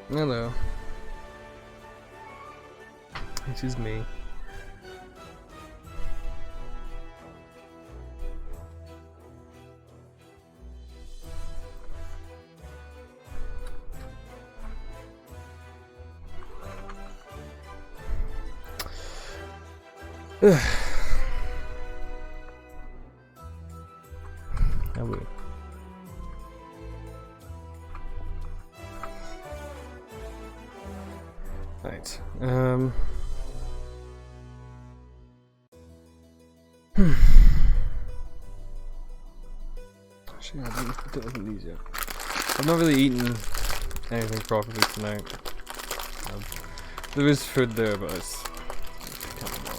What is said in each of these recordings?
Hello. This is me. Ugh. I will. Right. Actually, I don't look at these yet. I've not really eaten anything properly tonight. There is food there, but it's kind of boring.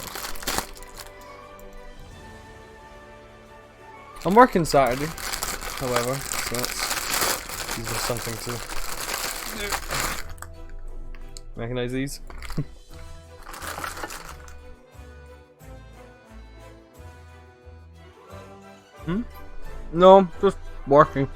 I'm working Saturday, however, so that's gives us something to do. Recognize these? Hmm? No, just working.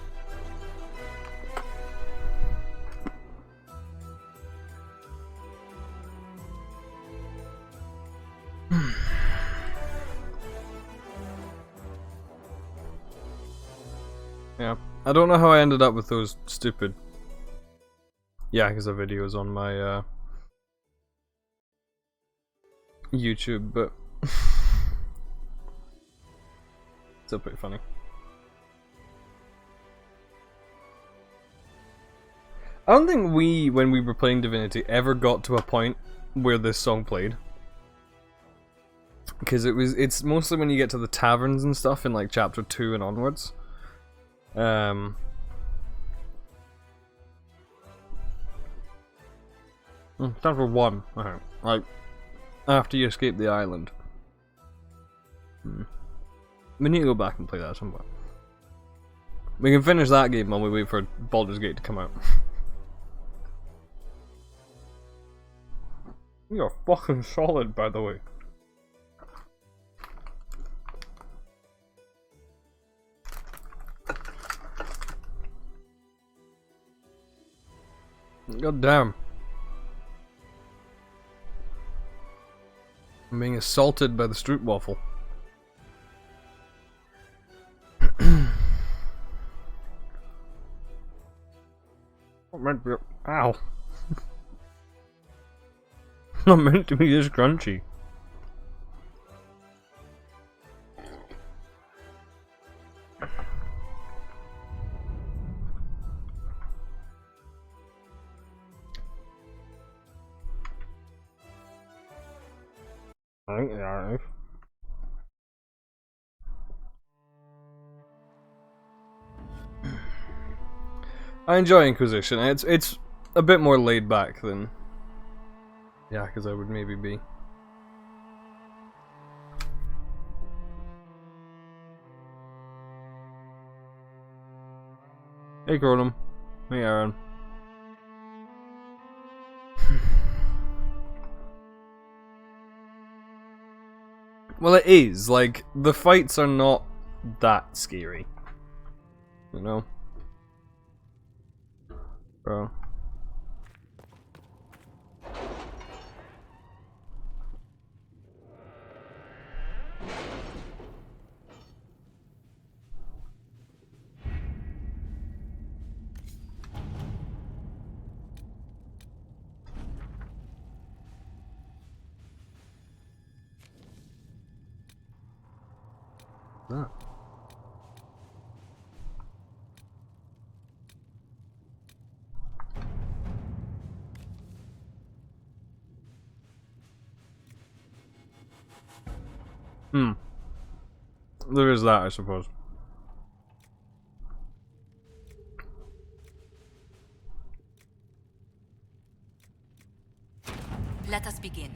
Yeah, I don't know how I ended up with those stupid Yakuza videos on my YouTube, but still pretty funny. I don't think we, when we were playing Divinity, ever got to a point where this song played. Because it's mostly when you get to the taverns and stuff in like chapter 2 and onwards. Chapter 1, okay. Like, after you escape the island. We need to go back and play that somewhere. We can finish that game while we wait for Baldur's Gate to come out. You're fucking solid, by the way. God damn. I'm being assaulted by the Stroopwafel. Not meant to be. Ow. Not meant to be this crunchy. I think they are. I enjoy Inquisition. It's a bit more laid back than Yakuza would maybe be. Hey Gordon. Hey Aaron. Well, it is. Like, the fights are not that scary. You know? Bro. That. There is that, I suppose. Let us begin.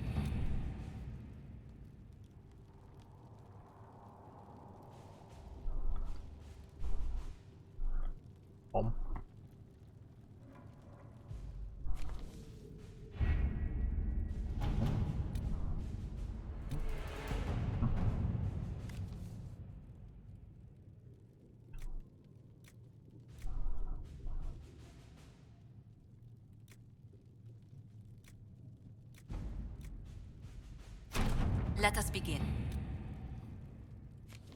Let us begin.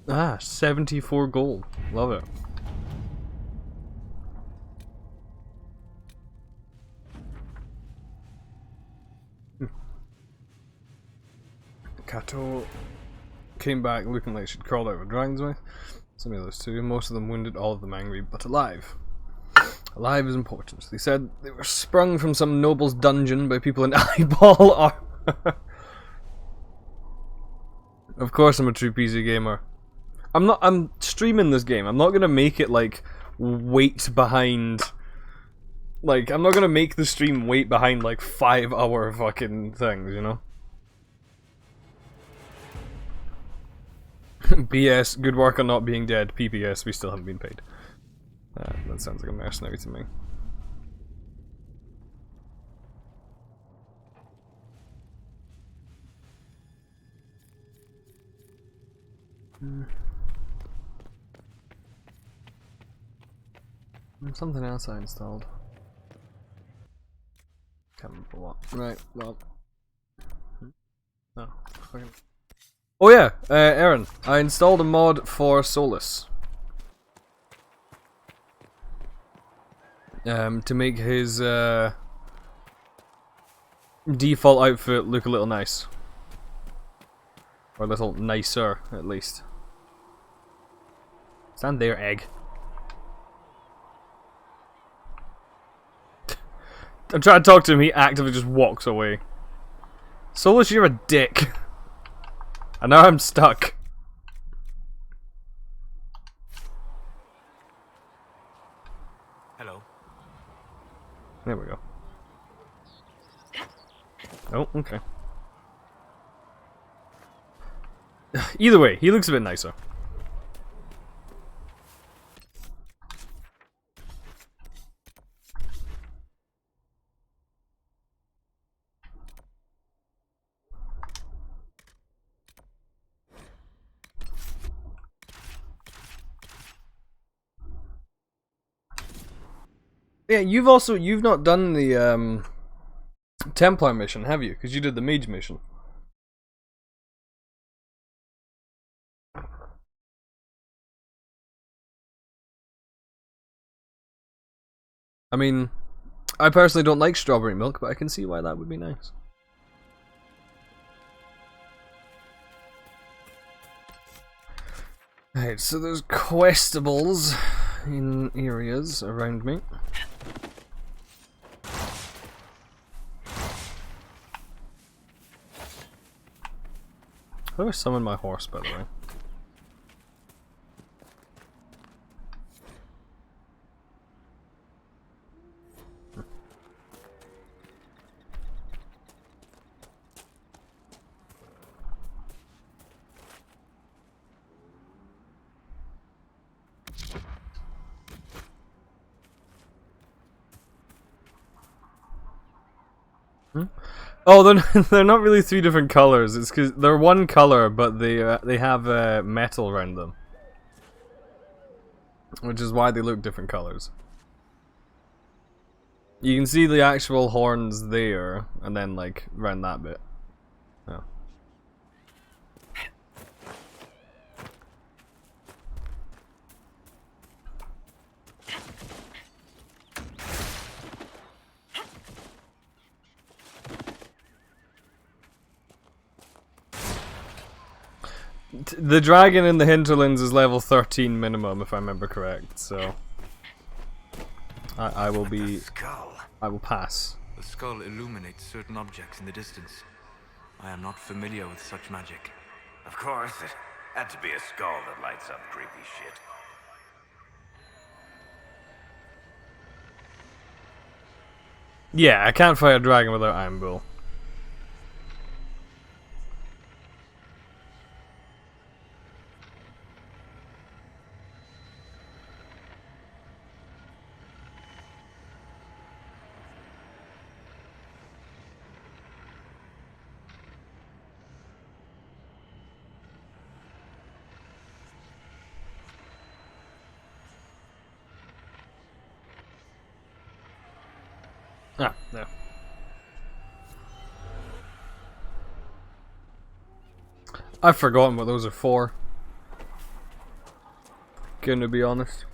Ah, 74 gold. Love it. Kato came back looking like she'd crawled out of a dragon's mouth. Some of those two. Most of them wounded, all of them angry, but alive. Alive is important. They said they were sprung from some noble's dungeon by people in eyeball armor. Of course I'm a true PC gamer. I'm streaming this game. I'm not gonna make it like wait behind, like I'm not gonna make the stream wait behind like 5-hour fucking things, you know? BS, good work on not being dead. PPS, we still haven't been paid. That sounds like a mercenary to me. Something else I installed. Can't remember what. Right, well. Oh, fucking. Oh yeah, Aaron, I installed a mod for Solus. To make his default outfit look a little nice. Or a little nicer, at least. Stand there, egg. I'm trying to talk to him, he actively just walks away. Solus, you're a dick. And now I'm stuck. Hello. There we go. Oh, okay. Either way, he looks a bit nicer. Yeah, you've not done the Templar mission, have you? Because you did the Mage mission. I mean, I personally don't like strawberry milk, but I can see why that would be nice. Right, so there's questables in areas around me. How do I summon my horse, by the way? Oh, they're not really three different colors. It's because they're one color, but they have metal around them, which is why they look different colors. You can see the actual horns there, and then like around that bit. Oh. The dragon in the hinterlands is level 13 minimum, if I remember correct. So I will be. I will pass. The skull illuminates certain objects in the distance. I am not familiar with such magic. Of course, it had to be a skull that lights up creepy shit. Yeah, I can't fight a dragon without Iron Bull. Ah, no. I've forgotten what those are for. Gonna be honest.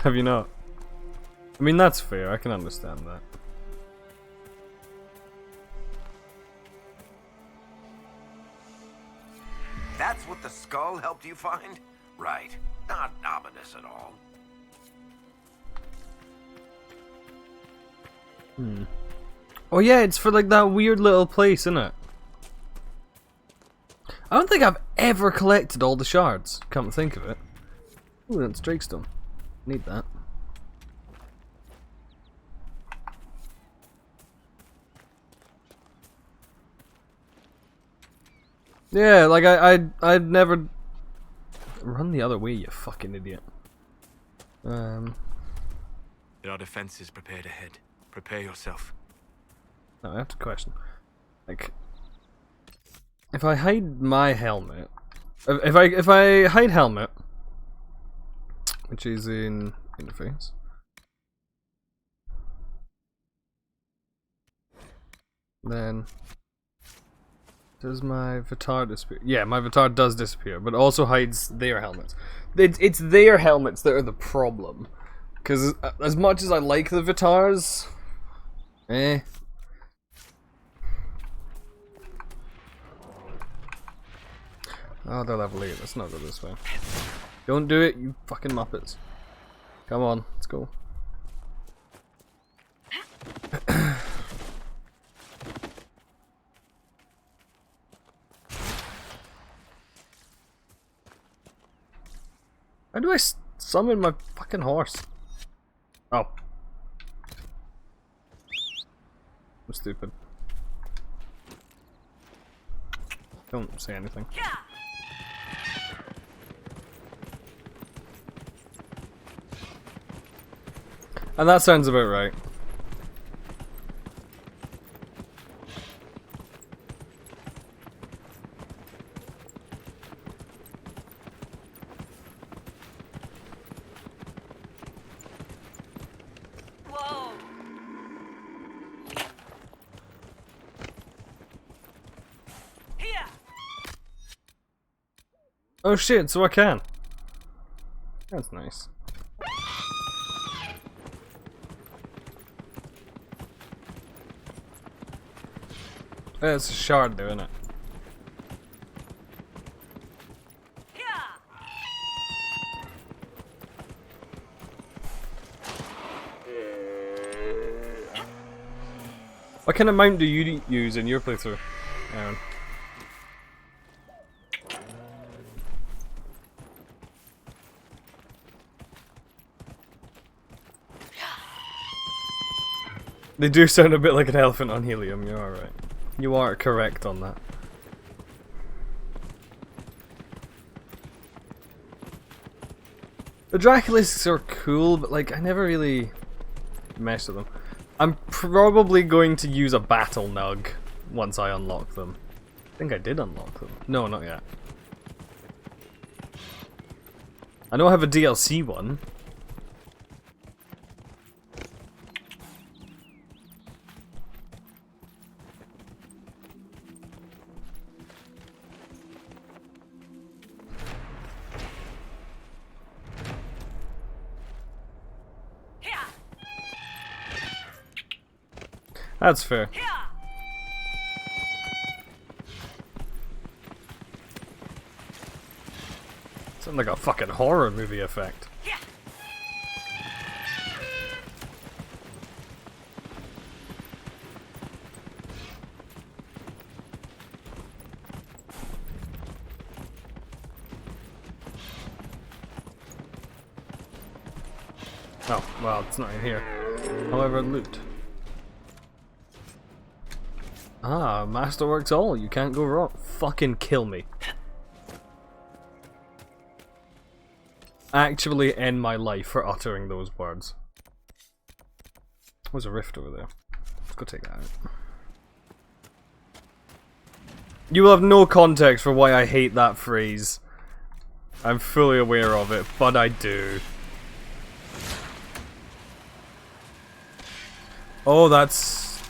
Have you not? I mean, that's fair. I can understand that. That's what the skull helped you find? Right. Not ominous at all. Oh yeah, it's for like that weird little place, isn't it? I don't think I've ever collected all the shards. Come to think of it. Ooh, that's Drakestone. Need that. Yeah, like I'd never run the other way, you fucking idiot. There are defenses prepared ahead. Prepare yourself. No, I have to question. Like, if I hide my helmet, if I hide helmet, which is in interface, then does my Vitar disappear? Yeah, my Vitar does disappear, but also hides their helmets. It's their helmets that are the problem. Because as much as I like the Vitars, eh. Oh, they're level 8. Let's not go this way. Don't do it, you fucking muppets. Come on, let's go. How do I summon my fucking horse? Oh. I'm stupid. Don't say anything. And that sounds about right. Whoa. Here. Oh shit, so I can. That's nice. Yeah, it's a shard though, isn't it? What kind of mount do you use in your playthrough, Aaron? They do sound a bit like an elephant on helium, you are right. You are correct on that. The Draculisks are cool, but like, I never really mess with them. I'm probably going to use a battle nug once I unlock them. I think I did unlock them. No, not yet. I know I have a DLC one. That's fair. Sounds like a fucking horror movie effect. Oh, well, it's not in here. However, loot. Ah, Masterworks all. You can't go wrong. Fucking kill me. Actually end my life for uttering those words. There's a rift over there. Let's go take that out. You will have no context for why I hate that phrase. I'm fully aware of it, but I do. Oh, that's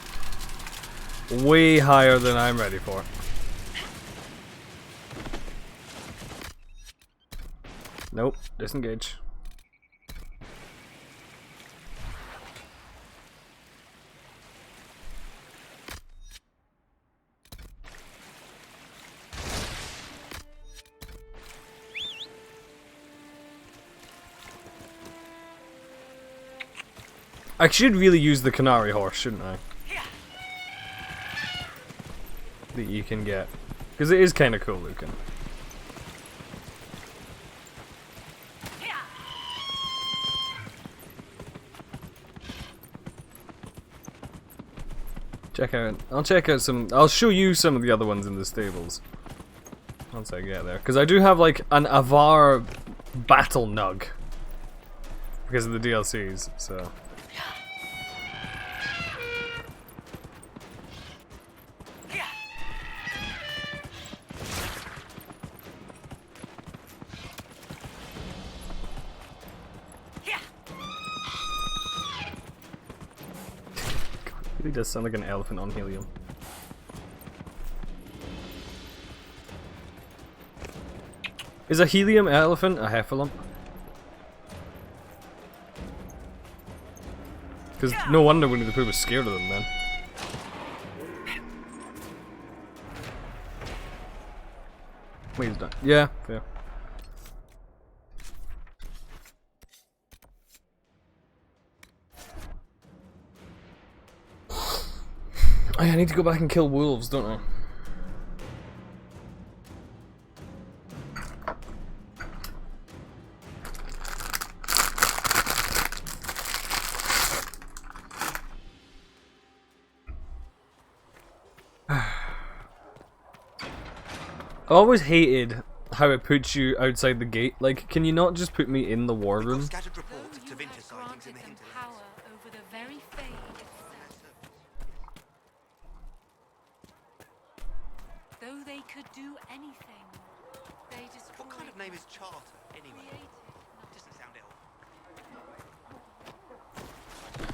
way higher than I'm ready for. Nope, disengage. I should really use the Canary Horse, shouldn't I? That you can get. Because it is kind of cool looking. I'll check out some, I'll show you some of the other ones in the stables. Once I get there. Because I do have like an Avar battle nug. Because of the DLCs, so. He does sound like an elephant on helium. Is a helium elephant a heffalump? Because no wonder Winnie the Pooh was scared of them then. Wait, he's done. Yeah, fair. I need to go back and kill wolves, don't I? I always hated how it puts you outside the gate. Like, can you not just put me in the war room? Scattered reports of Tevinter sightings in the hinterlands. Power over the very fate itself. Though they could do anything, they destroyed. What kind of name is Charter, anyway? Created. Doesn't sound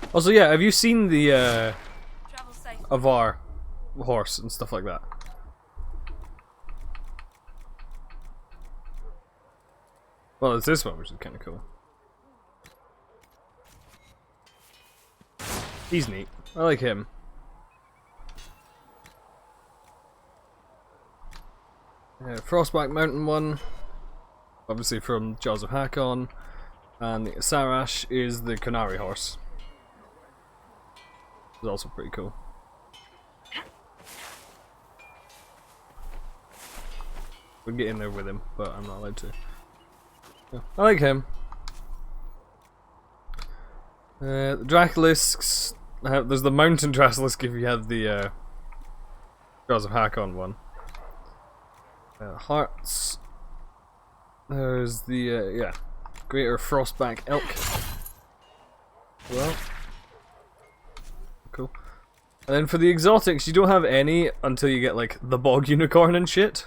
ill. Also, yeah, have you seen the Travel safe. Avar horse and stuff like that? Well, it's this one, which is kind of cool. He's neat. I like him. Frostback Mountain one, obviously from Jaws of Hakon, and the Sarash is the Canary Horse. It's also pretty cool. We'd get in there with him, but I'm not allowed to. Yeah, I like him. The Dracolisks. There's the Mountain Dracolisk if you have the Jaws of Hakon one. Hearts. There's the yeah, Greater Frostback Elk. Well, cool. And then for the exotics, you don't have any until you get like the Bog Unicorn and shit.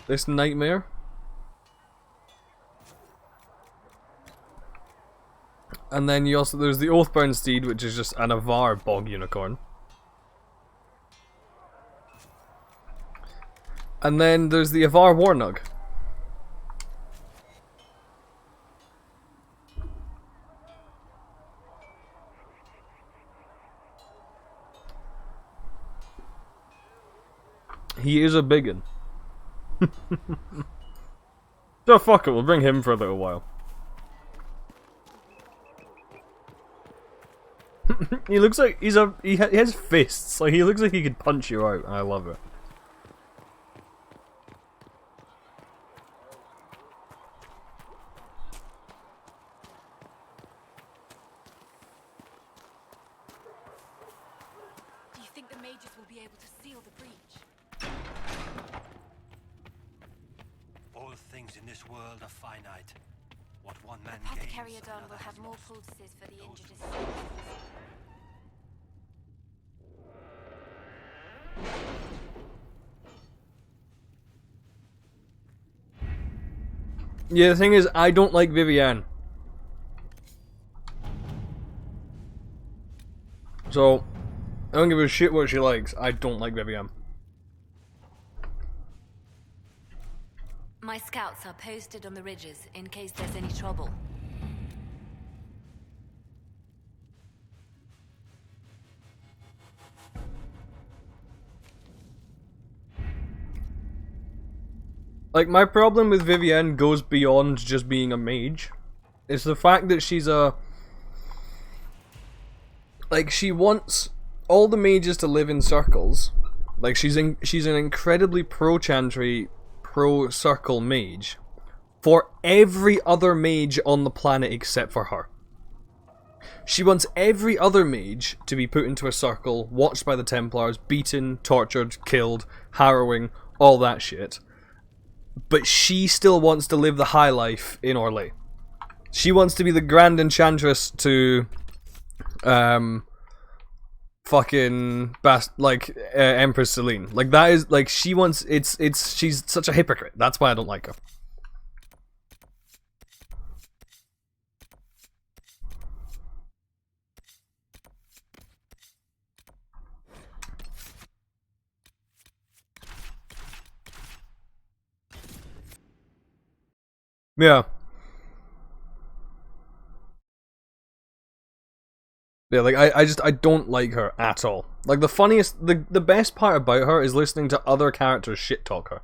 This nightmare. And then you also, there's the Oathbound Steed, which is just an Avar Bog Unicorn. And then there's the Avar Warnug. He is a biggin. So fuck it, we'll bring him for a little while. He looks like he has fists. Like he looks like he could punch you out. I love it. Do you think the mages will be able to seal the breach? All things in this world are finite. What one man Apothecary gains, Adon will another have has more lost. pulses for the injured. Yeah, the thing is, I don't like Vivienne. So, I don't give a shit what she likes. I don't like Vivienne. My scouts are posted on the ridges in case there's any trouble. Like, my problem with Vivienne goes beyond just being a mage. It's the fact that she's a... Like, she wants all the mages to live in circles. Like, she's an incredibly pro-chantry, pro-circle mage. For every other mage on the planet except for her. She wants every other mage to be put into a circle, watched by the Templars, beaten, tortured, killed, harrowing, all that shit. But she still wants to live the high life in Orlais. She wants to be the Grand Enchantress to, Empress Celine. Like, that is, like, she wants, she's such a hypocrite. That's why I don't like her. Yeah. Yeah, like, I don't like her at all. Like, the best part about her is listening to other characters shit talk her.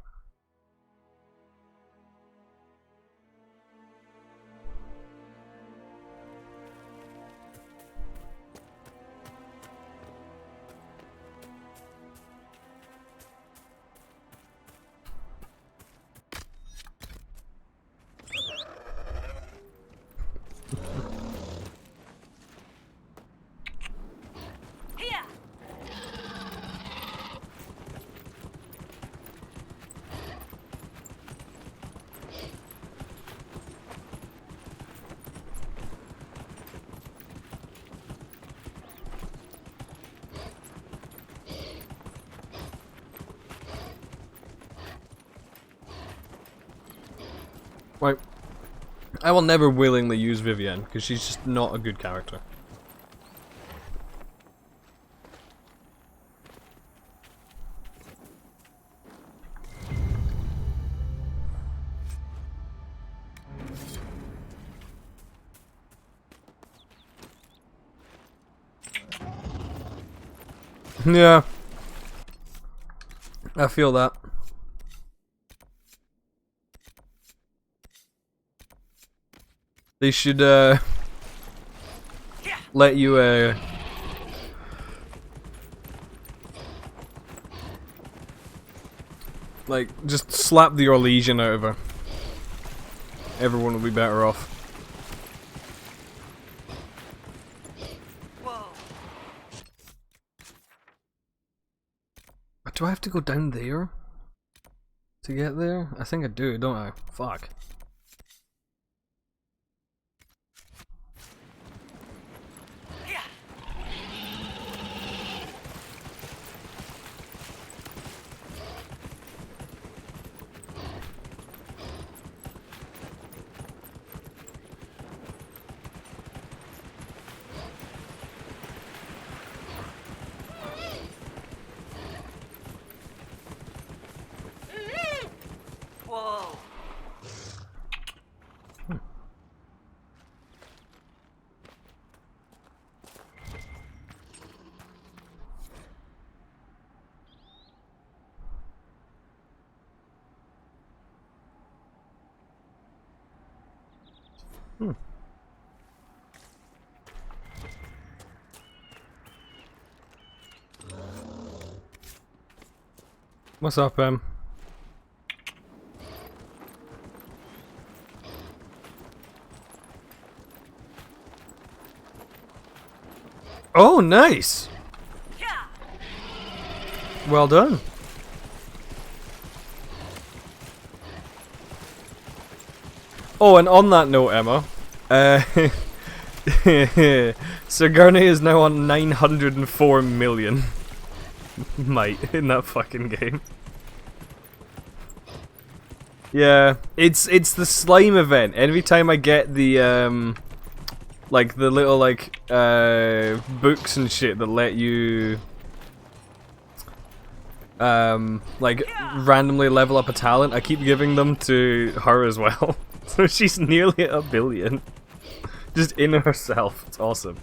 Right. I will never willingly use Vivienne, because she's just not a good character. Yeah. I feel that. They should, let you, like, just slap the Orlesian out of her. Everyone will be better off. Whoa. Do I have to go down there to get there? I think I do, don't I? Fuck. Whoa. What's up, Oh, nice! Well done. Oh, and on that note, Emma, Sigourney is now on 904 million might in that fucking game. Yeah, it's the slime event. Every time I get the like the little like books and shit that let you like randomly level up a talent. I keep giving them to her as well. So she's nearly at 1 billion. Just in herself. It's awesome.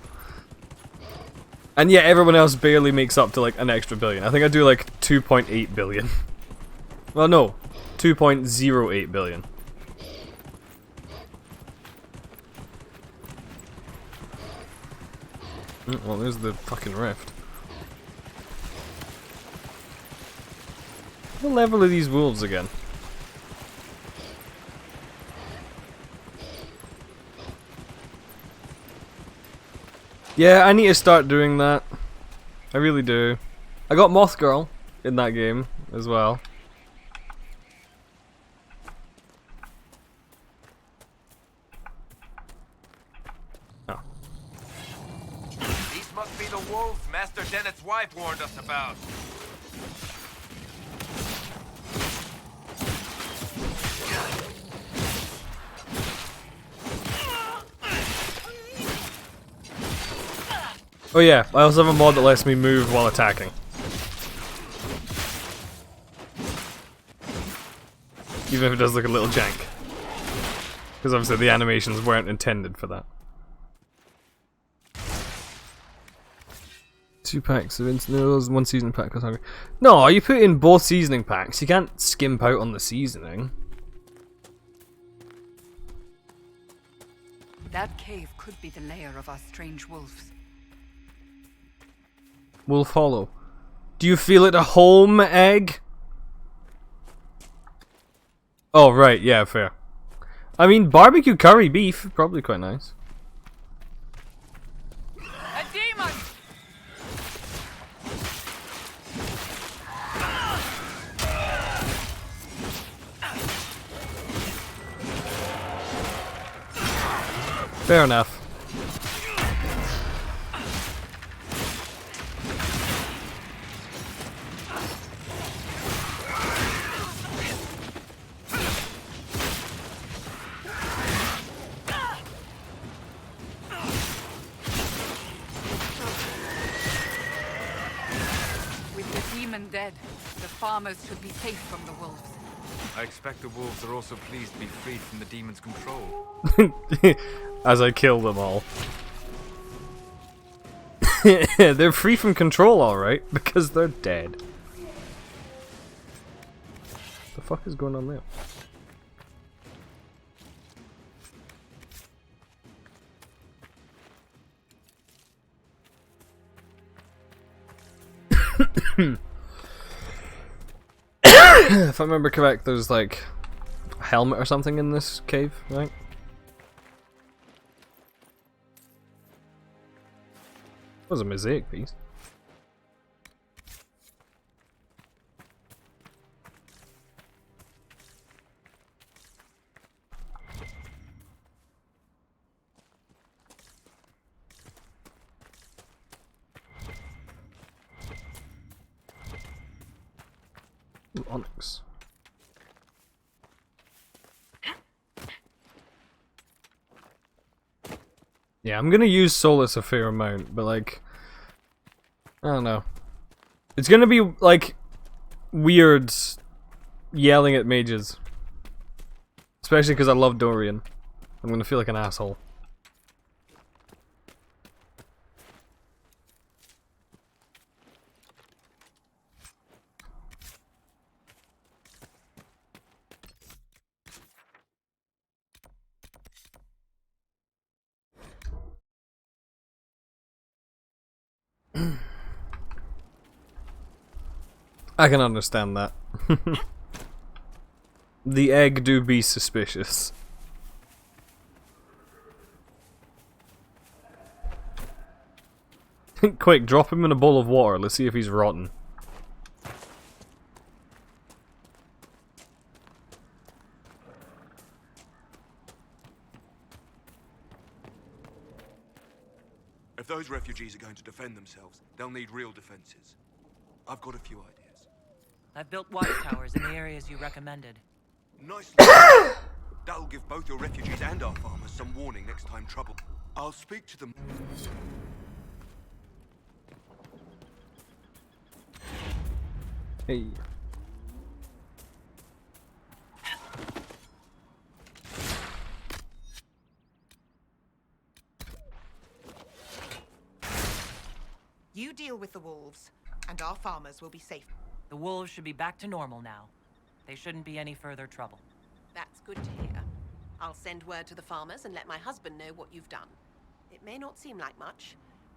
And yeah, everyone else barely makes up to like an extra billion. I think I do like 2.8 billion. Well, no, 2.08 billion. Well, there's the fucking rift. What level are these wolves again? Yeah, I need to start doing that. I really do. I got Moth Girl in that game as well. Oh. These must be the wolves Master Dennett's wife warned us about. Oh yeah, I also have a mod that lets me move while attacking. Even if it does look a little jank. Because obviously the animations weren't intended for that. 2 packs of instant noodles and 1 seasoning pack. No, you put in both seasoning packs. You can't skimp out on the seasoning. That cave could be the lair of our strange wolves. Wolf Hollow. Do you feel at home, Egg? Oh, right, yeah, fair. I mean, barbecue curry beef, probably quite nice. A demon! Fair enough. Dead. The farmers should be safe from the wolves. I expect the wolves are also pleased to be freed from the demon's control. As I kill them all. They're free from control, alright, because they're dead. The fuck is going on there? If I remember correct, there's like a helmet or something in this cave, right? That was a mosaic piece. Ooh, onyx. Yeah, I'm gonna use Solus a fair amount, but like, I don't know. It's gonna be like weird yelling at mages, especially because I love Dorian. I'm gonna feel like an asshole. I can understand that. The egg do be suspicious. Quick, drop him in a bowl of water. Let's see if he's rotten. If those refugees are going to defend themselves, they'll need real defenses. I've got a few ideas. I've built watchtowers in the areas you recommended. Nicely. That'll give both your refugees and our farmers some warning next time trouble. I'll speak to them. Hey. You deal with the wolves, and our farmers will be safe. The wolves should be back to normal now. They shouldn't be any further trouble. That's good to hear. I'll send word to the farmers and let my husband know what you've done. It may not seem like much,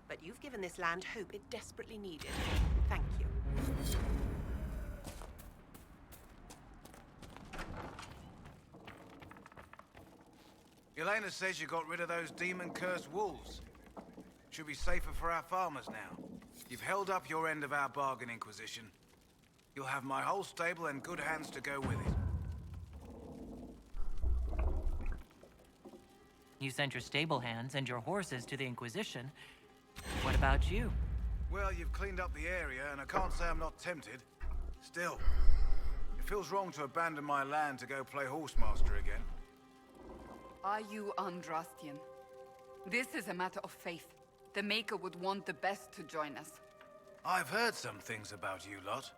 but you've given this land hope it desperately needed. Thank you. Elena says you got rid of those demon-cursed wolves. Should be safer for our farmers now. You've held up your end of our bargain, Inquisition. You'll have my whole stable and good hands to go with it. You sent your stable hands and your horses to the Inquisition. What about you? Well, you've cleaned up the area, and I can't say I'm not tempted. Still, it feels wrong to abandon my land to go play horsemaster again. Are you Andrastian? This is a matter of faith. The Maker would want the best to join us. I've heard some things about you lot.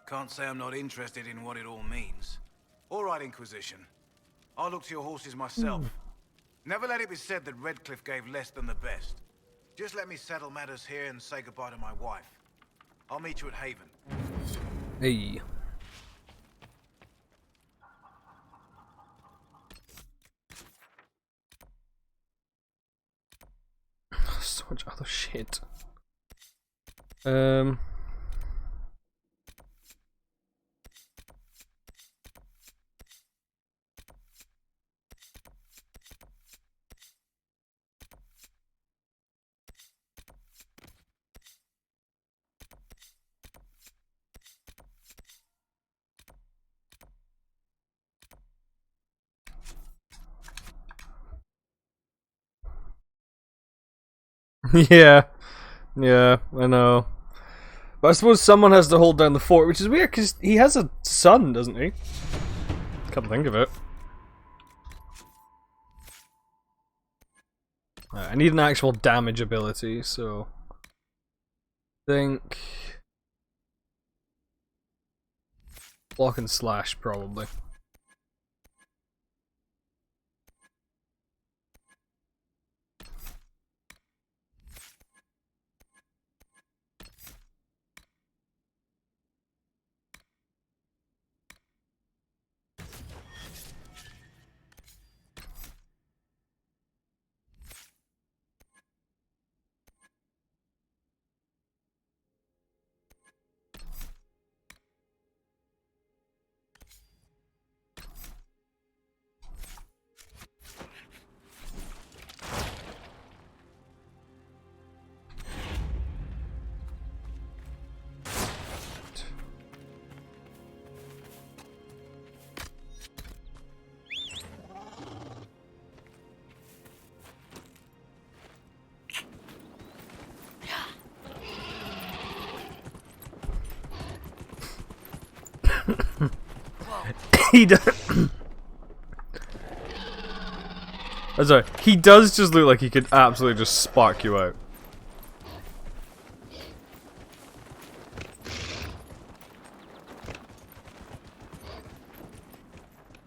Can't say I'm not interested in what it all means. All right, Inquisition. I'll look to your horses myself. Never let it be said that Redcliffe gave less than the best. Just let me settle matters here and say goodbye to my wife. I'll meet you at Haven. Hey. So much other shit. Yeah, I know. But I suppose someone has to hold down the fort, which is weird because he has a son, doesn't he? Come think of it. I need an actual damage ability, so think block and slash probably. He does. I'm sorry. He does just look like he could absolutely just spark you out.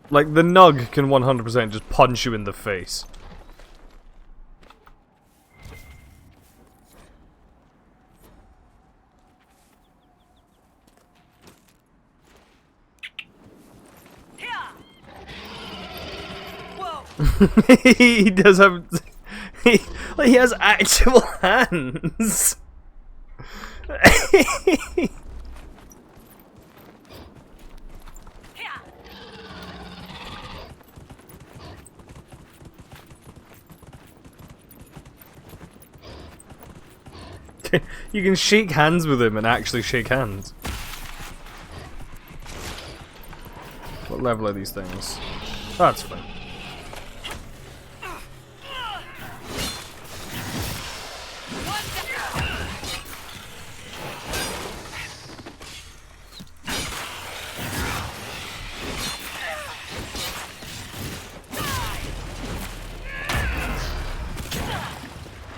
Like the Nug can 100% just punch you in the face. He does have. He has actual hands. You can shake hands with him and actually shake hands. What level are these things? That's fine.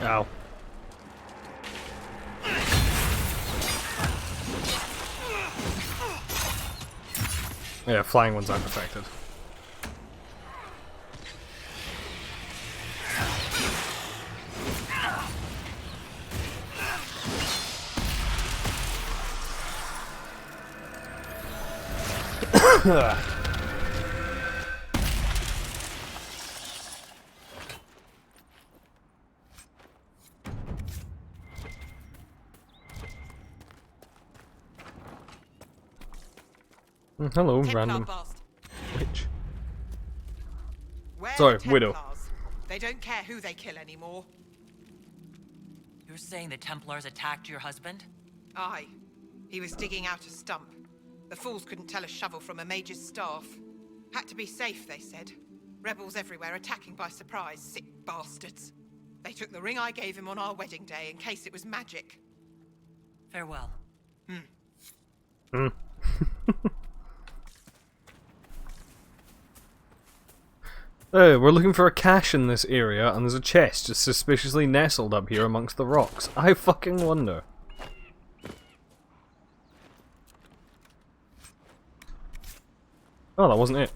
Ow. Yeah, flying ones aren't affected. Hello, Templar random bastard. witch. Where Sorry, are the widow. Templars? They don't care who they kill anymore. You're saying the Templars attacked your husband? Aye. He was digging out a stump. The fools couldn't tell a shovel from a mage's staff. Had to be safe, they said. Rebels everywhere attacking by surprise, sick bastards. They took the ring I gave him on our wedding day in case it was magic. Farewell. Oh, we're looking for a cache in this area, and there's a chest just suspiciously nestled up here amongst the rocks. I fucking wonder. Oh, that wasn't it.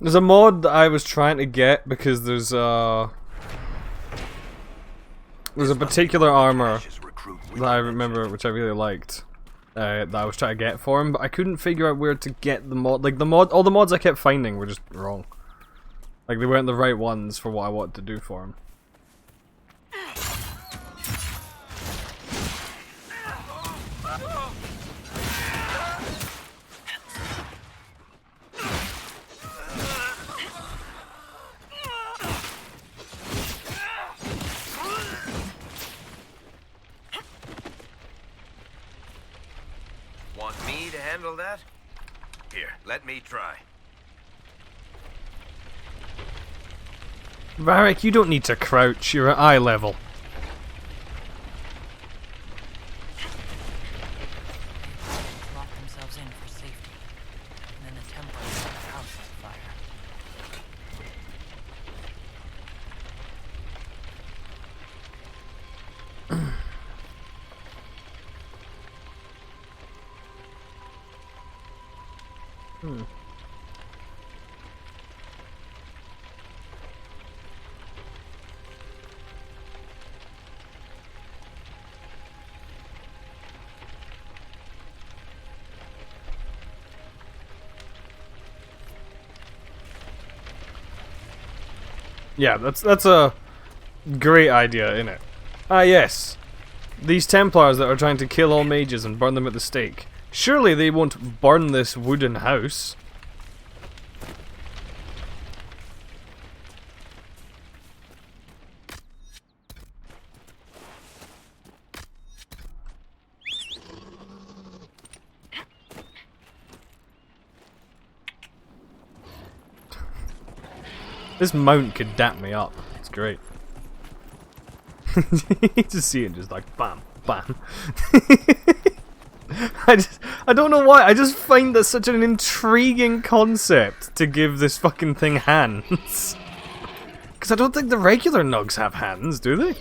There's a mod that I was trying to get because there's a particular armor that I remember which I really liked that I was trying to get for him, but I couldn't figure out where to get the mod. Like all the mods I kept finding were just wrong. Like they weren't the right ones for what I wanted to do for him. Want me to handle that? Here, let me try. Varric, you don't need to crouch, you're at eye level. Locked themselves in for safety. And then the Templars set the house on fire. Yeah, that's a great idea, isn't it? Ah yes, these Templars that are trying to kill all mages and burn them at the stake. Surely they won't burn this wooden house. This mount could dap me up. It's great. Just see it just like bam, bam. I don't know why. I just find that such an intriguing concept to give this fucking thing hands. Because I don't think the regular nugs have hands, do they?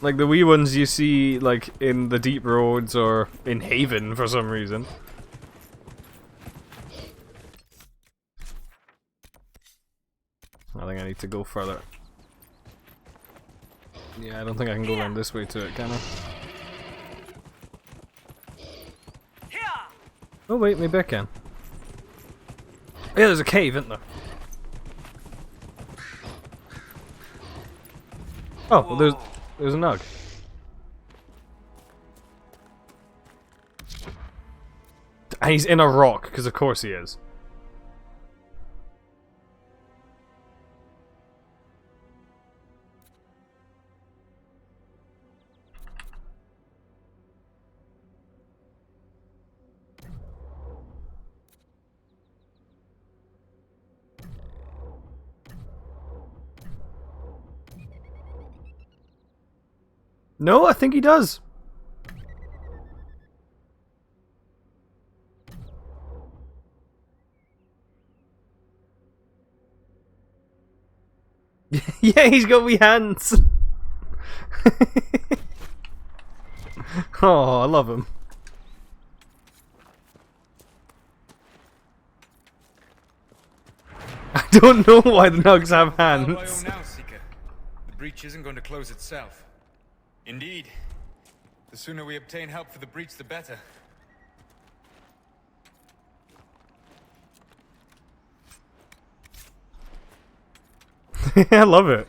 Like the wee ones you see like in the Deep Roads or in Haven for some reason. I think I need to go further. Yeah, I don't think I can go around this way to it, can I? Oh wait, maybe I can. Yeah, there's a cave, isn't there? Oh, well, there's a nug. And he's in a rock, because of course he is. No, I think he does. Yeah, he's got wee hands. Oh, I love him. I don't know why the nugs have hands. Now, Seeker. The breach isn't going to close itself. Indeed. The sooner we obtain help for the breach, the better. I love it.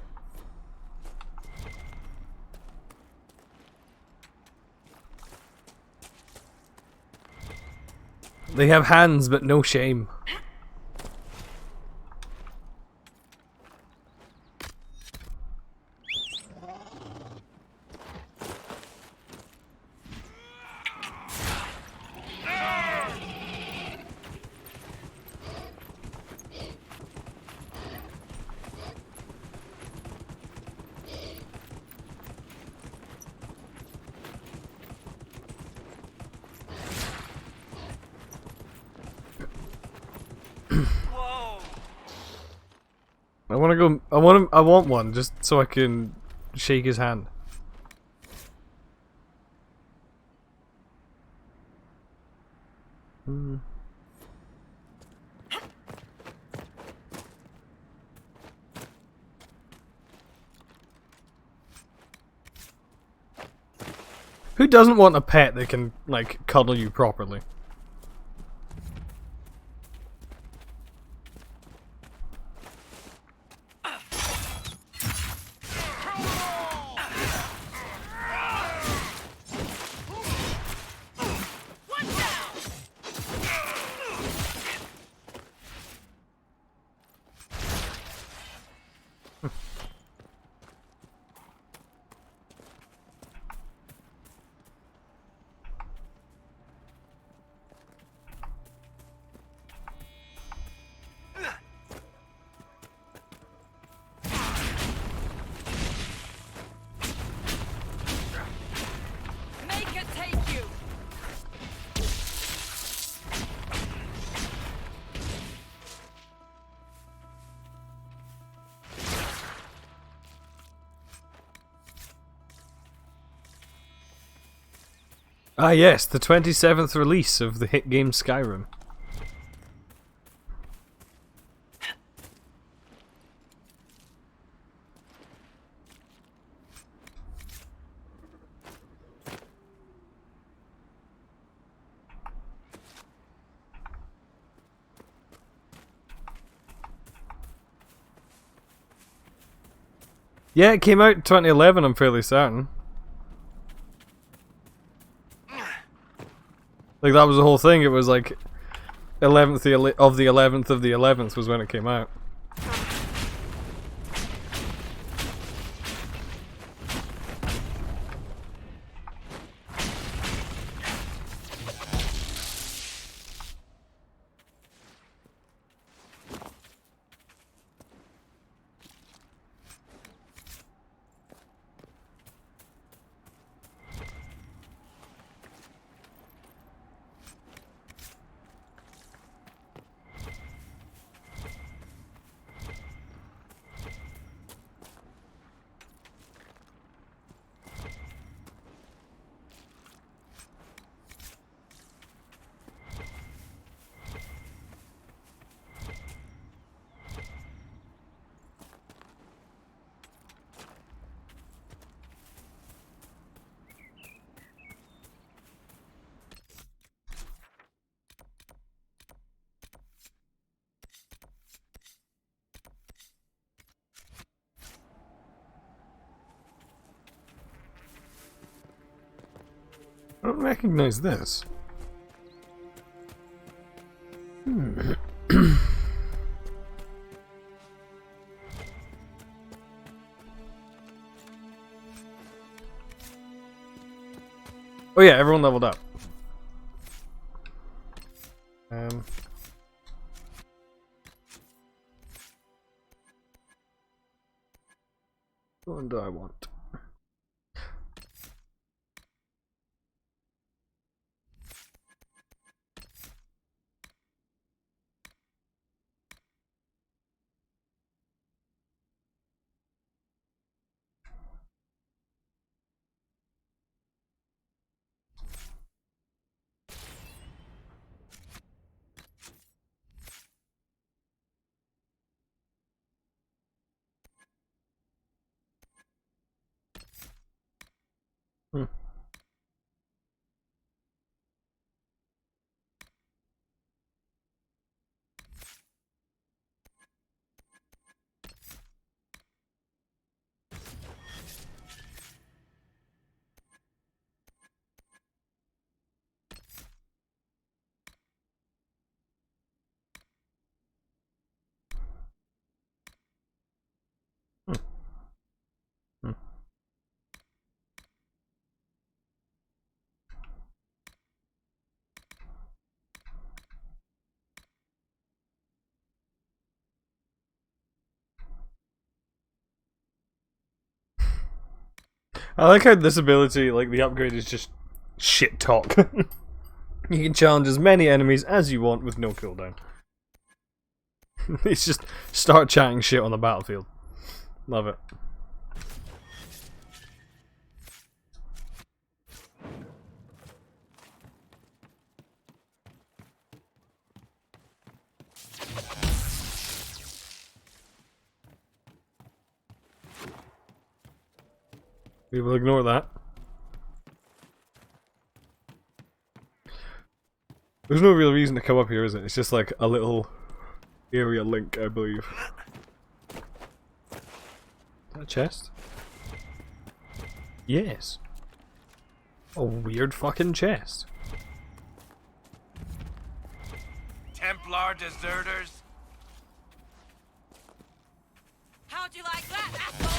They have hands, but no shame. I want to go. I want one just so I can shake his hand. Who doesn't want a pet that can, like, cuddle you properly? Make it take you. Ah yes, the 27th release of the hit game Skyrim. Yeah, it came out in 2011, I'm fairly certain. Like, that was the whole thing, it was like 11th of the 11th of the 11th was when it came out. I don't recognize this. Oh yeah, everyone leveled up. What one do I want? I like how this ability, like the upgrade, is just shit talk. You can challenge as many enemies as you want with no cooldown. It's just start chatting shit on the battlefield. Love it. We will ignore that. There's no real reason to come up here, is it? It's just like a little area link, I believe. Is that a chest? Yes. A weird fucking chest. Templar deserters? How'd you like that, asshole?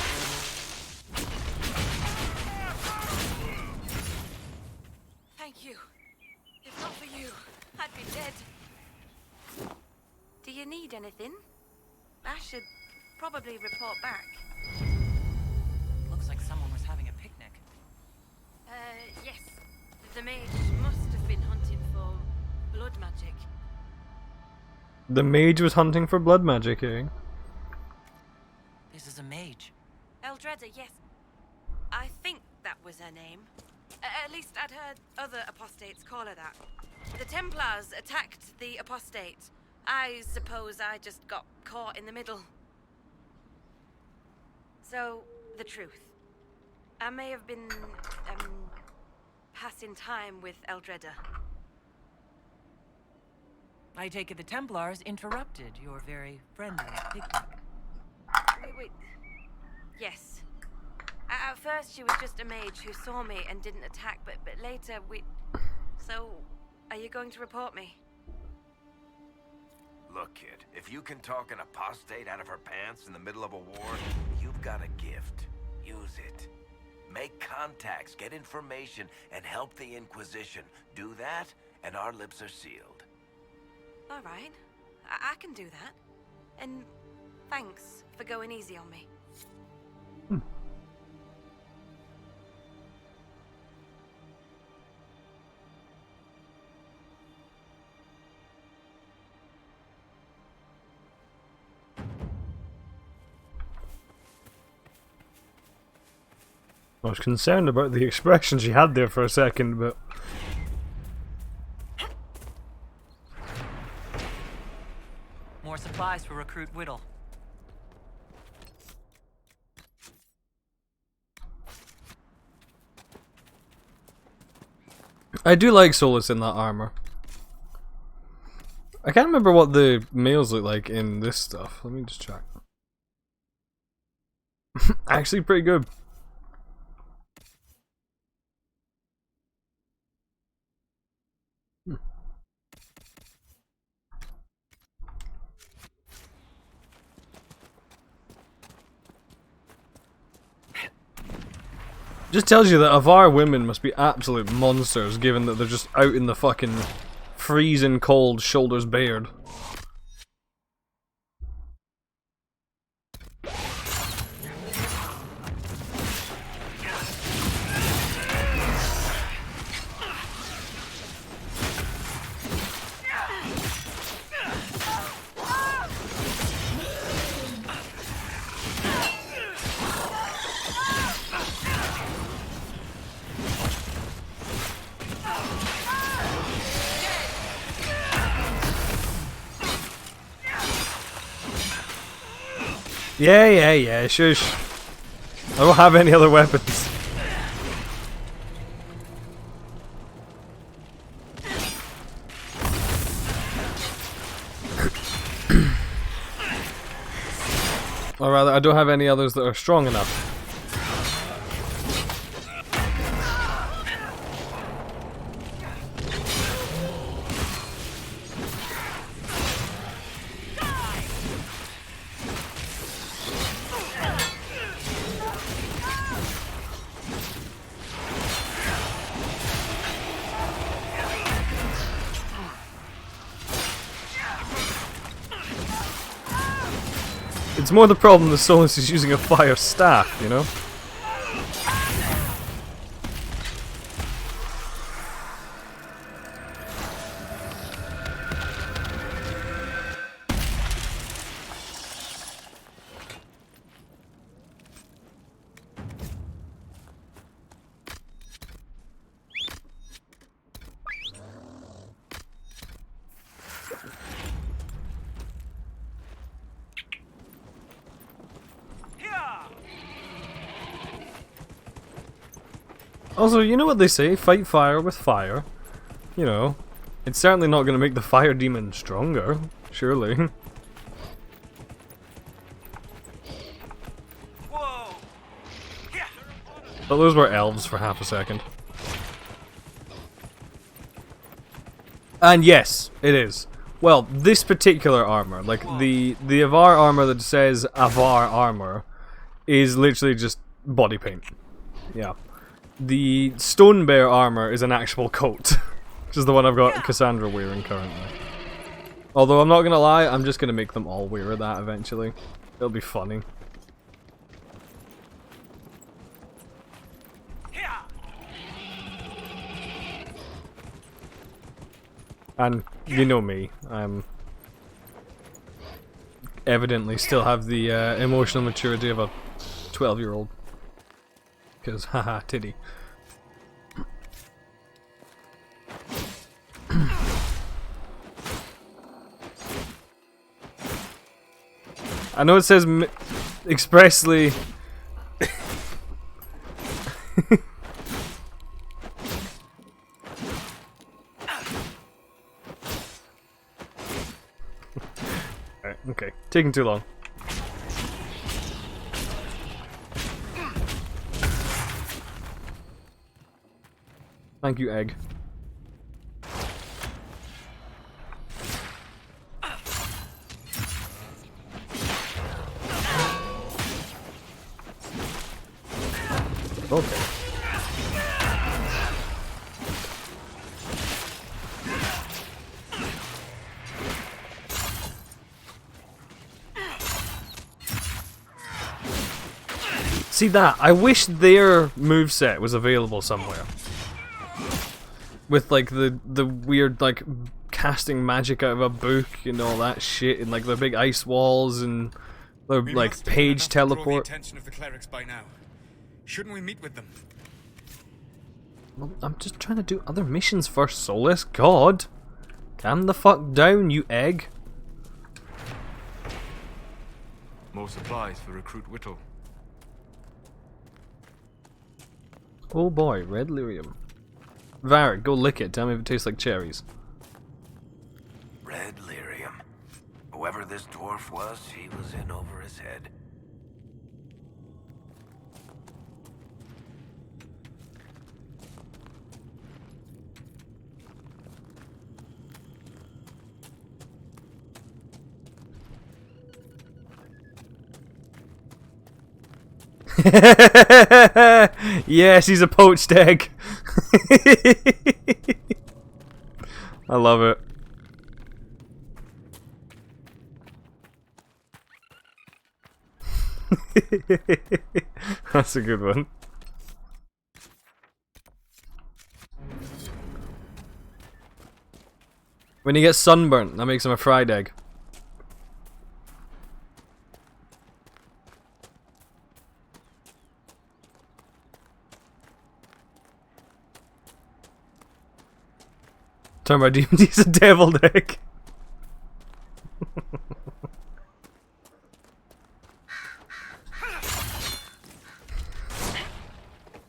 Thank you. If not for you, I'd be dead. Do you need anything? I should probably report back. Looks like someone was having a picnic. Yes. The mage must have been hunting for blood magic. The mage was hunting for blood magic, eh? This is a mage. Eldreda, yes. I think that was her name. At least I'd heard other apostates call her that. The Templars attacked the apostate. I suppose I just got caught in the middle. So, the truth. I may have been, passing time with Eldreda. I take it the Templars interrupted your very friendly picnic. Wait. Yes. At first she was just a mage who saw me and didn't attack, but later we... So, are you going to report me? Look, kid, if you can talk an apostate out of her pants in the middle of a war, you've got a gift. Use it. Make contacts, get information, and help the Inquisition. Do that, and our lips are sealed. All right. I can do that. And thanks for going easy on me. I was concerned about the expression she had there for a second, but... More supplies for Recruit Whittle. I do like Solus in that armor. I can't remember what the males look like in this stuff. Let me just check. Actually pretty good. Just tells you that Avar women must be absolute monsters, given that they're just out in the fucking freezing cold, shoulders bared. Yeah, shush. I don't have any other weapons. Or rather, I don't have any others that are strong enough. It's more the problem that Solus is using a fire staff, you know? Also, you know what they say, fight fire with fire. You know, it's certainly not going to make the fire demon stronger, surely. Whoa! But those were elves for half a second. And yes, it is. Well, this particular armor, like the Avar armor that says Avar armor, is literally just body paint. Yeah. The Stone Bear armor is an actual coat, which is the one I've got Cassandra wearing currently. Although I'm not gonna lie, I'm just gonna make them all wear that eventually. It'll be funny. And you know me, I'm evidently still have the emotional maturity of a 12-year-old. Because, haha, titty. I know it says expressly... Alright, okay. Taking too long. Thank you, egg. Okay. See that? I wish their moveset was available somewhere. With like the weird like casting magic out of a book and all that shit, and like the big ice walls and the like page teleport. The attention of the clerics by now. Shouldn't we meet with them? Well, I'm just trying to do other missions first, Solus. God, calm the fuck down, you egg. More supplies for Recruit Whittle. Oh boy, red lyrium. Varric, go lick it. Tell me if it tastes like cherries. Red lyrium. Whoever this dwarf was, he was in over his head. Yes, he's a poached egg. I love it. That's a good one. When he gets sunburnt, that makes him a fried egg. Turn my DMD's a deviled egg.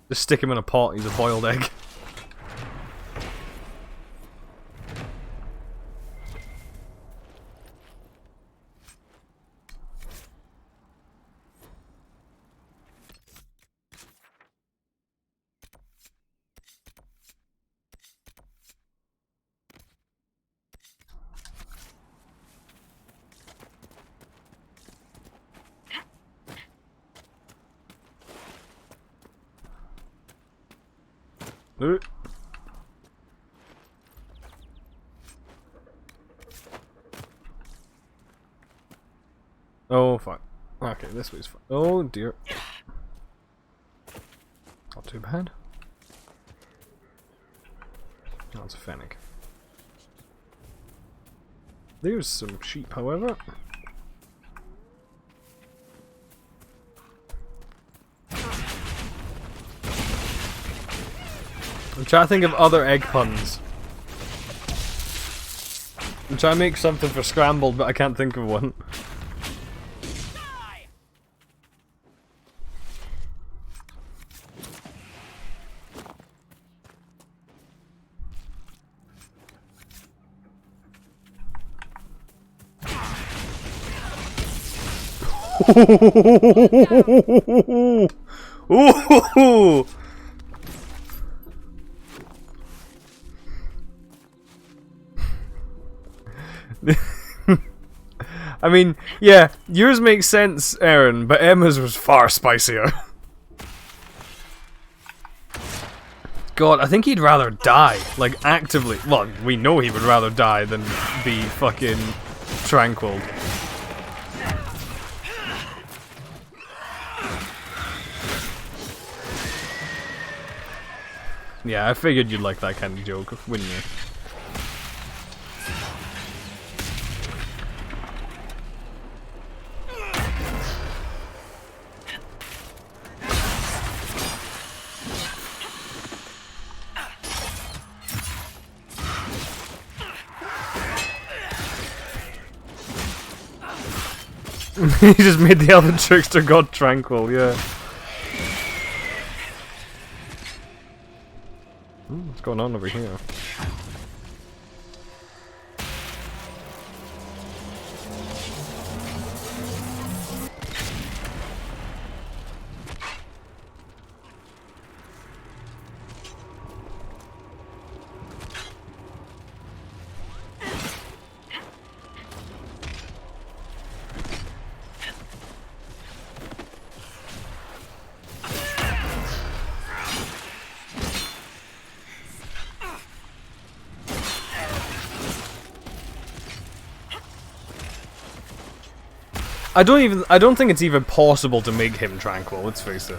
Just stick him in a pot, he's a boiled egg. Oh fuck. Okay, this way's fine. Oh dear. Not too bad. Oh, it's a fennec. There's some sheep, however. I'm trying to think of other egg puns. I'm trying to make something for scrambled, but I can't think of one. Ooh. I mean, yeah, yours makes sense, Aaron, but Emma's was far spicier. God, I think he'd rather die, like actively. Well, we know he would rather die than be fucking tranquiled. Yeah, I figured you'd like that kind of joke, wouldn't you? He just made the other trickster god tranquil, yeah. Ooh, what's going on over here? I don't think it's even possible to make him tranquil, let's face it.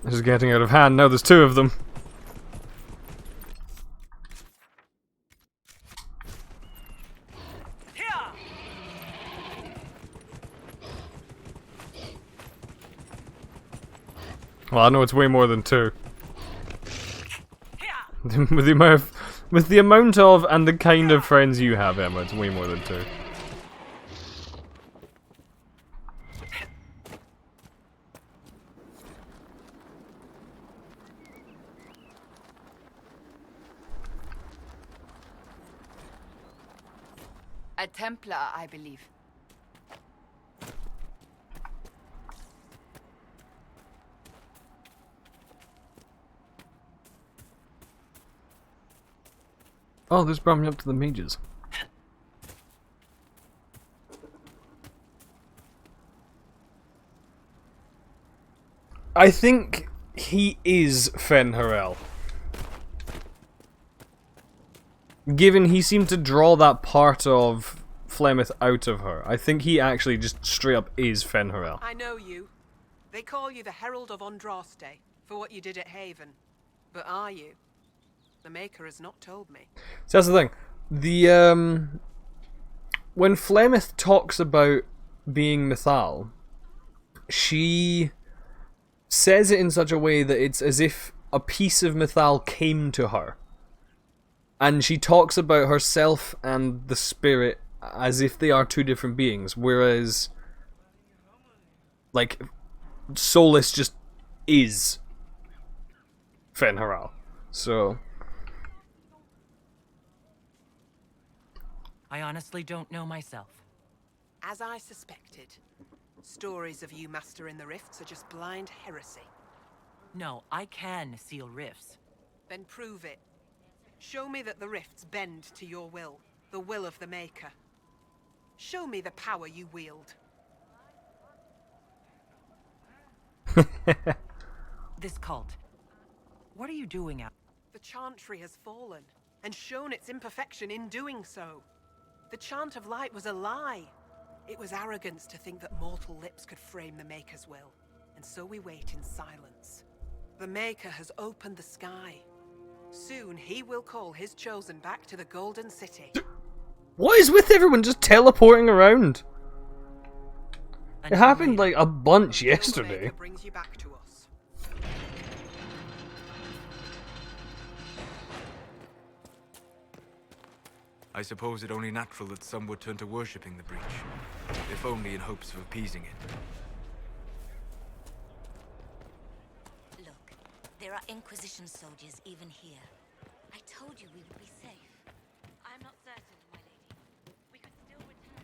This is getting out of hand. Now there's two of them. Well, I know it's way more than two. with the amount of and the kind of friends you have, Emma, it's way more than two. A Templar, I believe. Oh, this brought me up to the mages. I think he is Fen'Harel. Given he seemed to draw that part of Flemeth out of her, I think he actually just straight up is Fen'Harel. I know you. They call you the Herald of Andraste for what you did at Haven. But are you? The Maker has not told me. So that's the thing. When Flemeth talks about being Mythal, she says it in such a way that it's as if a piece of Mythal came to her. And she talks about herself and the spirit as if they are two different beings, whereas, like, Solus just is Fen'Harel. So I honestly don't know myself. As I suspected, stories of you mastering the rifts are just blind heresy. No, I can seal rifts. Then prove it. Show me that the rifts bend to your will, the will of the Maker. Show me the power you wield. This cult. What are you doing out? The Chantry has fallen, and shown its imperfection in doing so. The Chant of Light was a lie. It was arrogance to think that mortal lips could frame the Maker's will, and so we wait in silence. The Maker has opened the sky. Soon he will call his chosen back to the Golden City. What is with everyone just teleporting around? It happened like a bunch yesterday. Brings you back to us. I suppose it only natural that some would turn to worshipping the breach, if only in hopes of appeasing it. Look, there are Inquisition soldiers even here. I told you we would be safe. I'm not certain, my lady. We could still return to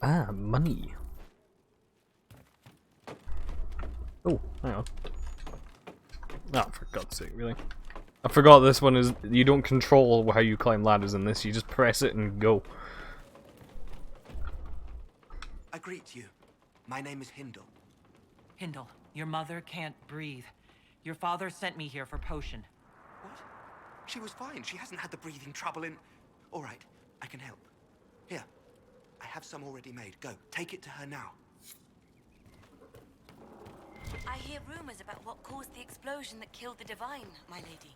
your family. Ah, money. Oh, hang on. Ah, for God's sake, really? I forgot this one is, you don't control how you climb ladders in this, you just press it and go. I greet you. My name is Hindle. Hindle, your mother can't breathe. Your father sent me here for potion. What? She was fine. She hasn't had the breathing trouble in... All right, I can help. Here, I have some already made. Go, take it to her now. I hear rumors about what caused the explosion that killed the Divine, my lady.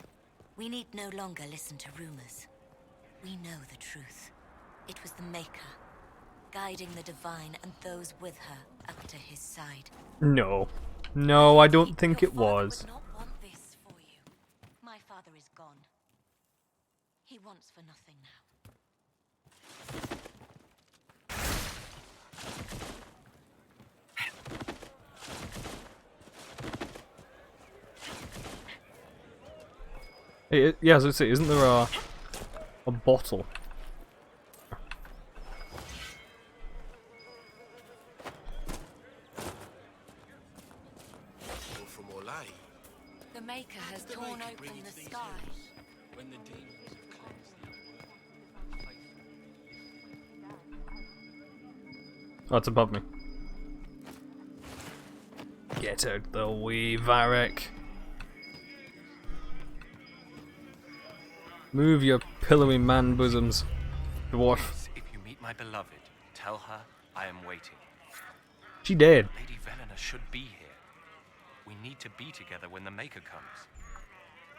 We need no longer listen to rumors. We know the truth. It was the Maker, guiding the Divine and those with her up to his side. No. No, I don't think it was. Would not want this for you. My father is gone. He wants for nothing now. Hey, yeah, as I say, isn't there a bottle? The Maker has torn open the sky. When the demons have cleansed the Oh, it's above me. Get out the way, Varric. Move your pillowy man bosoms, dwarf. If you meet my beloved, tell her I am waiting. She dead. Lady Velena should be here. We need to be together when the Maker comes.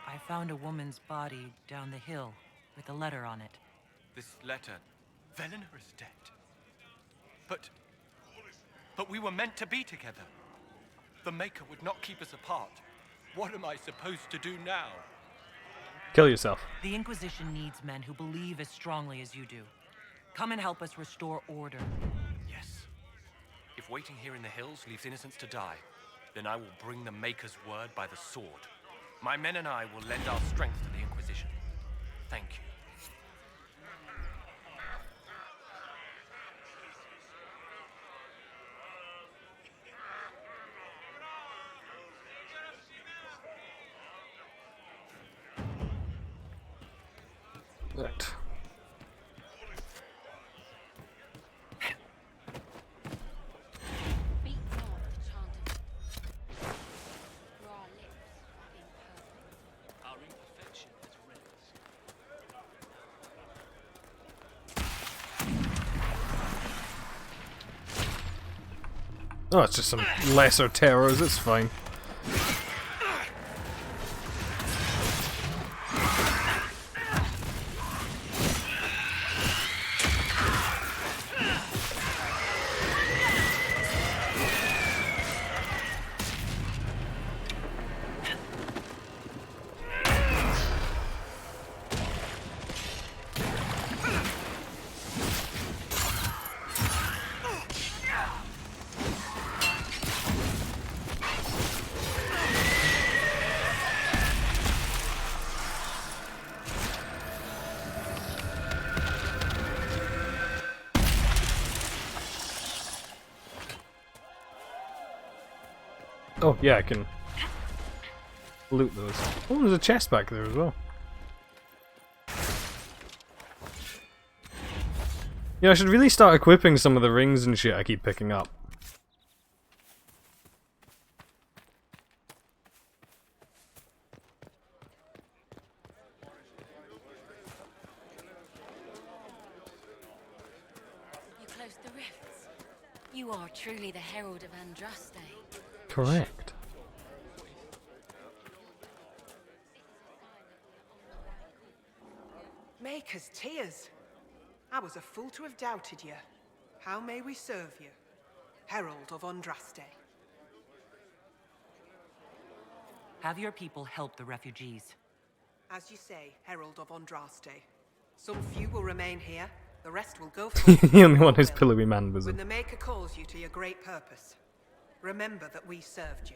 I found a woman's body down the hill with a letter on it. This letter... Velena is dead. But we were meant to be together. The Maker would not keep us apart. What am I supposed to do now? Kill yourself. The Inquisition needs men who believe as strongly as you do. Come and help us restore order. Yes. If waiting here in the hills leaves innocents to die, then I will bring the Maker's word by the sword. My men and I will lend our strength to the Inquisition. Thank you. Right. Oh, it's just some lesser terrors, it's fine. Oh, yeah, I can loot those. Oh, there's a chest back there as well. Yeah, I should really start equipping some of the rings and shit I keep picking up. You are truly the Herald of Andraste. Correct. Maker's tears. I was a fool to have doubted you. How may we serve you? Herald of Andraste. Have your people help the refugees. As you say, Herald of Andraste. Some few will remain here, the rest will go forth. The only one whose pillowy man was When in. the Maker calls you to your great purpose, remember that we served you.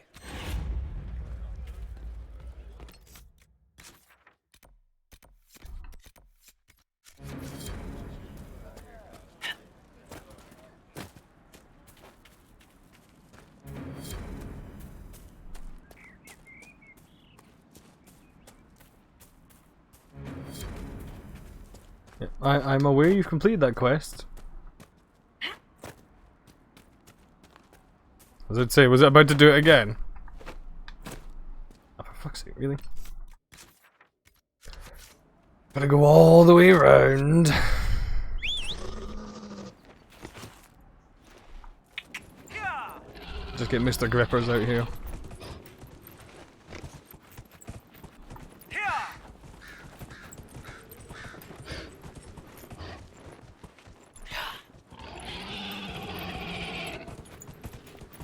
Yeah, I'm aware you've completed that quest. As I'd say, was it about to do it again? Oh, for fuck's sake, really? Gotta go all the way around. Just get Mr. Grippers out here.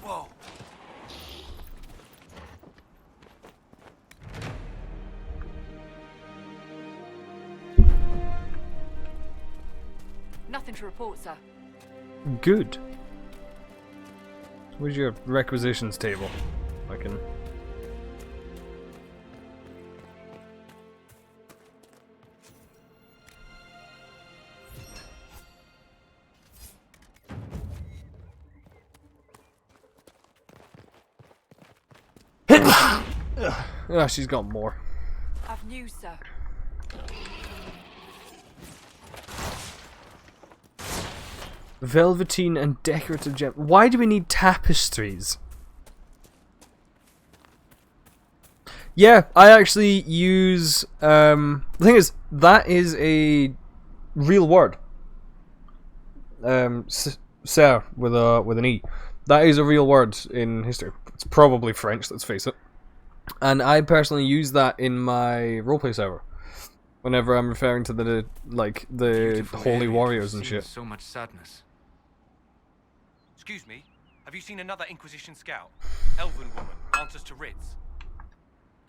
Whoa. Nothing to report, sir. Good. Where's your requisitions table? I can. Ah, she's got more. I've news, sir. Velveteen and decorative gem. Why do we need tapestries? Yeah, I actually use. The thing is, that is a real word. Ser with an E. That is a real word in history. It's probably French. Let's face it. And I personally use that in my roleplay server. Whenever I'm referring to the holy warriors and shit. So much sadness. Excuse me, have you seen another Inquisition scout? Elven woman, answers to Ritz.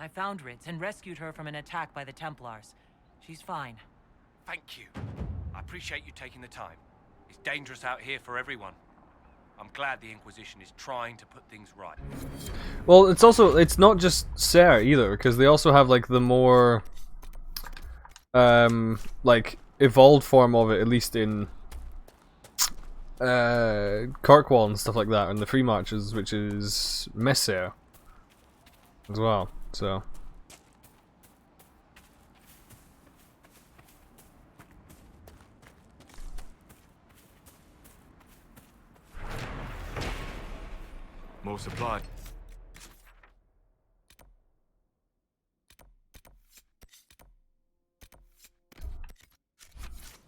I found Ritz and rescued her from an attack by the Templars. She's fine. Thank you. I appreciate you taking the time. It's dangerous out here for everyone. I'm glad the Inquisition is trying to put things right. Well, it's not just Ser either, because they also have like the more evolved form of it, at least in Kirkwall and stuff like that, and the Free Marches, which is Messer as well. So more supply.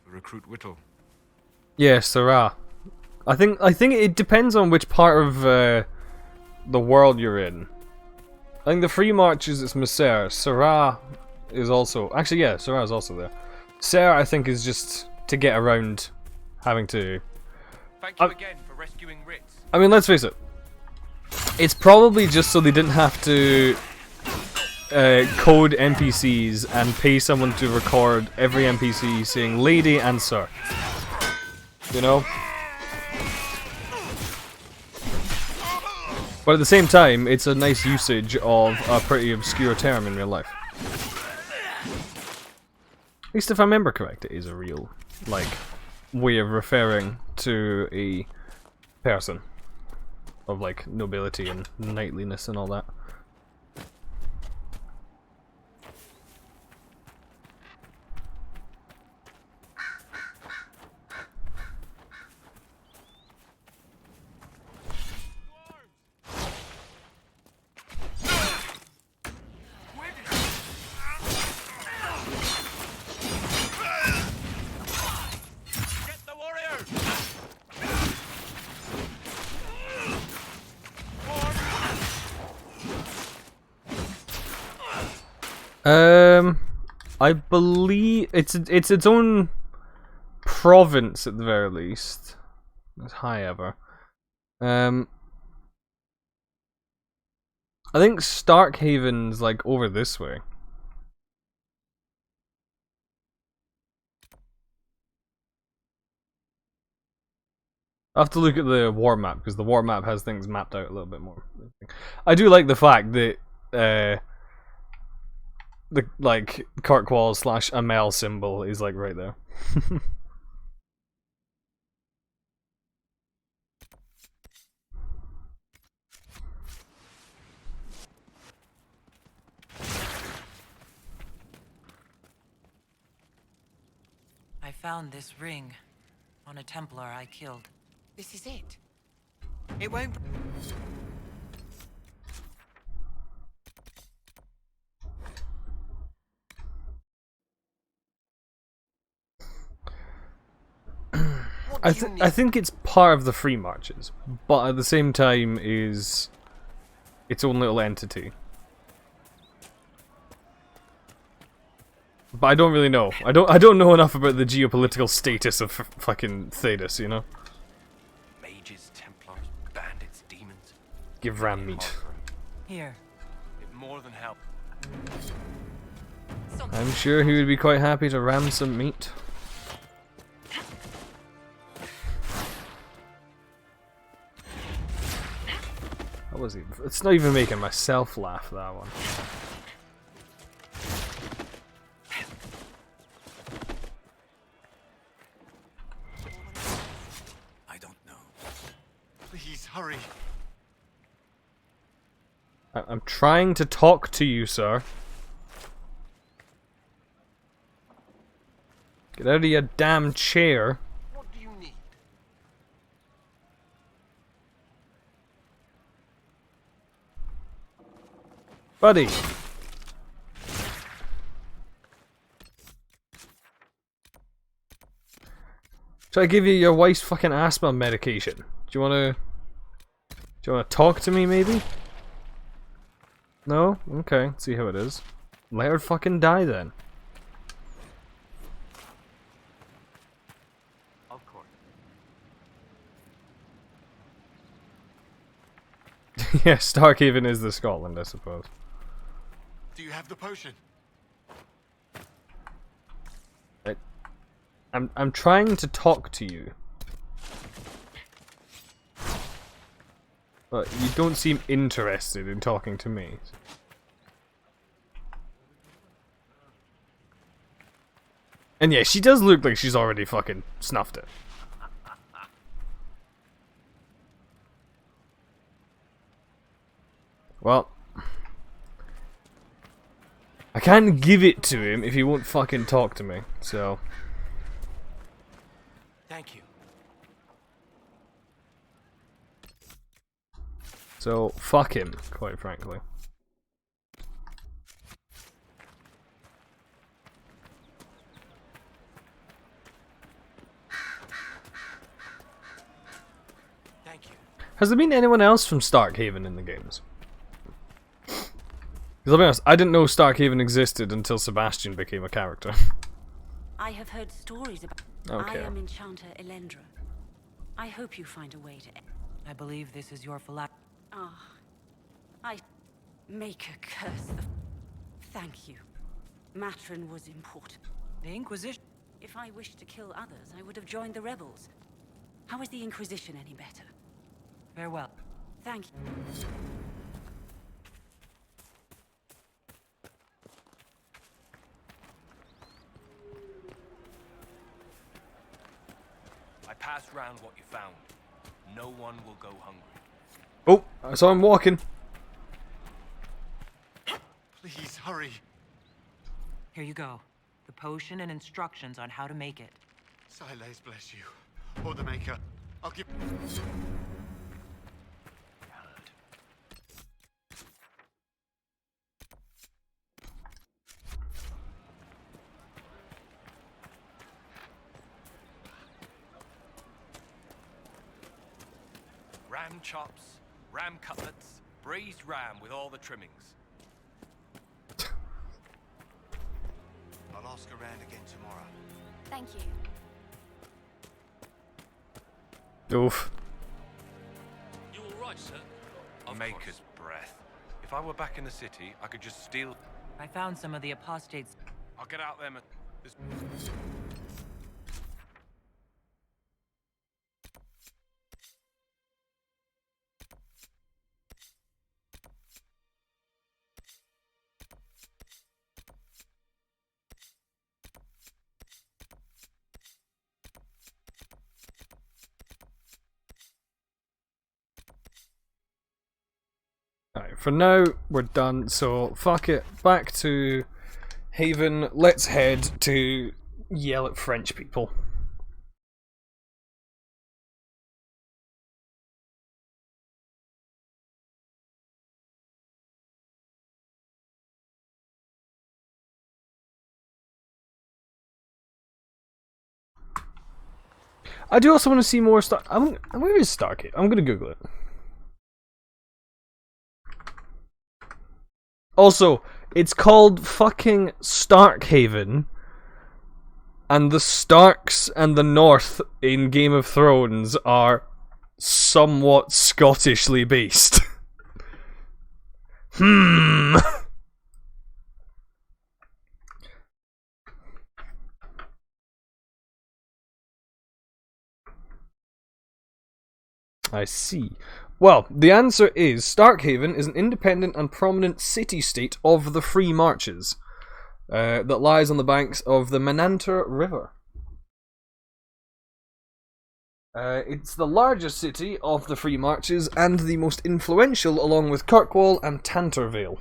Recruit Whittle. yeah, Sarah. I think it depends on which part of the world you're in. I think the Free Marches is Messer. Sarah is also Sarah is also there. Sarah, I think, is just to get around having to. Thank you again for rescuing Ritz. I mean, let's face it. It's probably just so they didn't have to code NPCs and pay someone to record every NPC saying lady and sir. You know? But at the same time, it's a nice usage of a pretty obscure term in real life. At least if I remember correct, it is a real, way of referring to a person of, nobility and knightliness and all that. I believe it's its own province at the very least. As high ever. I think Starkhaven's like over this way. I have to look at the war map because the war map has things mapped out a little bit more. I do like the fact that the like Kirkwall / Amel symbol is like right there. I found this ring on a Templar I killed. This is it. It won't. I think it's part of the Free Marches, but at the same time is its own little entity. But I don't really know. I don't know enough about the geopolitical status of fucking Thedas, you know. Mages, Templars, bandits, demons. Give Ram meat. Here. It more than help. I'm sure he would be quite happy to ram some meat. How was he? It's not even making myself laugh, that one. I don't know. Please hurry. I'm trying to talk to you, sir. Get out of your damn chair. What do you need? Buddy. Should I give you your wife's fucking asthma medication? Do you wanna talk to me maybe? No? Okay, let's see how it is. Let her fucking die then. Of course. Yeah, Starkhaven is the Scotland, I suppose. Do you have the potion? I'm trying to talk to you. But you don't seem interested in talking to me. And yeah, she does look like she's already fucking snuffed it. Well, I can't give it to him if he won't fucking talk to me, so... Thank you. So, fuck him, quite frankly. Thank you. Has there been anyone else from Starkhaven in the games? Because I'll be honest, I didn't know Starkhaven existed until Sebastian became a character. I have heard stories about... Okay. I am Enchanter Elendra. I hope you find a way to... I believe this is your phylactery. Ah, I make a curse of... Thank you. Matron was important. The Inquisition. If I wished to kill others, I would have joined the rebels. How is the Inquisition any better? Farewell. Thank you. I passed round what you found. No one will go hungry. Oh, I saw him walking. Please hurry. Here you go. The potion and instructions on how to make it. Silas bless you. Or the Maker. I'll give... Ram chops, ram cutlets, braised ram with all the trimmings. ask around again tomorrow. Thank you. Oof. You alright, sir? Maker's breath. If I were back in the city, I could just steal... I found some of the apostates. I'll get out there, there's... Alright, for now, we're done, so fuck it. Back to Haven. Let's head to yell at French people. I do also want to see more stuff. Where is Stargate? I'm gonna Google it. Also, it's called fucking Starkhaven, and the Starks and the North in Game of Thrones are somewhat Scottishly based. I see. Well, the answer is Starkhaven is an independent and prominent city-state of the Free Marches that lies on the banks of the Menanter River. It's the largest city of the Free Marches and the most influential, along with Kirkwall and Tantervale.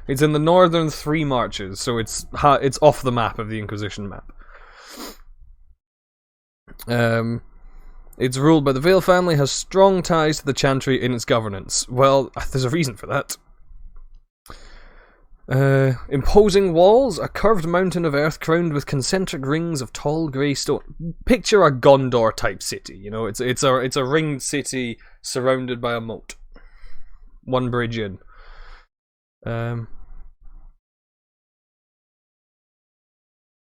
It's in the northern Three Marches, so it's off the map of the Inquisition map. It's ruled by the Vale family, has strong ties to the Chantry in its governance. Well, there's a reason for that. Imposing walls, a curved mountain of earth crowned with concentric rings of tall grey stone. Picture a Gondor type city, you know, it's a ringed city surrounded by a moat. One bridge in.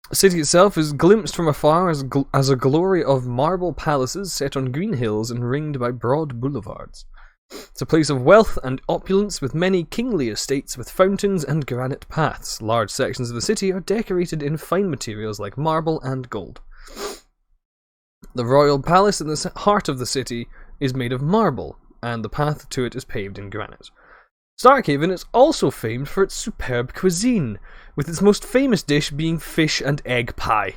The city itself is glimpsed from afar as a glory of marble palaces set on green hills and ringed by broad boulevards. It's a place of wealth and opulence with many kingly estates with fountains and granite paths. Large sections of the city are decorated in fine materials like marble and gold. The royal palace in the heart of the city is made of marble, and the path to it is paved in granite. Starkhaven is also famed for its superb cuisine, with its most famous dish being fish and egg pie.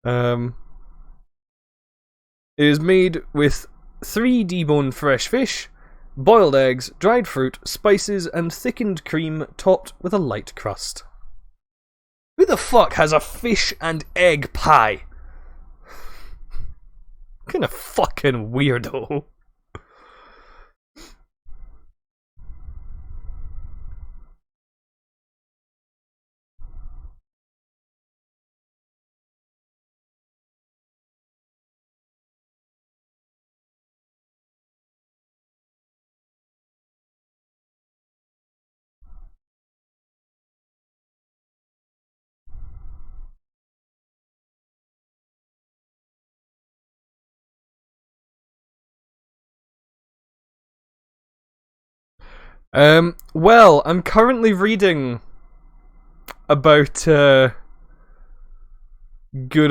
It is made with 3 deboned fresh fish, boiled eggs, dried fruit, spices, and thickened cream topped with a light crust. Who the fuck has a fish and egg pie? Kind of fucking weirdo. Well, I'm currently reading about good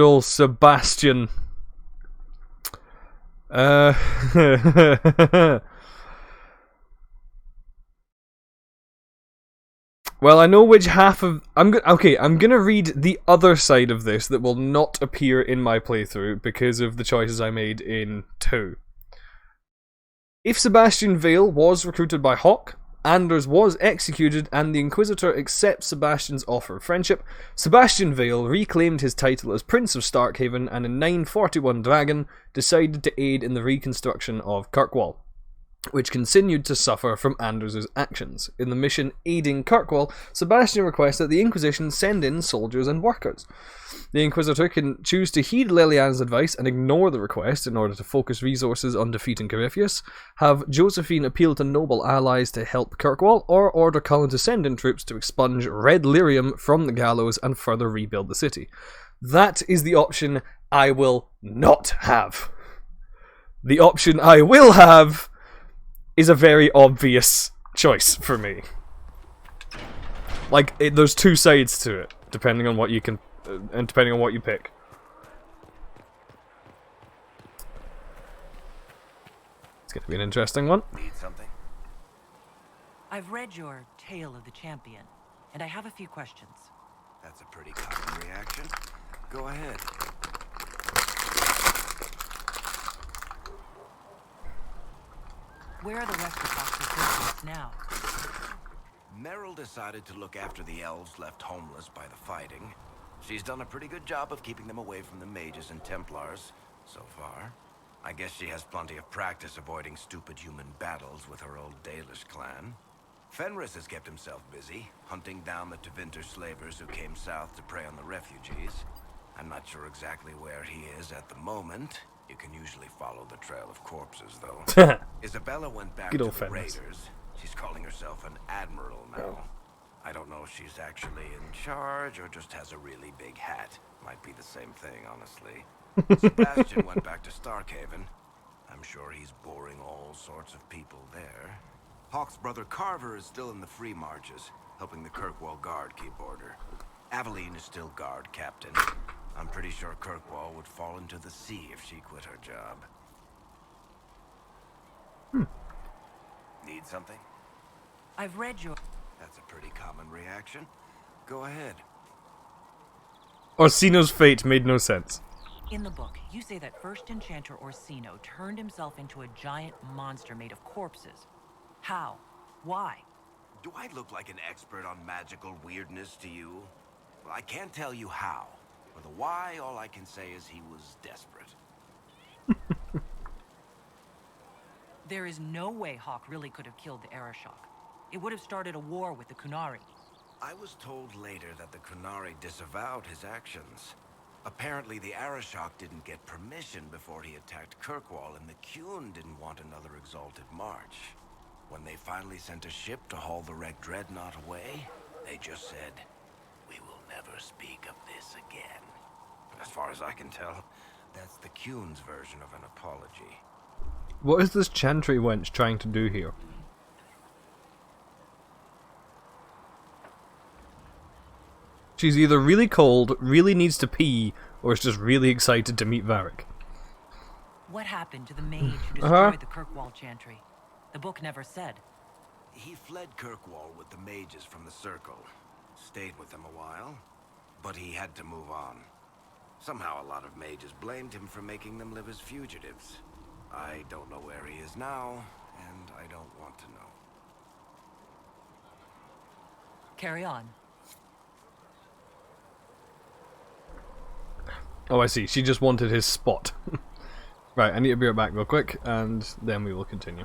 old Sebastian. Well, I know which half of... I'm gonna read the other side of this that will not appear in my playthrough because of the choices I made in 2. If Sebastian Vale was recruited by Hawke, Anders was executed, and the Inquisitor accepts Sebastian's offer of friendship, Sebastian Vale reclaimed his title as Prince of Starkhaven and in 941 Dragon decided to aid in the reconstruction of Kirkwall. which continued to suffer from Anders' actions. In the mission aiding Kirkwall, Sebastian requests that the Inquisition send in soldiers and workers. The Inquisitor can choose to heed Leliana's advice and ignore the request in order to focus resources on defeating Corypheus, have Josephine appeal to noble allies to help Kirkwall, or order Cullen to send in troops to expunge Red Lyrium from the gallows and further rebuild the city. That is the option I will not have. The option I will have is a very obvious choice for me. Like, there's two sides to it, depending on what you can, and depending on what you pick. It's going to be an interesting one. Need something? I've read your Tale of the Champion, and I have a few questions. That's a pretty common reaction. Go ahead. Where are the rest of Fox's soldiers now? Meryl decided to look after the elves left homeless by the fighting. She's done a pretty good job of keeping them away from the mages and Templars, so far. I guess she has plenty of practice avoiding stupid human battles with her old Dalish clan. Fenris has kept himself busy, hunting down the Tevinter slavers who came south to prey on the refugees. I'm not sure exactly where he is at the moment. You can usually follow the trail of corpses, though. Isabella went back to the Raiders. She's calling herself an admiral now. I don't know if she's actually in charge or just has a really big hat. Might be the same thing, honestly. Sebastian went back to Starkhaven. I'm sure he's boring all sorts of people there. Hawk's brother Carver is still in the Free Marches, helping the Kirkwall Guard keep order. Aveline is still guard captain. I'm pretty sure Kirkwall would fall into the sea if she quit her job. Need something? I've read your... That's a pretty common reaction. Go ahead. Orsino's fate made no sense. In the book, you say that first enchanter Orsino turned himself into a giant monster made of corpses. How? Why? Do I look like an expert on magical weirdness to you? Well, I can't tell you how. For the why, all I can say is he was desperate. There is no way Hawk really could have killed the Arashok. It would have started a war with the Kunari. I was told later that the Kunari disavowed his actions. Apparently, the Arashok didn't get permission before he attacked Kirkwall, and the Qun didn't want another exalted march. When they finally sent a ship to haul the wrecked dreadnought away, they just said, "We will never speak of this again." As far as I can tell, that's the Qun's version of an apology. What is this Chantry wench trying to do here? She's either really cold, really needs to pee, or is just really excited to meet Varric. What happened to the mage who destroyed the Kirkwall Chantry? The book never said. He fled Kirkwall with the mages from the Circle. Stayed with them a while, but he had to move on. Somehow a lot of mages blamed him for making them live as fugitives. I don't know where he is now, and I don't want to know. Carry on. Oh, I see. She just wanted his spot. Right, I need to be right back real quick, and then we will continue.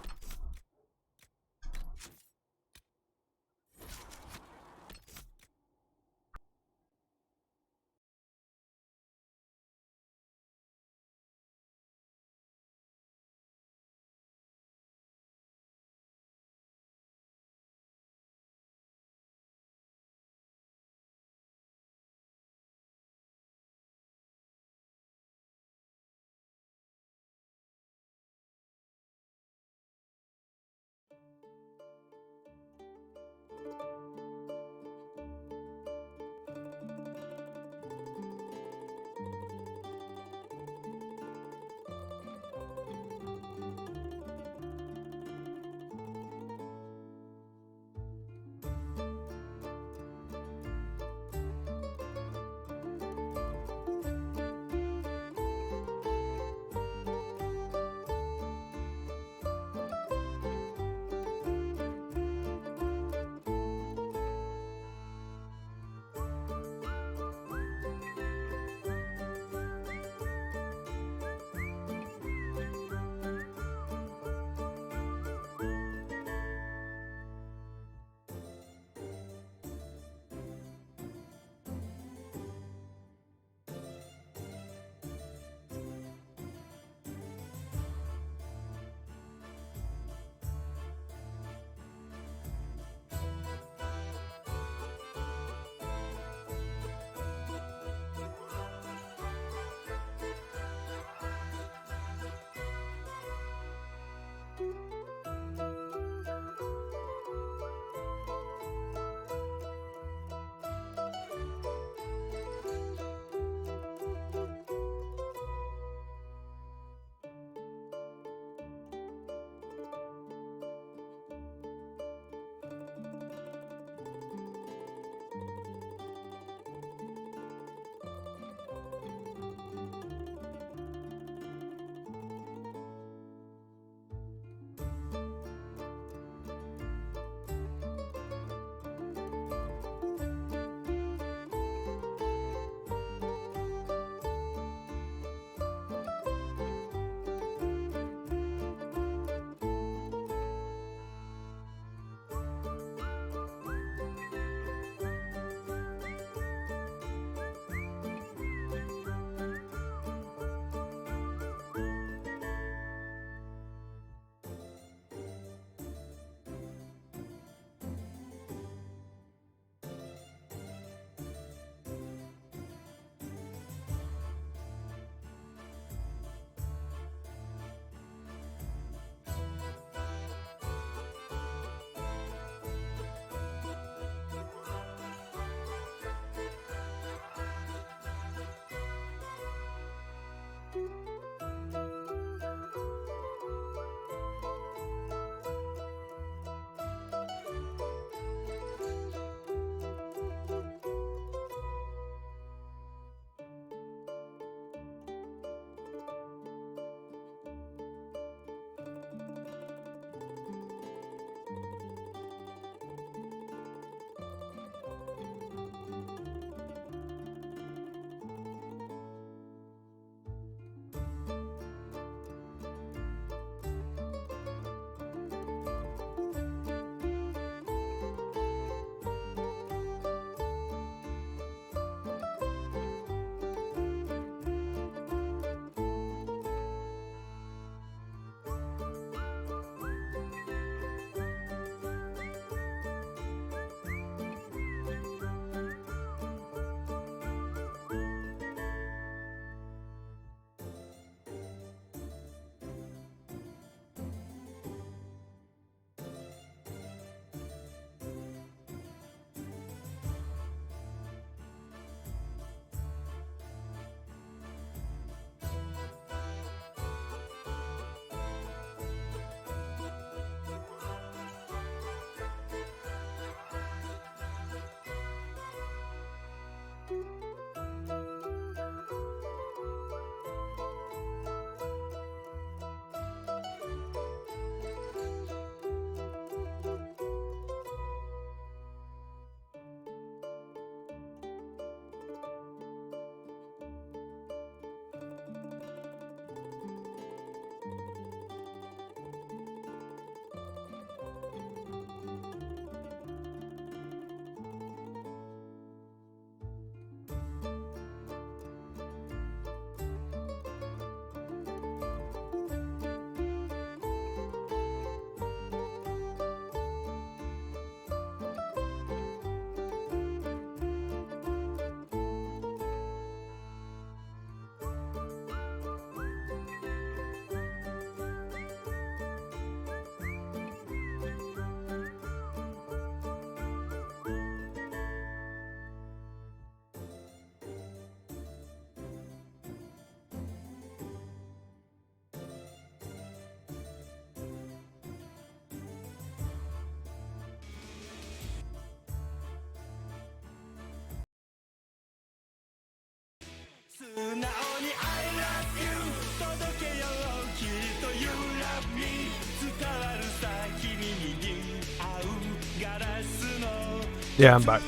Yeah, I'm back.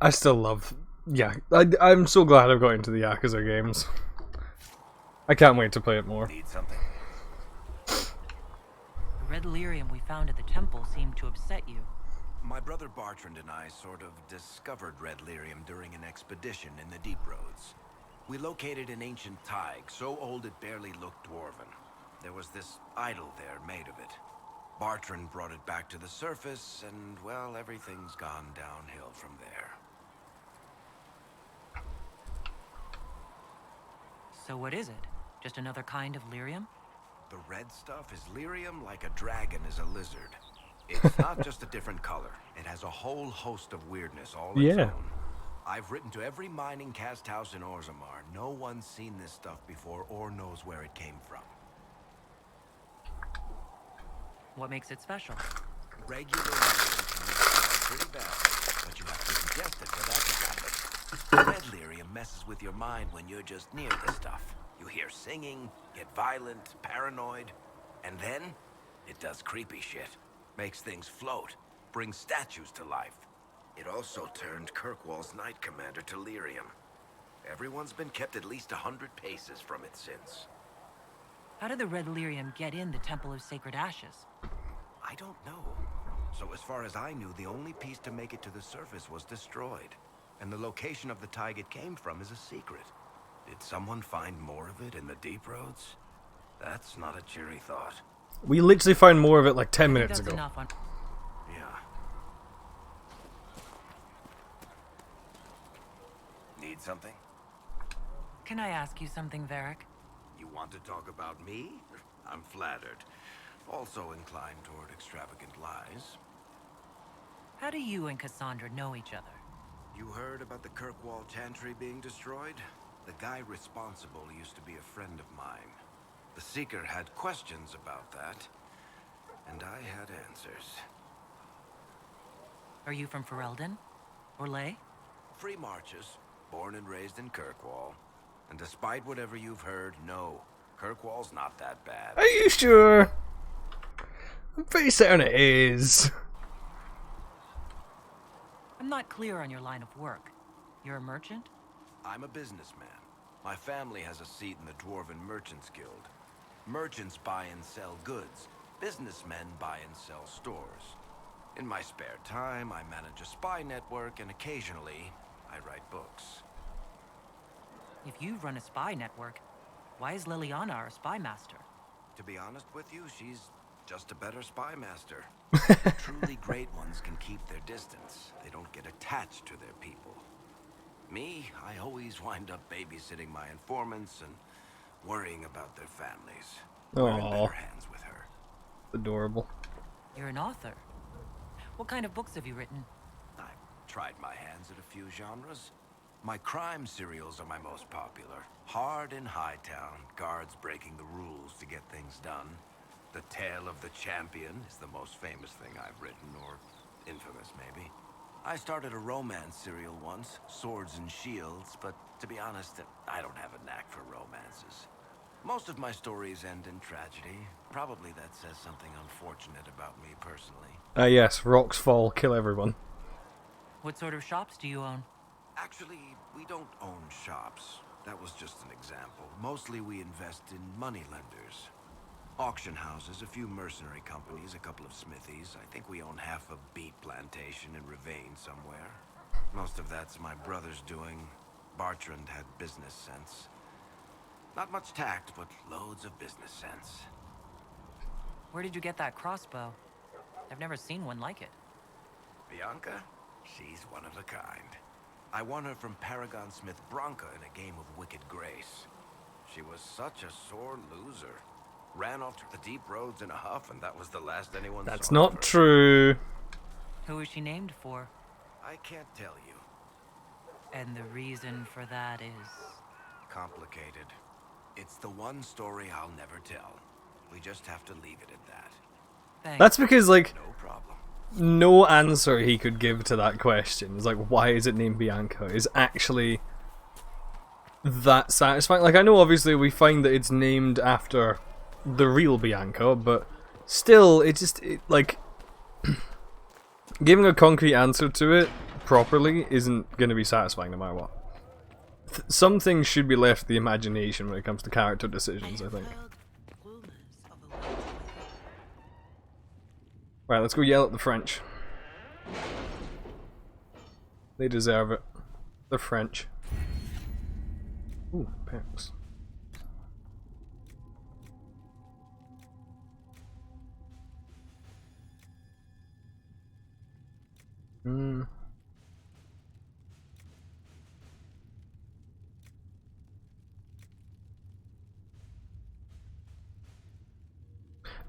I still love... Yeah, I'm so glad I've got into the Yakuza games. I can't wait to play it more. Need something? The red lyrium we found at the temple seemed to upset you. My brother Bartrand and I sort of discovered red lyrium during an expedition in the Deep Roads. We located an ancient thaig, so old it barely looked dwarven. There was this idol there made of it. Bartrand brought it back to the surface, and, well, everything's gone downhill from there. So what is it? Just another kind of lyrium? The red stuff is lyrium like a dragon is a lizard. It's not just a different color. It has a whole host of weirdness all its own. I've written to every mining cast house in Orzammar. No one's seen this stuff before or knows where it came from. What makes it special? Regular lyrium can make you feel pretty bad, but you have to ingest it for that to happen. Red lyrium messes with your mind when you're just near the stuff. You hear singing, get violent, paranoid, and then it does creepy shit. Makes things float, brings statues to life. It also turned Kirkwall's Knight Commander to lyrium. Everyone's been kept at least 100 paces from it since. How did the red lyrium get in the Temple of Sacred Ashes? I don't know. So as far as I knew, the only piece to make it to the surface was destroyed. And the location of the thaig it came from is a secret. Did someone find more of it in the Deep Roads? That's not a cheery thought. We literally found more of it like 10 minutes ago. Yeah. Need something? Can I ask you something, Varric? You want to talk about me? I'm flattered. Also inclined toward extravagant lies. How do you and Cassandra know each other? You heard about the Kirkwall Chantry being destroyed? The guy responsible used to be a friend of mine. The Seeker had questions about that, and I had answers. Are you from Ferelden? Or Ley? Free Marches, born and raised in Kirkwall. And despite whatever you've heard, no, Kirkwall's not that bad. Are you sure? I'm pretty certain it is. I'm not clear on your line of work. You're a merchant? I'm a businessman. My family has a seat in the Dwarven Merchants Guild. Merchants buy and sell goods. Businessmen buy and sell stores. In my spare time, I manage a spy network, and occasionally, I write books. If you run a spy network, why is Liliana our spy master? To be honest with you, she's just a better spy master. Truly great ones can keep their distance. They don't get attached to their people. Me, I always wind up babysitting my informants and worrying about their families. We're in better hands with her. Adorable. You're an author. What kind of books have you written? I've tried my hands at a few genres. My crime serials are my most popular. Hard in Hightown, guards breaking the rules to get things done. The Tale of the Champion is the most famous thing I've written, or infamous maybe. I started a romance serial once, Swords and Shields, but to be honest, I don't have a knack for romances. Most of my stories end in tragedy. Probably that says something unfortunate about me personally. Yes, rocks fall, kill everyone. What sort of shops do you own? Actually, we don't own shops. That was just an example. Mostly we invest in moneylenders. Auction houses, a few mercenary companies, a couple of smithies. I think we own half a beet plantation in Ravane somewhere. Most of that's my brother's doing. Bartrand had business sense. Not much tact, but loads of business sense. Where did you get that crossbow? I've never seen one like it. Bianca? She's one of a kind. I won her from Paragon Smith Bronca in a game of Wicked Grace. She was such a sore loser. Ran off to the Deep Roads in a huff, and that was the last anyone saw. That's not true. Who is she named for? I can't tell you. And the reason for that is? Complicated. It's the one story I'll never tell. We just have to leave it at that. Thanks. That's because, like, no problem. no answer he could give to that question, is like, why is it named Bianca, is actually that satisfying. Like, I know obviously we find that it's named after the real Bianca, but still, like, giving a concrete answer to it properly isn't going to be satisfying no matter what. Some things should be left to the imagination when it comes to character decisions, I think. Right, let's go yell at the French. They deserve it. The French. Ooh, packs.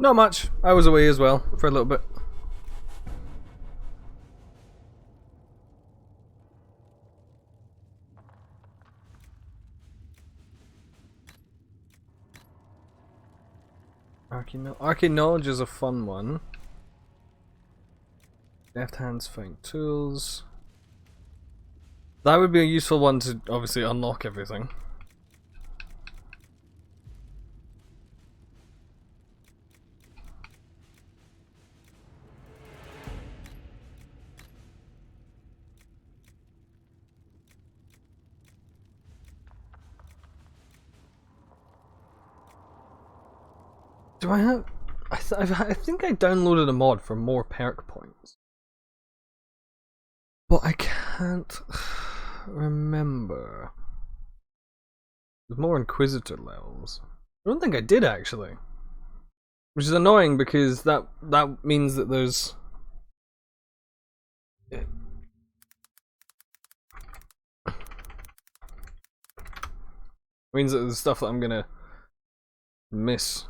Not much. I was away as well for a little bit. Archaeology is a fun one. Left hands find tools. That would be a useful one to obviously unlock everything. Do I have... I think I downloaded a mod for more perk points. But I can't remember. There's more Inquisitor levels. I don't think I did actually. Which is annoying because that means that there's... means that there's stuff that I'm gonna miss.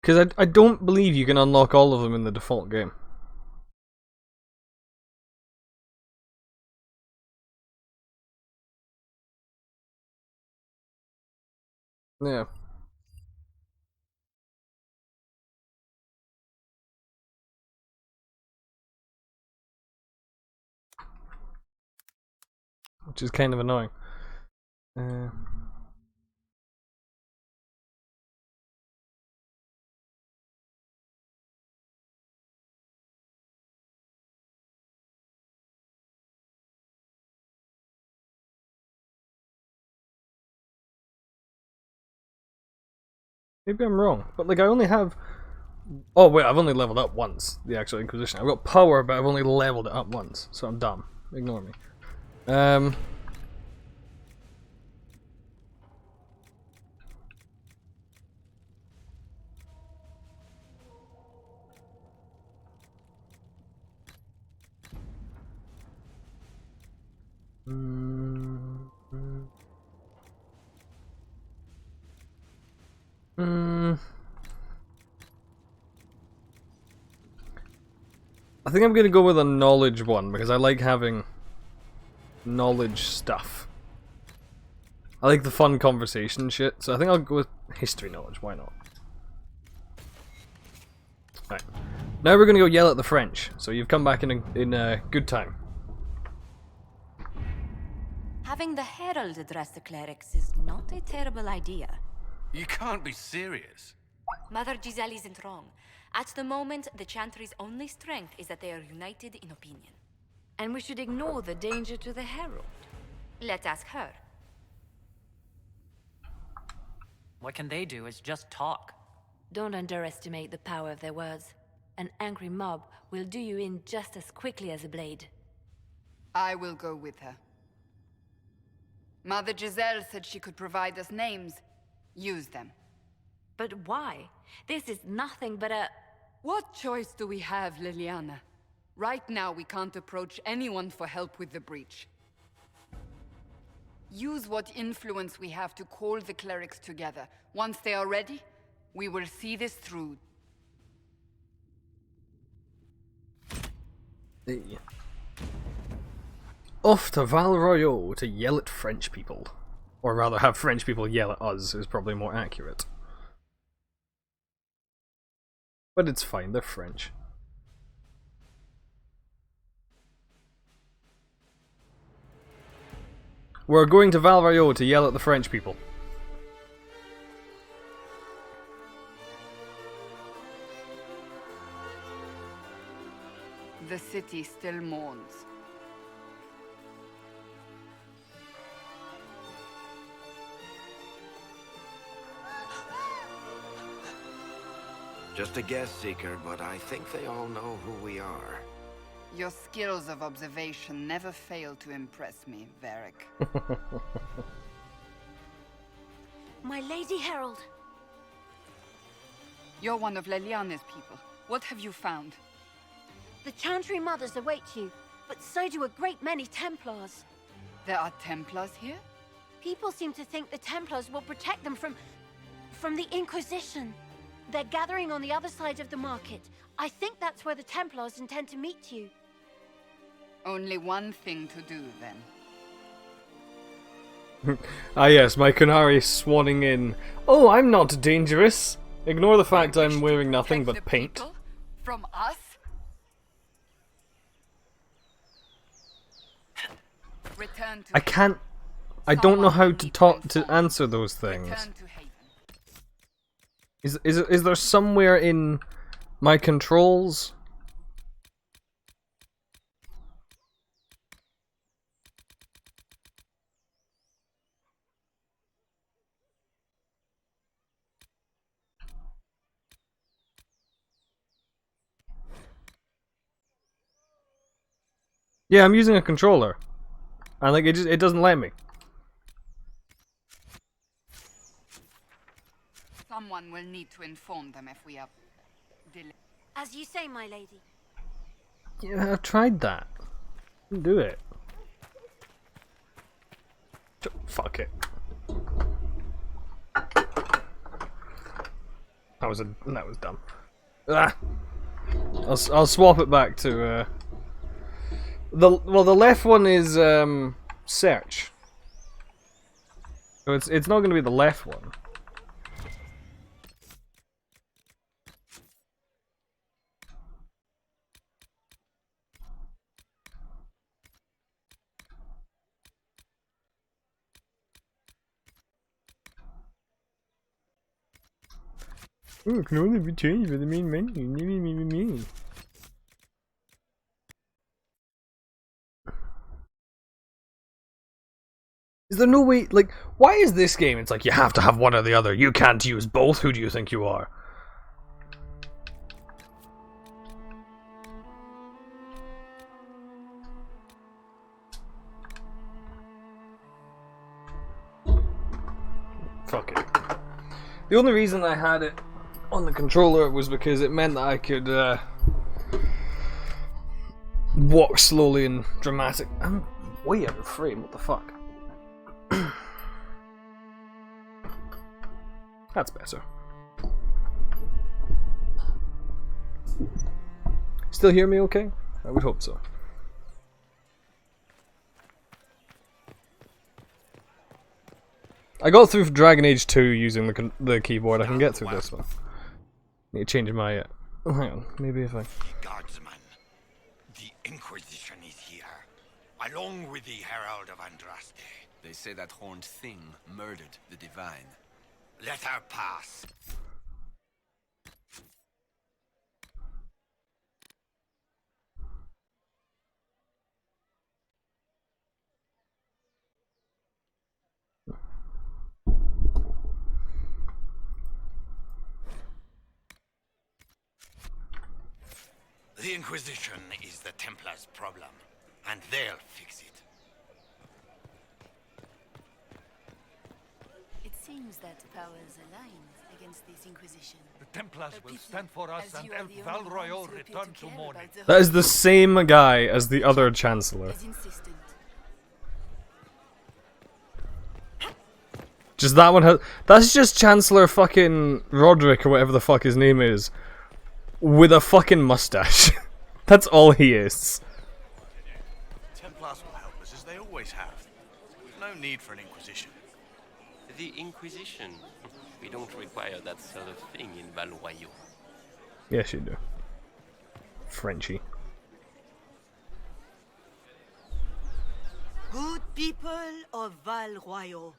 Because I don't believe you can unlock all of them in the default game. Yeah. Which is kind of annoying. Maybe I'm wrong, but like I only have... Oh wait, I've only leveled up once, the actual Inquisition. I've got power, but I've only leveled it up once, so I'm dumb. Ignore me. I think I'm gonna go with a knowledge one because I like having knowledge stuff. I like the fun conversation shit, so I think I'll go with history knowledge. Why not? Right. Now we're gonna go yell at the French. So you've come back in a good time. Having the herald address the clerics is not a terrible idea. You can't be serious. Mother Giselle isn't wrong. At the moment, the Chantry's only strength is that they are united in opinion. And we should ignore the danger to the herald. Let's ask her. What can they do? It's just talk. Don't underestimate the power of their words. An angry mob will do you in just as quickly as a blade. I will go with her. Mother Giselle said she could provide us names. Use them. But why? This is nothing but a... What choice do we have, Liliana? Right now, we can't approach anyone for help with the breach. Use what influence we have to call the clerics together. Once they are ready, we will see this through. Hey. Off to Val Royeaux to yell at French people. Or rather, have French people yell at us is probably more accurate. But it's fine, they're French. We're going to Val Royeaux to yell at the French people. The city still mourns. Just a guess, Seeker, but I think they all know who we are. Your skills of observation never fail to impress me, Varric. My Lady Herald. You're one of Leliane's people. What have you found? The Chantry Mothers await you, but so do a great many Templars. There are Templars here? People seem to think the Templars will protect them from the Inquisition. They're gathering on the other side of the market. I think that's where the Templars intend to meet you. Only one thing to do, then. Ah yes, my Kunari swanning in. Oh, I'm not dangerous. Ignore the fact I'm wearing nothing but paint. From us? Return to I can't... I don't know how to talk to answer those things. Is there somewhere in my controls? Yeah, I'm using a controller. And like it doesn't let me. Someone will need to inform them if we are delayed. As you say, my lady. Yeah, I've tried that. Didn't do it. Fuck it. That was dumb. Ah. I'll swap it back to the left one is search. So it's not going to be the left one. Oh, it can only be changed with the main menu. Is there no way, like, why is this game? It's like you have to have one or the other. You can't use both. Who do you think you are? Fuck it. The only reason I had it on the controller was because it meant that I could walk slowly and dramatic. I'm way out of frame, what the fuck? That's better. Still hear me okay? I would hope so. I got through Dragon Age 2 using the keyboard. I can get through this one. Need to change my... oh, hang on. Maybe if I... Guardsman, the Inquisition is here, along with the Herald of Andraste. They say that horned thing murdered the Divine. Let her pass. The Inquisition is the Templars' problem, and they'll fix it. It seems that powers aligned against this Inquisition. The Templars will stand for us and help Val Royeaux return to mourning. That is the same guy as the other Chancellor. Just that one has. That's just Chancellor fucking Roderick or whatever the fuck his name is, with a fucking mustache. That's all he is. Templars will help us, as they always have. We've no need for an Inquisition. The Inquisition? We don't require that sort of thing in Valroyo. Yes, you do. Frenchie. Good people of Valroyo,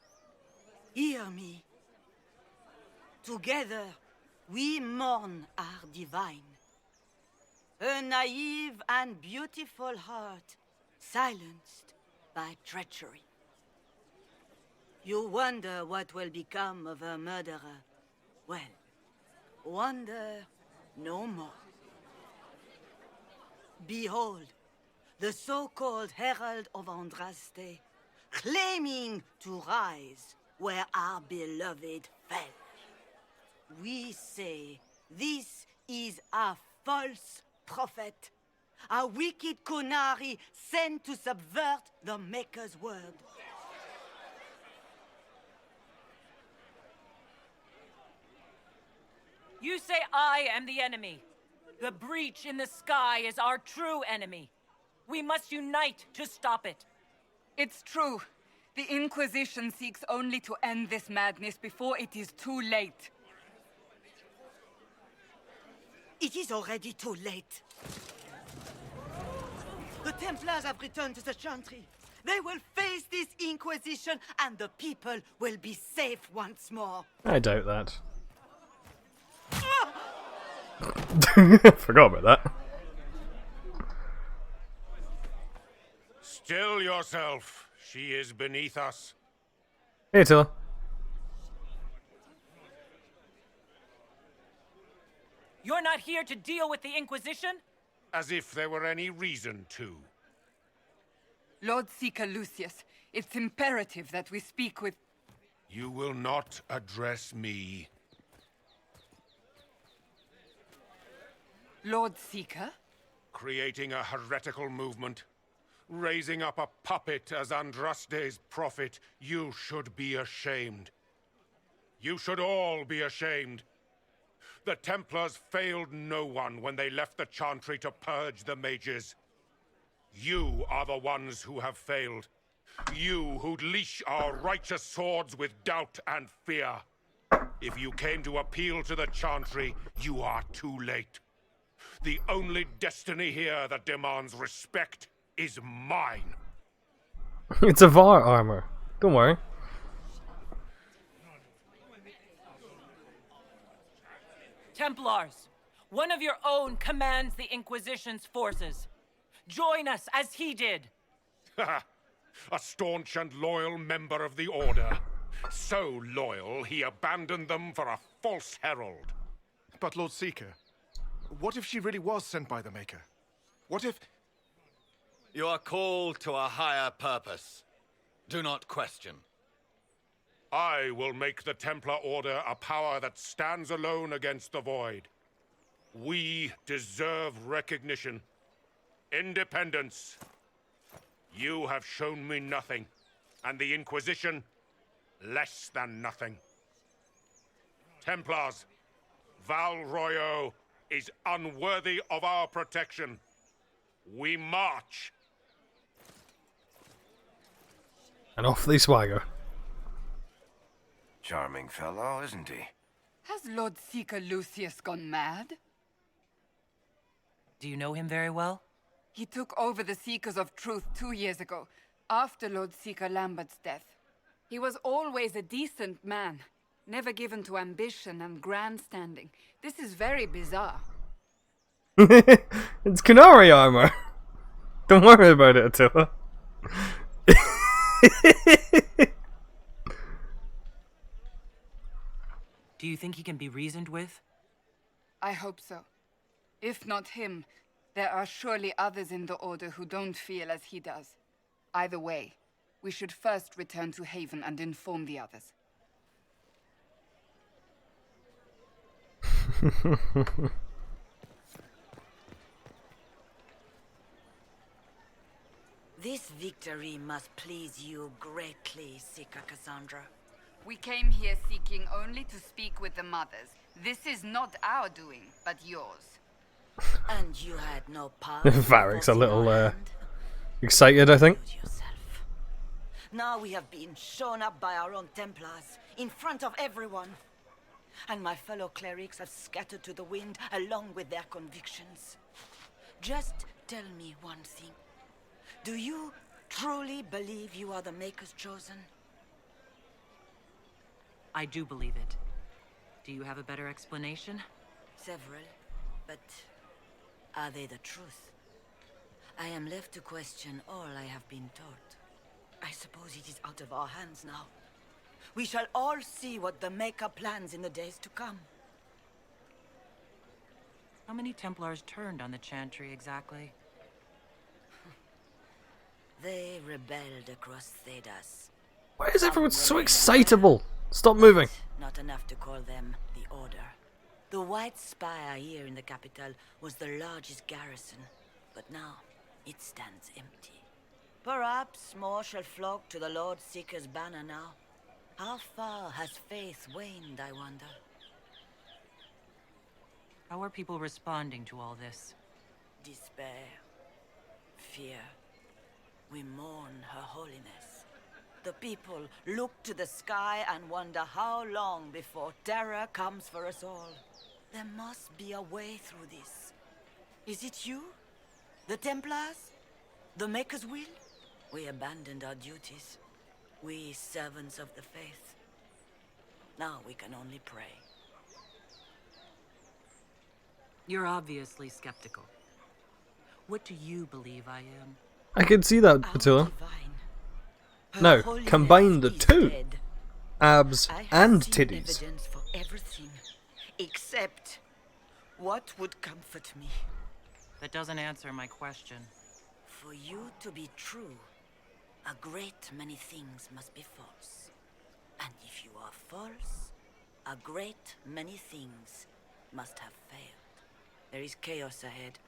hear me. Together, we mourn our divine. A naive and beautiful heart, silenced by treachery. You wonder what will become of a murderer. Well, wonder no more. Behold, the so-called Herald of Andraste, claiming to rise where our beloved fell. We say this is a false prophet, a wicked Kunari sent to subvert the Maker's word. You say I am the enemy. The breach in the sky is our true enemy. We must unite to stop it. It's true. The Inquisition seeks only to end this madness before it is too late. It is already too late. The Templars have returned to the Chantry. They will face this Inquisition, and the people will be safe once more. I doubt that. Forgot about that. Still yourself. She is beneath us. Hey, Attila. You're not here to deal with the Inquisition? As if there were any reason to. Lord Seeker Lucius, it's imperative that we speak with... You will not address me. Lord Seeker? Creating a heretical movement. Raising up a puppet as Andraste's prophet. You should be ashamed. You should all be ashamed. The Templars failed no one when they left the Chantry to purge the mages. You are the ones who have failed. You who'd leash our righteous swords with doubt and fear. If you came to appeal to the Chantry, you are too late. The only destiny here that demands respect is mine. It's a VAR armor. Don't worry. Templars, one of your own commands the Inquisition's forces. Join us as he did. A staunch and loyal member of the Order. So loyal, he abandoned them for a false herald. But Lord Seeker, what if she really was sent by the Maker? What if... You are called to a higher purpose. Do not question. I will make the Templar Order a power that stands alone against the Void. We deserve recognition. Independence. You have shown me nothing, and the Inquisition, less than nothing. Templars, Valroyo is unworthy of our protection. We march. And off they swagger. Charming fellow, isn't he? Has Lord Seeker Lucius gone mad? Do you know him very well? He took over the Seekers of Truth 2 years ago, after Lord Seeker Lambert's death. He was always a decent man, never given to ambition and grandstanding. This is very bizarre. It's Kunari armor. Don't worry about it, Attila. Do you think he can be reasoned with? I hope so. If not him, there are surely others in the Order who don't feel as he does. Either way, we should first return to Haven and inform the others. This victory must please you greatly, Seeker Cassandra. We came here seeking only to speak with the mothers. This is not our doing, but yours. And you had no power. Varric's a little excited, I think. Now we have been shown up by our own Templars, in front of everyone. And my fellow clerics have scattered to the wind along with their convictions. Just tell me one thing. Do you truly believe you are the Maker's chosen? I do believe it. Do you have a better explanation? Several, but are they the truth? I am left to question all I have been taught. I suppose it is out of our hands now. We shall all see what the Maker plans in the days to come. How many Templars turned on the Chantry exactly? They rebelled across Thedas. Why is everyone so excitable? Stop moving. Not enough to call them the Order. The White Spire here in the capital was the largest garrison, but now it stands empty. Perhaps more shall flock to the Lord Seeker's banner now. How far has faith waned, I wonder? How are people responding to all this? Despair. Fear. We mourn Her Holiness. The people look to the sky and wonder how long before terror comes for us all. There must be a way through this. Is it you? The Templars? The Maker's will? We abandoned our duties. We servants of the faith. Now we can only pray. You're obviously skeptical. What do you believe I am? I can see that, Attila. No, combine the two. Abs and titties. Evidence for everything, except what would comfort me. That doesn't answer my question. For you to be true, a great many things must be false. And if you are false, a great many things must have failed. There is chaos ahead,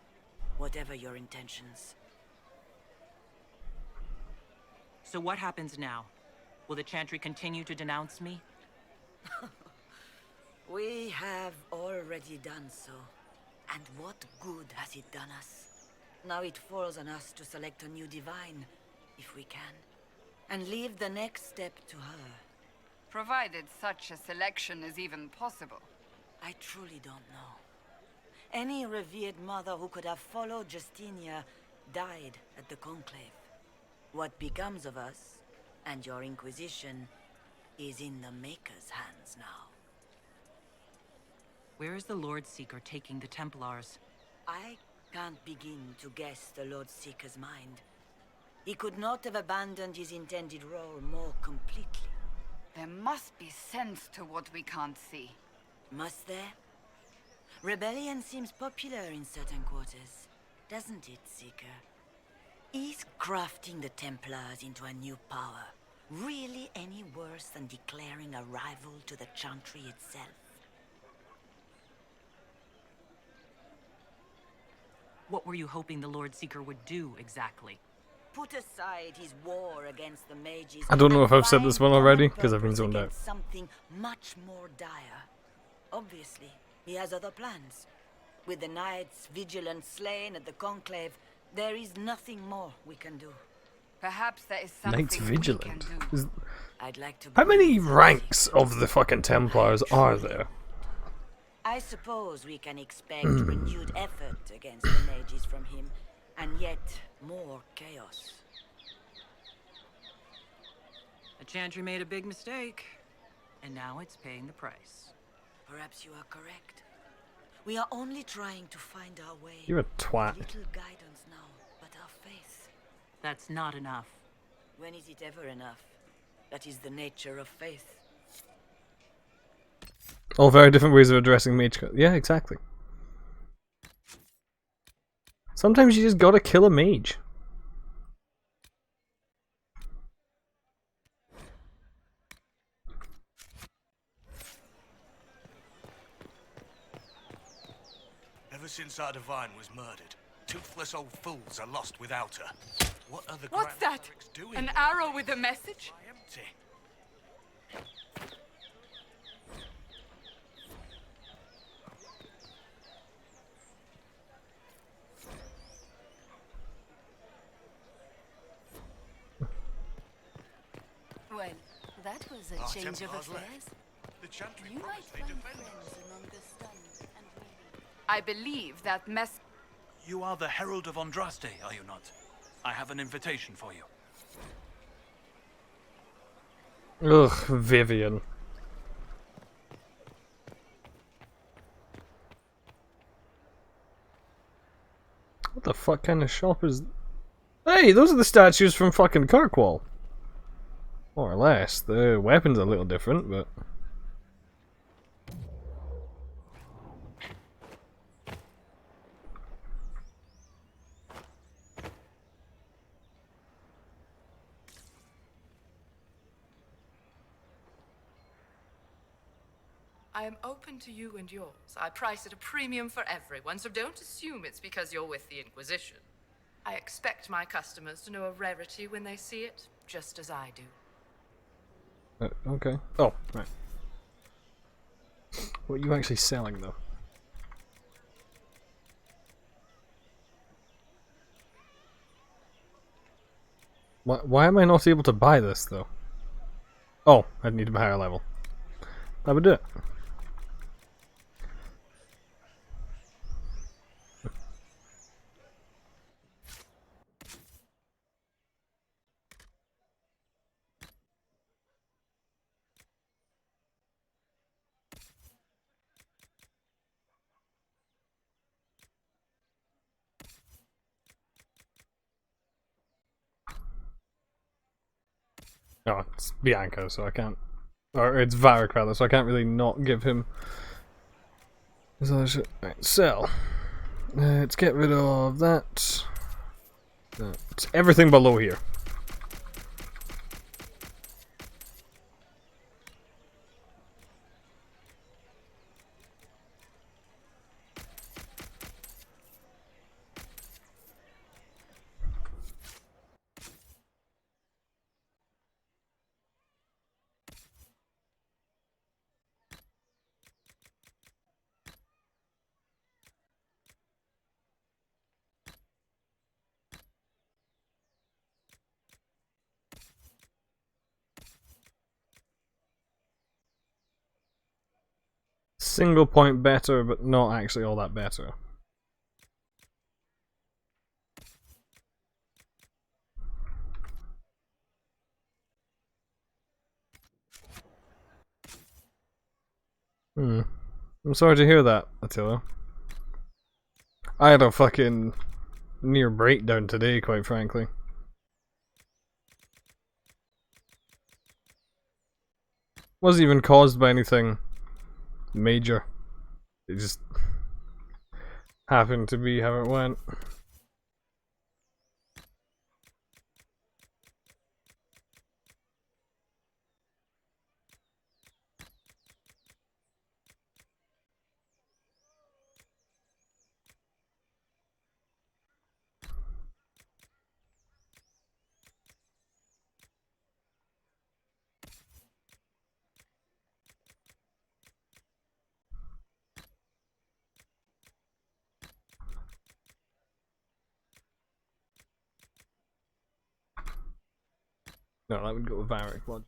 whatever your intentions. So what happens now? Will the Chantry continue to denounce me? We have already done so. And what good has it done us? Now it falls on us to select a new divine, if we can, and leave the next step to her. Provided such a selection is even possible. I truly don't know. Any revered mother who could have followed Justinia died at the Conclave. What becomes of us, and your Inquisition, is in the Maker's hands now. Where is the Lord Seeker taking the Templars? I can't begin to guess the Lord Seeker's mind. He could not have abandoned his intended role more completely. There must be sense to what we can't see. Must there? Rebellion seems popular in certain quarters, doesn't it, Seeker? Is crafting the Templars into a new power really any worse than declaring a rival to the Chantry itself? What were you hoping the Lord Seeker would do exactly? Put aside his war against the mages. I don't know if I've said this one already, because I've been zoned out. Something much more dire. Obviously, he has other plans. With the knights vigilant slain at the Conclave, there is nothing more we can do. Perhaps there is something Knights vigilant. we can do. I'd like to. How many ranks of the fucking Templars are there? I suppose we can expect renewed effort against the mages from him, and yet more chaos. The Chantry made a big mistake, and now it's paying the price. Perhaps you are correct. We are only trying to find our way. You're a twat. Little guidance now, but our faith. That's not enough. When is it ever enough? That is the nature of faith. All very different ways of addressing mage. Yeah, exactly. Sometimes you just gotta kill a mage. Ever since our divine was murdered, toothless old fools are lost without her. What are the What's that? Grand Clerics doing? An arrow with a message? Empty. that was a Our change of Templars left. affairs. The Chantry You might promised they'd find defend us. friends among the stunned and weary. I believe that mess. You are the Herald of Andraste, are you not? I have an invitation for you. Ugh, Vivian. What the fuck kind of shop is... Hey, those are the statues from fucking Kirkwall. More or less. The weapon's a little different, but... I am open to you and yours. I price at a premium for everyone, so don't assume it's because you're with the Inquisition. I expect my customers to know a rarity when they see it, just as I do. Okay. Oh, right. What are you actually selling, though? Why am I not able to buy this, though? Oh, I need to be higher level. That would do it. Oh, it's Bianco, so I can't... Or it's Varric, rather, so I can't really not give him... So right, sell. Let's get rid of that. It's everything below here. Single point better, but not actually all that better. I'm sorry to hear that, Attila. I had a fucking near breakdown today, quite frankly. Wasn't even caused by anything major. It just happened to be how it went. No, that would go with Varric. What?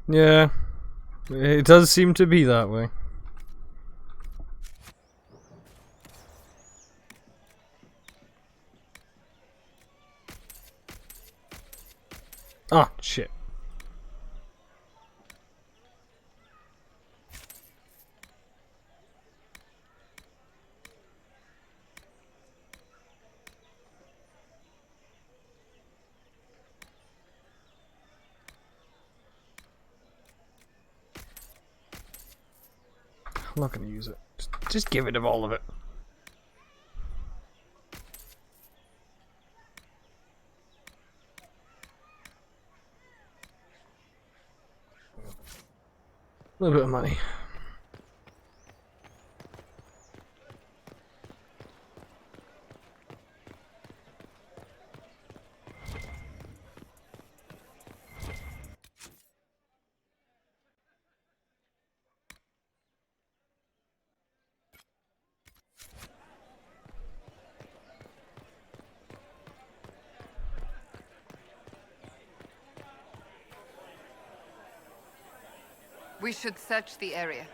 Yeah, it does seem to be that way. Ah, shit. I'm not gonna use it. Just get rid of all of it. A little bit of money. We should search the area.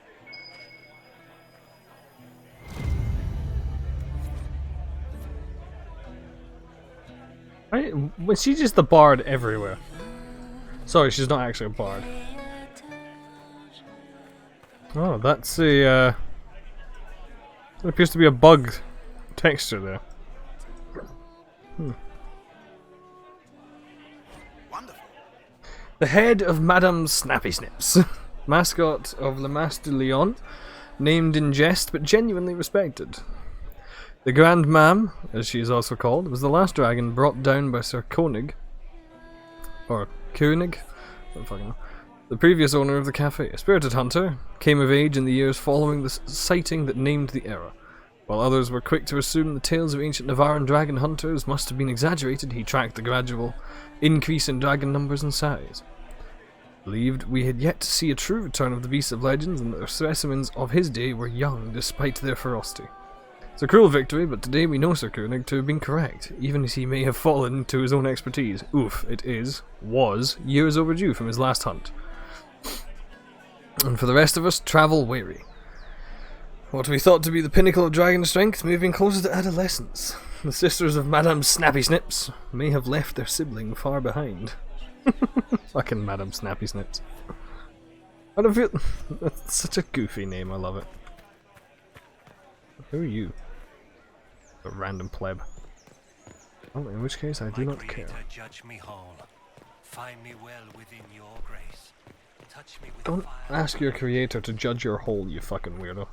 Right? Was she just the bard everywhere? Sorry, she's not actually a bard. Oh, that's a, it appears to be a bug texture there. The head of Madame Snappy Snips, mascot of Le Mas de Lyon, named in jest but genuinely respected. The Grand Mam, as she is also called, was the last dragon brought down by Sir Koenig, or Koenig, I don't fucking know, the previous owner of the cafe. A spirited hunter, came of age in the years following the sighting that named the era. While others were quick to assume the tales of ancient Navarran dragon hunters must have been exaggerated, he tracked the gradual increase in dragon numbers and size. Believed we had yet to see a true return of the beasts of legends, and that the specimens of his day were young despite their ferocity. It's a cruel victory, but today we know Sir Koenig to have been correct, even as he may have fallen to his own expertise. Oof, was years overdue from his last hunt. And for the rest of us, travel weary. What we thought to be the pinnacle of dragon strength, moving closer to adolescence. The sisters of Madame Snappy Snips may have left their sibling far behind. Fucking Madame Snappy Snips. I don't feel... That's such a goofy name, I love it. Who are you? A random pleb. Well, in which case I do not care. Judge me whole. Find me well within your grace. Touch me with Don't ask your creator to judge your hole, you fucking weirdo.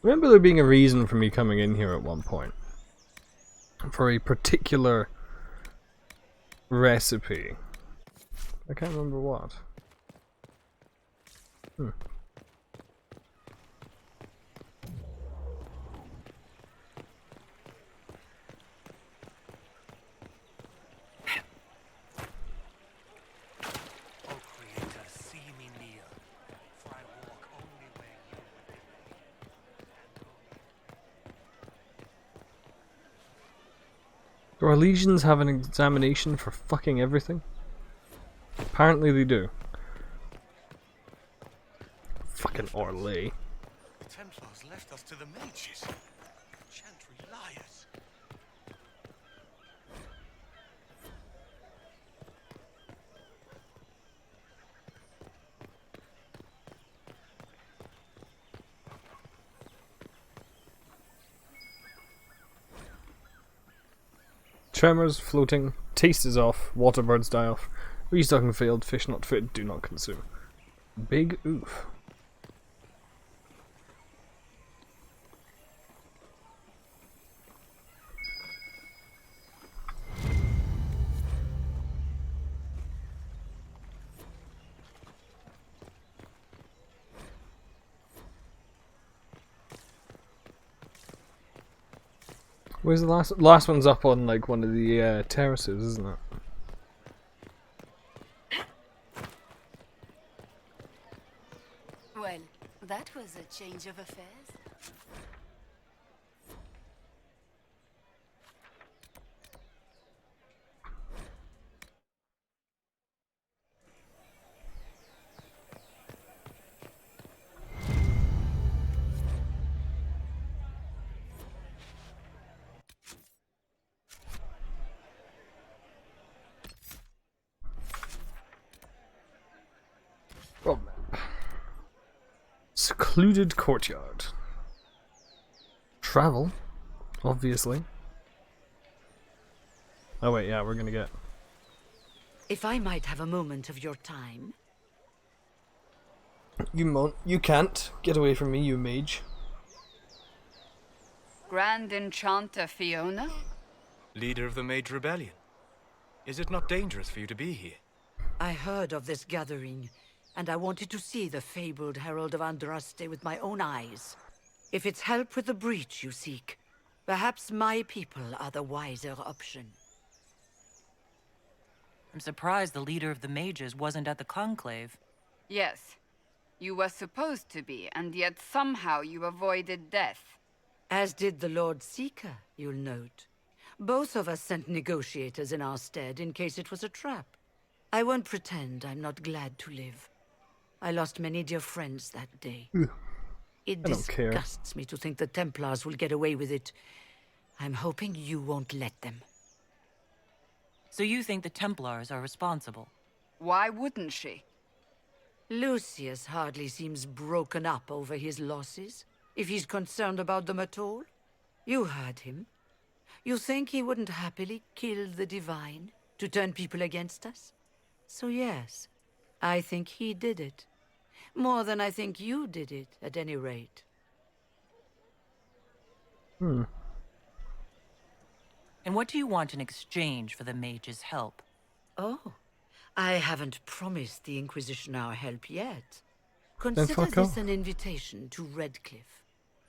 Remember there being a reason for me coming in here at one point. For a particular recipe. I can't remember what. Do our legions have an examination for fucking everything? Apparently they do. Fucking Orlais. The Templars left us to the mages. Chantry liars. Tremors, floating, taste is off, water birds die off, restocking failed, fish not fit, do not consume. Big oof. Where's the last one's up on like one of the terraces, isn't it? Well, that was a change of affairs. Secluded courtyard. Travel, obviously. Oh wait, yeah, we're gonna get... If I might have a moment of your time. You can't. Get away from me, you mage. Grand Enchanter Fiona? Leader of the Mage Rebellion. Is it not dangerous for you to be here? I heard of this gathering, and I wanted to see the fabled Herald of Andraste with my own eyes. If it's help with the breach you seek, perhaps my people are the wiser option. I'm surprised the leader of the mages wasn't at the conclave. Yes. You were supposed to be, and yet somehow you avoided death. As did the Lord Seeker, you'll note. Both of us sent negotiators in our stead in case it was a trap. I won't pretend I'm not glad to live. I lost many dear friends that day. It I don't care. disgusts me to think the Templars will get away with it. I'm hoping you won't let them. So you think the Templars are responsible? Why wouldn't she? Lucius hardly seems broken up over his losses, if he's concerned about them at all. You heard him. You think he wouldn't happily kill the Divine to turn people against us? So yes, I think he did it. More than I think you did it, at any rate. And what do you want in exchange for the mage's help? Oh, I haven't promised the Inquisition our help yet. Then Consider fuck this off. an invitation to Redcliffe.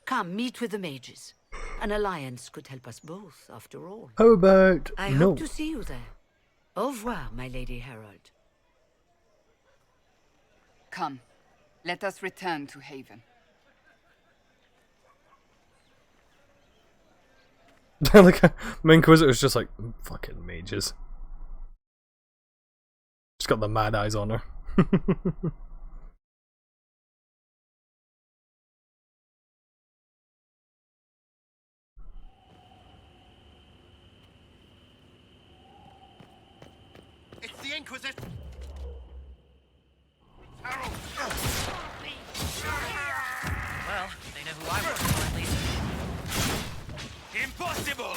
Come, meet with the mages. An alliance could help us both, after all. How about I no? hope to see you there. Au revoir, my Lady Herald. Come, let us return to Haven. Like, my Inquisitor's just like, fucking mages. Just got the mad eyes on her. It's the Inquisition! Well, they know who I work for, at least. Impossible!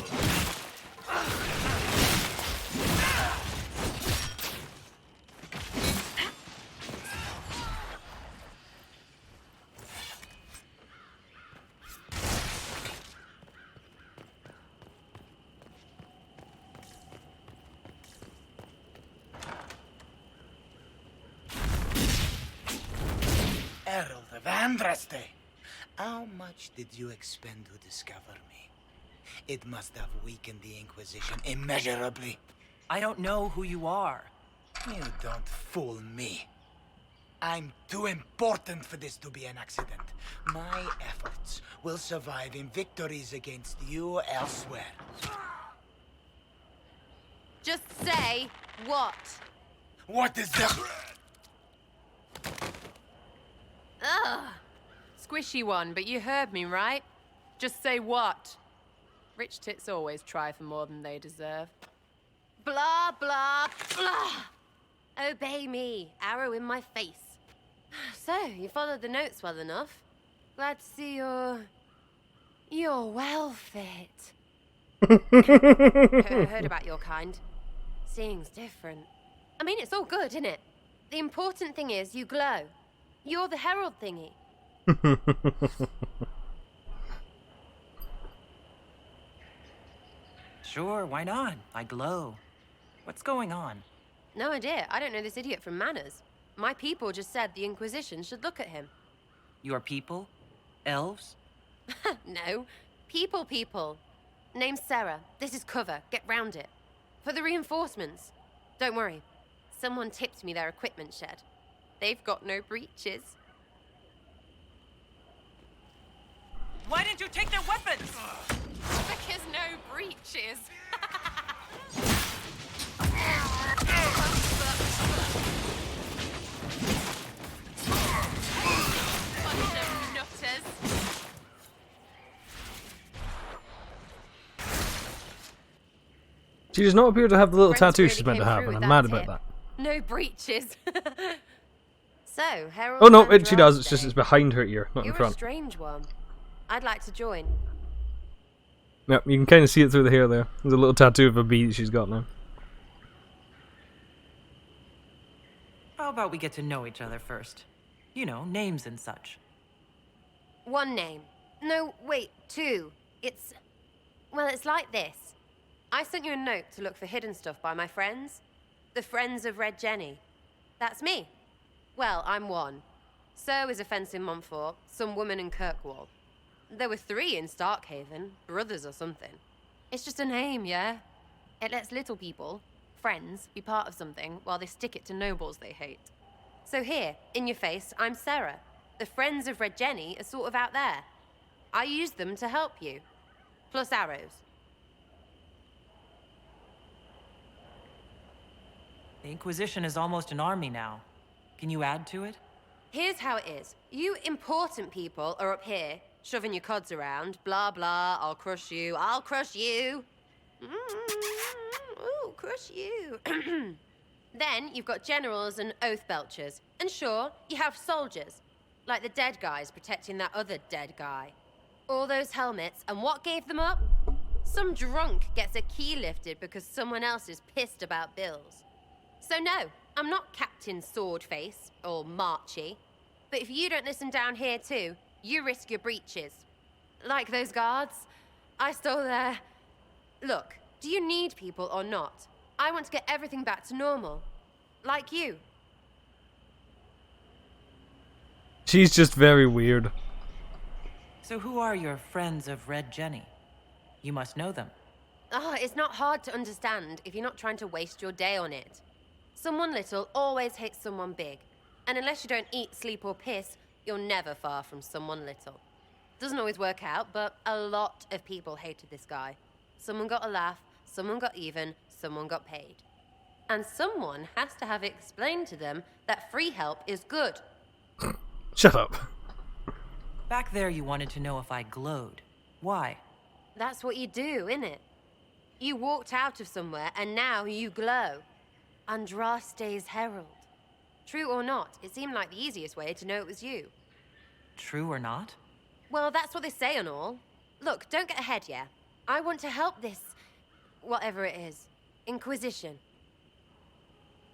Herald of Andraste, how much did you expend to discover me? It must have weakened the Inquisition immeasurably. I don't know who you are. You don't fool me. I'm too important for this to be an accident. My efforts will survive in victories against you elsewhere. Just say what? What is the... Ugh. Squishy one, but you heard me, right? Just say what? Rich tits always try for more than they deserve. Blah, blah, blah. Obey me. Arrow in my face. So, you followed the notes well enough. Glad to see you're well fit. Heard about your kind. Seeing's different. I mean, it's all good, isn't it? The important thing is you glow. You're the herald thingy. Sure, why not? I glow. What's going on? No idea. I don't know this idiot from Manners. My people just said the Inquisition should look at him. Your people? Elves? No. People. Name's Sarah. This is cover. Get round it. For the reinforcements. Don't worry. Someone tipped me their equipment shed. They've got no breaches. Why didn't you take their weapons? Because no breaches. Bunch of nutters. She does not appear to have the little Friends tattoo really she's meant to came have, through and with I'm mad that about tip. that. No breaches. So, Herald. Oh no, Van she does. It's Draste. just it's behind her ear, not in You're a front. strange one. I'd like to join. Yep, you can kind of see it through the hair there. There's a little tattoo of a bee that she's got now. How about we get to know each other first? You know, names and such. One name. No, wait, two. Well, it's like this. I sent you a note to look for hidden stuff by my friends. The Friends of Red Jenny. That's me. Well, I'm one. So is a fence in Montfort, some woman in Kirkwall. There were 3 in Starkhaven, brothers or something. It's just a name, yeah? It lets little people, friends, be part of something while they stick it to nobles they hate. So here, in your face, I'm Sarah. The friends of Red Jenny are sort of out there. I use them to help you. Plus arrows. The Inquisition is almost an army now. Can you add to it? Here's how it is. You important people are up here, shoving your cods around. Blah, blah, I'll crush you, I'll crush you. Ooh, crush you. Then you've got generals and oath belchers. And sure, you have soldiers. Like the dead guys protecting that other dead guy. All those helmets, and what gave them up? Some drunk gets a key lifted because someone else is pissed about bills. So no, I'm not Captain Swordface, or Marchy. But if you don't listen down here too, you risk your breeches. Like those guards, I stole their... Look, do you need people or not? I want to get everything back to normal. Like you. She's just very weird. So who are your friends of Red Jenny? You must know them. Oh, it's not hard to understand if you're not trying to waste your day on it. Someone little always hates someone big. And unless you don't eat, sleep, or piss, you're never far from someone little. Doesn't always work out, but a lot of people hated this guy. Someone got a laugh, someone got even, someone got paid. And someone has to have explained to them that free help is good. Shut up. Back there you wanted to know if I glowed. Why? That's what you do, innit? You walked out of somewhere and now you glow. Andraste's herald. True or not, it seemed like the easiest way to know it was you. True or not? Well, that's what they say and all. Look, don't get ahead, yeah? I want to help this... whatever it is. Inquisition.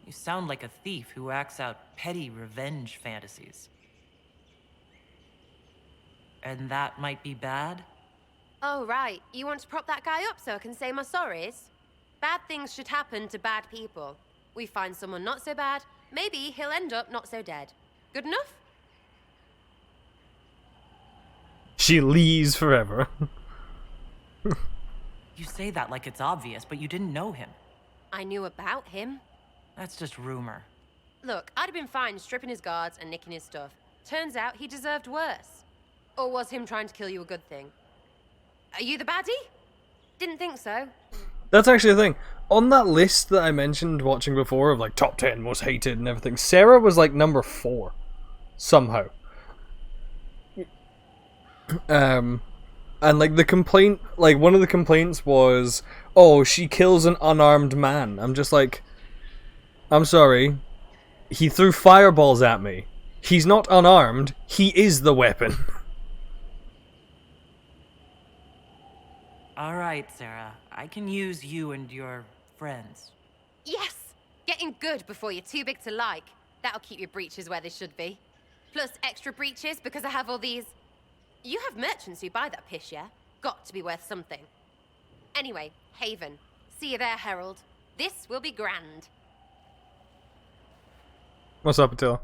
You sound like a thief who acts out petty revenge fantasies. And that might be bad? Oh, right. You want to prop that guy up so I can say my sorries? Bad things should happen to bad people. We find someone not so bad, maybe he'll end up not so dead. Good enough? She leaves forever. You say that like it's obvious, but you didn't know him. I knew about him. That's just rumor. Look, I'd have been fine stripping his guards and nicking his stuff. Turns out he deserved worse. Or was him trying to kill you a good thing? Are you the baddie? Didn't think so. That's actually the thing. On that list that I mentioned watching before of like top 10 most hated and everything, Sarah was like number 4. Somehow. And like the complaint, like one of the complaints was, oh, she kills an unarmed man. I'm just like, I'm sorry. He threw fireballs at me. He's not unarmed. He is the weapon. Alright, Sarah. I can use you and your friends. Yes! Getting good before you're too big to like. That'll keep your breeches where they should be. Plus extra breeches because I have all these... You have merchants who buy that piss, yeah? Got to be worth something. Anyway, Haven. See you there, Herald. This will be grand. What's up, Attila?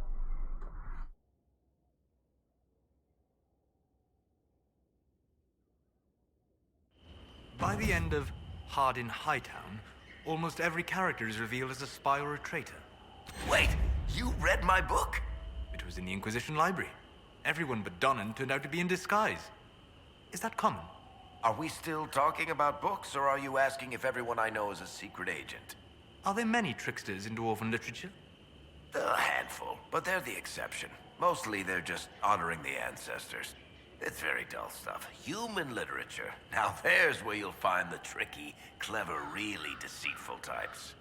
By the end of Hardin Hightown, almost every character is revealed as a spy or a traitor. Wait, you read my book? It was in the Inquisition library. Everyone but Donnan turned out to be in disguise. Is that common? Are we still talking about books, or are you asking if everyone I know is a secret agent? Are there many tricksters in dwarven literature? A handful, but they're the exception. Mostly they're just honoring the ancestors. It's very dull stuff. Human literature. Now there's where you'll find the tricky, clever, really deceitful types.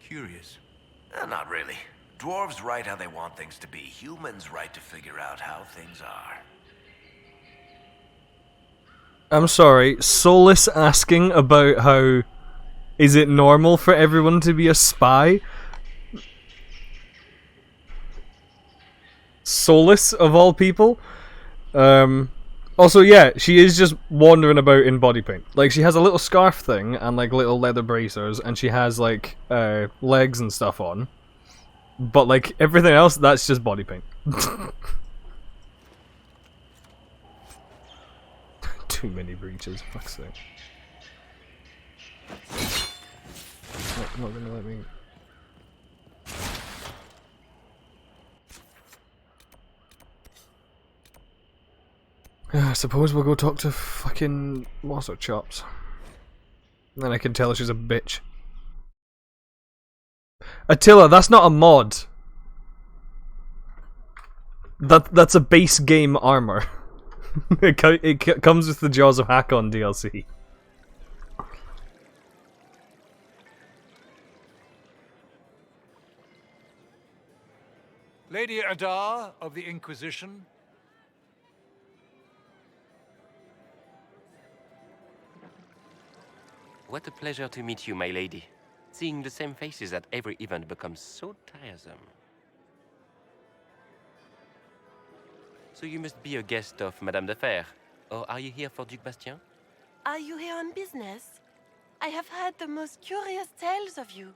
Curious. Not really. Dwarves write how they want things to be. Humans write to figure out how things are. I'm sorry, Solus asking about how... Is it normal for everyone to be a spy? Solus, of all people? Also, yeah, she is just wandering about in body paint. Like, she has a little scarf thing and, like, little leather bracers, and she has, like, legs and stuff on. But, like, everything else, that's just body paint. Too many breaches, fuck's sake. Not gonna let me... I suppose we'll go talk to fucking Mosso Chops. And then I can tell her she's a bitch. Attila, that's not a mod. That's a base game armor. it comes with the Jaws of Hakon DLC. Lady Adar of the Inquisition. What a pleasure to meet you, my lady. Seeing the same faces at every event becomes so tiresome. So you must be a guest of Madame de Fer, or are you here for Duc Bastien? Are you here on business? I have heard the most curious tales of you.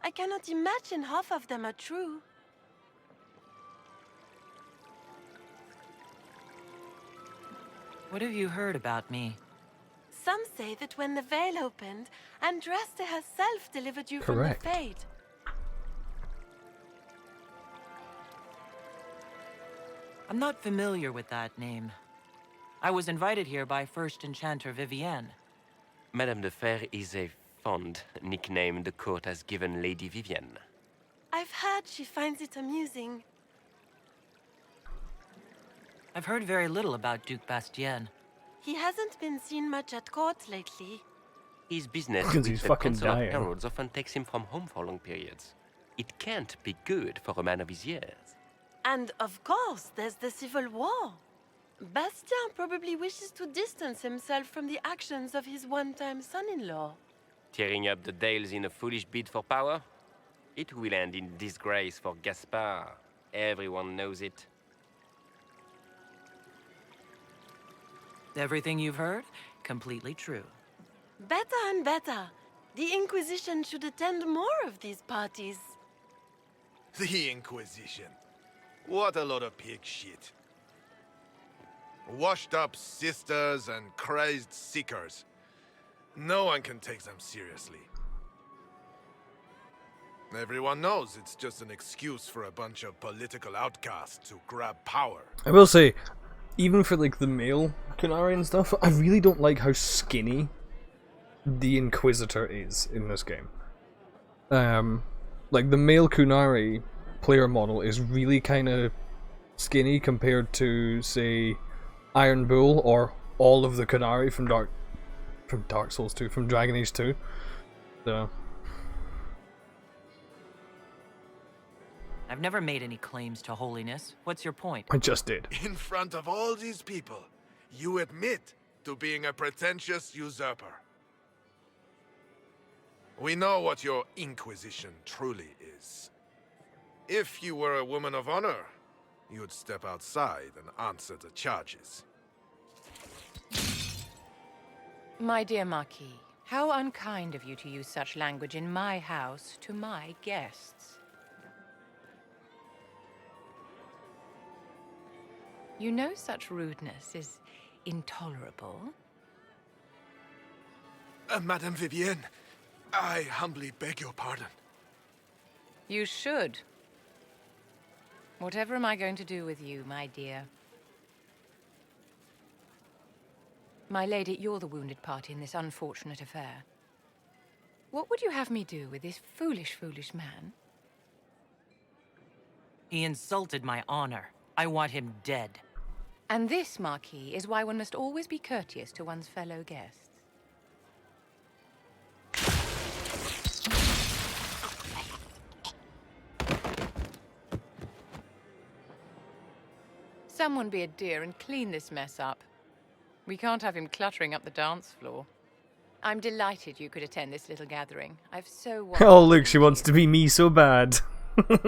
I cannot imagine half of them are true. What have you heard about me? Some say that when the veil opened, Andraste herself delivered you Correct. from the Fade. I'm not familiar with that name. I was invited here by First Enchanter Vivienne. Madame de Fer is a fond nickname the court has given Lady Vivienne. I've heard she finds it amusing. I've heard very little about Duc Bastien. He hasn't been seen much at court lately. His business Because with he's the fucking Council of dying. Heralds often takes him from home for long periods. It can't be good for a man of his years. And of course, there's the Civil War. Bastien probably wishes to distance himself from the actions of his one-time son-in-law. Tearing up the Dales in a foolish bid for power? It will end in disgrace for Gaspard. Everyone knows it. Everything you've heard? Completely true. Better and better. The Inquisition should attend more of these parties. The Inquisition. What a lot of pig shit. Washed up sisters and crazed seekers. No one can take them seriously. Everyone knows it's just an excuse for a bunch of political outcasts to grab power. I will say, even for like the male Kunari and stuff, I really don't like how skinny the Inquisitor is in this game. Like the male Kunari player model is really kind of skinny compared to, say, Iron Bull or all of the Kunari from Dark Souls 2, from Dragon Age 2. So I've never made any claims to holiness. What's your point? I just did. In front of all these people, you admit to being a pretentious usurper. We know what your Inquisition truly is. If you were a woman of honor, you'd step outside and answer the charges. My dear Marquis, how unkind of you to use such language in my house to my guests. You know such rudeness is intolerable. Madame Vivienne, I humbly beg your pardon. You should. Whatever am I going to do with you, my dear? My lady, you're the wounded party in this unfortunate affair. What would you have me do with this foolish, foolish man? He insulted my honor. I want him dead. And this, Marquis, is why one must always be courteous to one's fellow guests. Someone be a dear and clean this mess up. We can't have him cluttering up the dance floor. I'm delighted you could attend this little gathering. I've so wanted Oh look, she wants to be me so bad. Look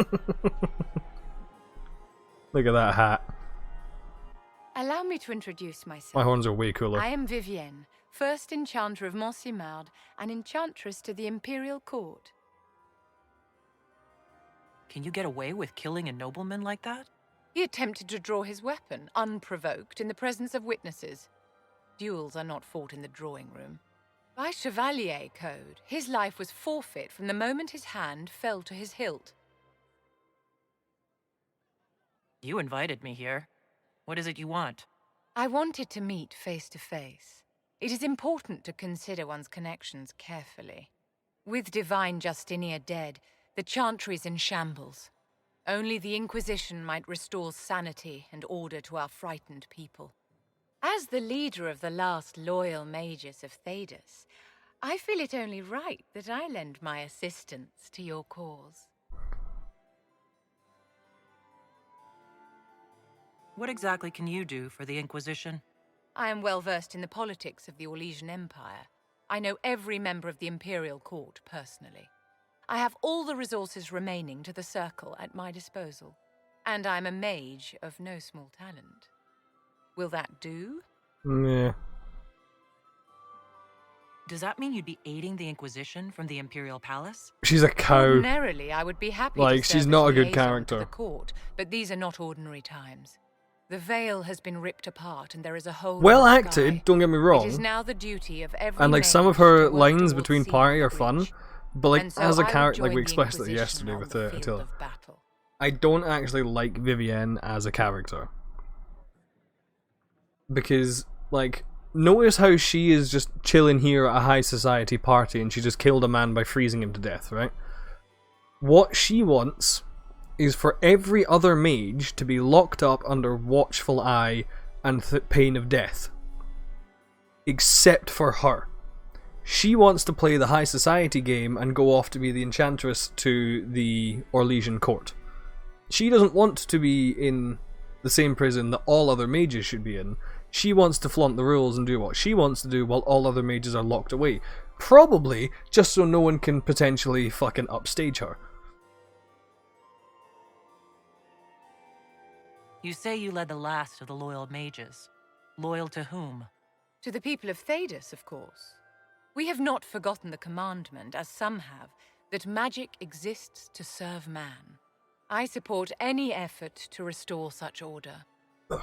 at that hat. Allow me to introduce myself. My horns are way cooler. I am Vivienne, first enchanter of Montsimard and enchantress to the Imperial Court. Can you get away with killing a nobleman like that? He attempted to draw his weapon, unprovoked, in the presence of witnesses. Duels are not fought in the drawing room. By Chevalier code, his life was forfeit from the moment his hand fell to his hilt. You invited me here. What is it you want? I wanted to meet face to face. It is important to consider one's connections carefully. With Divine Justinia dead, the Chantry is in shambles. Only the Inquisition might restore sanity and order to our frightened people. As the leader of the last loyal mages of Thedas, I feel it only right that I lend my assistance to your cause. What exactly can you do for the Inquisition? I am well versed in the politics of the Orlesian Empire. I know every member of the Imperial Court personally. I have all the resources remaining to the Circle at my disposal. And I'm a mage of no small talent. Will that do? Yeah. Does that mean you'd be aiding the Inquisition from the Imperial Palace? She's a cow. Ordinarily, I would be happy to Like, she's serve not as a good liaison character. to the court, but these are not ordinary times. The veil has been ripped apart, and there is a hole. Well in the acted, sky. don't get me wrong. It is now the duty of every And like some of mage her to work lines towards between sealing party the are fun, breach. but like And so as a I would character, like join we the expressed it Inquisition yesterday on with the Attila. field of battle. I don't actually like Vivienne as a character. Because, like, notice how she is just chilling here at a high society party and she just killed a man by freezing him to death, right? What she wants is for every other mage to be locked up under watchful eye and pain of death. Except for her. She wants to play the high society game and go off to be the enchantress to the Orlesian court. She doesn't want to be in the same prison that all other mages should be in. She wants to flaunt the rules and do what she wants to do while all other mages are locked away. Probably just so no one can potentially fucking upstage her. You say you led the last of the loyal mages. Loyal to whom? To the people of Thedas, of course. We have not forgotten the commandment, as some have, that magic exists to serve man. I support any effort to restore such order. Ugh.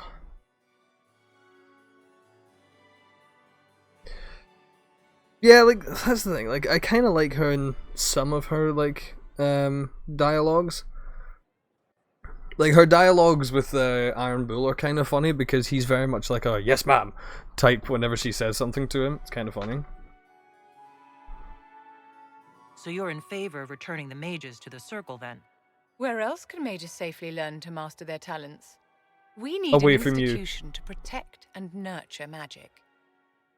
Yeah, like, that's the thing. Like, I kind of like her in some of her, like, dialogues. Like, her dialogues with Iron Bull are kind of funny because he's very much like a yes ma'am type whenever she says something to him. It's kind of funny. So you're in favor of returning the mages to the Circle, then? Where else can mages safely learn to master their talents? We need Away an from you. institution to protect and nurture magic.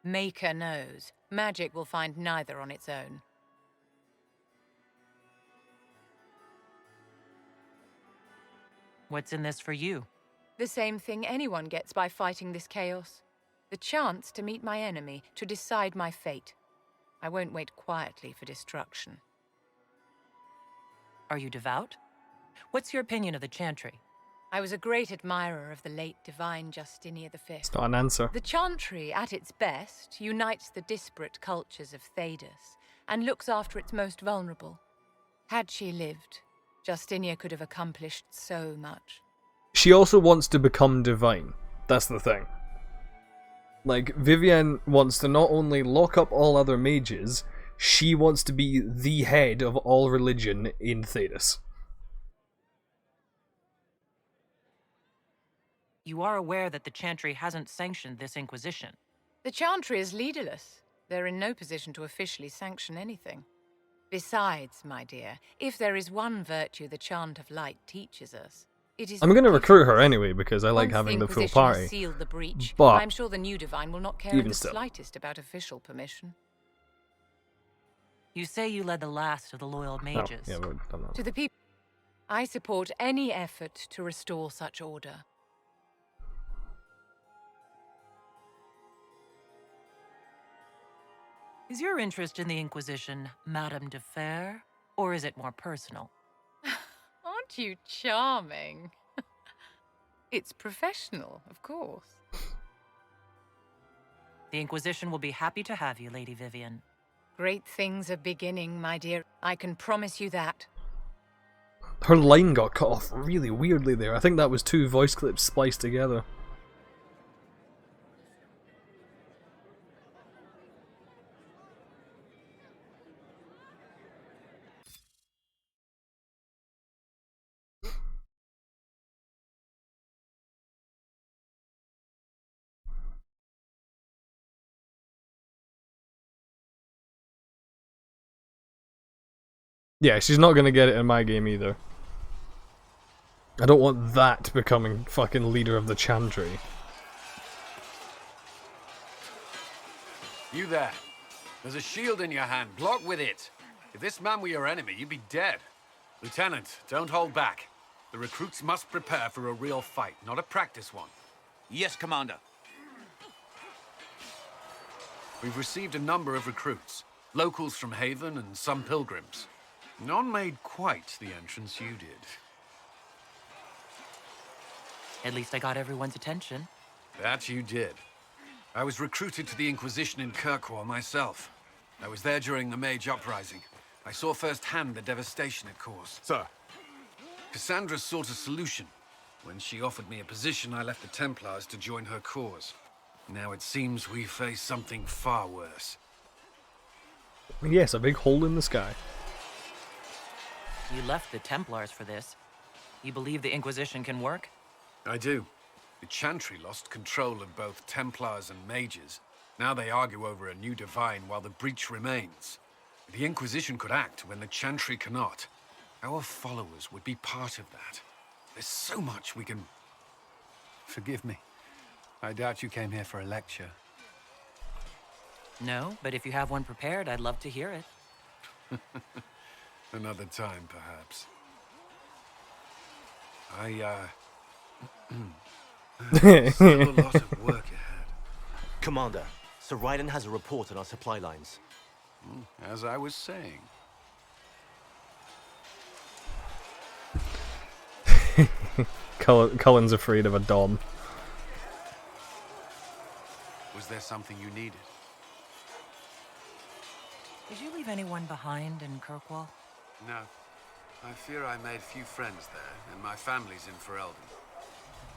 Maker knows, magic will find neither on its own. What's in this for you? The same thing anyone gets by fighting this chaos. The chance to meet my enemy, to decide my fate. I won't wait quietly for destruction. Are you devout? What's your opinion of the Chantry? I was a great admirer of the late Divine Justinia V. It's not an answer. The Chantry, at its best, unites the disparate cultures of Thedas and looks after its most vulnerable. Had she lived, Justinia could have accomplished so much. She also wants to become divine. That's the thing. Like, Vivienne wants to not only lock up all other mages, she wants to be the head of all religion in Thedas. You are aware that the Chantry hasn't sanctioned this Inquisition. The Chantry is leaderless. They're in no position to officially sanction anything. Besides, my dear, if there is one virtue the Chant of Light teaches us, it is... I'm going to recruit her anyway because I like Once having the full Inquisition has party. sealed the breach, But I'm sure the new Divine will not care in even the still. slightest about official permission. You say you led the last of the loyal mages. Oh, yeah, we've done that. To the people, I support any effort to restore such order. Is your interest in the Inquisition Madame de Fer, or is it more personal? Aren't you charming? It's professional, of course. The Inquisition will be happy to have you, Lady Vivienne. Great things are beginning, my dear. I can promise you that. Her line got cut off really weirdly there. I think that was two voice clips spliced together. Yeah, she's not gonna get it in my game either. I don't want that becoming fucking leader of the Chantry. You there. There's a shield in your hand. Block with it. If this man were your enemy, you'd be dead. Lieutenant, don't hold back. The recruits must prepare for a real fight, not a practice one. Yes, Commander. We've received a number of recruits. Locals from Haven and some pilgrims. None made quite the entrance you did. At least I got everyone's attention. That you did. I was recruited to the Inquisition in Kirkwall myself. I was there during the Mage Uprising. I saw firsthand the devastation it caused. Sir. Cassandra sought a solution. When she offered me a position, I left the Templars to join her cause. Now it seems we face something far worse. Yes, a big hole in the sky. You left the Templars for this. You believe the Inquisition can work? I do. The Chantry lost control of both Templars and Mages. Now they argue over a new divine while the breach remains. The Inquisition could act when the Chantry cannot. Our followers would be part of that. There's so much we can... Forgive me. I doubt you came here for a lecture. No, but if you have one prepared, I'd love to hear it. Another time, perhaps. Still a lot of work ahead. Commander, Sir Ryden has a report on our supply lines. As I was saying. Cullen's afraid of a Dom. Was there something you needed? Did you leave anyone behind in Kirkwall? No. I fear I made few friends there, and my family's in Ferelden.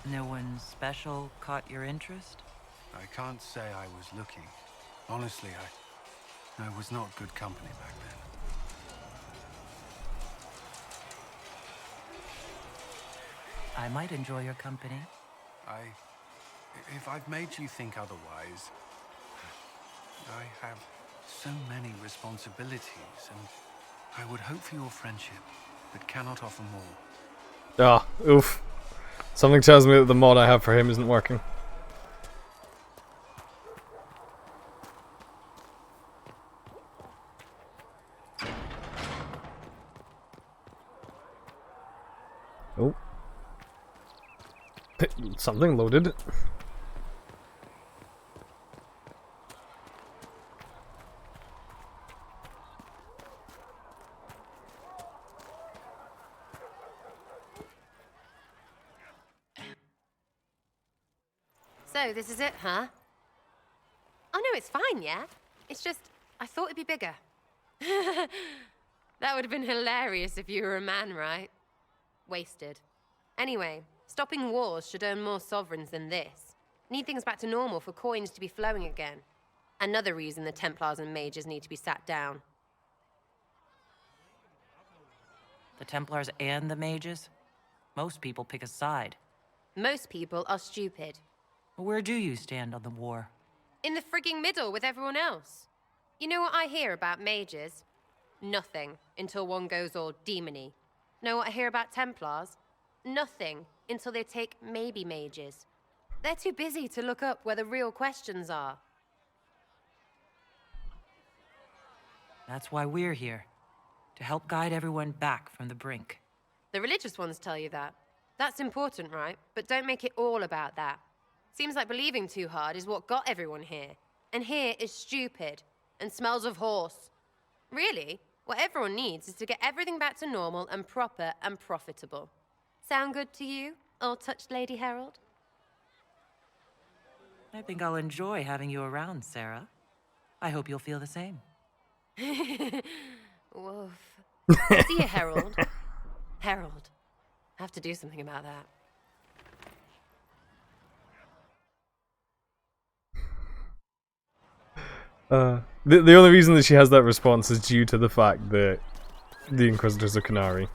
No one special caught your interest? I can't say I was looking. Honestly, I was not good company back then. I might enjoy your company. If I've made you think otherwise, I have so many responsibilities, and I would hope for your friendship, but cannot offer more. Ah, oof. Something tells me that the mod I have for him isn't working. Oh. Something loaded. So, this is it, huh? Oh no, it's fine, yeah? It's just, I thought it'd be bigger. That would have been hilarious if you were a man, right? Wasted. Anyway, stopping wars should earn more sovereigns than this. Need things back to normal for coins to be flowing again. Another reason the Templars and Mages need to be sat down. The Templars and the Mages? Most people pick a side. Most people are stupid. Where do you stand on the war? In the frigging middle with everyone else. You know what I hear about mages? Nothing, until one goes all demony. Know what I hear about Templars? Nothing, until they take maybe mages. They're too busy to look up where the real questions are. That's why we're here. To help guide everyone back from the brink. The religious ones tell you that. That's important, right? But don't make it all about that. Seems like believing too hard is what got everyone here. And here is stupid and smells of horse. Really, what everyone needs is to get everything back to normal and proper and profitable. Sound good to you, all-touched Lady Herald? I think I'll enjoy having you around, Sarah. I hope you'll feel the same. Woof. See you, Herald. Herald. I have to do something about that. The only reason that she has that response is due to the fact that the Inquisitors are Canary.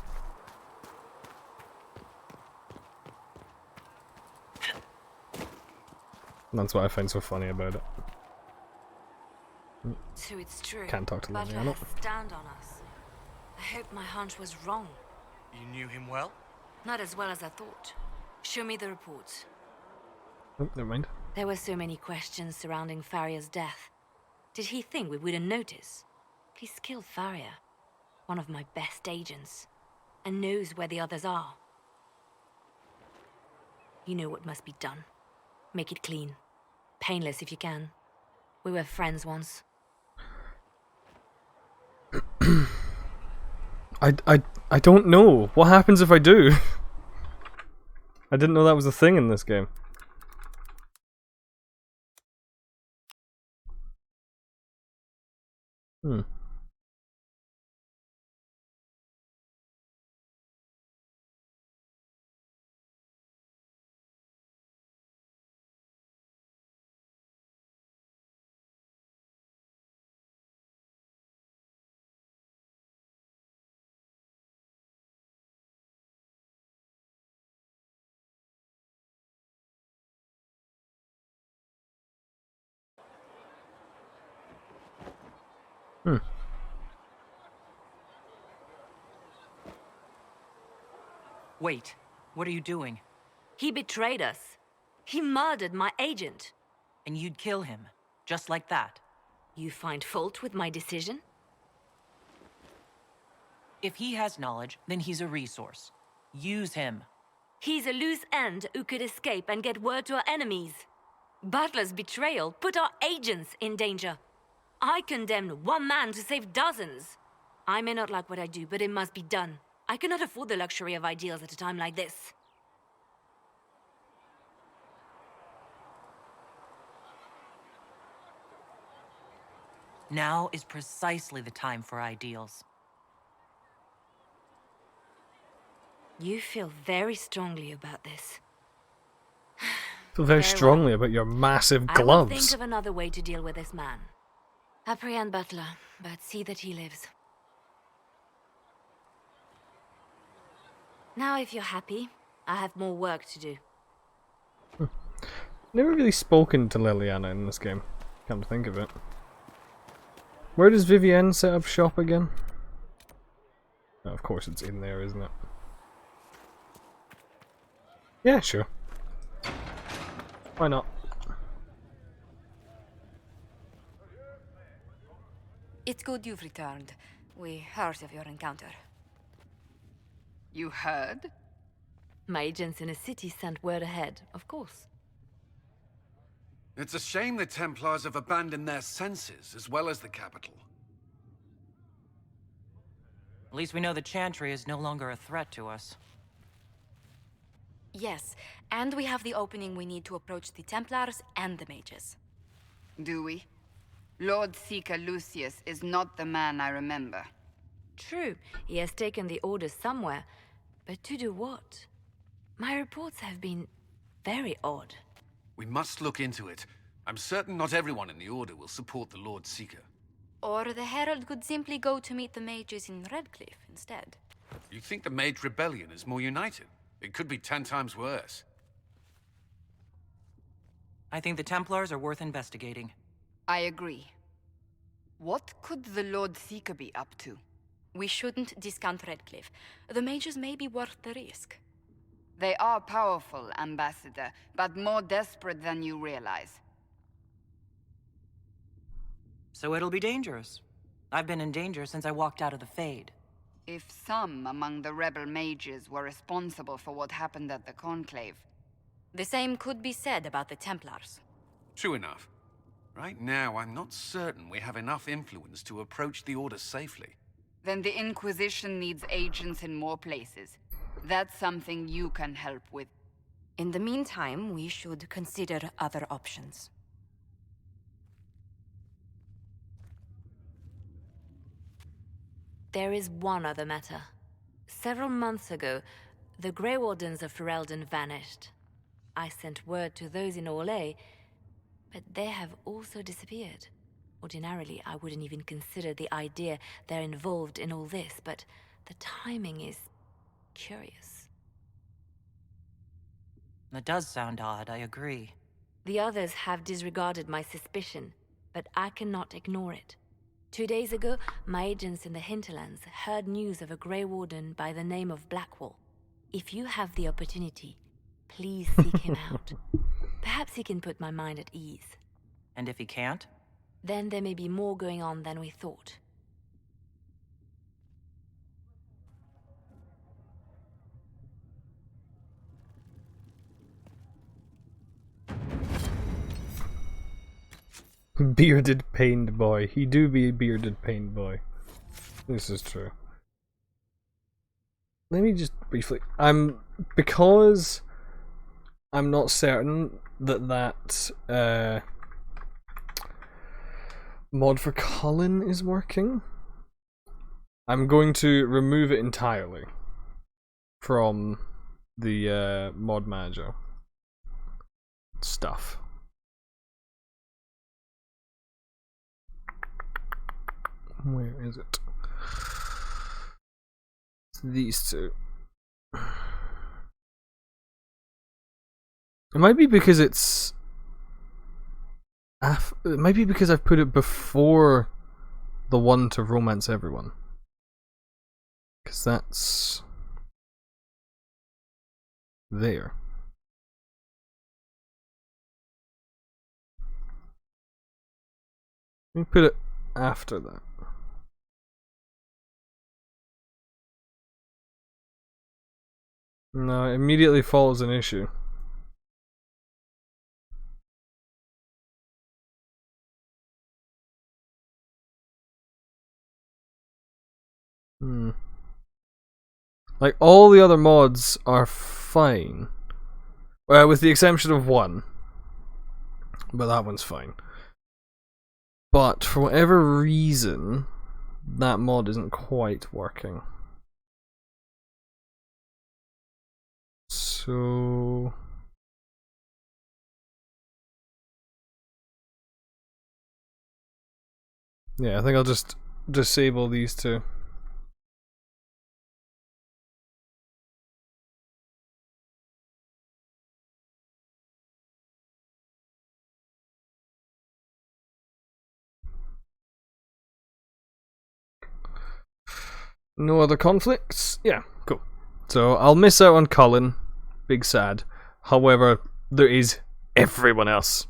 And that's what I find so funny about it. So it's true. Can't talk to Lily on it. Stand on us. I hope my hunch was wrong. You knew him well? Not as well as I thought. Show me the reports. Oh, never mind. There were so many questions surrounding Farria's death. Did he think we wouldn't notice? He's killed Farria, one of my best agents, and knows where the others are. You know what must be done. Make it clean. Painless if you can. We were friends once. I don't know. What happens if I do? I didn't know that was a thing in this game. Hmm. Hmm. Wait, what are you doing? He betrayed us. He murdered my agent. And you'd kill him, just like that? You find fault with my decision? If he has knowledge, then he's a resource. Use him. He's a loose end who could escape and get word to our enemies. Butler's betrayal put our agents in danger. I condemned one man to save dozens. I may not like what I do, but it must be done. I cannot afford the luxury of ideals at a time like this. Now is precisely the time for ideals. You feel very strongly about this. I feel very strongly about your massive I will gloves. think of another way to deal with this man. Apprehend Butler, but see that he lives. Now, if you're happy, I have more work to do. Never really spoken to Liliana in this game, come to think of it. Where does Vivienne set up shop again? Oh, of course it's in there, isn't it? Yeah, sure. Why not? It's good you've returned. We heard of your encounter. You heard? My agents in the city sent word ahead, of course. It's a shame the Templars have abandoned their senses, as well as the capital. At least we know the Chantry is no longer a threat to us. Yes, and we have the opening we need to approach the Templars and the mages. Do we? Lord Seeker Lucius is not the man I remember. True, he has taken the orders somewhere, but to do what? My reports have been very odd. We must look into it. I'm certain not everyone in the Order will support the Lord Seeker. Or the Herald could simply go to meet the mages in Redcliffe instead. You think the Mage Rebellion is more united? It could be 10 times worse. I think the Templars are worth investigating. I agree. What could the Lord Seeker be up to? We shouldn't discount Redcliffe. The mages may be worth the risk. They are powerful, Ambassador, but more desperate than you realize. So it'll be dangerous. I've been in danger since I walked out of the Fade. If some among the rebel mages were responsible for what happened at the Conclave... The same could be said about the Templars. True enough. Right now, I'm not certain we have enough influence to approach the Order safely. Then the Inquisition needs agents in more places. That's something you can help with. In the meantime, we should consider other options. There is one other matter. Several months ago, the Grey Wardens of Ferelden vanished. I sent word to those in Orlais, but they have also disappeared. Ordinarily, I wouldn't even consider the idea they're involved in all this, but the timing is curious. That does sound odd, I agree. The others have disregarded my suspicion, but I cannot ignore it. 2 days ago, my agents in the hinterlands heard news of a Grey Warden by the name of Blackwall. If you have the opportunity, please seek him out. Perhaps he can put my mind at ease. And if he can't? Then there may be more going on than we thought. Bearded pained boy. He do be a bearded pained boy. This is true. Let me just briefly... because I'm not certain that mod for Cullen is working, I'm going to remove it entirely from the mod manager stuff. Where is it? It's these two. It might be because it's... it might be because I've put it before the one to romance everyone. Because that's... there. Let me put it after that. No, it immediately follows an issue. Like, all the other mods are fine. With the exception of one. But that one's fine. But, for whatever reason, that mod isn't quite working. So... yeah, I think I'll just disable these two. No other conflicts? Yeah, cool. So I'll miss out on Cullen. Big sad. However, there is everyone else.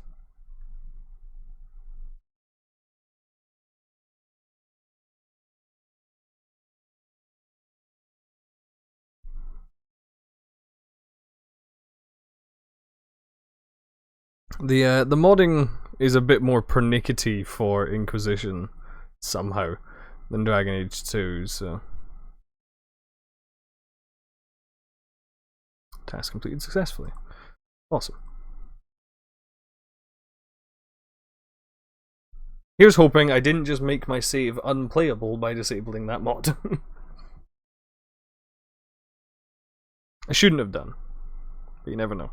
The modding is a bit more pernickety for Inquisition somehow than Dragon Age 2, so... task completed successfully. Awesome. Here's hoping I didn't just make my save unplayable by disabling that mod. I shouldn't have done, but you never know.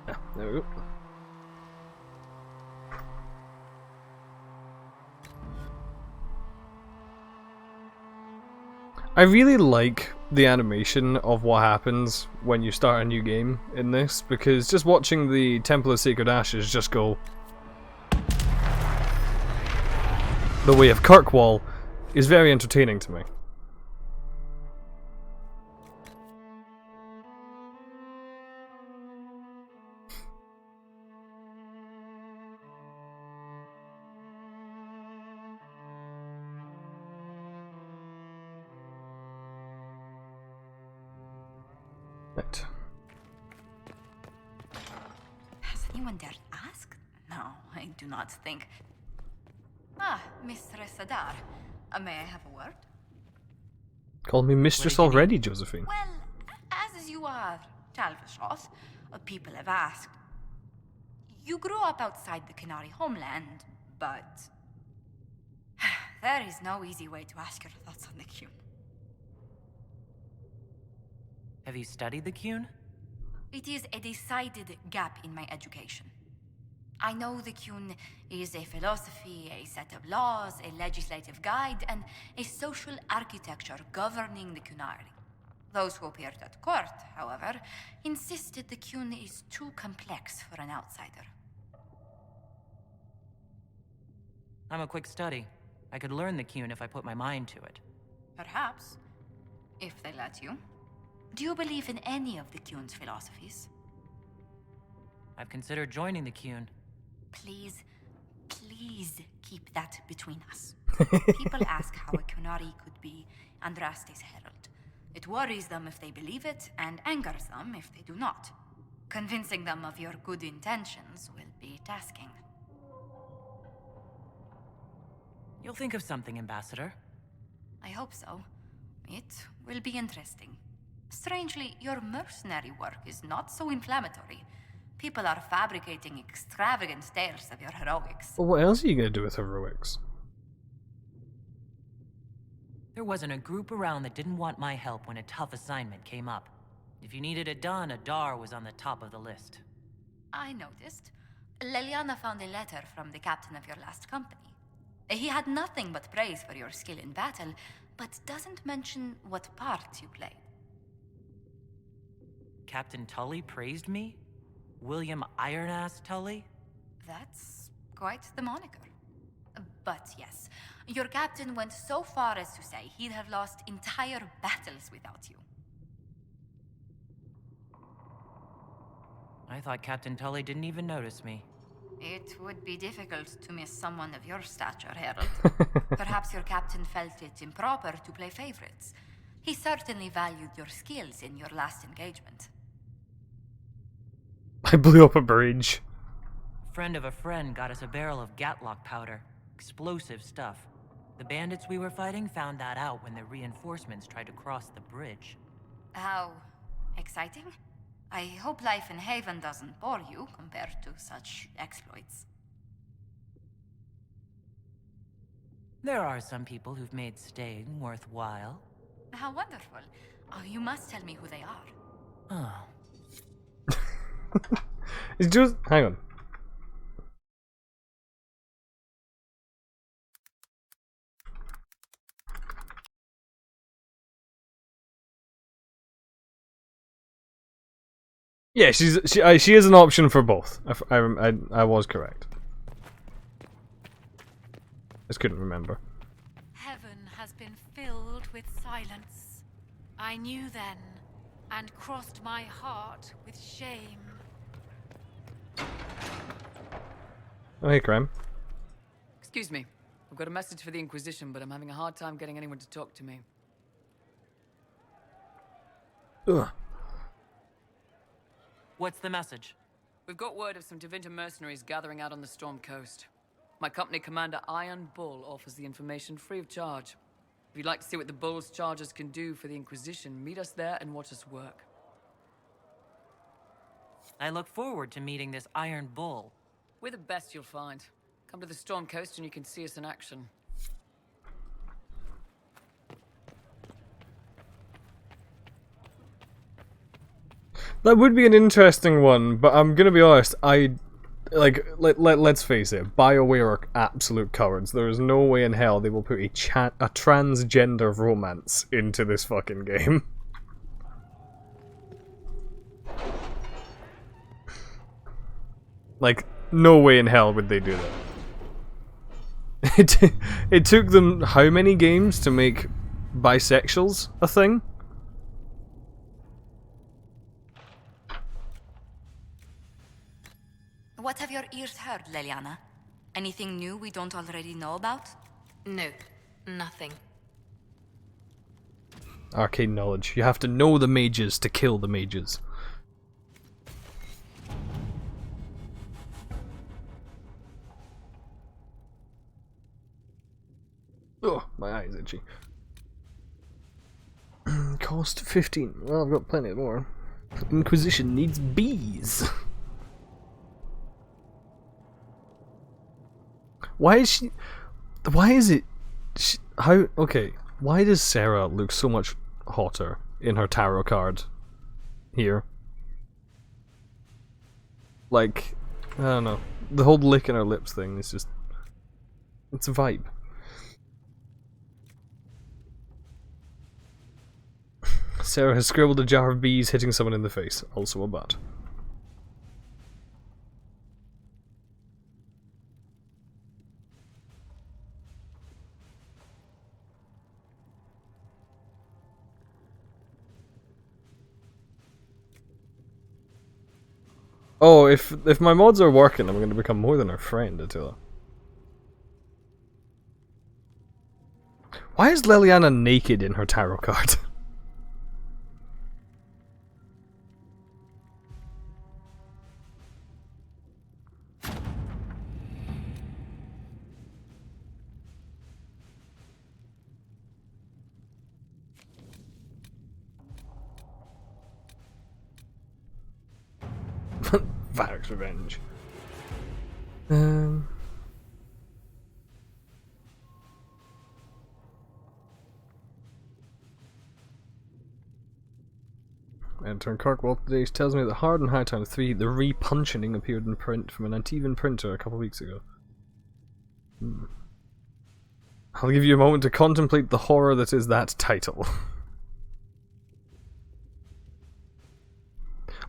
Yeah, there we go. I really like the animation of what happens when you start a new game in this, because just watching the Temple of Sacred Ashes just go the way of Kirkwall is very entertaining to me. Right. Has anyone dared ask? No, I do not think. Ah, Mistress Adar. May I have a word? Call me mistress already, Josephine. Well, as you are Talvishroth, people have asked. You grew up outside the Canary homeland, but... there is no easy way to ask your thoughts on the Qun. Have you studied the Qun? It is a decided gap in my education. I know the Qun is a philosophy, a set of laws, a legislative guide, and a social architecture governing the Qunari. Those who appeared at court, however, insisted the Qun is too complex for an outsider. I'm a quick study. I could learn the Qun if I put my mind to it. Perhaps, if they let you. Do you believe in any of the Qun's philosophies? I've considered joining the Qun. Please, please keep that between us. People ask how a Qunari could be Andraste's herald. It worries them if they believe it, and angers them if they do not. Convincing them of your good intentions will be tasking. You'll think of something, Ambassador. I hope so. It will be interesting. Strangely, your mercenary work is not so inflammatory. People are fabricating extravagant tales of your heroics. Well, what else are you going to do with heroics? There wasn't a group around that didn't want my help when a tough assignment came up. If you needed it done, Adar was on the top of the list. I noticed. Leliana found a letter from the captain of your last company. He had nothing but praise for your skill in battle, but doesn't mention what part you played. Captain Tully praised me? William Iron-Ass Tully? That's quite the moniker. But yes, your captain went so far as to say he'd have lost entire battles without you. I thought Captain Tully didn't even notice me. It would be difficult to miss someone of your stature, Herald. Perhaps your captain felt it improper to play favorites. He certainly valued your skills in your last engagement. I blew up a bridge. Friend of a friend got us a barrel of Gatlock powder. Explosive stuff. The bandits we were fighting found that out when the reinforcements tried to cross the bridge. How exciting? I hope life in Haven doesn't bore you compared to such exploits. There are some people who've made staying worthwhile. How wonderful. Oh, you must tell me who they are. Oh. It's just... hang on. Yeah, she is an option for both. I was correct. Just couldn't remember. Heaven has been filled with silence. I knew then, and crossed my heart with shame. Oh, hey, Cram. Excuse me. I've got a message for the Inquisition, but I'm having a hard time getting anyone to talk to me. Ugh. What's the message? We've got word of some Tevinter mercenaries gathering out on the Storm Coast. My company commander, Iron Bull, offers the information free of charge. If you'd like to see what the Bull's charges can do for the Inquisition, meet us there and watch us work. I look forward to meeting this Iron Bull. We're the best you'll find. Come to the Storm Coast and you can see us in action. That would be an interesting one, but I'm gonna be honest, let's face it, BioWare are absolute cowards. There is no way in hell they will put a transgender romance into this fucking game. Like, no way in hell would they do that. It took them how many games to make bisexuals a thing? What have your ears heard, Leliana? Anything new we don't already know about? No, nothing. Arcane knowledge. You have to know the mages to kill the mages. Oh, my eye's itchy. Cost 15. Well, I've got plenty more. Inquisition needs bees. Why is she... Why is it... how... Okay, why does Sarah look so much hotter in her tarot card here? Like, I don't know. The whole lick in her lips thing is just... It's a vibe. Sarah has scribbled a jar of bees hitting someone in the face. Also a bat. Oh, if my mods are working, I'm going to become more than her friend, Attila. Why is Liliana naked in her tarot card? Varric's Revenge. Enter in Kirkwall today. She tells me that Hard and Hightown 3, the repuncheoning appeared in print from an Antivan printer a couple of weeks ago. I'll give you a moment to contemplate the horror that is that title.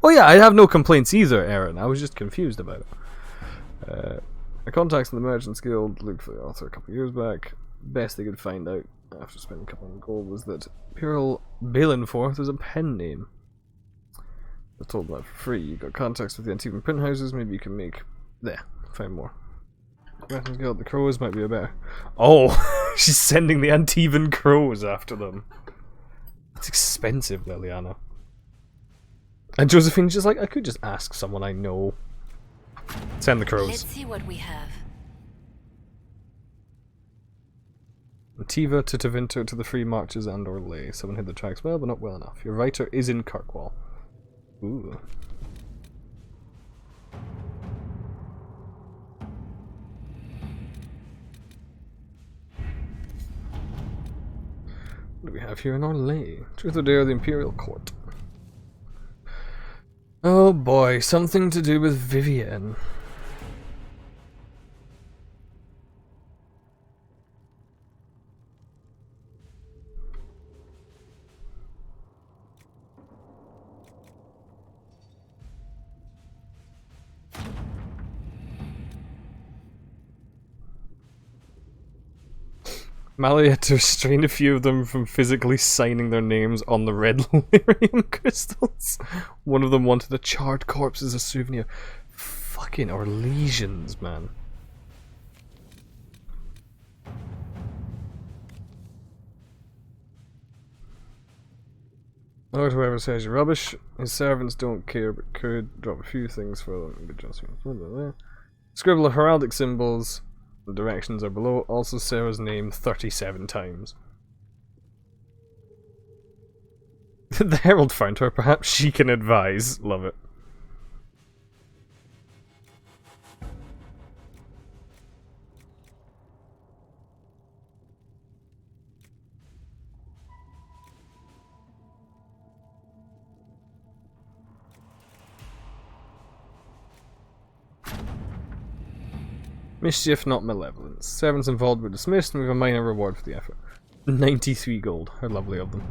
Oh yeah, I have no complaints either, Aaron. I was just confused about it. My contacts in the Merchants Guild looked for the author a couple of years back. Best they could find out after spending a couple of gold was that Imperial Balinforth is a pen name. I was told that for free. You got contacts with the Antivan print houses, maybe you can make... There, find more. Merchants Guild, the crows might be a better... Oh! She's sending the Antivan crows after them. That's expensive, Liliana. And Josephine's just like, I could just ask someone I know. Send the crows. Let's see what we have. Tiva to Tevinter to the free marches and or lay. Someone hit the tracks well, but not well enough. Your writer is in Kirkwall. Ooh. What do we have here in our lay? Truth or dare, the Imperial Court. Oh boy, something to do with Vivienne. Mally had to restrain a few of them from physically signing their names on the red lyrium crystals. One of them wanted a charred corpse as a souvenir. Fucking Orlesians, man. Lord, whoever says you're rubbish, his servants don't care but could drop a few things for them. Good adjustment. Scribble heraldic symbols. The directions are below. Also Sarah's name 37 times. The Herald found her. Perhaps she can advise. Love it. Mischief, not malevolence. Servants involved were dismissed and we have a minor reward for the effort. 93 gold. How lovely of them.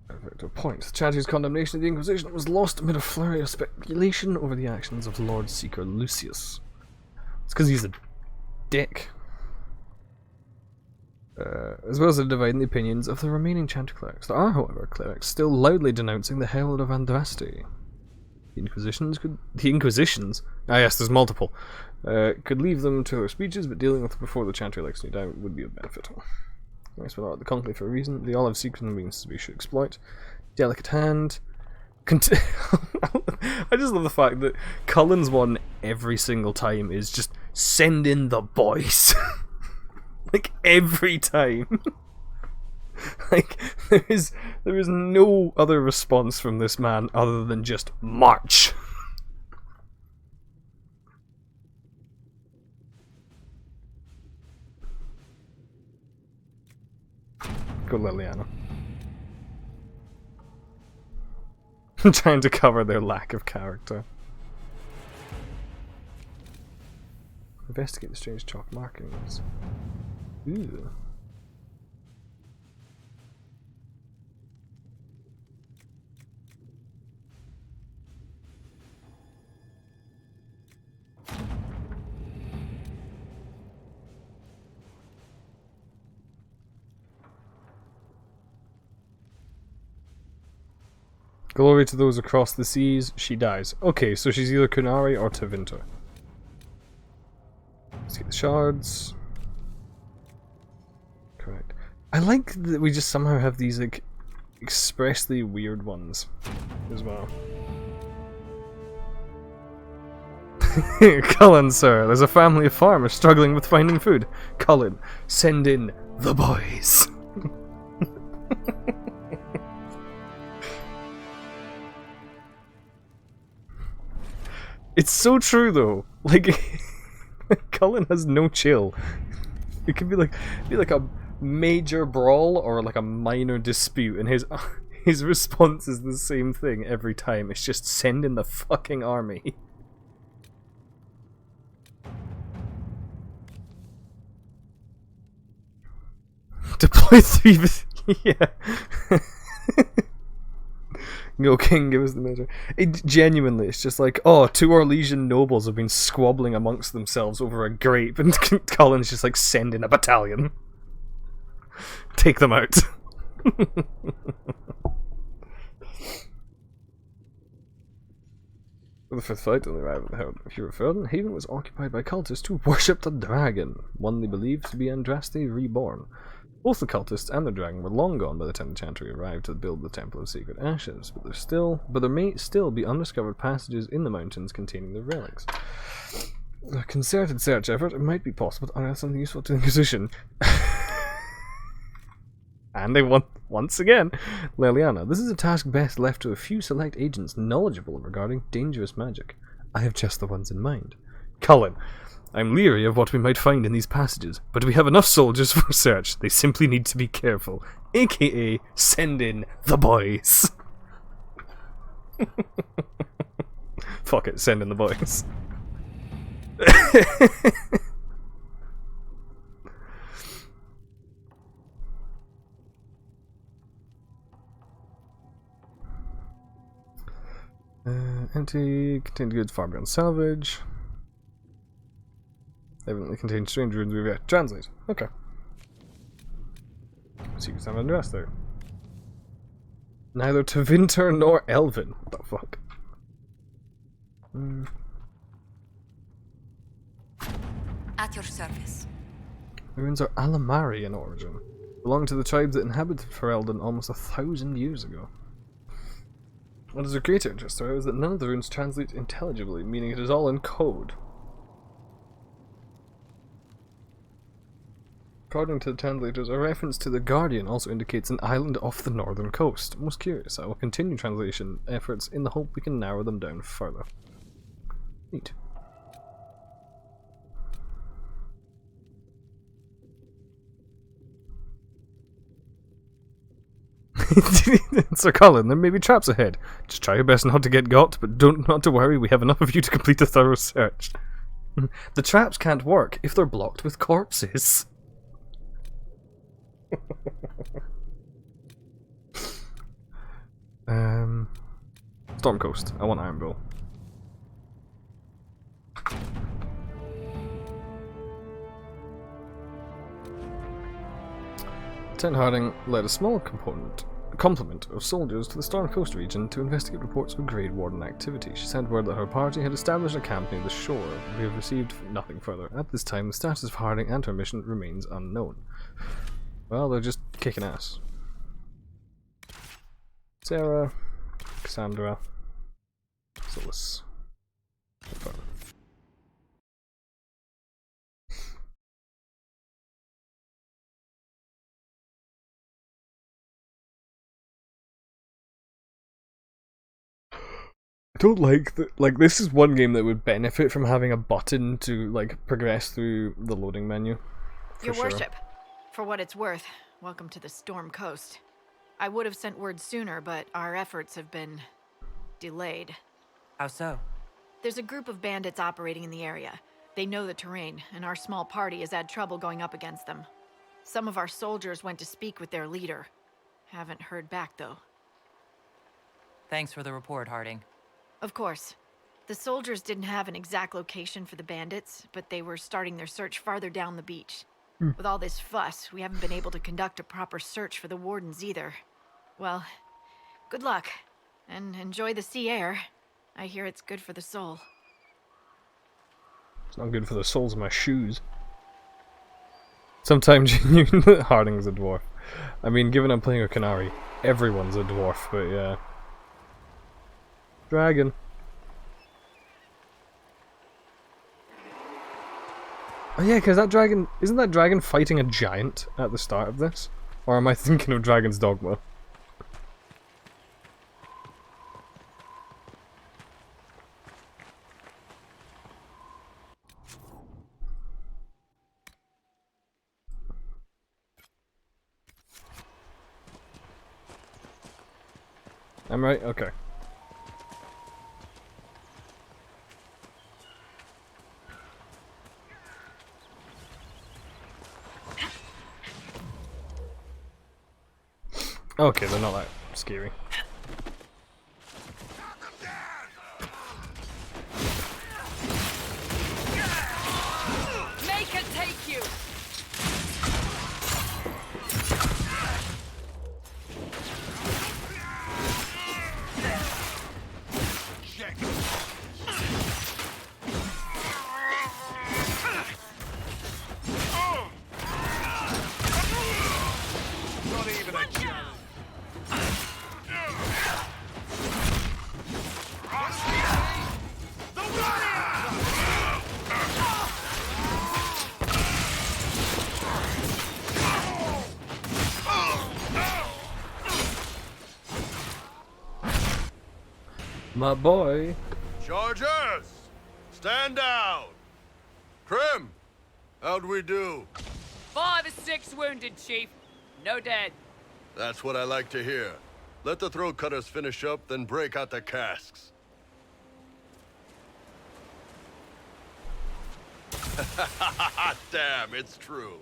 Perfect. A point. The Chadhu's condemnation of the Inquisition was lost amid a flurry of speculation over the actions of Lord Seeker Lucius. It's because he's a dick. As well as dividing the opinions of the remaining Chanter clerics. There are, however, clerics still loudly denouncing the Herald of Andraste. The Inquisitions, ah yes, there's multiple, could leave them to their speeches, but dealing with it before the Chanter elects new down would be a benefit. Nice, but not the conclave for a reason. They all have secret means we should exploit. Delicate hand. I just love the fact that Cullen's one every single time is just send in the boys. Like every time. Like there is no other response from this man other than just march. go Liliana. Trying to cover their lack of character. Investigate the strange chalk markings. Ooh. Glory to those across the seas, she dies. Okay, so she's either Kunari or Tevinter. Let's get the shards. Correct. I like that we just somehow have these like expressly weird ones as well. Cullen, sir, there's a family of farmers struggling with finding food. Cullen, send in the boys. It's so true though. Like Cullen has no chill. It could be like a major brawl or like a minor dispute, and his response is the same thing every time. It's just send in the fucking army. Deploy 3 yeah. Go King, give us the measure. Genuinely, it's just like, oh, 2 Orlesian nobles have been squabbling amongst themselves over a grape, and Cullen's just like, send in a battalion. Take them out. The 5th fight on the arrival of the Herald of Hurafelden, Haven was occupied by cultists who worshipped a dragon, one they believed to be Andraste reborn. Both the cultists and the dragon were long gone by the time the Chantry arrived to build the Temple of Secret Ashes, but there may still be undiscovered passages in the mountains containing the relics. A concerted search effort, it might be possible to unearth something useful to the Inquisition. And they want, once again, Liliana. This is a task best left to a few select agents knowledgeable regarding dangerous magic. I have just the ones in mind. Cullen, I'm leery of what we might find in these passages, but we have enough soldiers for search. They simply need to be careful. AKA, send in the boys. Fuck it, send in the boys. Empty, contained goods far beyond salvage. Evidently contained strange runes we've yet to translate. Okay. Secrets have undressed there. Neither Tevinter nor Elvin. What the fuck? At your service. The runes are Alamari in origin. Belong to the tribes that inhabited Ferelden almost 1,000 years ago. What is of greater interest, however, is that none of the runes translate intelligibly, meaning it is all in code. According to the translators, a reference to the Guardian also indicates an island off the northern coast. Most curious. I will continue translation efforts in the hope we can narrow them down further. Neat. Sir Colin, there may be traps ahead. Just try your best not to get got, but not to worry, we have enough of you to complete a thorough search. The traps can't work if they're blocked with corpses. Storm Coast. I want Iron Bull. Lieutenant Harding led a small complement of soldiers to the Storm Coast region to investigate reports of Grade Warden activity. She sent word that her party had established a camp near the shore. We have received nothing further. At this time, the status of Harding and her mission remains unknown. Well, they're just kicking ass. Sarah, Cassandra, Solus. I don't like that. Like, this is one game that would benefit from having a button to like progress through the loading menu. Your worship, for what it's worth, welcome to the Storm Coast. I would have sent word sooner, but our efforts have been delayed. How so? There's a group of bandits operating in the area. They know the terrain, and our small party has had trouble going up against them. Some of our soldiers went to speak with their leader. Haven't heard back, though. Thanks for the report, Harding. Of course. The soldiers didn't have an exact location for the bandits, but they were starting their search farther down the beach. With all this fuss, we haven't been able to conduct a proper search for the wardens either. Well, good luck, and enjoy the sea air. I hear it's good for the soul. It's not good for the soles of my shoes. Sometimes you knew that Harding's a dwarf. I mean, given I'm playing a Canary, everyone's a dwarf, but yeah. Dragon. Oh yeah, because that dragon... Isn't that dragon fighting a giant at the start of this? Or am I thinking of Dragon's Dogma? I'm right? Okay. Okay, they're not that scary. Make it take you! Not even a challenge. My boy. Chargers! Stand down! Krim! How'd we do? 5 or 6 wounded, Chief. No dead. That's what I like to hear. Let the throat cutters finish up, then break out the casks. Damn, it's true.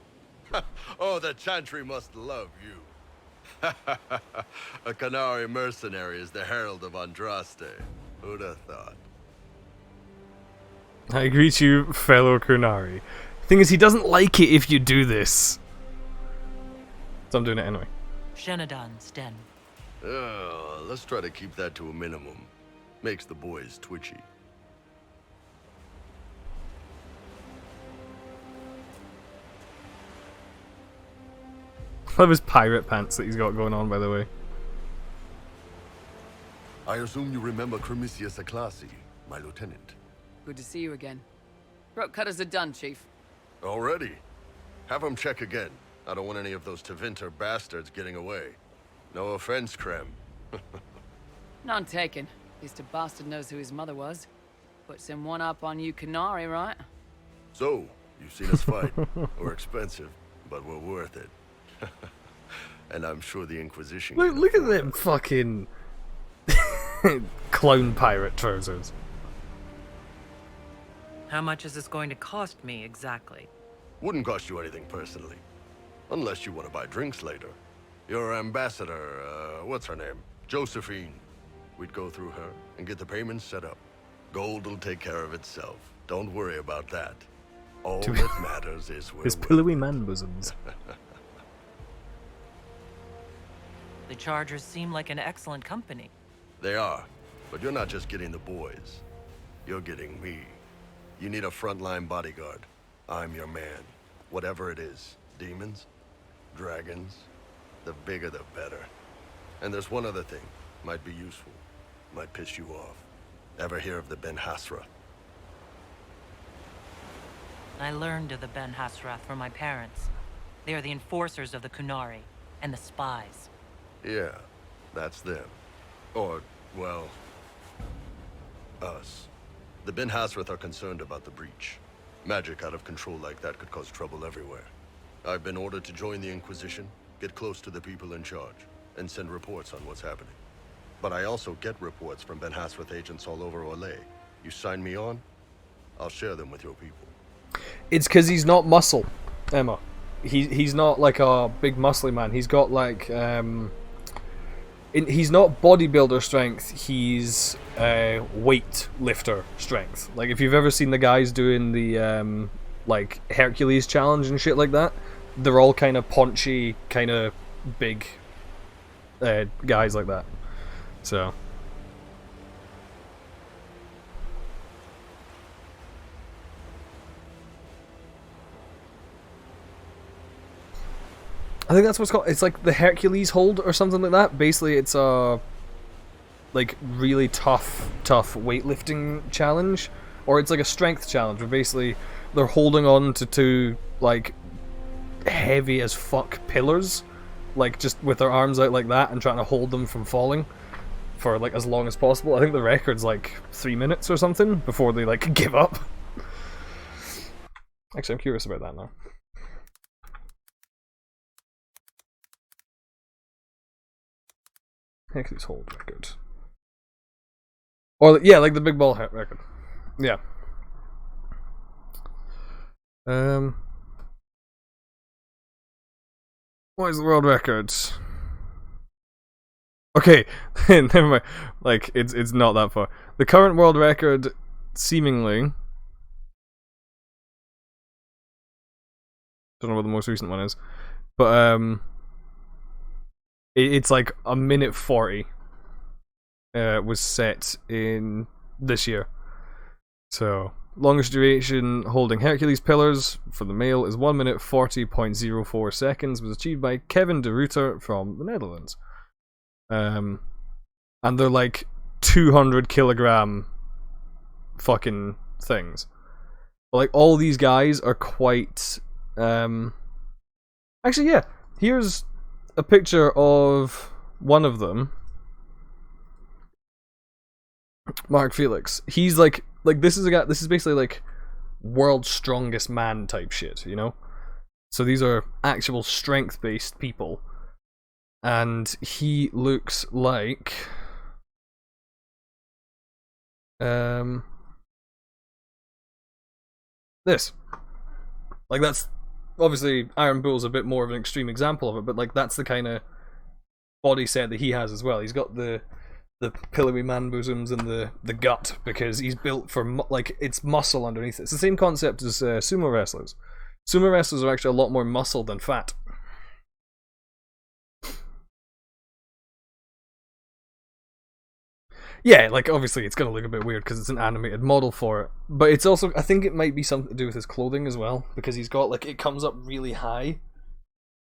Oh, the Chantry must love you. A Canary mercenary is the herald of Andraste. Who'd have thought? I greet you, fellow Kunari. Thing is, he doesn't like it if you do this. So I'm doing it anyway. Shenadan, Sten. Let's try to keep that to a minimum. Makes the boys twitchy. Love his pirate pants that he's got going on, by the way. I assume you remember Cremisius Aclassi, my lieutenant. Good to see you again. Throat cutters are done, Chief. Already? Have him check again. I don't want any of those Tevinter bastards getting away. No offense, Krem. None taken. At least a bastard knows who his mother was. Puts him one up on you Canary, right? So, you've seen us fight. We're expensive, but we're worth it. And I'm sure the Inquisition... Look at them fucking... clone pirate trousers. How much is this going to cost me, exactly? Wouldn't cost you anything personally. Unless you want to buy drinks later. Your ambassador, what's her name? Josephine. We'd go through her and get the payments set up. Gold will take care of itself. Don't worry about that. All that matters is we're his pillowy man bosoms. The Chargers seem like an excellent company. They are, but you're not just getting the boys. You're getting me. You need a frontline bodyguard. I'm your man. Whatever it is. Demons? Dragons? The bigger the better. And there's one other thing. Might be useful. Might piss you off. Ever hear of the Ben Hasra? I learned of the Ben Hasrath from my parents. They are the enforcers of the Kunari, and the spies. Yeah, that's them. Or, well, us. The Ben Hasrath are concerned about the breach. Magic out of control like that could cause trouble everywhere. I've been ordered to join the Inquisition, get close to the people in charge, and send reports on what's happening. But I also get reports from Ben Hasrath agents all over Orlais. You sign me on, I'll share them with your people. It's because he's not muscle, Emma. He's not like a big muscly man. He's got like he's not bodybuilder strength. He's weight lifter strength. Like if you've ever seen the guys doing the like Hercules challenge and shit like that, they're all kind of paunchy, kind of big guys like that. So. I think that's what's called. It's like the Hercules hold or something like that. Basically, it's a like really tough weightlifting challenge, or it's like a strength challenge where basically they're holding on to two like heavy as fuck pillars, like just with their arms out like that and trying to hold them from falling for like as long as possible. I think the record's like 3 minutes or something before they like give up. Actually, I'm curious about that now. Hercules hold record. Or yeah, like the big ball record. Yeah. What is the world record? Okay, never mind. Like it's not that far. The current world record, seemingly. Don't know what the most recent one is, but it's like a minute 40. Was set in this year. So longest duration holding Hercules pillars for the male is 1 minute 40.04 seconds. Was achieved by Kevin de Ruyter from the Netherlands. And they're like 200 kilogram fucking things. But like all these guys are quite. Actually, yeah. Here's a picture of one of them. Mark Felix. He's like this is a guy. This is basically like world's strongest man type shit, you know. So these are actual strength based people, and he looks like this. Like that's obviously Iron Bull's a bit more of an extreme example of it, but like that's the kind of body set that he has as well. He's got the pillowy man bosoms and the gut because he's built for like it's muscle underneath it. It's the same concept as sumo wrestlers. Sumo wrestlers are actually a lot more muscle than fat. Yeah, like obviously it's gonna look a bit weird because it's an animated model for it, but it's also I think it might be something to do with his clothing as well because he's got like it comes up really high,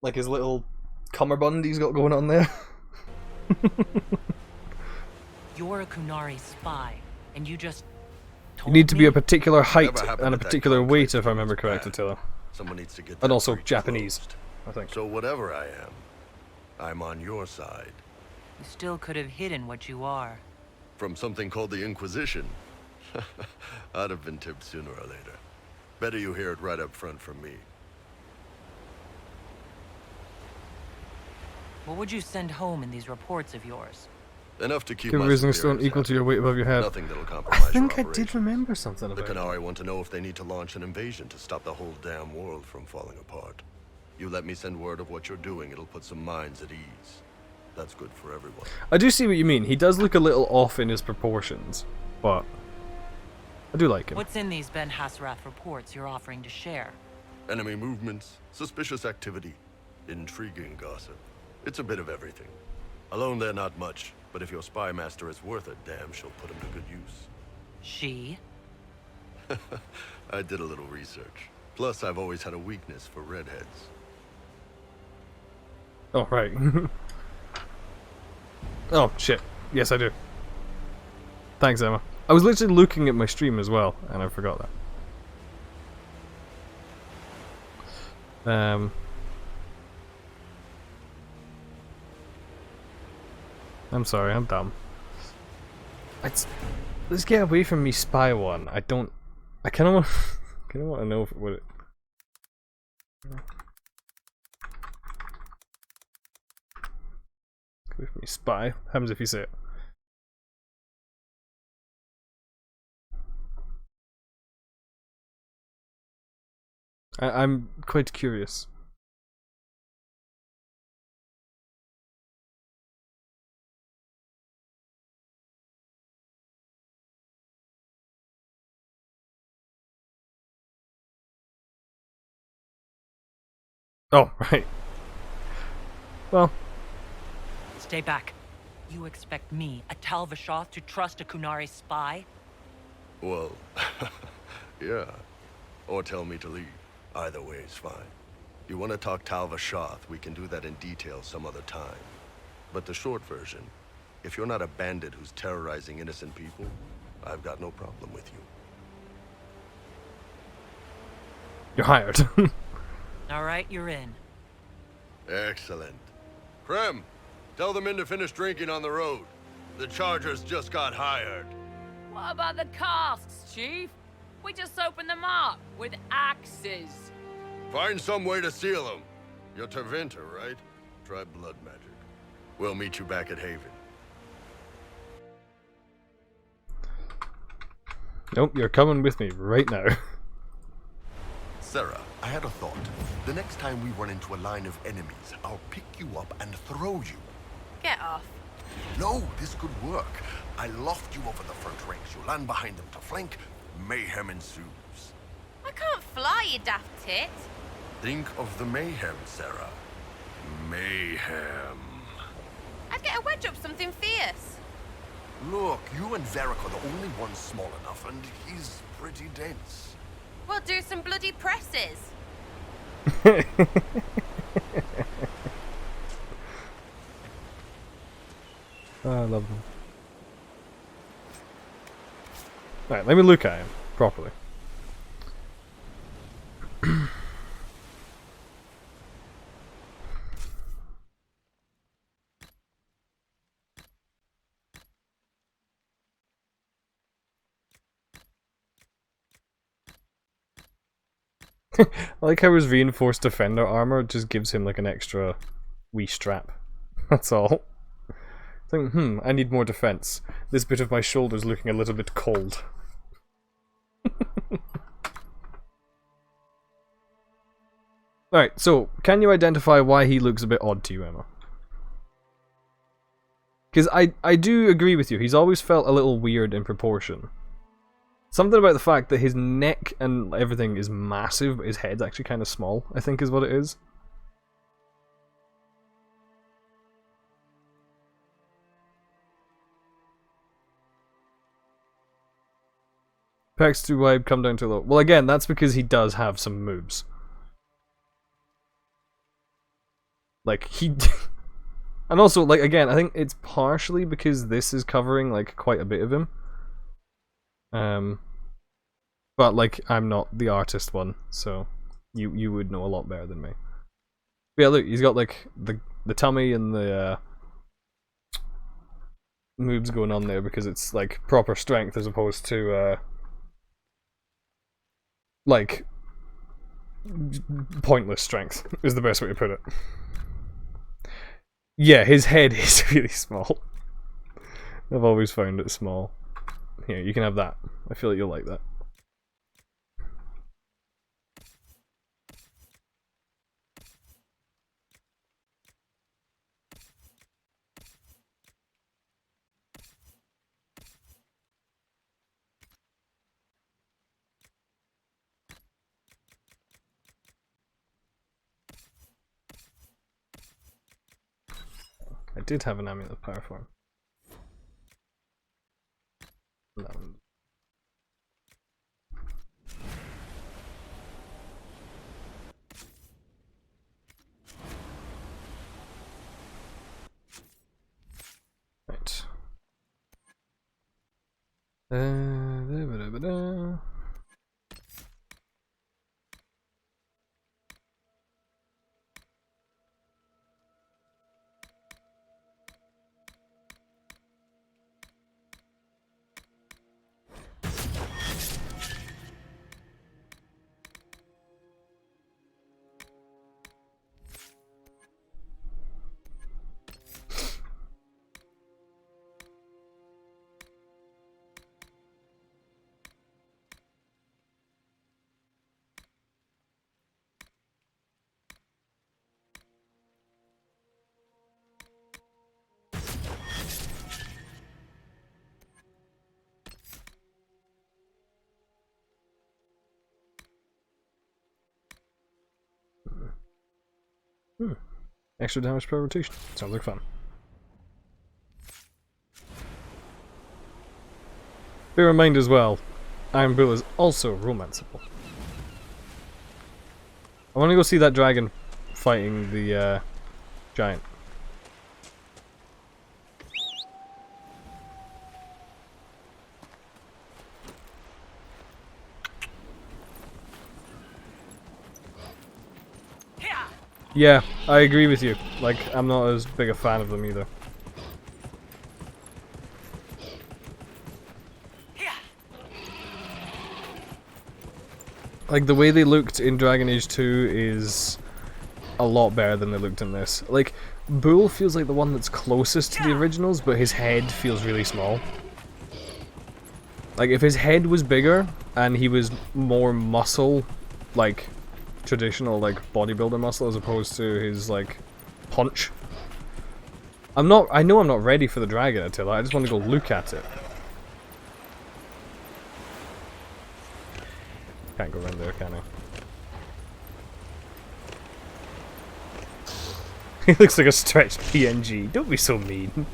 like his little cummerbund he's got going on there. You're a Kunari spy, and you just You need to be a particular height and a particular weight, if I remember correctly, Taylor. Someone needs to get and also Japanese, I think. So whatever I am, I'm on your side. You still could have hidden what you are. From something called the Inquisition. I'd have been tipped sooner or later. Better you hear it right up front from me. What would you send home in these reports of yours? Enough to keep Give a Rising Stone equal to your weight above your head. Nothing that'll compromise I think your I did remember something about The it. Qunari want to know if they need to launch an invasion to stop the whole damn world from falling apart. You let me send word of what you're doing, it'll put some minds at ease. That's good for everyone. I do see what you mean. He does look a little off in his proportions, but I do like him. What's in these Ben Hasrath reports you're offering to share? Enemy movements, suspicious activity, intriguing gossip. It's a bit of everything. Alone they're not much, but if your spy master is worth a damn, she'll put him to good use. She? I did a little research. Plus, I've always had a weakness for redheads. Oh, right. Oh, shit. Yes, I do. Thanks, Emma. I was literally looking at my stream as well, and I forgot that. I'm sorry, I'm dumb. Let's get away from me, Spy One. I kind of want to know what it. with me. Spy. Happens if you say it. I'm quite curious. Oh, right. Well. Stay back. You expect me, a Tal Vashoth, to trust a Kunari spy? Well, yeah. Or tell me to leave. Either way is fine. You want to talk Tal Vashoth, we can do that in detail some other time. But the short version, if you're not a bandit who's terrorizing innocent people, I've got no problem with you. You're hired. Alright, you're in. Excellent. Krem, tell the men to finish drinking on the road. The Chargers just got hired. What about the casks, Chief? We just opened them up with axes. Find some way to seal them. You're Tervinter, right? Try blood magic. We'll meet you back at Haven. Nope, you're coming with me right now. Sarah, I had a thought. The next time we run into a line of enemies, I'll pick you up and throw you. Get off. No, this could work. I loft you over the front ranks. You land behind them to flank. Mayhem ensues. I can't fly, you daft tit. Think of the mayhem, Sarah. Mayhem. I'd get a wedge up something fierce. Look, you and Varric are the only ones small enough, and he's pretty dense. We'll do some bloody presses. Oh, I love them. Right, let me look at him properly. I like how his reinforced defender armor just gives him like an extra wee strap. That's all. Think, I need more defense. This bit of my shoulder's looking a little bit cold. Alright, so, can you identify why he looks a bit odd to you, Emma? Because I do agree with you, he's always felt a little weird in proportion. Something about the fact that his neck and everything is massive, but his head's actually kind of small, I think is what it is. Pecs too wide, come down too low. Well, again, that's because he does have some moves. Like, he... and also, like, again, I think it's partially because this is covering, like, quite a bit of him. But, like, I'm not the artist one, so you would know a lot better than me. But yeah, look, he's got, like, the tummy and the, moves going on there because it's, like, proper strength as opposed to, like, pointless strength is the best way to put it. Yeah, his head is really small. I've always found it small. Here, you can have that. I feel like you'll like that. I did have an amulet of power form. That one. Right. Da-ba-da-ba-da. Extra damage per rotation. Sounds like fun. Bear in mind as well, Iron Bull is also romanceable. I want to go see that dragon fighting the giant. Yeah, I agree with you. Like, I'm not as big a fan of them either. Like, the way they looked in Dragon Age 2 is a lot better than they looked in this. Like, Bull feels like the one that's closest to the originals, but his head feels really small. Like, if his head was bigger, and he was more muscle, like, traditional, like, bodybuilder muscle, as opposed to his, like, punch. I know I'm not ready for the dragon until I just want to go look at it. Can't go around there, can I? He looks like a stretched PNG. Don't be so mean.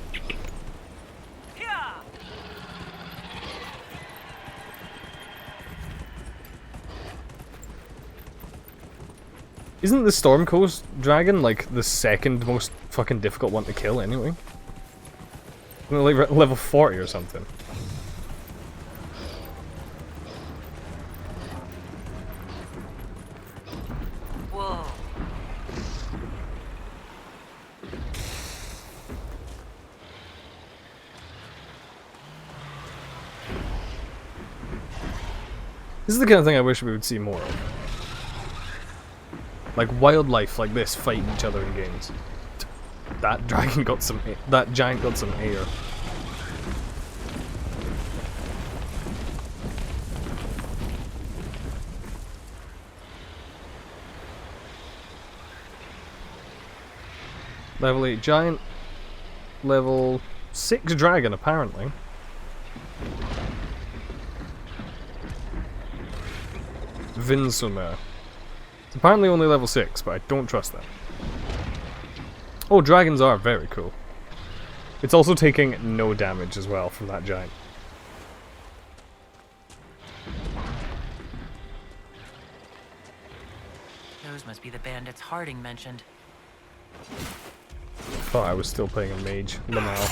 Isn't the Storm Coast dragon like the second most fucking difficult one to kill anyway? Isn't it like level 40 or something? Whoa. This is the kind of thing I wish we would see more of. Like wildlife like this fighting each other in games. That dragon got some that giant got some air. Level 8 giant, level 6 dragon apparently. Vinsumer. It's apparently only level 6, but I don't trust that. Oh, dragons are very cool. It's also taking no damage as well from that giant. Those must be the bandits Harding mentioned. Thought I was still playing a mage. Lamal.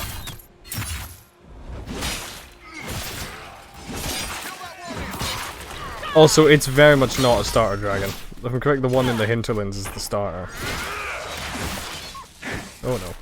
Also, it's very much not a starter dragon. If I'm correct, the one in the hinterlands is the starter. Oh no.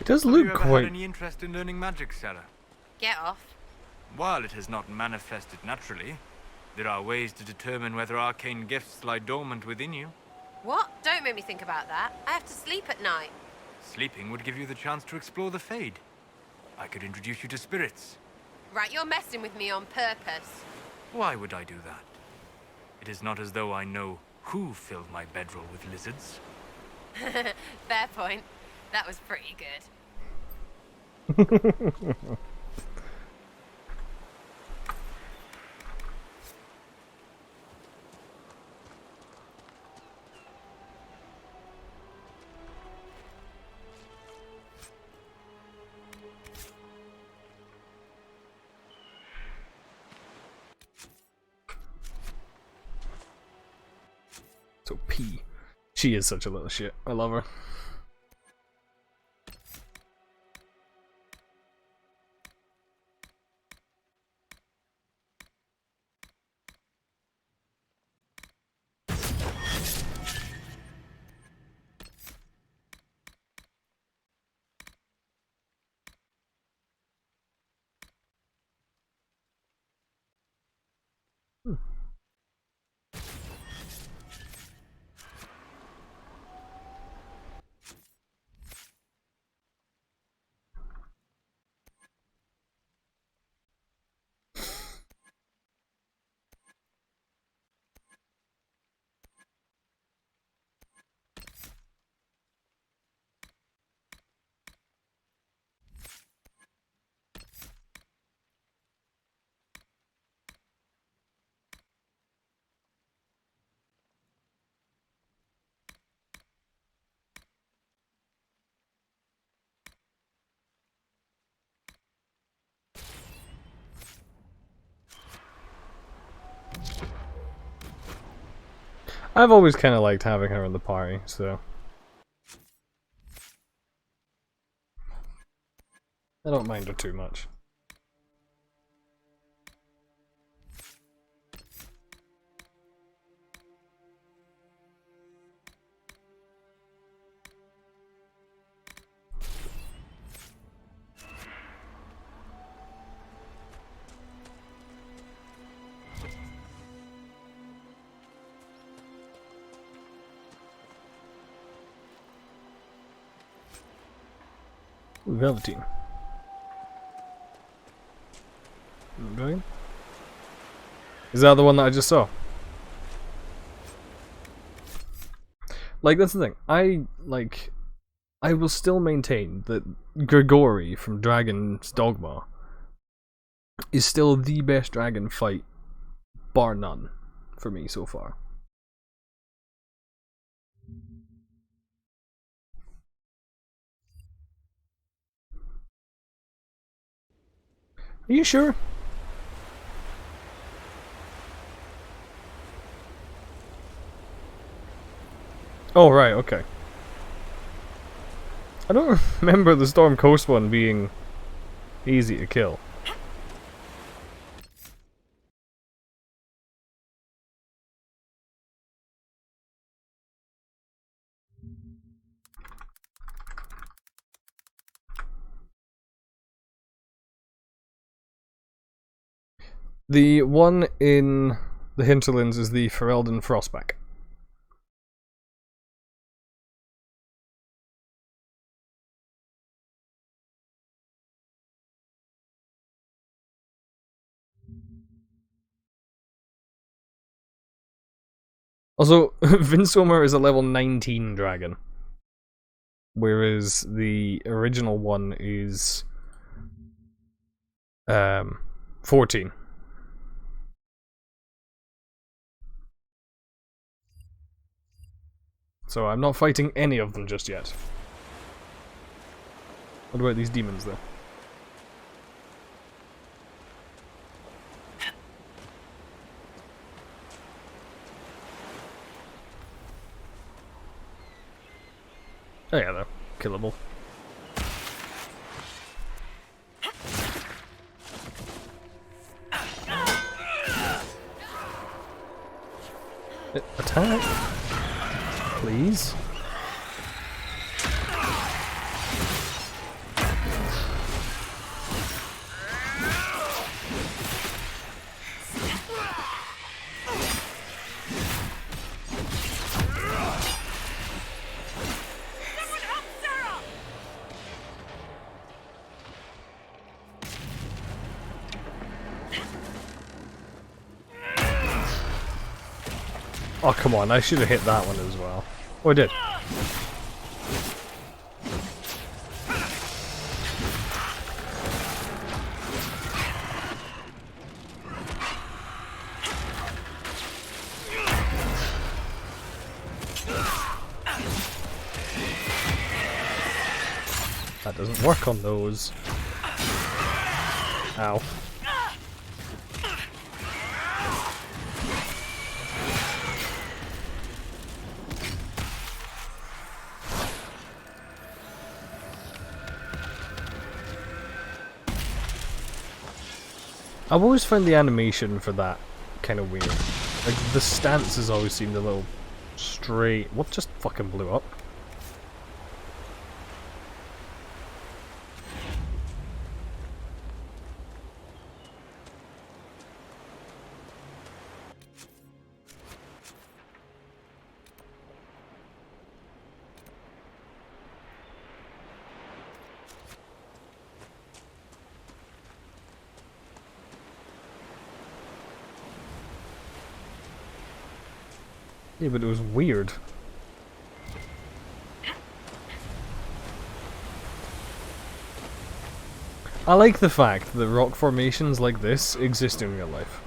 Does Have look you ever quite... had any interest in learning magic, Sarah? Get off. While it has not manifested naturally, there are ways to determine whether arcane gifts lie dormant within you. What? Don't make me think about that. I have to sleep at night. Sleeping would give you the chance to explore the Fade. I could introduce you to spirits. Right, you're messing with me on purpose. Why would I do that? It is not as though I know who filled my bedroll with lizards. Fair point. That was pretty good. So P. She is such a little shit. I love her. I've always kind of liked having her in the party, so I don't mind her too much. Velveteen. Okay. Is that the one that I just saw? Like, that's the thing. I will still maintain that Grigori from Dragon's Dogma is still the best dragon fight, bar none, for me so far. Are you sure? Oh, right, okay. I don't remember the Storm Coast one being easy to kill. The one in the hinterlands is the Ferelden Frostback. Also, Vinsomer is a level 19 dragon, whereas the original one is 14. So I'm not fighting any of them just yet. What about these demons, though? Oh yeah, they're killable. Attack, please. Oh, come on, I should have hit that one as well. Oh, I did. That doesn't work on those. Ow. I've always found the animation for that kind of weird. Like, the stances always seemed a little straight. What just fucking blew up? Yeah, but it was weird. I like the fact that rock formations like this exist in real life.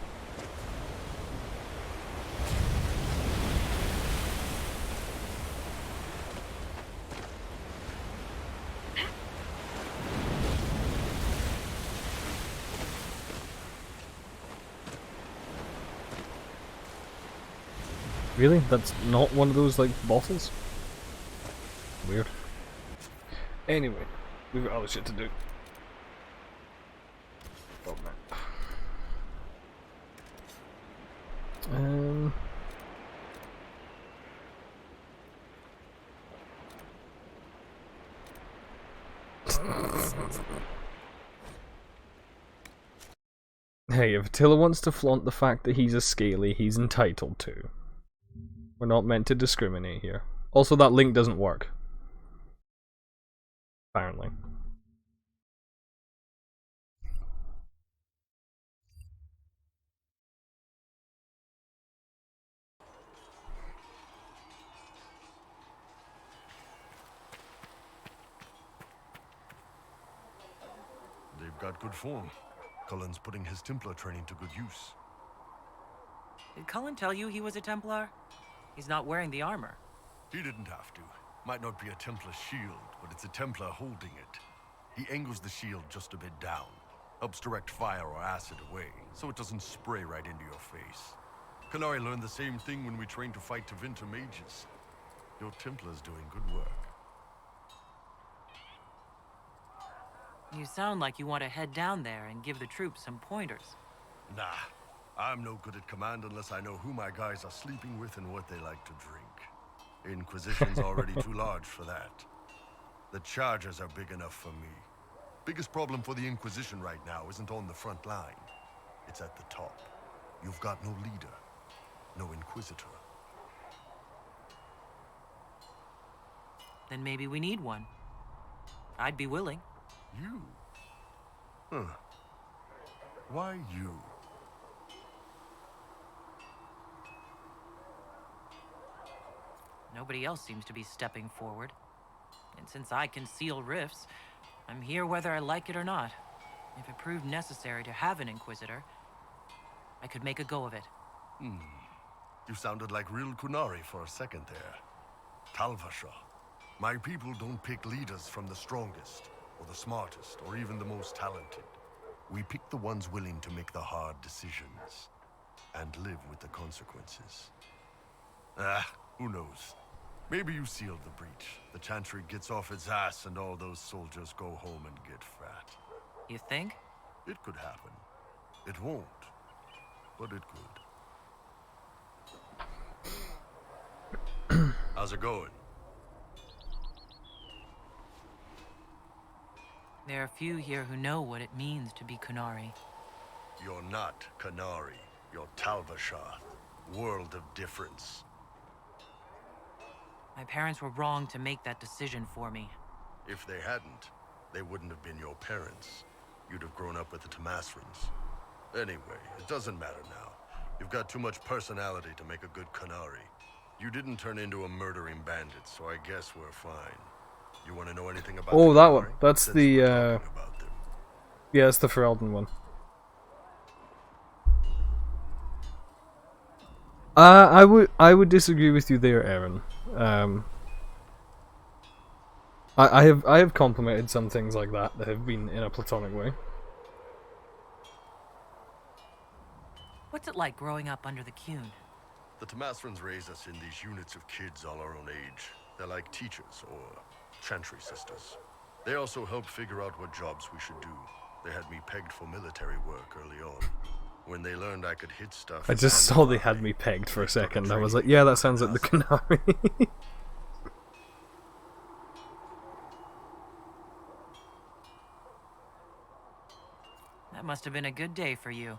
Really? That's not one of those, like, bottles? Weird. Anyway, we've got other shit to do. Oh, man. Hey, if Attila wants to flaunt the fact that he's a scaly, he's entitled to. We're not meant to discriminate here. Also, that link doesn't work. Apparently. They've got good form. Cullen's putting his Templar training to good use. Did Cullen tell you he was a Templar? He's not wearing the armor. He didn't have to. Might not be a Templar shield, but it's a Templar holding it. He angles the shield just a bit down. Helps direct fire or acid away, so it doesn't spray right into your face. Canary learned the same thing when we trained to fight Tevinter mages. Your Templar's doing good work. You sound like you want to head down there and give the troops some pointers. Nah, I'm no good at command unless I know who my guys are sleeping with and what they like to drink. Inquisition's already too large for that. The charges are big enough for me. Biggest problem for the Inquisition right now isn't on the front line. It's at the top. You've got no leader, no Inquisitor. Then maybe we need one. I'd be willing. You? Huh. Why you? Nobody else seems to be stepping forward. And since I can seal rifts, I'm here whether I like it or not. If it proved necessary to have an Inquisitor, I could make a go of it. You sounded like real Kunari for a second there. Talvasha. My people don't pick leaders from the strongest, or the smartest, or even the most talented. We pick the ones willing to make the hard decisions, and live with the consequences. Who knows? Maybe you sealed the breach. The Chantry gets off its ass and all those soldiers go home and get fat. You think? It could happen. It won't, but it could. How's it going? There are few here who know what it means to be Kunari. You're not Kanari. You're Talvasha. World of difference. My parents were wrong to make that decision for me. If they hadn't, they wouldn't have been your parents. You'd have grown up with the Tamasrans. Anyway, it doesn't matter now. You've got too much personality to make a good Kanari. You didn't turn into a murdering bandit, so I guess we're fine. You want to know anything about Oh, that Kanari? one. That's Since the, we're talking about them. yeah, it's the Ferelden one. I would disagree with you there, Aaron. I have complimented some things like that have been in a platonic way. What's it like growing up under the Qun? The Tamasrans raise us in these units of kids all our own age. They're like teachers, or Chantry sisters. They also help figure out what jobs we should do. They had me pegged for military work early on. When they learned I could hit stuff... I just saw they had me pegged for a second. I was like, yeah, that sounds like the Canary. That must have been a good day for you.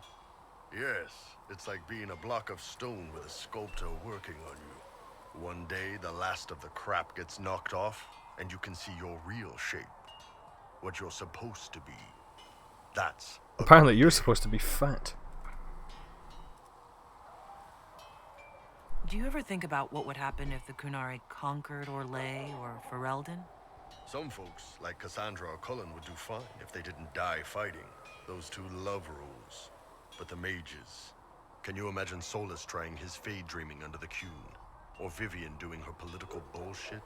Yes, it's like being a block of stone with a sculptor working on you. One day, the last of the crap gets knocked off, and you can see your real shape. What you're supposed to be. That's... Apparently you're supposed to be fat. Do you ever think about what would happen if the Kunari conquered Orlais or Ferelden? Some folks, like Cassandra or Cullen, would do fine if they didn't die fighting. Those two love rules. But the mages... Can you imagine Solus trying his fade dreaming under the Qun? Or Vivian doing her political bullshit?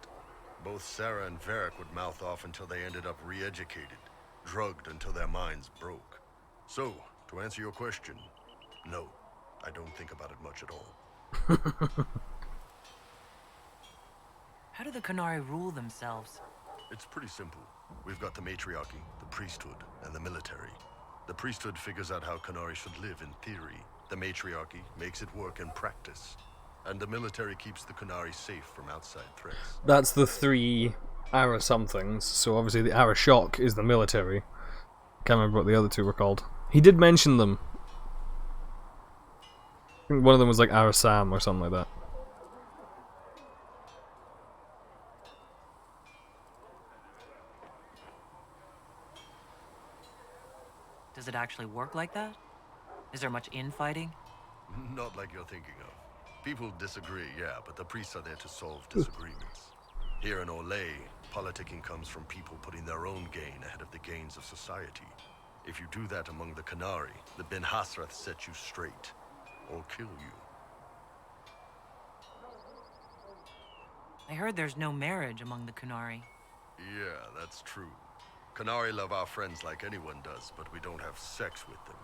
Both Sarah and Varric would mouth off until they ended up re-educated. Drugged until their minds broke. So, to answer your question, no. I don't think about it much at all. How do the Qunari rule themselves? It's pretty simple. We've got the matriarchy, the priesthood, and the military. The priesthood figures out how Qunari should live in theory. The matriarchy makes it work in practice. And the military keeps the Qunari safe from outside threats. That's the 3 Ara somethings, so obviously the Ara Shock is the military. Can't remember what the other 2 were called. He did mention them. I think one of them was like Ara Sam or something like that. Does it actually work like that? Is there much infighting? Not like you're thinking of. People disagree, yeah, but the priests are there to solve disagreements. Here in Olay, politicking comes from people putting their own gain ahead of the gains of society. If you do that among the Qunari, the Ben Hasrath set you straight, or kill you. I heard there's no marriage among the Qunari. Yeah, that's true. Qunari love our friends like anyone does, but we don't have sex with them.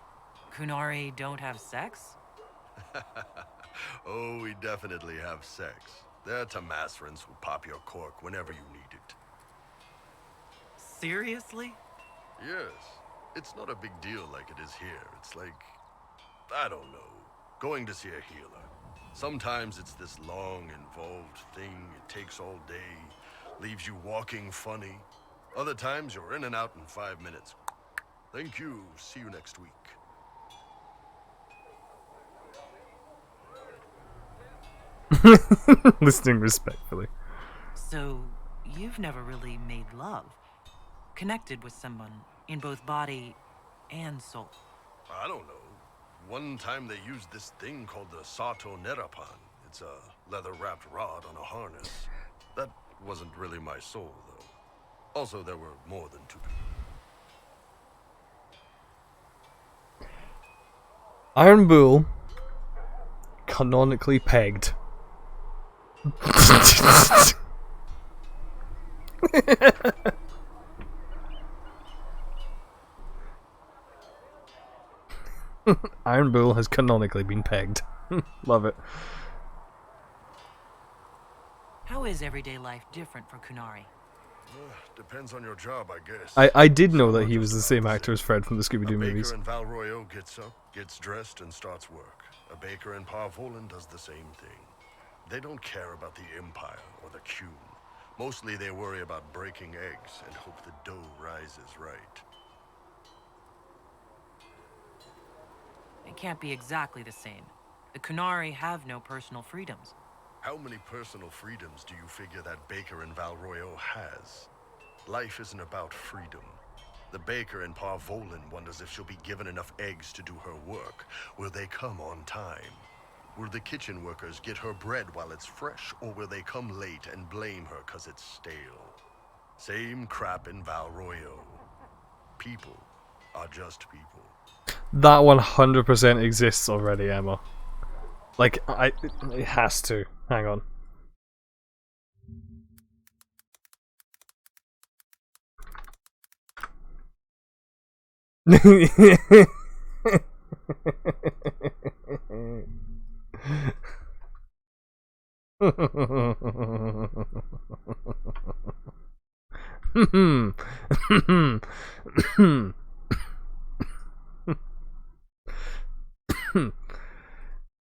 Qunari don't have sex? Oh, we definitely have sex. They're Tamasrans who pop your cork whenever you need it. Seriously? Yes. It's not a big deal like it is here. It's like, I don't know, going to see a healer. Sometimes it's this long, involved thing. It takes all day, leaves you walking funny. Other times you're in and out in 5 minutes. Thank you. See you next week. Listening respectfully. So, you've never really made love? Connected with someone in both body and soul? I don't know. One time they used this thing called the Sato Nerapan. It's a leather-wrapped rod on a harness. That wasn't really my soul, though. Also, there were more than 2 people. Iron Bull, canonically pegged. Iron Bull has canonically been pegged. Love it. How is everyday life different for Qunari? Depends on your job, I guess. I did know that he was the same actor as Fred from the Scooby-Doo movies. A baker in Valroyo gets up, gets dressed, and starts work. A baker in Parvolan does the same thing. They don't care about the Empire or the Qun. Mostly they worry about breaking eggs and hope the dough rises right. It can't be exactly the same. The Qunari have no personal freedoms. How many personal freedoms do you figure that baker in Valroyo has? Life isn't about freedom. The baker in Parvolan wonders if she'll be given enough eggs to do her work. Will they come on time? Will the kitchen workers get her bread while it's fresh, or will they come late and blame her 'cause it's stale? Same crap in Valroyo. People are just people. That 100% exists already, Emma. Like, it has to. Hang on.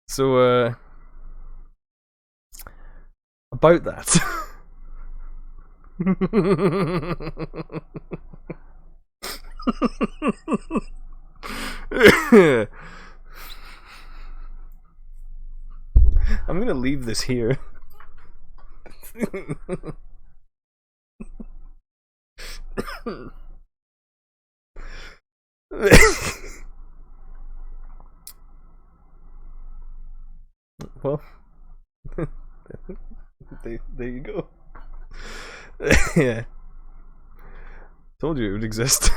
So, about that. I'm gonna leave this here. Well, there you go. Yeah. Told you it would exist.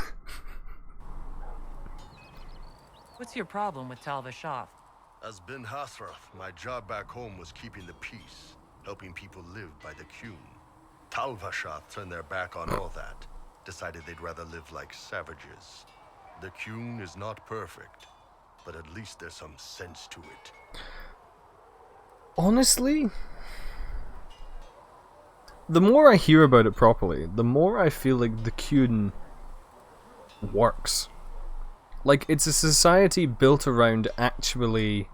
What's your problem with Tal Vashath? As Ben Hasrath, my job back home was keeping the peace, helping people live by the Qun. Tal Vashath turned their back on all that, decided they'd rather live like savages. The Qun is not perfect, but at least there's some sense to it. Honestly, the more I hear about it properly, the more I feel like the Qun works. Like, it's a society built around actually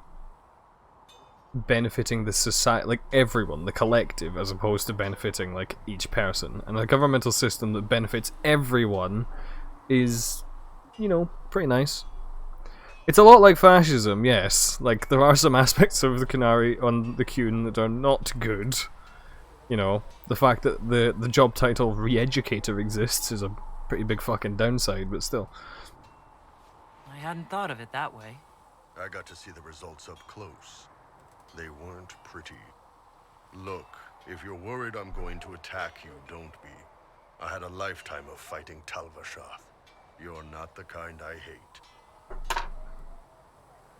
benefiting the society, like everyone, the collective, as opposed to benefiting like each person. And a governmental system that benefits everyone is, you know, pretty nice. It's a lot like fascism, yes. Like, there are some aspects of the Qunari on the Qun that are not good. You know, the fact that the job title re-educator exists is a pretty big fucking downside, but still. I hadn't thought of it that way. I got to see the results up close. They weren't pretty. Look, if you're worried I'm going to attack you, don't be. I had a lifetime of fighting Talvashath. You're not the kind I hate.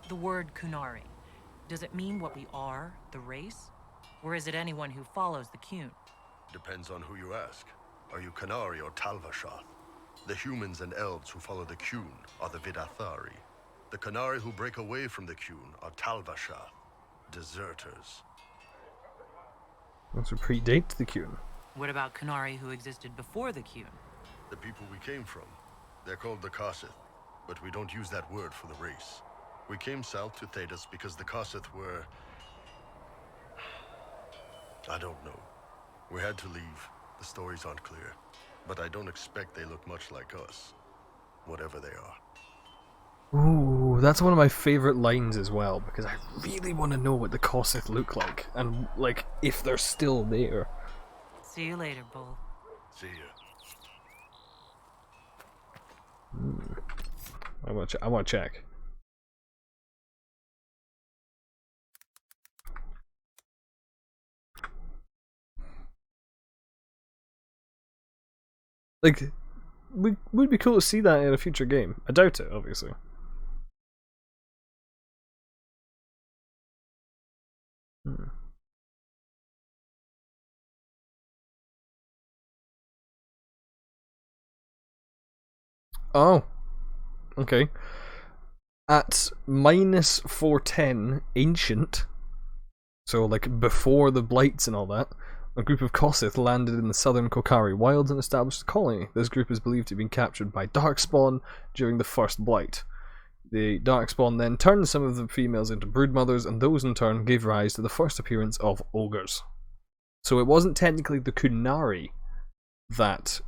The word Qunari, does it mean what we are, the race? Or is it anyone who follows the Qun? Depends on who you ask. Are you Qunari or Talvashath? The humans and elves who follow the Qun are the Vidathari. The Qunari who break away from the Qun are Talvashath. Deserters. Those who predate the Qun. What about Qunari who existed before the Qun? The people we came from. They're called the Kossith, but we don't use that word for the race. We came south to Thedas because the Kossith were... I don't know. We had to leave. The stories aren't clear. But I don't expect they look much like us. Whatever they are. Ooh, that's one of my favourite lines as well, because I really want to know what the Kossith look like, and, like, if they're still there. See you later, Bull. See ya. I want to check. Like, would be cool to see that in a future game. I doubt it, obviously. Oh, okay. At minus 410 ancient, so like before the blights and all that, a group of Kossith landed in the southern Kokari wilds and established a colony. This group is believed to have been captured by Darkspawn during the first blight. The Darkspawn then turned some of the females into broodmothers, and those in turn gave rise to the first appearance of ogres. So it wasn't technically the Qunari that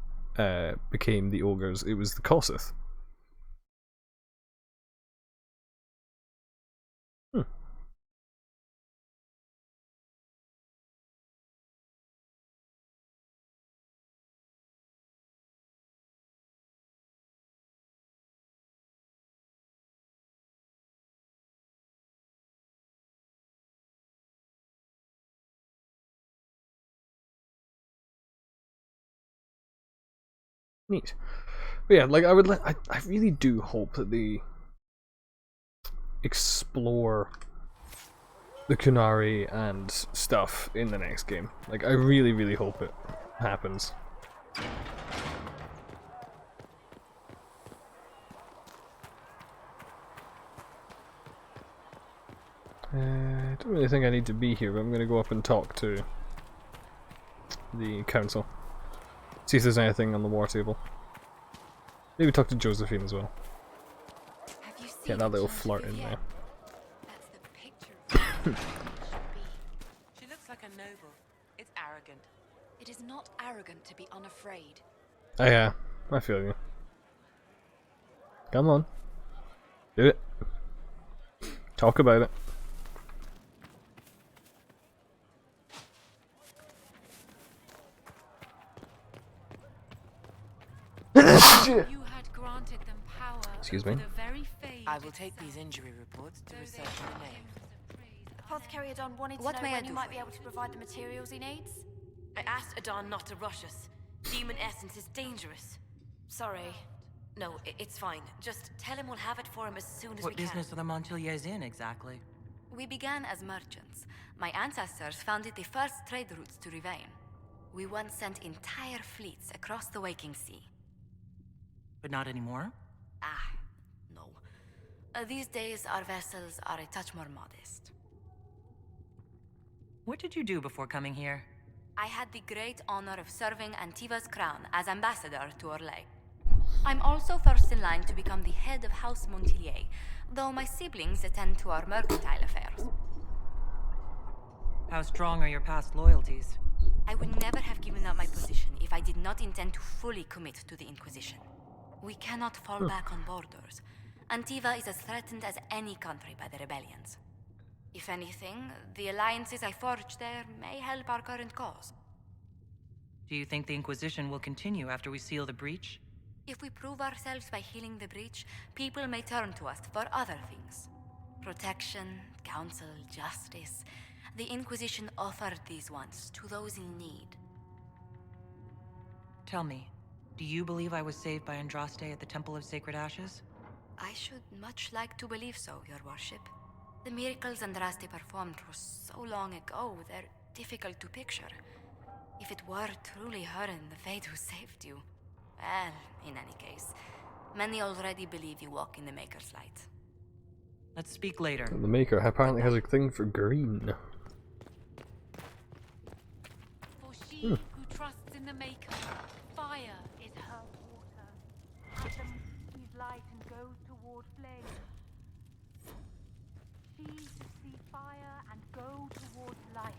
became the ogres, it was the Kossith. Neat. But yeah, like I really do hope that they explore the Qunari and stuff in the next game. Like, I really, really hope it happens. I don't really think I need to be here, but I'm going to go up and talk to the council. See if there's anything on the war table. Maybe talk to Josephine as well. Get that little flirt in there. She looks like a noble. It's arrogant. It is not arrogant to be unafraid. Oh yeah, I feel you. Come on. Do it. Talk about it. You had granted them power. Excuse me. I will take these injury reports to research the name. Apothecary Adon wanted to What know may I when do you might for be you? able to provide the materials he needs. I asked Adon not to rush us. Demon essence is dangerous. Sorry. No, it's fine. Just tell him we'll have it for him as soon as What we can. business are the Montiliers in, exactly? We began as merchants. My ancestors founded the first trade routes to Rivain. We once sent entire fleets across the Waking Sea. But not anymore? Ah, no. These days, our vessels are a touch more modest. What did you do before coming here? I had the great honor of serving Antiva's crown as ambassador to Orlais. I'm also first in line to become the head of House Montilier, though my siblings attend to our mercantile affairs. How strong are your past loyalties? I would never have given up my position if I did not intend to fully commit to the Inquisition. We cannot fall back on borders. Antiva is as threatened as any country by the rebellions. If anything, the alliances I forged there may help our current cause. Do you think the Inquisition will continue after we seal the breach? If we prove ourselves by healing the breach, people may turn to us for other things. Protection, counsel, justice. The Inquisition offered these once to those in need. Tell me, do you believe I was saved by Andraste at the Temple of Sacred Ashes? I should much like to believe so, Your Worship. The miracles Andraste performed were so long ago, they're difficult to picture. If it were truly her and the Fade who saved you, well, in any case, many already believe you walk in the Maker's light. Let's speak later. The Maker apparently has a thing for green. For she who trusts in the Maker, fire is her water. Atom sees light and goes toward flame. She who sees fire and go toward light.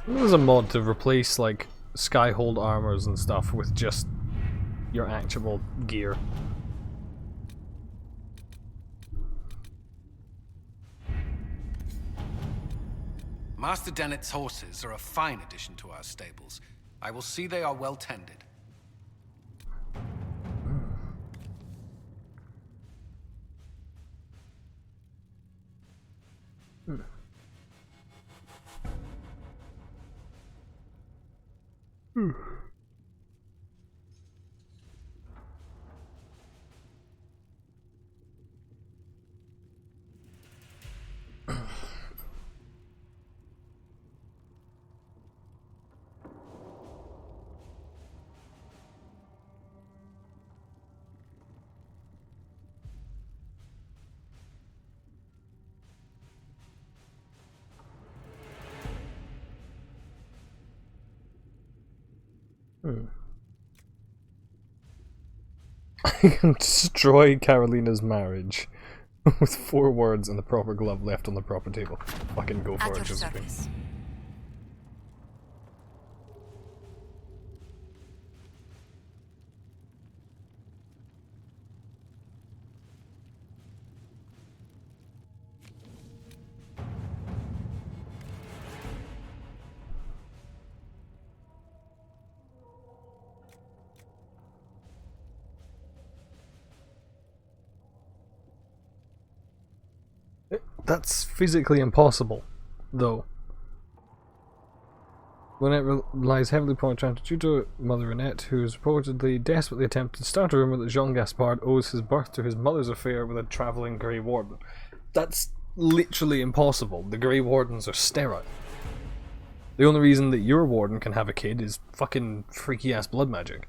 There's a mod to replace like Skyhold armors and stuff with just your actual gear. Master Dennett's horses are a fine addition to our stables. I will see they are well tended. I can destroy Carolina's marriage with 4 words and the proper glove left on the proper table. Fucking go for it, Josephine. That's physically impossible, though. When it relies heavily upon Tutor Mother Annette, who is reportedly desperately attempted to start a rumour that Jean Gaspard owes his birth to his mother's affair with a travelling Grey Warden. That's literally impossible. The Grey Wardens are sterile. The only reason that your warden can have a kid is fucking freaky ass blood magic.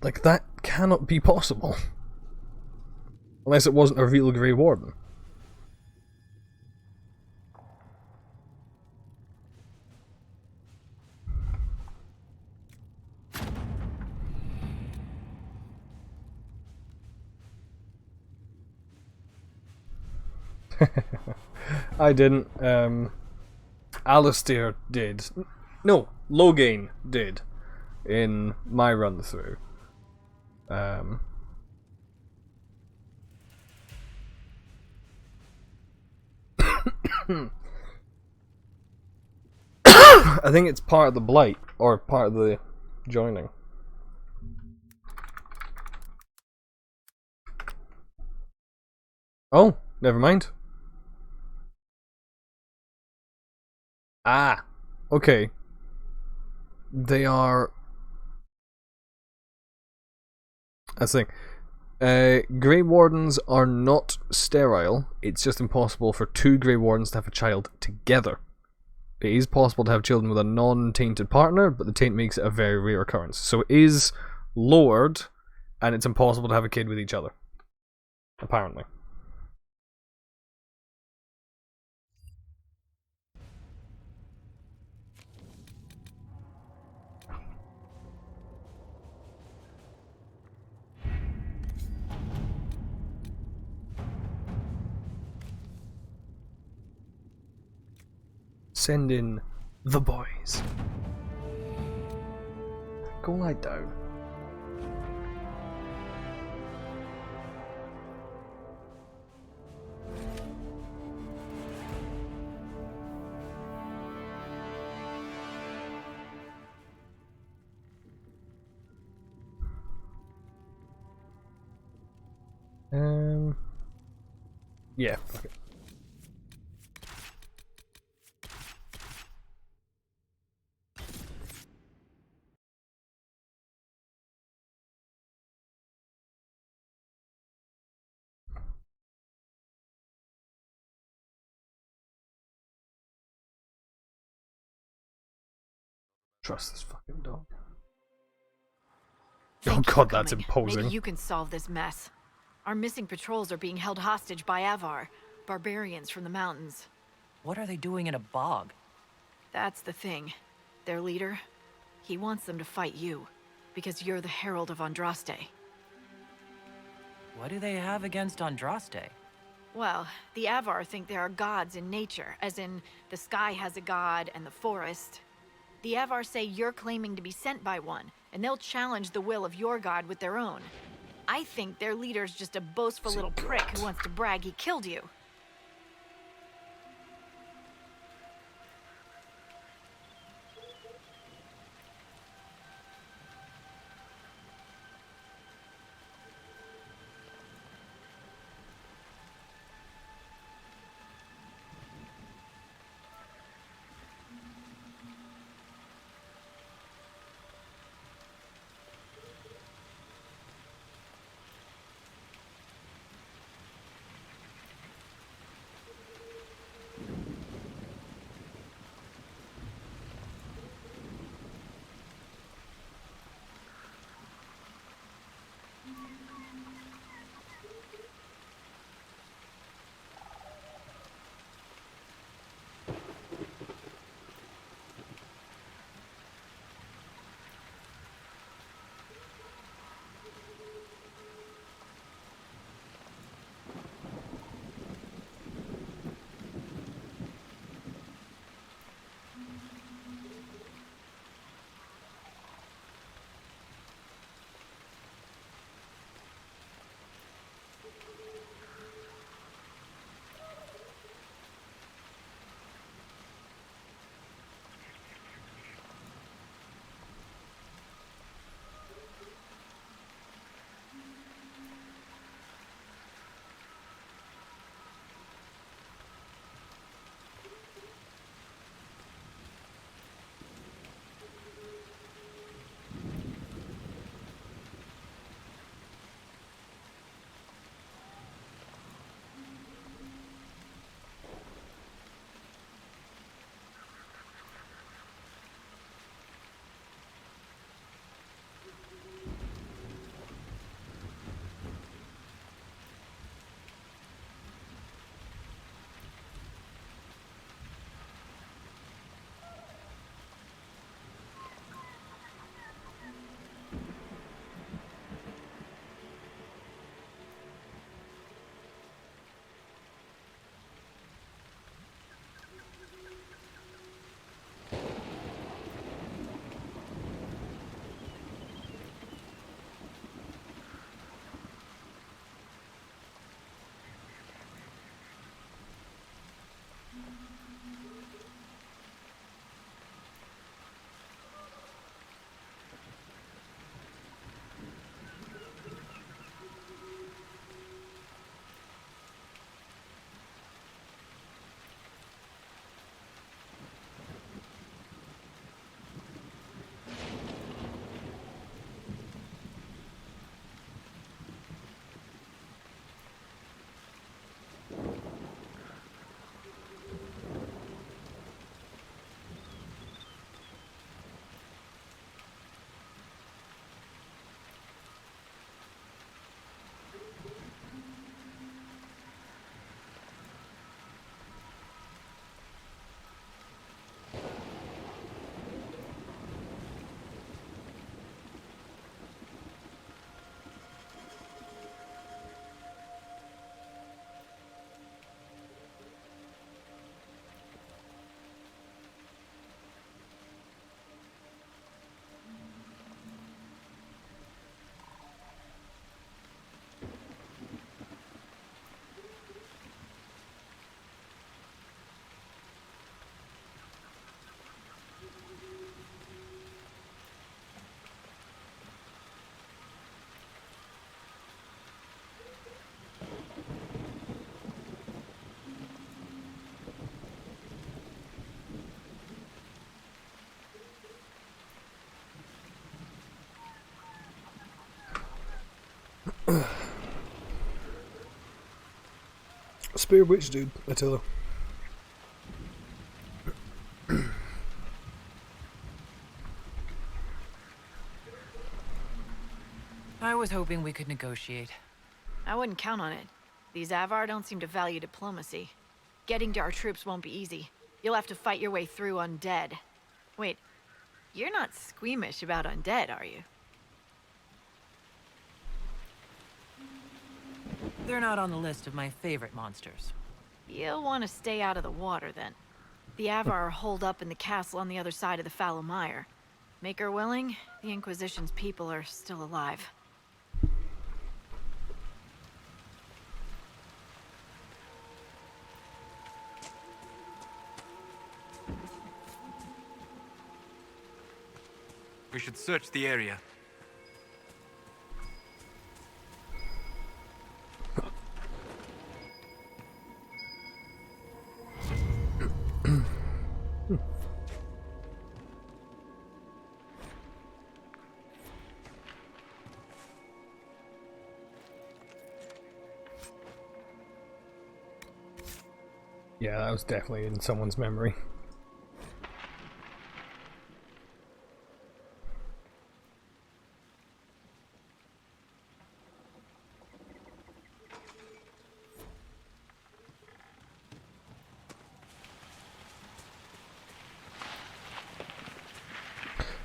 Like, that cannot be possible. Unless it wasn't a real Grey Warden. I didn't. Alistair did. No, Loghain did. In my run through. I think it's part of the blight, or part of the joining. Oh, never mind. Ah, okay. They are... That's the thing. Grey Wardens are not sterile. It's just impossible for 2 Grey Wardens to have a child together. It is possible to have children with a non-tainted partner, but the taint makes it a very rare occurrence. So it is lowered and it's impossible to have a kid with each other. Apparently. Send in the boys. Go lie down. Yeah, okay. Trust this fucking dog. Thank Oh you for god, that's coming. imposing. Maybe you can solve this mess. Our missing patrols are being held hostage by Avar, barbarians from the mountains. What are they doing in a bog? That's the thing. Their leader, he wants them to fight you, because you're the Herald of Andraste. What do they have against Andraste? Well, the Avar think there are gods in nature, as in the sky has a god and the forest. The Avar say you're claiming to be sent by one, and they'll challenge the will of your god with their own. I think their leader's just a boastful little prick who wants to brag he killed you. Spare witch dude, Attila. I was hoping we could negotiate. I wouldn't count on it. These Avar don't seem to value diplomacy. Getting to our troops won't be easy. You'll have to fight your way through undead. Wait, you're not squeamish about undead, are you? They're not on the list of my favorite monsters. You'll want to stay out of the water, then. The Avar are holed up in the castle on the other side of the fallow mire. Make her willing, the Inquisition's people are still alive. We should search the area. Yeah, that was definitely in someone's memory.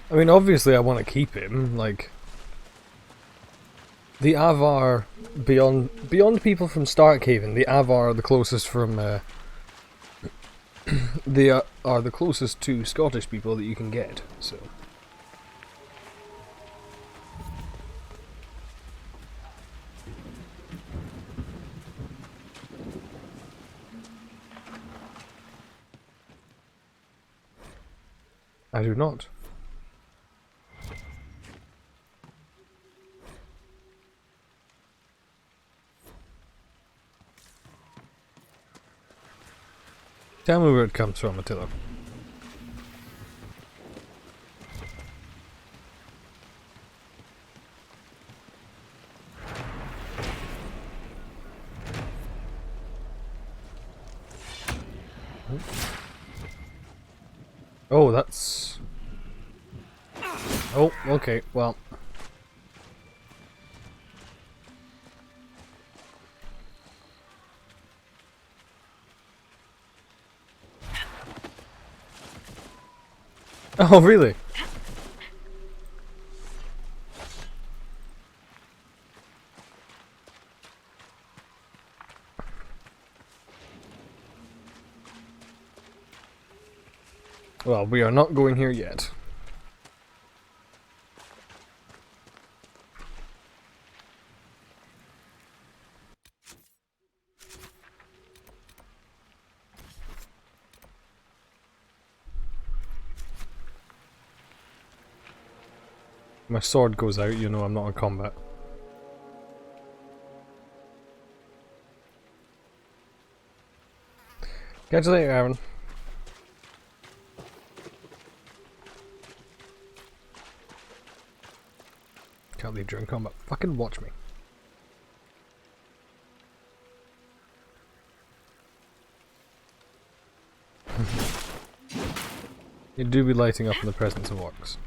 I mean, obviously I want to keep him, like... The Avar, beyond people from Starkhaven, the Avar are the closest from, they are the closest to Scottish people that you can get, so... I do not. Tell me where it comes from, Attila. Oh, that's... Oh, okay, well... Oh, really? Well, we are not going here yet. My sword goes out, you know I'm not in combat. Catch you later, Aaron. Can't leave during combat. Fucking watch me. You do be lighting up in the presence of orcs.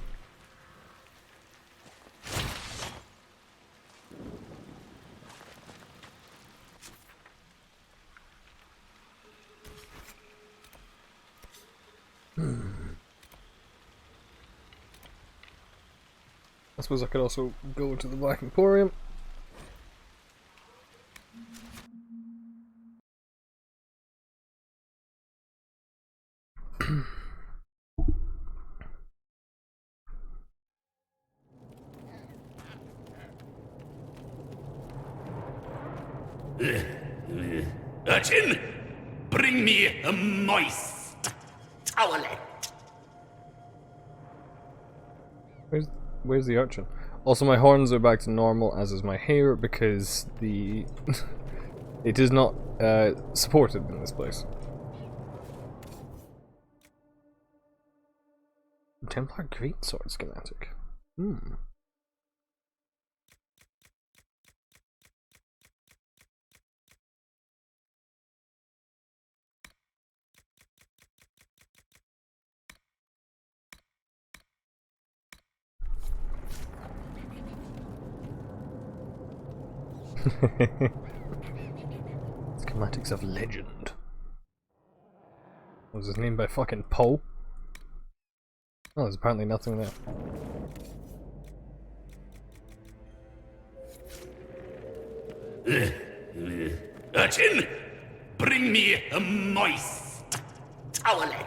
I suppose I could also go to the Black Emporium. Urchin, bring me a moist towelette. Where's the urchin? Also, my horns are back to normal, as is my hair, because the it is not supported in this place. Templar Greatsword schematic. Hmm. Schematics of legend. Was his name by fucking Poe? Oh, there's apparently nothing there. Urchin, bring me a moist towelette.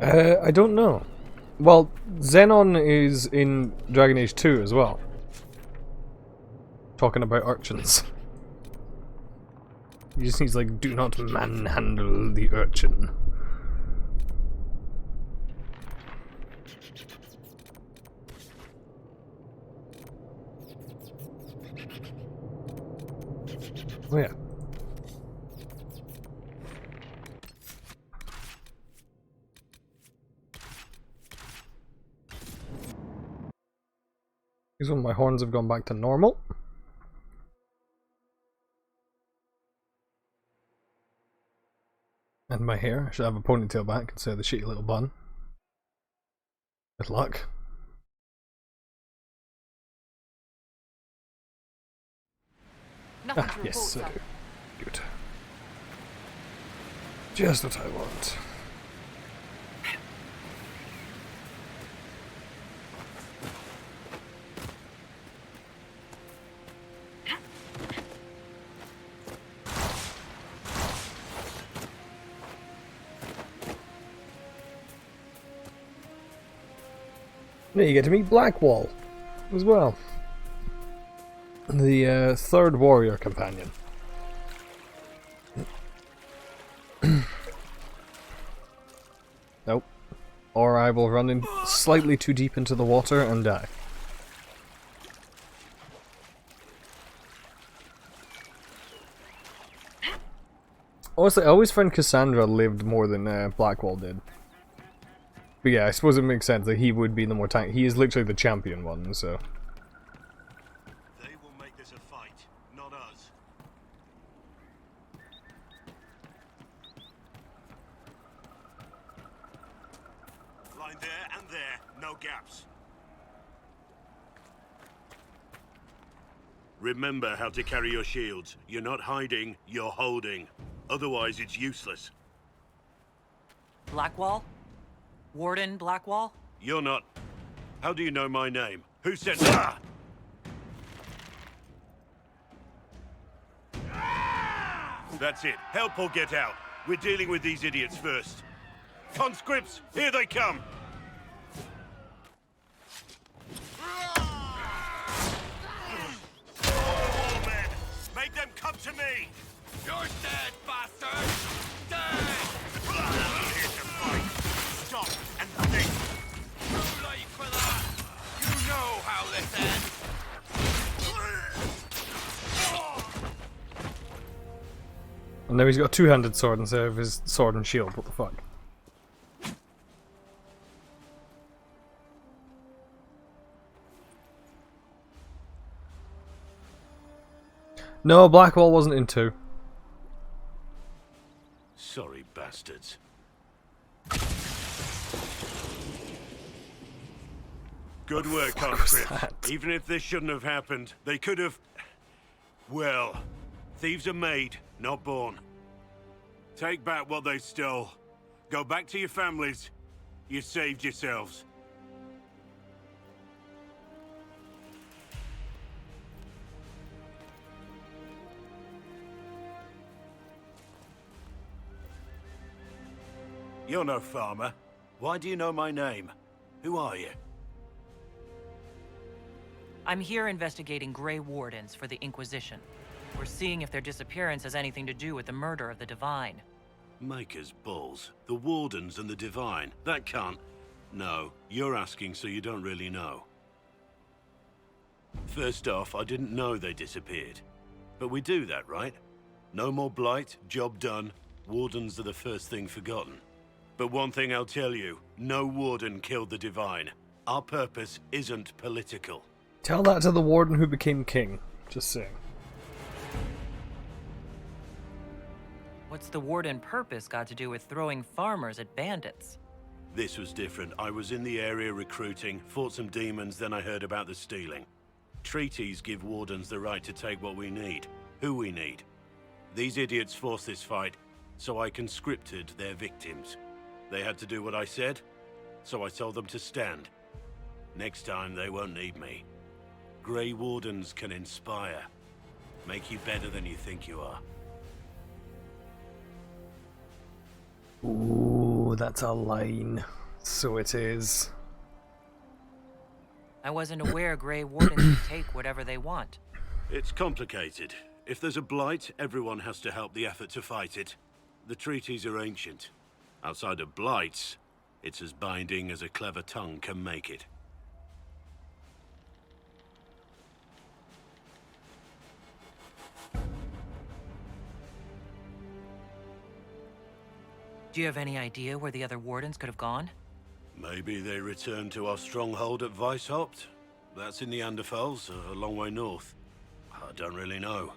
I don't know. Well, Xenon is in Dragon Age 2 as well. Talking about urchins. He just needs like, do not manhandle the urchin. Oh yeah. These when my horns have gone back to normal. And my hair, I should have a ponytail back instead of the shitty little bun. Good luck. Nothing to report, Yes, sir. good. Just what I want. Now you get to meet Blackwall as well. The third warrior companion. Nope. Or I will run in slightly too deep into the water and die. Honestly, I always found Cassandra lived more than Blackwall did. But yeah, I suppose it makes sense that he would be the more tank. He is literally the champion one, so. They will make this a fight, not us. Line there and there, no gaps. Remember how to carry your shields. You're not hiding, you're holding. Otherwise, it's useless. Blackwall? Warden Blackwall? You're not. How do you know my name? Who said ah? That's it. Help or get out. We're dealing with these idiots first. Conscripts, here they come! All men, make them come to me! You're dead, bastard! Dead! Here to fight. Stop and think. Too late for that! You know how this ends! And now he's got a two-handed sword instead of his sword and shield. What the fuck? No, Blackwall wasn't in 2. Sorry, bastards. Good work, conscript. Even if this shouldn't have happened, they could have... Well, thieves are made, not born. Take back what they stole. Go back to your families. You saved yourselves. You're no farmer. Why do you know my name? Who are you? I'm here investigating Grey Wardens for the Inquisition. We're seeing if their disappearance has anything to do with the murder of the Divine. Maker's balls. The Wardens and the Divine. That can't... No, you're asking so you don't really know. First off, I didn't know they disappeared. But we do that, right? No more blight, job done. Wardens are the first thing forgotten. But one thing I'll tell you, no Warden killed the Divine. Our purpose isn't political. Tell that to the Warden who became king. Just saying. What's the Warden purpose got to do with throwing farmers at bandits? This was different. I was in the area recruiting, fought some demons, then I heard about the stealing. Treaties give Wardens the right to take what we need, who we need. These idiots forced this fight, so I conscripted their victims. They had to do what I said, so I told them to stand. Next time they won't need me. Grey Wardens can inspire, make you better than you think you are. Ooh, that's a line. So it is. I wasn't aware Grey Wardens could take whatever they want. It's complicated. If there's a blight, everyone has to help the effort to fight it. The treaties are ancient. Outside of blights, it's as binding as a clever tongue can make it. Do you have any idea where the other Wardens could have gone? Maybe they returned to our stronghold at Weishaupt. That's in the Anderfels, a long way north. I don't really know.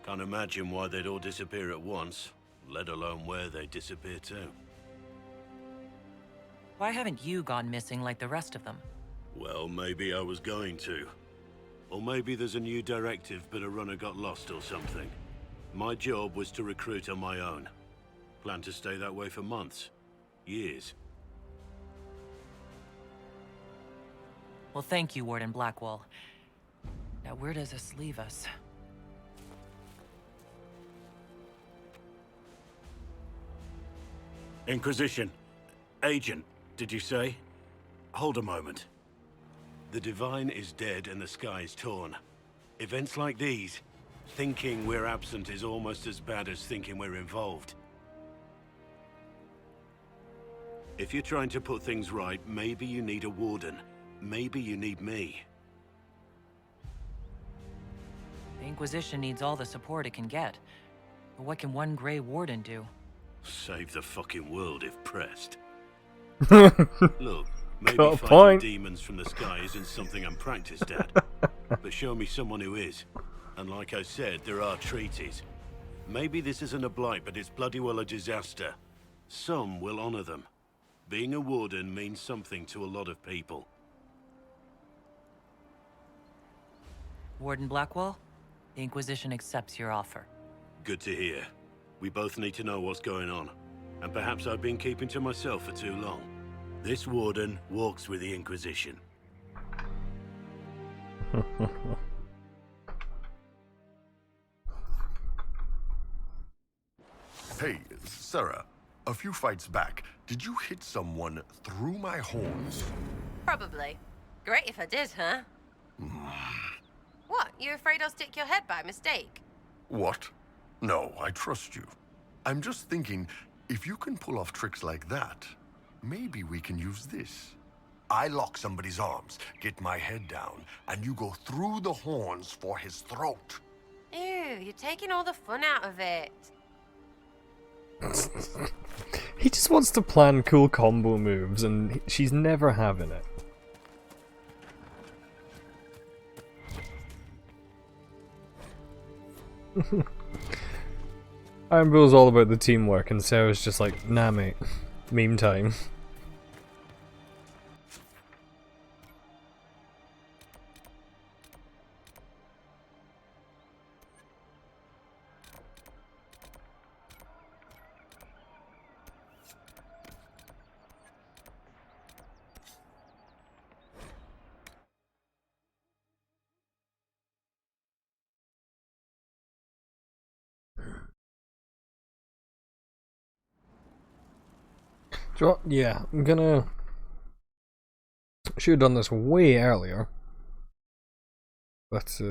Can't imagine why they'd all disappear at once, let alone where they'd disappear to. Why haven't you gone missing like the rest of them? Well, maybe I was going to. Or maybe there's a new directive but a runner got lost or something. My job was to recruit on my own. Plan to stay that way for months. Years. Well, thank you, Warden Blackwall. Now, where does this leave us? Inquisition. Agent, did you say? Hold a moment. The Divine is dead and the sky is torn. Events like these, thinking we're absent is almost as bad as thinking we're involved. If you're trying to put things right, maybe you need a Warden. Maybe you need me. The Inquisition needs all the support it can get. But what can one Grey Warden do? Save the fucking world if pressed. Look, maybe Got a fighting point. demons from the sky isn't something I'm practiced at. But show me someone who is. And like I said, there are treaties. Maybe this isn't a blight, but it's bloody well a disaster. Some will honor them. Being a Warden means something to a lot of people. Warden Blackwall, the Inquisition accepts your offer. Good to hear. We both need to know what's going on. And perhaps I've been keeping to myself for too long. This Warden walks with the Inquisition. Hey, Sarah. A few fights back, did you hit someone through my horns? Probably. Great if I did, huh? What? You afraid I'll stick your head by mistake? What? No, I trust you. I'm just thinking, if you can pull off tricks like that, maybe we can use this. I lock somebody's arms, get my head down, and you go through the horns for his throat. Ew, you're taking all the fun out of it. He just wants to plan cool combo moves, and she's never having it. Iron Bull's all about the teamwork, and Sarah's just like, nah mate, meme time. Yeah, I'm gonna... Should have done this way earlier. But,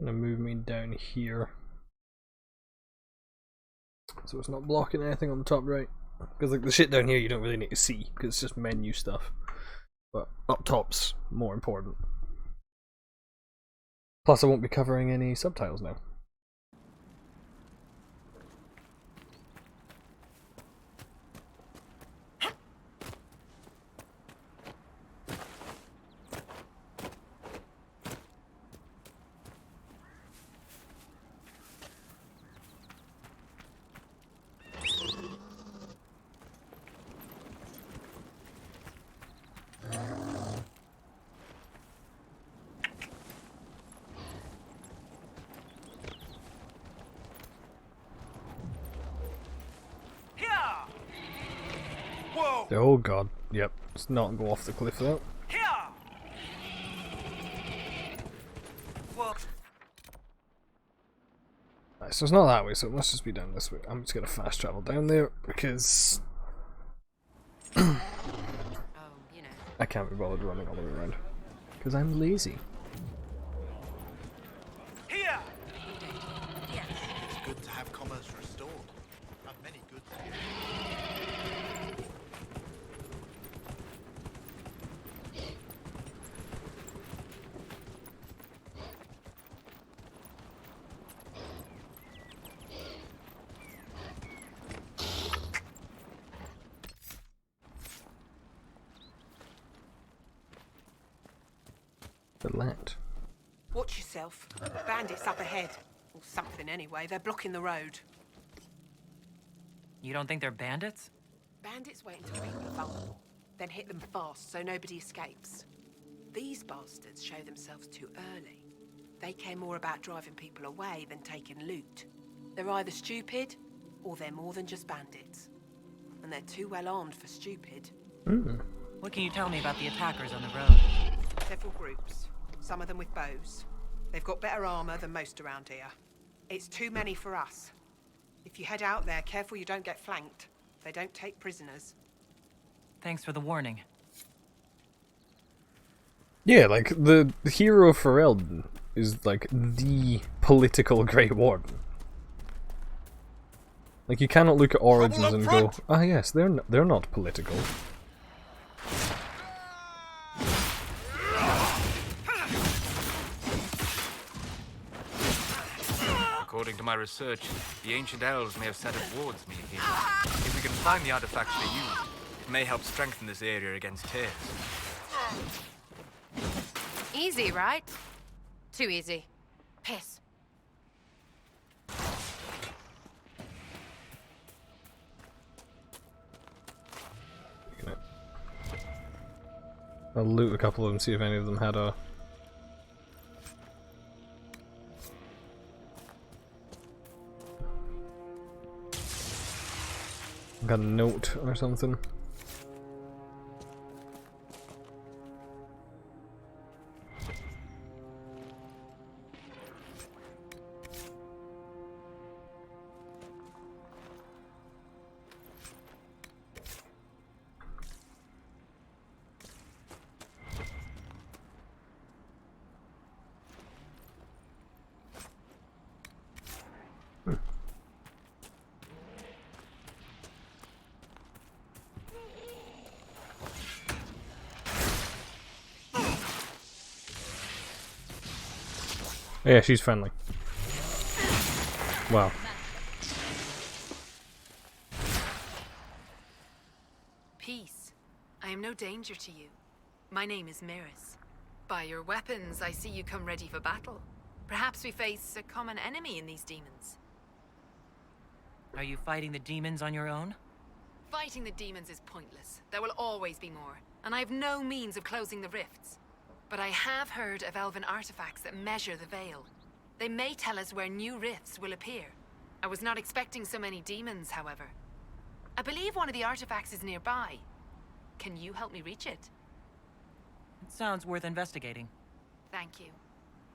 Gonna move me down here, so it's not blocking anything on the top right. Because like the shit down here you don't really need to see because it's just menu stuff. But up top's more important. Plus I won't be covering any subtitles now. Oh god, yep, let's not go off the cliff though. Right, so it's not that way, so it must just be down this way. I'm just gonna fast travel down there because I can't be bothered running all the way around because I'm lazy. Here! It's good to have commerce restored. Have many good things. The land. Watch yourself. Bandits up ahead. Or something anyway. They're blocking the road. You don't think they're bandits? Bandits wait until people are vulnerable, then hit them fast so nobody escapes. These bastards show themselves too early. They care more about driving people away than taking loot. They're either stupid, or they're more than just bandits. And they're too well armed for stupid. What can you tell me about the attackers on the road? Several groups, some of them with bows. They've got better armor than most around here. It's too many for us. If you head out there, careful you don't get flanked. They don't take prisoners. Thanks for the warning. Yeah, like the hero for Elden is like the political Grey Warden. Like you cannot look at Origins and go, ah yes, they're not political. According to my research, the ancient elves may have set up wards near here. If we can find the artifacts they used, it may help strengthen this area against tears. Easy, right? Too easy. Piss. I'll loot a couple of them, see if any of them had a... got a note or something. Yeah, she's friendly. Wow. Peace. I am no danger to you. My name is Miris. By your weapons, I see you come ready for battle. Perhaps we face a common enemy in these demons. Are you fighting the demons on your own? Fighting the demons is pointless. There will always be more, and I have no means of closing the rifts. But I have heard of elven artifacts that measure the veil. They may tell us where new rifts will appear. I was not expecting so many demons, however. I believe one of the artifacts is nearby. Can you help me reach it? It sounds worth investigating. Thank you.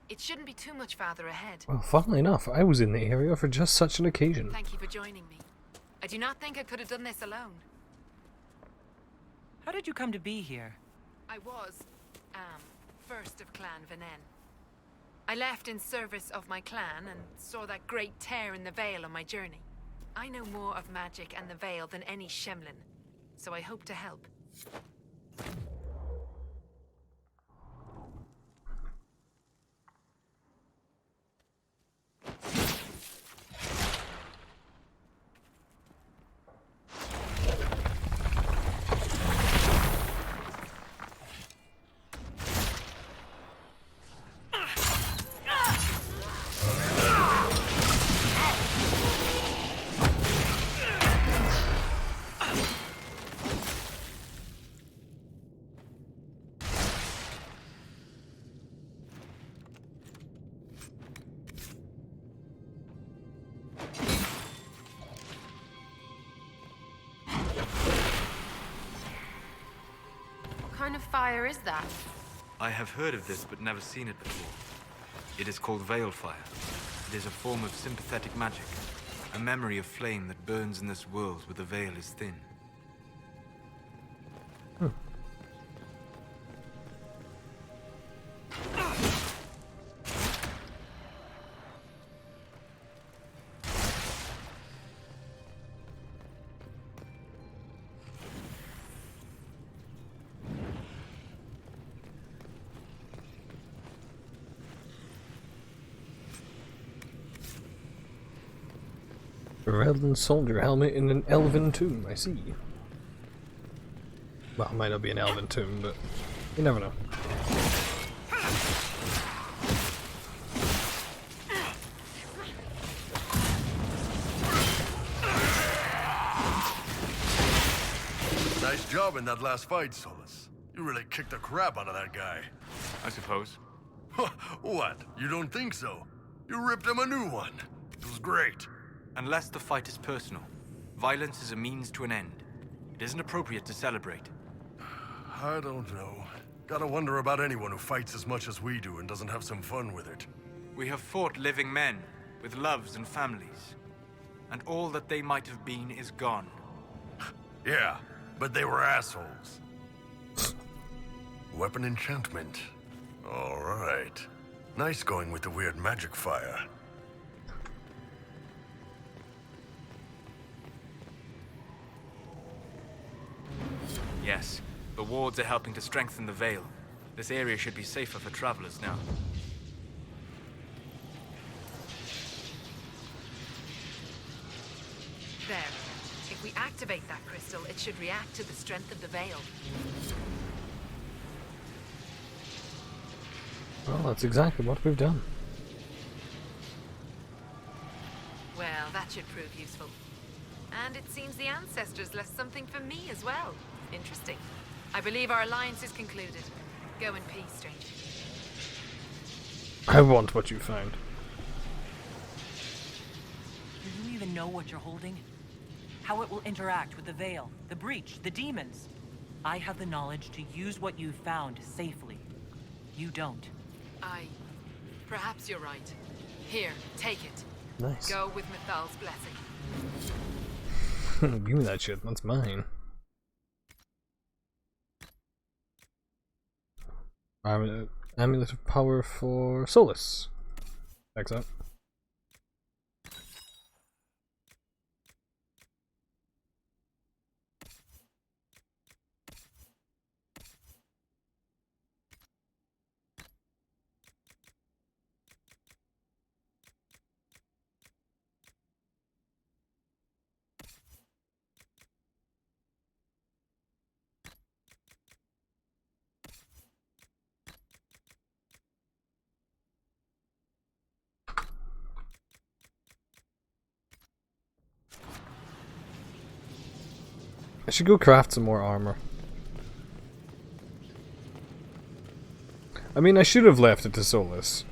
It shouldn't be too much farther ahead. Well, funnily enough, I was in the area for just such an occasion. Thank you for joining me. I do not think I could have done this alone. How did you come to be here? I was, first of Clan Venen. I left in service of my clan and saw that great tear in the Veil on my journey. I know more of magic and the Veil than any Shemlin, so I hope to help. What kind of fire is that? I have heard of this, but never seen it before. It is called Veil Fire. It is a form of sympathetic magic. A memory of flame that burns in this world where the veil is thin. A Redland soldier helmet in an elven tomb, I see. Well, it might not be an elven tomb, but you never know. Nice job in that last fight, Solus. You really kicked the crap out of that guy. I suppose. What? You don't think so? You ripped him a new one. It was great. Unless the fight is personal, violence is a means to an end. It isn't appropriate to celebrate. I don't know. Gotta wonder about anyone who fights as much as we do and doesn't have some fun with it. We have fought living men, with loves and families. And all that they might have been is gone. Yeah, but they were assholes. Weapon enchantment. All right. Nice going with the weird magic fire. Yes, the wards are helping to strengthen the Veil. This area should be safer for travelers now. There. If we activate that crystal, it should react to the strength of the Veil. Well, that's exactly what we've done. Well, that should prove useful. And it seems the ancestors left something for me as well. Interesting. I believe our alliance is concluded. Go in peace, stranger. I want what you found. Do you even know what you're holding? How it will interact with the Veil, the Breach, the demons? I have the knowledge to use what you found safely. You don't. Perhaps you're right. Here, take it. Nice. Go with Mithal's blessing. Give me that shit, that's mine. Amulet of power for Solus. Checks out. I should go craft some more armor. I mean, I should have left it to Solus,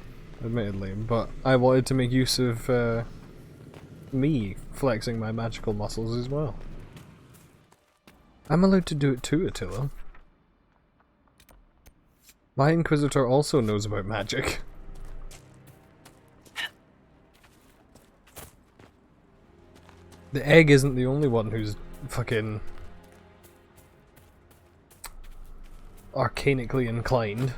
admittedly, but I wanted to make use of me flexing my magical muscles as well. I'm allowed to do it too, Attila. My Inquisitor also knows about magic. The egg isn't the only one who's fucking arcanically inclined.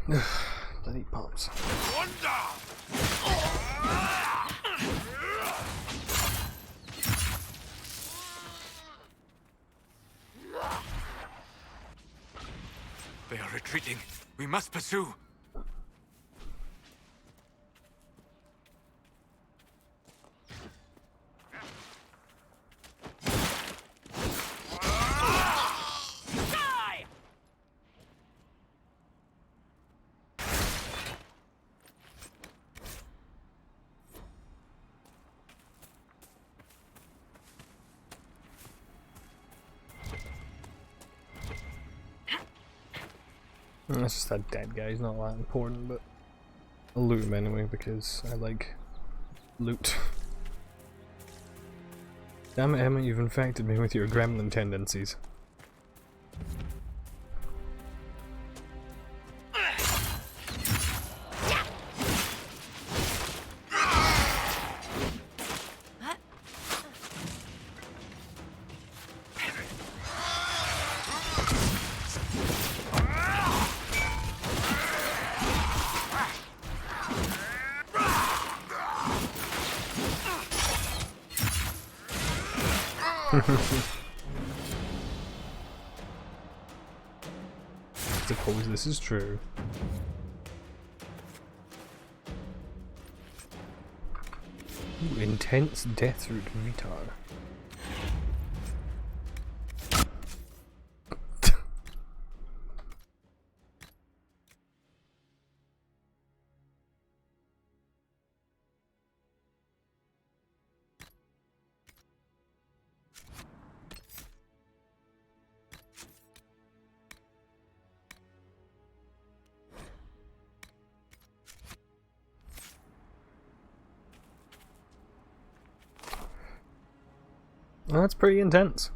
Bloody pops. They are retreating. We must pursue. It's just that dead guy's not that important, but I'll loot him anyway because I like loot. Damn it, Emma, you've infected me with your gremlin tendencies. Suppose this is true. Ooh, intense death route retard. Well, that's pretty intense.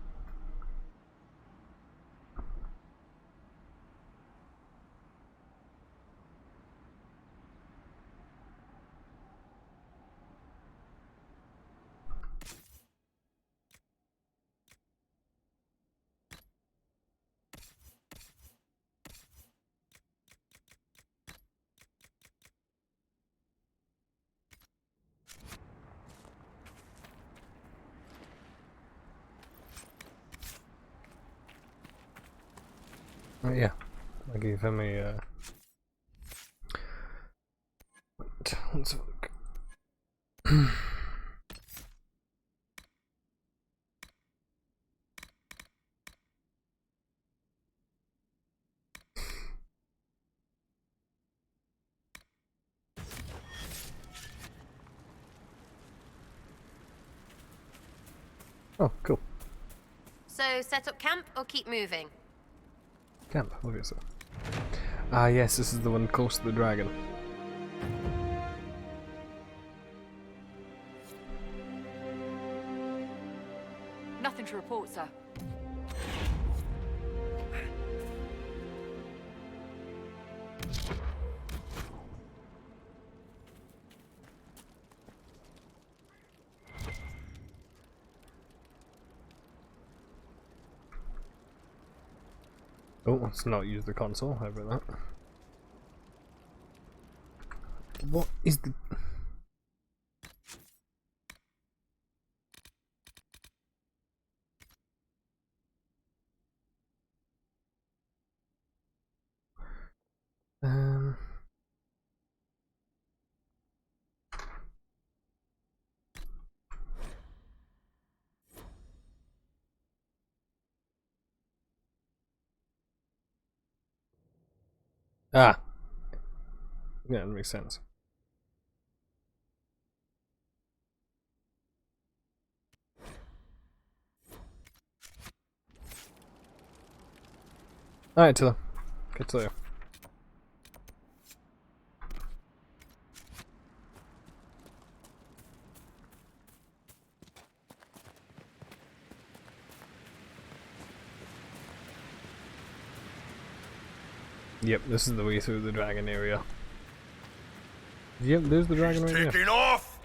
Oh yeah, I gave him a let's have a look. Oh, cool. So, set up camp or keep moving? Camp, obviously. Ah yes, this is the one close to the dragon. Nothing to report, sir. Oh, let's not use the console, how about that? What is the... Ah! Yeah, that makes sense. Alright, Tilla. Good to you. Yep, this is the way through the dragon area. Yep, there's the dragon right there. Taking off!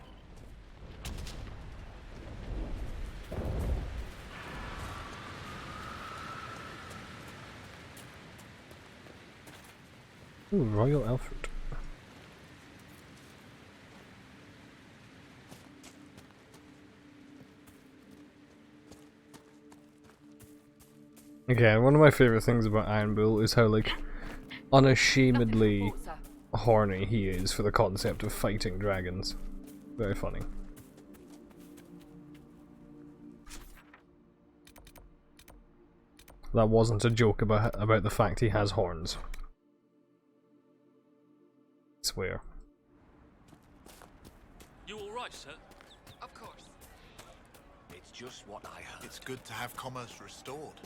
Ooh, Royal Alfred. Okay, one of my favorite things about Iron Bull is how, like, unashamedly horny he is for the concept of fighting dragons. Very funny. That wasn't a joke about the fact he has horns. I swear. You all right, sir? Of course. It's just what I heard. It's good to have commerce restored.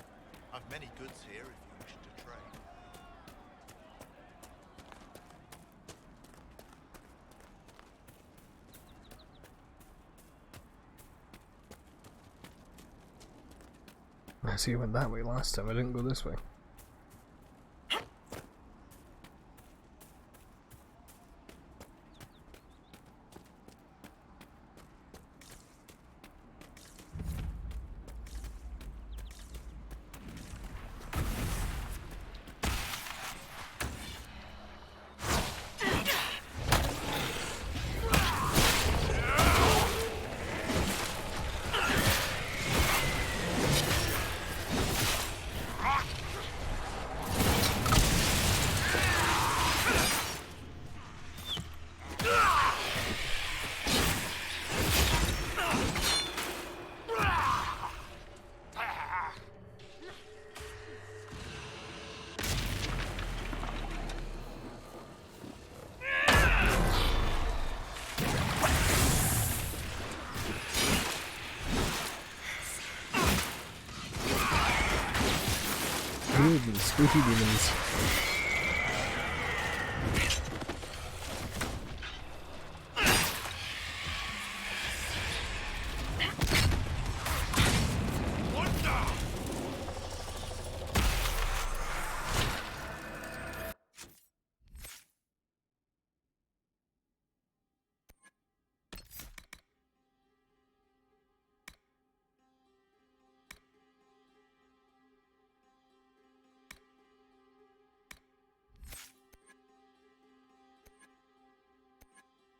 I've many goods here if you wish to trade. I see you went that way last time, I didn't go this way. Ooh, these spooky demons.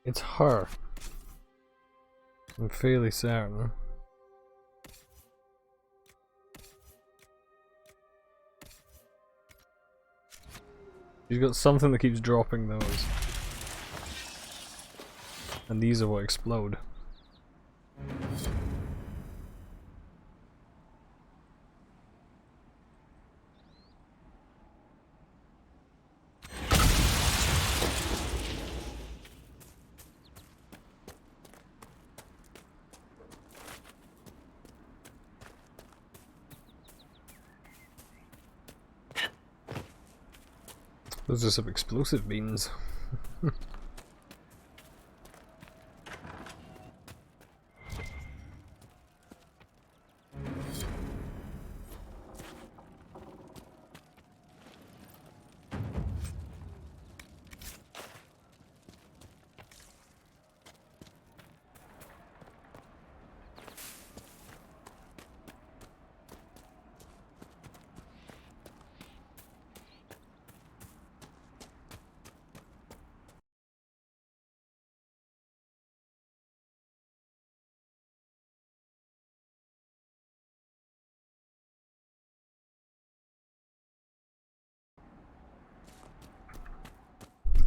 It's her. I'm fairly certain. She's got something that keeps dropping those. And these are what explode. Those are some explosive beans.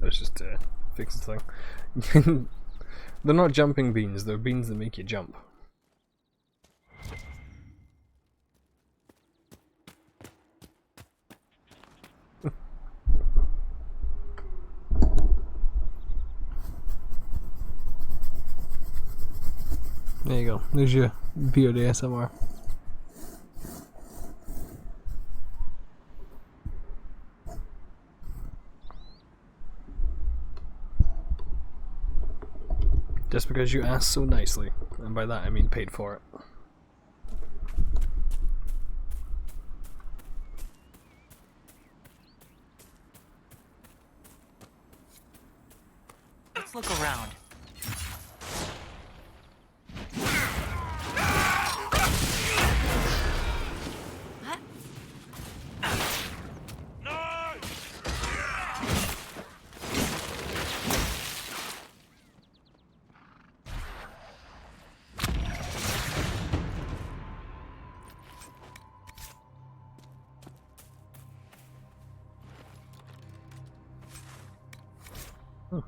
Let's just fix the thing. They're not jumping beans, they're beans that make you jump. There you go, there's your beard ASMR. Just because you asked so nicely, and by that I mean paid for it. Let's look around. Hmm.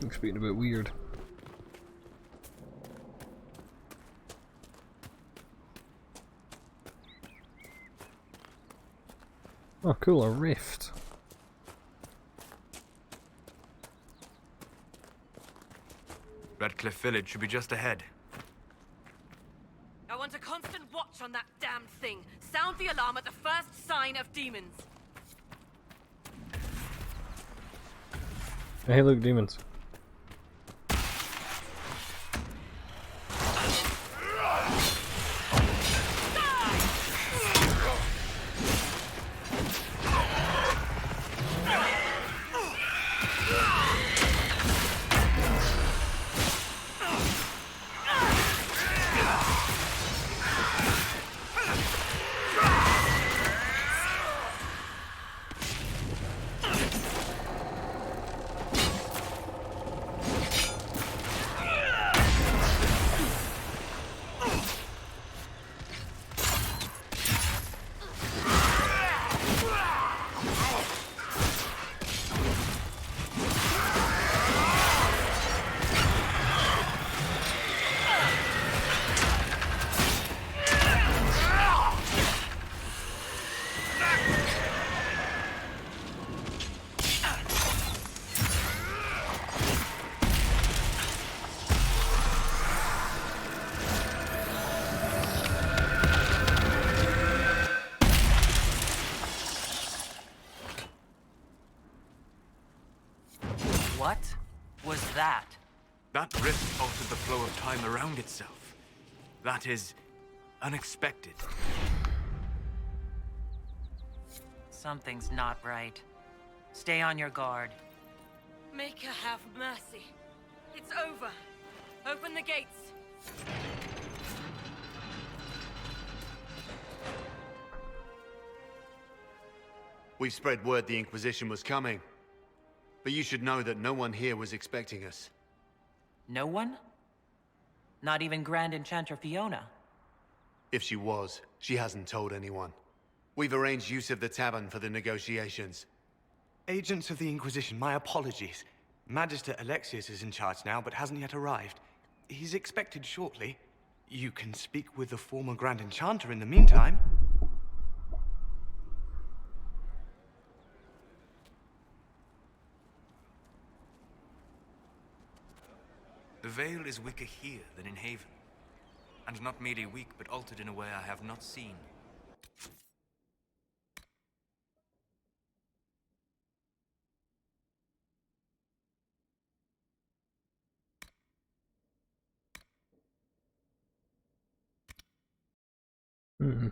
Looks being a bit weird. Oh cool, a rift. Redcliffe Village should be just ahead. I want a constant watch on that damn thing. Sound the alarm at the first sign of demons. Hey look, demons. What was that? That rift altered the flow of time around itself. That is unexpected. Something's not right. Stay on your guard. Make her have mercy. It's over. Open the gates. We spread word the Inquisition was coming. But you should know that no one here was expecting us. No one? Not even Grand Enchanter Fiona? If she was, she hasn't told anyone. We've arranged use of the tavern for the negotiations. Agents of the Inquisition, my apologies. Magister Alexius is in charge now, but hasn't yet arrived. He's expected shortly. You can speak with the former Grand Enchanter in the meantime. The Veil is weaker here than in Haven. And not merely weak, but altered in a way I have not seen. Mm-hmm.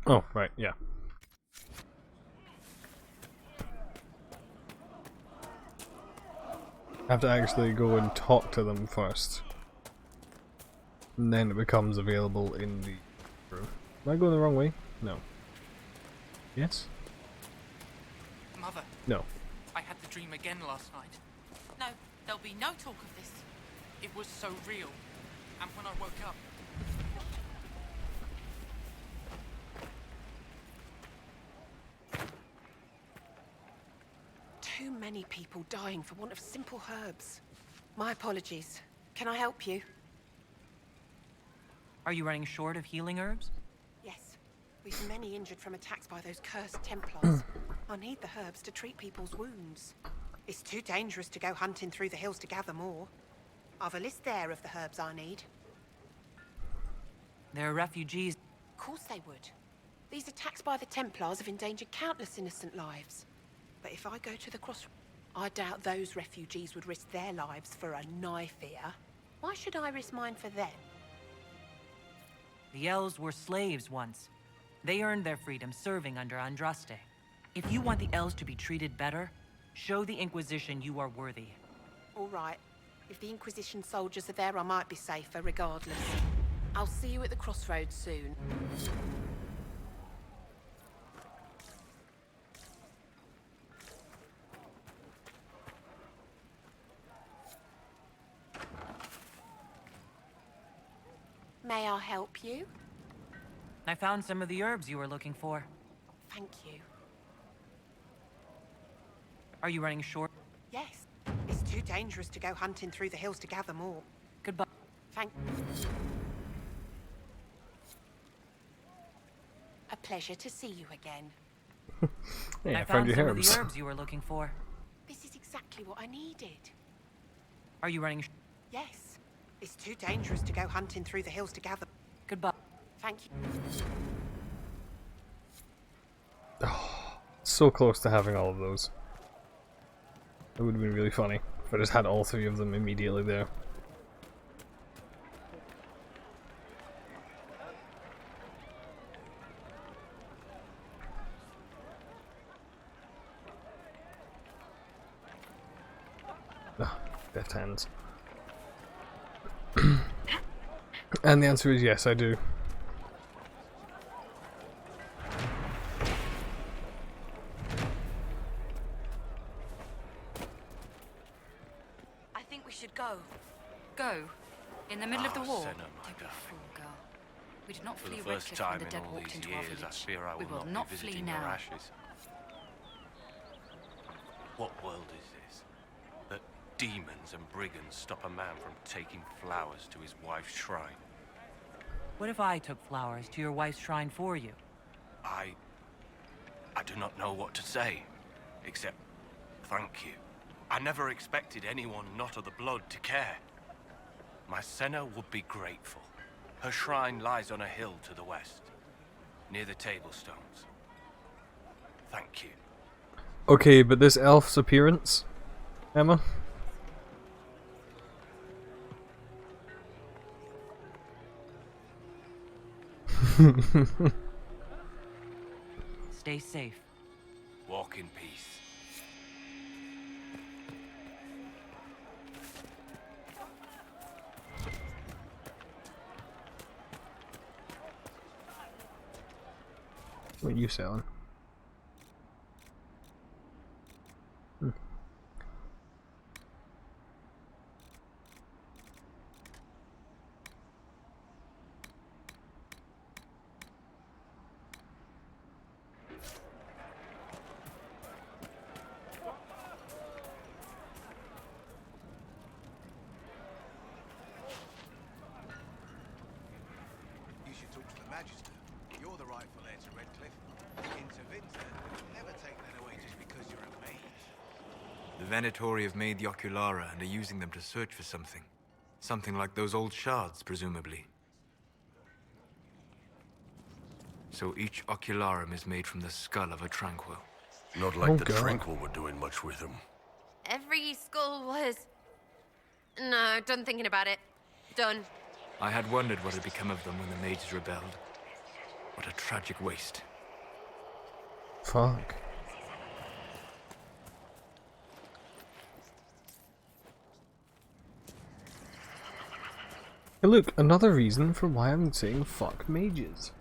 Oh, right, yeah. I have to actually go and talk to them first. And then it becomes available in the room. Am I going the wrong way? No. Yes? Mother. No. I had the dream again last night. No, there'll be no talk of this. It was so real. And when I woke up... Too many people dying for want of simple herbs. My apologies. Can I help you? Are you running short of healing herbs? Yes. We've many injured from attacks by those cursed Templars. I need the herbs to treat people's wounds. It's too dangerous to go hunting through the hills to gather more. I've a list there of the herbs I need. There are refugees. Of course they would. These attacks by the Templars have endangered countless innocent lives. But if I go to the crossroads, I doubt those refugees would risk their lives for a knife here. Why should I risk mine for them? The elves were slaves once. They earned their freedom serving under Andraste. If you want the elves to be treated better, show the Inquisition you are worthy. All right. If the Inquisition soldiers are there, I might be safer regardless. I'll see you at the crossroads soon. May I help you? I found some of the herbs you were looking for. Thank you. Are you running short? Yes. It's too dangerous to go hunting through the hills to gather more. Goodbye. Thank you. A pleasure to see you again. Hey, I I found found your some of herbs. the herbs you were looking for. This is exactly what I needed. Are you running? Yes. It's too dangerous to go hunting through the hills to gather. Goodbye. Thank you. So close to having all of those. It would have been really funny if I just had all three of them immediately there. Deft hands. And the answer is yes, I do. I think we should go. Go? In the middle of the war? Senna, my Don't be a darling. fool, girl. We did not For flee the first Redcliffe when time the in dead all walked these into our years, I village. fear I We will will not not be flee visiting your now. ashes. What world is this? That demons and brigands stop a man from taking flowers to his wife's shrine? What if I took flowers to your wife's shrine for you? I do not know what to say, except thank you. I never expected anyone not of the blood to care. My Senna would be grateful. Her shrine lies on a hill to the west, near the tablstones. Thank you. Okay, but this elf's appearance, Emma? Stay safe. Walk in peace. What are you selling? You should talk to the Magister. You're the rightful heir to Redcliffe. Intervinter never take that away just because you're a mage. The Venatori have made the Oculara and are using them to search for something. Something like those old shards, presumably. So each Ocularum is made from the skull of a Tranquil. Not like the Tranquil were doing much with them. Every skull was... No, done thinking about it. Done. I had wondered what had become of them when the mages rebelled. What a tragic waste. Fuck. Hey, look, another reason for why I'm saying fuck mages.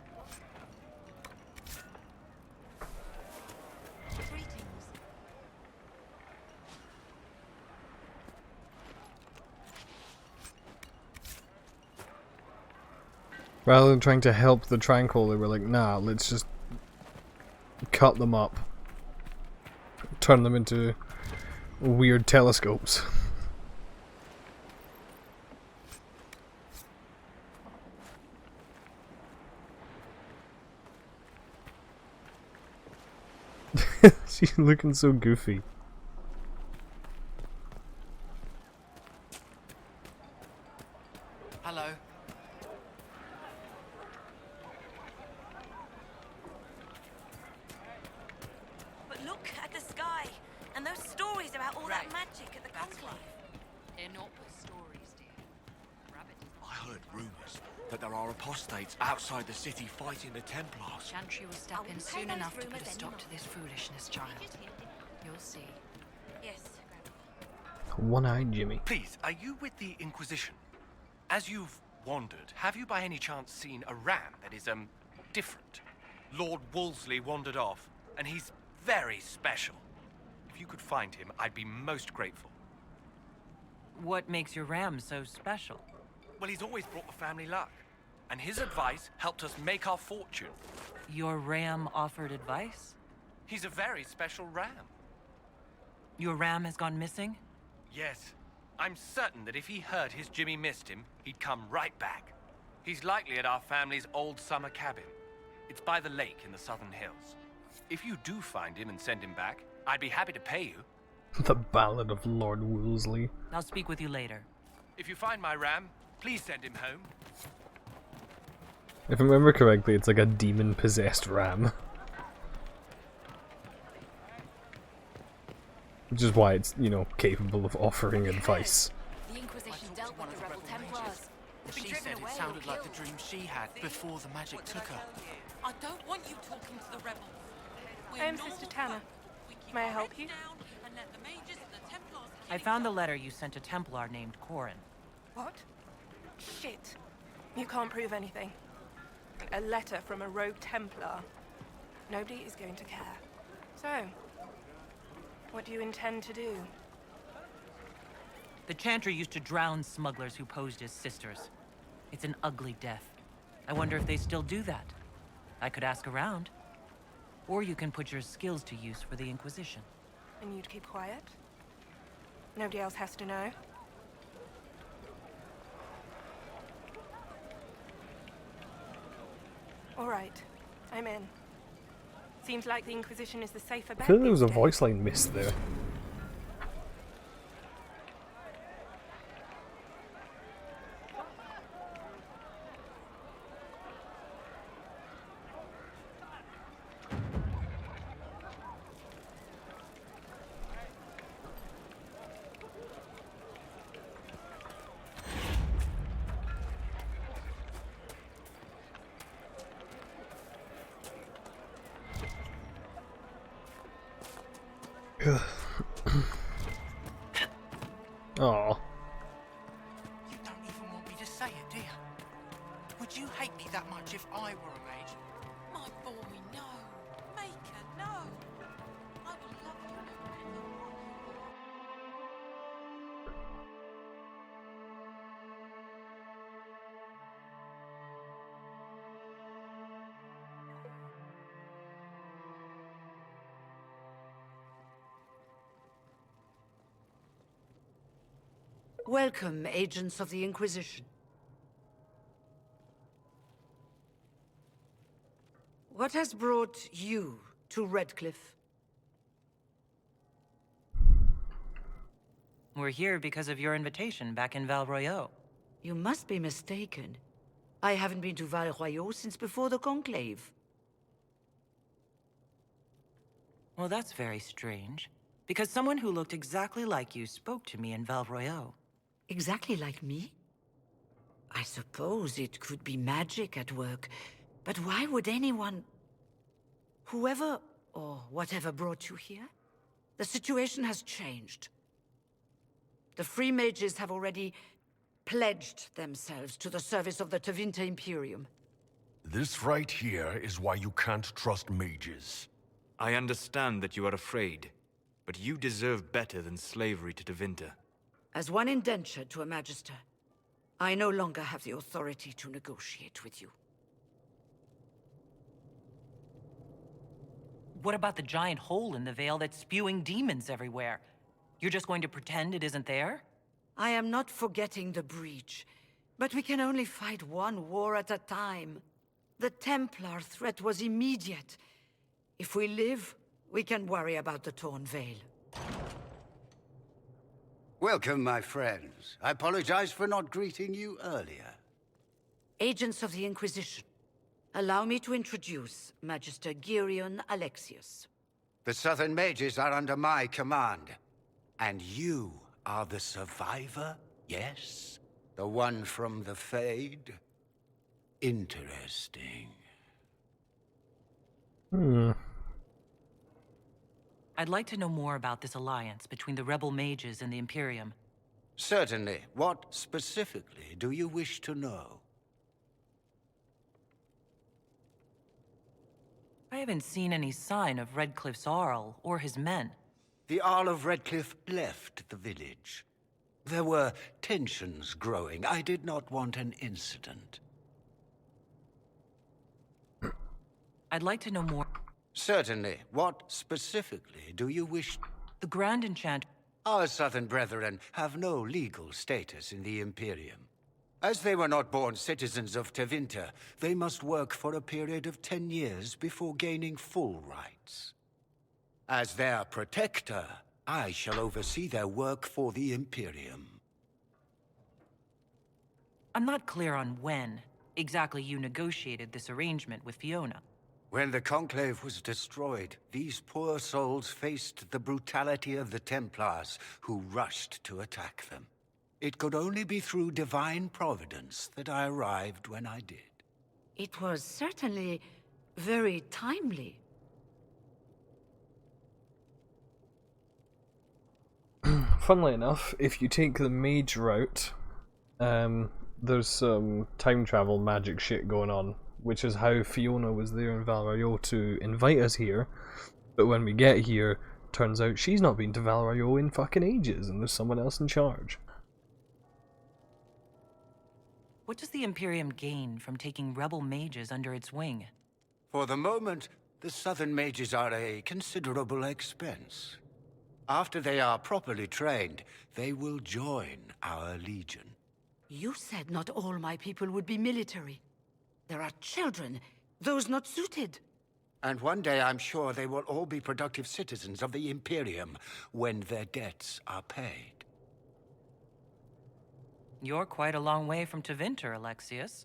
Rather than trying to help the Tranquil, they were like, nah, let's just cut them up. Turn them into weird telescopes. She's looking so goofy. Hello. But look at the sky and those stories about all that magic at the conclave. They're not stories, dear. Rabbit. I heard rumors that there are apostates outside the city fighting the Templars. Chantry will step in soon enough to put a stop to this foolishness, child. You'll see. Yes. One-eyed Jimmy. Please, are you with the Inquisition? As you've wandered, have you by any chance seen a ram that is, different? Lord Wolseley wandered off, and he's very special. If you could find him, I'd be most grateful. What makes your ram so special? Well, he's always brought the family luck, and his advice helped us make our fortune. Your ram offered advice? He's a very special ram. Your ram has gone missing? Yes. I'm certain that if he heard his Jimmy missed him, he'd come right back. He's likely at our family's old summer cabin. It's by the lake in the southern hills. If you do find him and send him back, I'd be happy to pay you. The Ballad of Lord Wolseley. I'll speak with you later. If you find my ram, please send him home. If I remember correctly, it's like a demon-possessed ram. Which is why it's, you know, capable of offering advice. The Inquisition dealt with the rebel Templars. She said it sounded like the dream she had before the magic took her. I don't want you talking to the rebels. I'm Sister Tanner. May I help you? I found the letter you sent a Templar named Corin. What? Shit. You can't prove anything. A letter from a rogue Templar. Nobody is going to care. So, what do you intend to do? The Chantry used to drown smugglers who posed as sisters. It's an ugly death. I wonder if they still do that. I could ask around. Or you can put your skills to use for the Inquisition. And you'd keep quiet? Nobody else has to know? All right, I'm in. Seems like the Inquisition is the safer I bet. feel like there was a these days. voice line missed there. Oh. You don't even want me to say it, do you? Would you hate me that much if I were a mage? My boy, no. Maker, no. I will love you no matter. Welcome, agents of the Inquisition. What has brought you to Redcliffe? We're here because of your invitation back in Val Royeaux. You must be mistaken. I haven't been to Val Royeaux since before the Conclave. Well, that's very strange. Because someone who looked exactly like you spoke to me in Val Royeaux. Exactly like me? I suppose it could be magic at work, but why would anyone... Whoever or whatever brought you here? The situation has changed. The Free Mages have already pledged themselves to the service of the Tevinter Imperium. This right here is why you can't trust mages. I understand that you are afraid, but you deserve better than slavery to Tevinter. As one indentured to a Magister, I no longer have the authority to negotiate with you. What about the giant hole in the veil that's spewing demons everywhere? You're just going to pretend it isn't there? I am not forgetting the breach, but we can only fight one war at a time. The Templar threat was immediate. If we live, we can worry about the torn veil. Welcome, my friends. I apologize for not greeting you earlier. Agents of the Inquisition, allow me to introduce Magister Girion Alexius. The Southern Mages are under my command. And you are the survivor, yes? The one from the Fade? Interesting. I'd like to know more about this alliance between the rebel mages and the Imperium. Certainly. What specifically do you wish to know? I haven't seen any sign of Redcliffe's Arl or his men. The Arl of Redcliffe left the village. There were tensions growing. I did not want an incident. I'd like to know more. Certainly. What specifically do you wish? The Grand Enchant. Our southern brethren have no legal status in the Imperium. As they were not born citizens of Tevinter, they must work for a period of 10 years before gaining full rights. As their protector, I shall oversee their work for the Imperium. I'm not clear on when exactly you negotiated this arrangement with Fiona. When the Conclave was destroyed, these poor souls faced the brutality of the Templars, who rushed to attack them. It could only be through divine providence that I arrived when I did. It was certainly very timely. Funnily enough, if you take the mage route, there's some time travel magic shit going on, which is how Fiona was there in Val Royeaux to invite us here, but when we get here, turns out she's not been to Val Royeaux in fucking ages, and there's someone else in charge. What does the Imperium gain from taking rebel mages under its wing? For the moment, the Southern Mages are a considerable expense. After they are properly trained, they will join our legion. You said not all my people would be military. There are children, those not suited. And one day I'm sure they will all be productive citizens of the Imperium when their debts are paid. You're quite a long way from Tevinter, Alexius.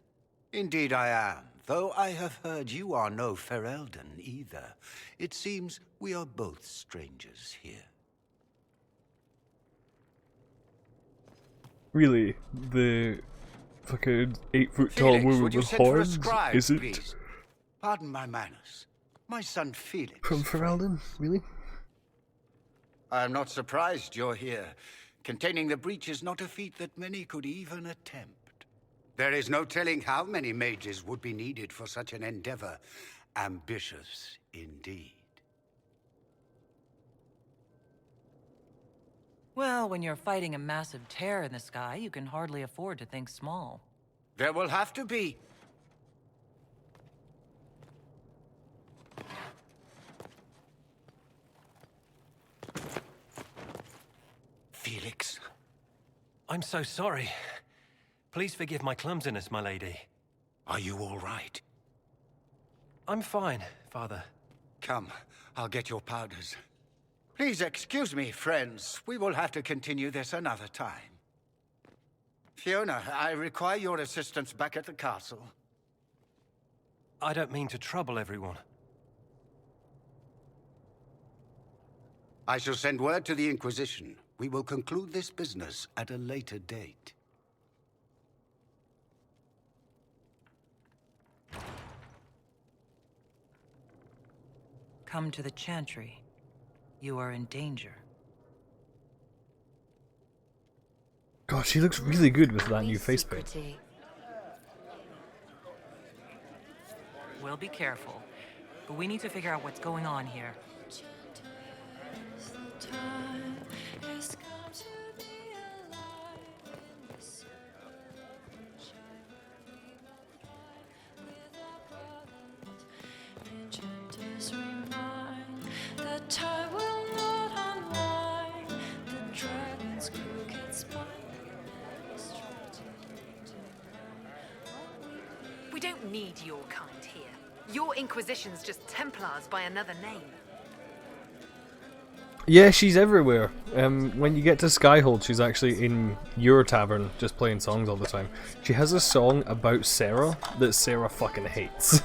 Indeed I am, though I have heard you are no Ferelden either. It seems we are both strangers here. Really, the fucking 8-foot-tall woman with horns, is it? Please? Pardon my manners. My son Felix. From Ferelden, really? I'm not surprised you're here. Containing the breach is not a feat that many could even attempt. There is no telling how many mages would be needed for such an endeavor. Ambitious indeed. Well, when you're fighting a massive tear in the sky, you can hardly afford to think small. There will have to be. Felix. I'm so sorry. Please forgive my clumsiness, my lady. Are you all right? I'm fine, Father. Come, I'll get your powders. Please excuse me, friends. We will have to continue this another time. Fiona, I require your assistance back at the castle. I don't mean to trouble everyone. I shall send word to the Inquisition. We will conclude this business at a later date. Come to the Chantry. You are in danger. God, she looks really good with that new face paint. We'll be careful, but we need to figure out what's going on here. We don't need your kind here. Your Inquisition's just Templars by another name. Yeah, she's everywhere. When you get to Skyhold, she's actually in your tavern, just playing songs all the time. She has a song about Sarah that Sarah fucking hates.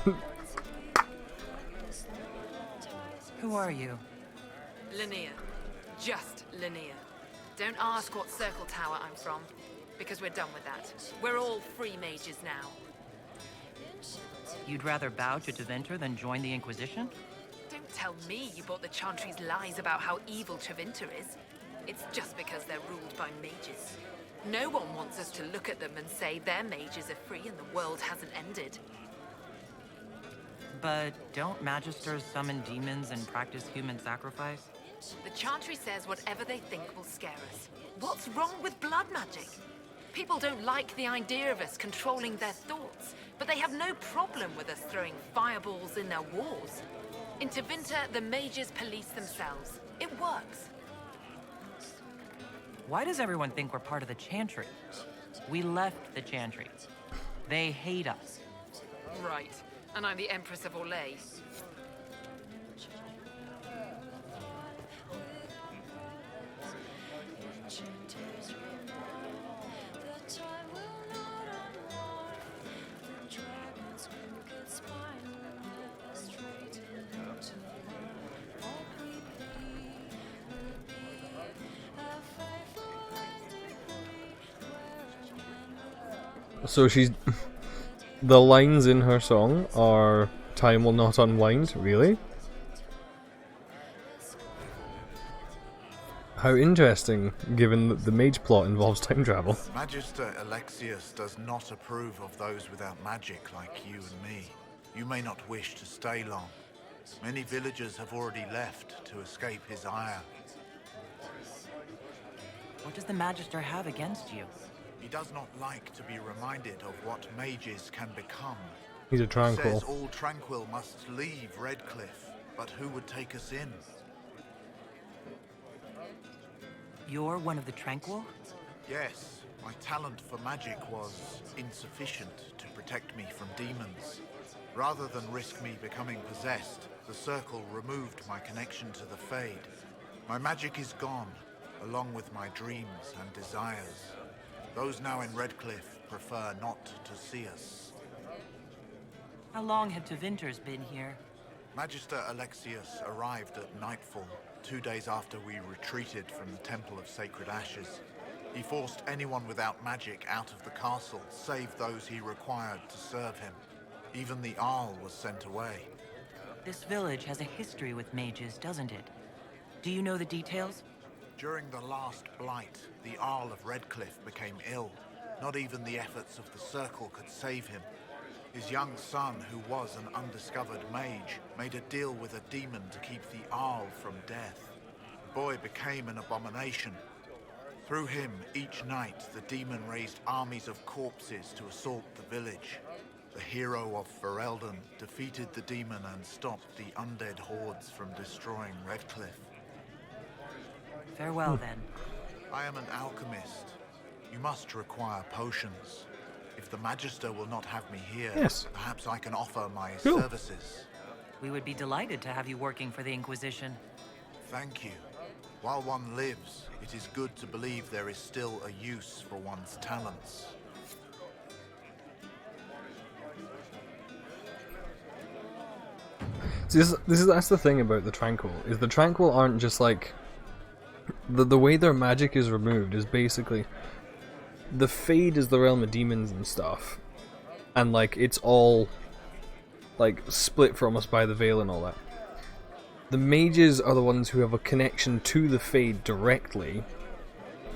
Who are you? Linnea. Just Linnea. Don't ask what Circle Tower I'm from, because we're done with that. We're all free mages now. You'd rather bow to Tevinter than join the Inquisition? Don't tell me you bought the Chantry's lies about how evil Tevinter is. It's just because they're ruled by mages. No one wants us to look at them and say their mages are free and the world hasn't ended. But don't Magisters summon demons and practice human sacrifice? The Chantry says whatever they think will scare us. What's wrong with blood magic? People don't like the idea of us controlling their thoughts, but they have no problem with us throwing fireballs in their wars. In Tevinter, the mages police themselves. It works. Why does everyone think we're part of the Chantry? We left the Chantry. They hate us. Right. And I'm the Empress of Orlais. So she's... The lines in her song are "Time will not unwind," really? How interesting, given that the mage plot involves time travel. Magister Alexius does not approve of those without magic like you and me. You may not wish to stay long. Many villagers have already left to escape his ire. What does the Magister have against you? He does not like to be reminded of what mages can become. He's a tranquil. He says all tranquil must leave Redcliffe, but who would take us in? You're one of the Tranquil? Yes, my talent for magic was insufficient to protect me from demons. Rather than risk me becoming possessed, the Circle removed my connection to the Fade. My magic is gone, along with my dreams and desires. Those now in Redcliffe prefer not to see us. How long have Tevinters been here? Magister Alexius arrived at nightfall, 2 days after we retreated from the Temple of Sacred Ashes. He forced anyone without magic out of the castle, save those he required to serve him. Even the Arl was sent away. This village has a history with mages, doesn't it? Do you know the details? During the last blight, the Arl of Redcliffe became ill. Not even the efforts of the Circle could save him. His young son, who was an undiscovered mage, made a deal with a demon to keep the Arl from death. The boy became an abomination. Through him, each night, the demon raised armies of corpses to assault the village. The hero of Ferelden defeated the demon and stopped the undead hordes from destroying Redcliffe. Farewell, then. I am an alchemist. You must require potions. If the Magister will not have me here, perhaps I can offer my services. We would be delighted to have you working for the Inquisition. Thank you. While one lives, it is good to believe there is still a use for one's talents. See, that's the thing about the Tranquil, is the Tranquil aren't just like... The way their magic is removed is basically... The Fade is the realm of demons and stuff, and like it's all like split from us by the Veil and all that. The mages are the ones who have a connection to the Fade directly,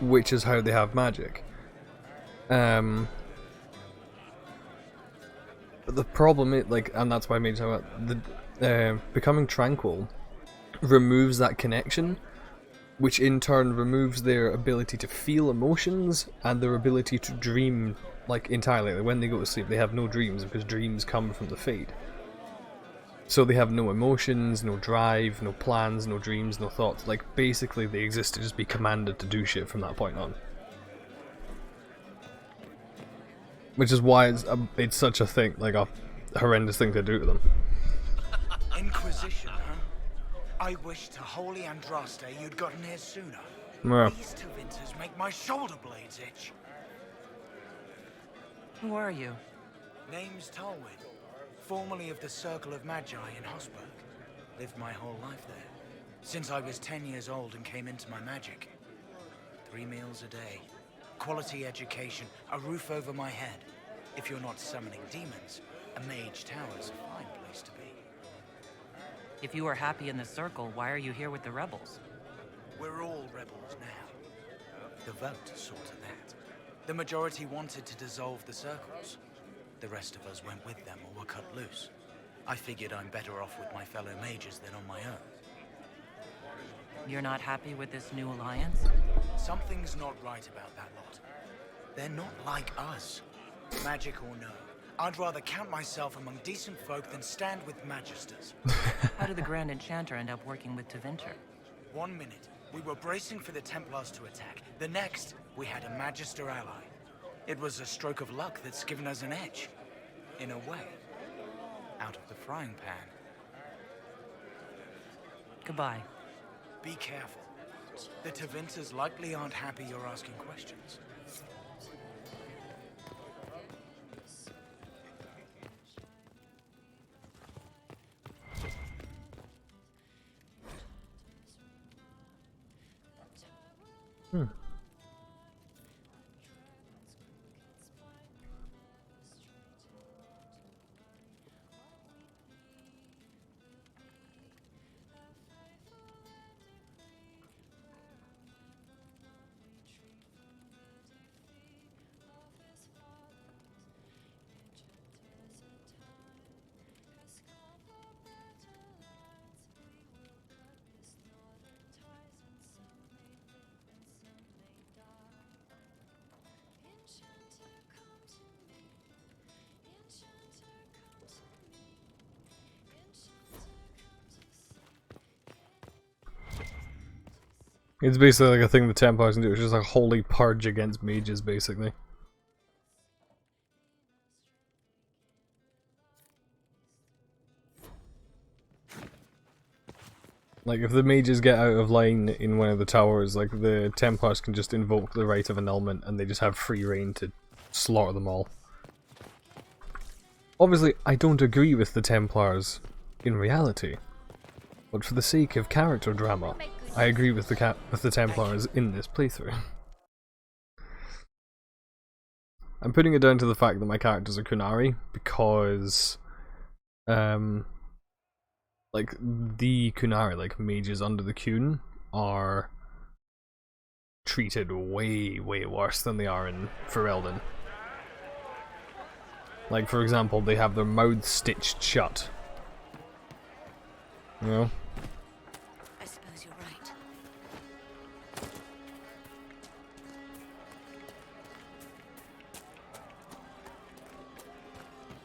which is how they have magic. But the problem is, like, and that's why mages have becoming Tranquil removes that connection, which in turn removes their ability to feel emotions and their ability to dream, like, entirely. Like, when they go to sleep, they have no dreams because dreams come from the Fade. So they have no emotions, no drive, no plans, no dreams, no thoughts. Like, basically they exist to just be commanded to do shit from that point on. Which is why it's such a thing, like a horrendous thing to do to them. Inquisition, huh? I wish to holy Andraste you'd gotten here sooner. Yeah. These Tevinters make my shoulder blades itch. Who are you? Name's Talwyn, formerly of the Circle of Magi in Hosberg. Lived my whole life there, since I was 10 years old and came into my magic. 3 meals a day, quality education, a roof over my head. If you're not summoning demons, a mage tower's a fine place to be. If you are happy in the Circle, why are you here with the rebels? We're all rebels now. The vote saw to that. The majority wanted to dissolve the Circles. The rest of us went with them or were cut loose. I figured I'm better off with my fellow mages than on my own. You're not happy with this new alliance? Something's not right about that lot. They're not like us. Magic or no, I'd rather count myself among decent folk than stand with magisters. How did the Grand Enchanter end up working with Tevinter? 1 minute, we were bracing for the Templars to attack. The next, we had a magister ally. It was a stroke of luck that's given us an edge. In a way. Out of the frying pan. Goodbye. Be careful. The Tevinters likely aren't happy you're asking questions. It's basically like a thing the Templars can do, it's just a holy purge against mages, basically. Like, if the mages get out of line in one of the towers, like, the Templars can just invoke the right of annulment and they just have free reign to slaughter them all. Obviously, I don't agree with the Templars in reality, but for the sake of character drama, I agree with the Templars in this playthrough. I'm putting it down to the fact that my characters are Kunari because, like, the Kunari, like mages under the Kun, are treated way, way worse than they are in Ferelden. Like, for example, they have their mouths stitched shut. You know? I suppose you're right.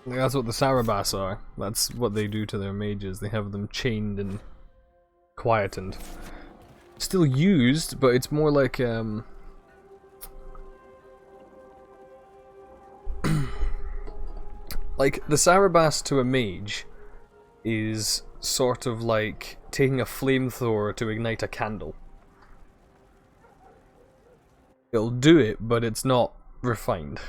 That's what the Sarabas are. That's what they do to their mages. They have them chained and quietened. Still used, but it's more like like the Sarabas to a mage is sort of like taking a flamethrower to ignite a candle. It'll do it, but it's not refined.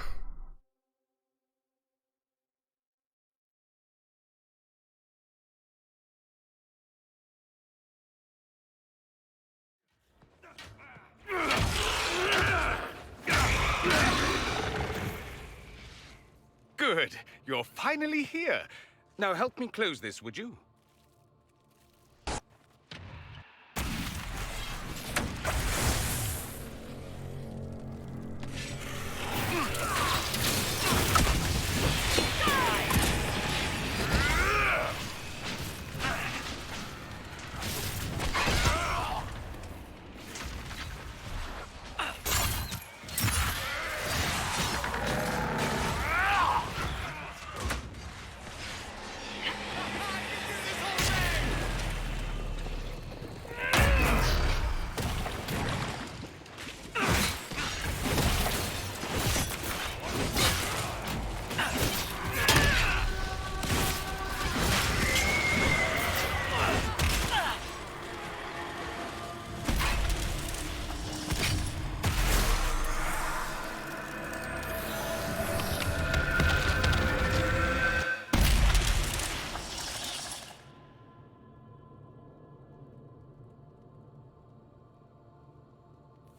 Good. You're finally here. Now help me close this, would you?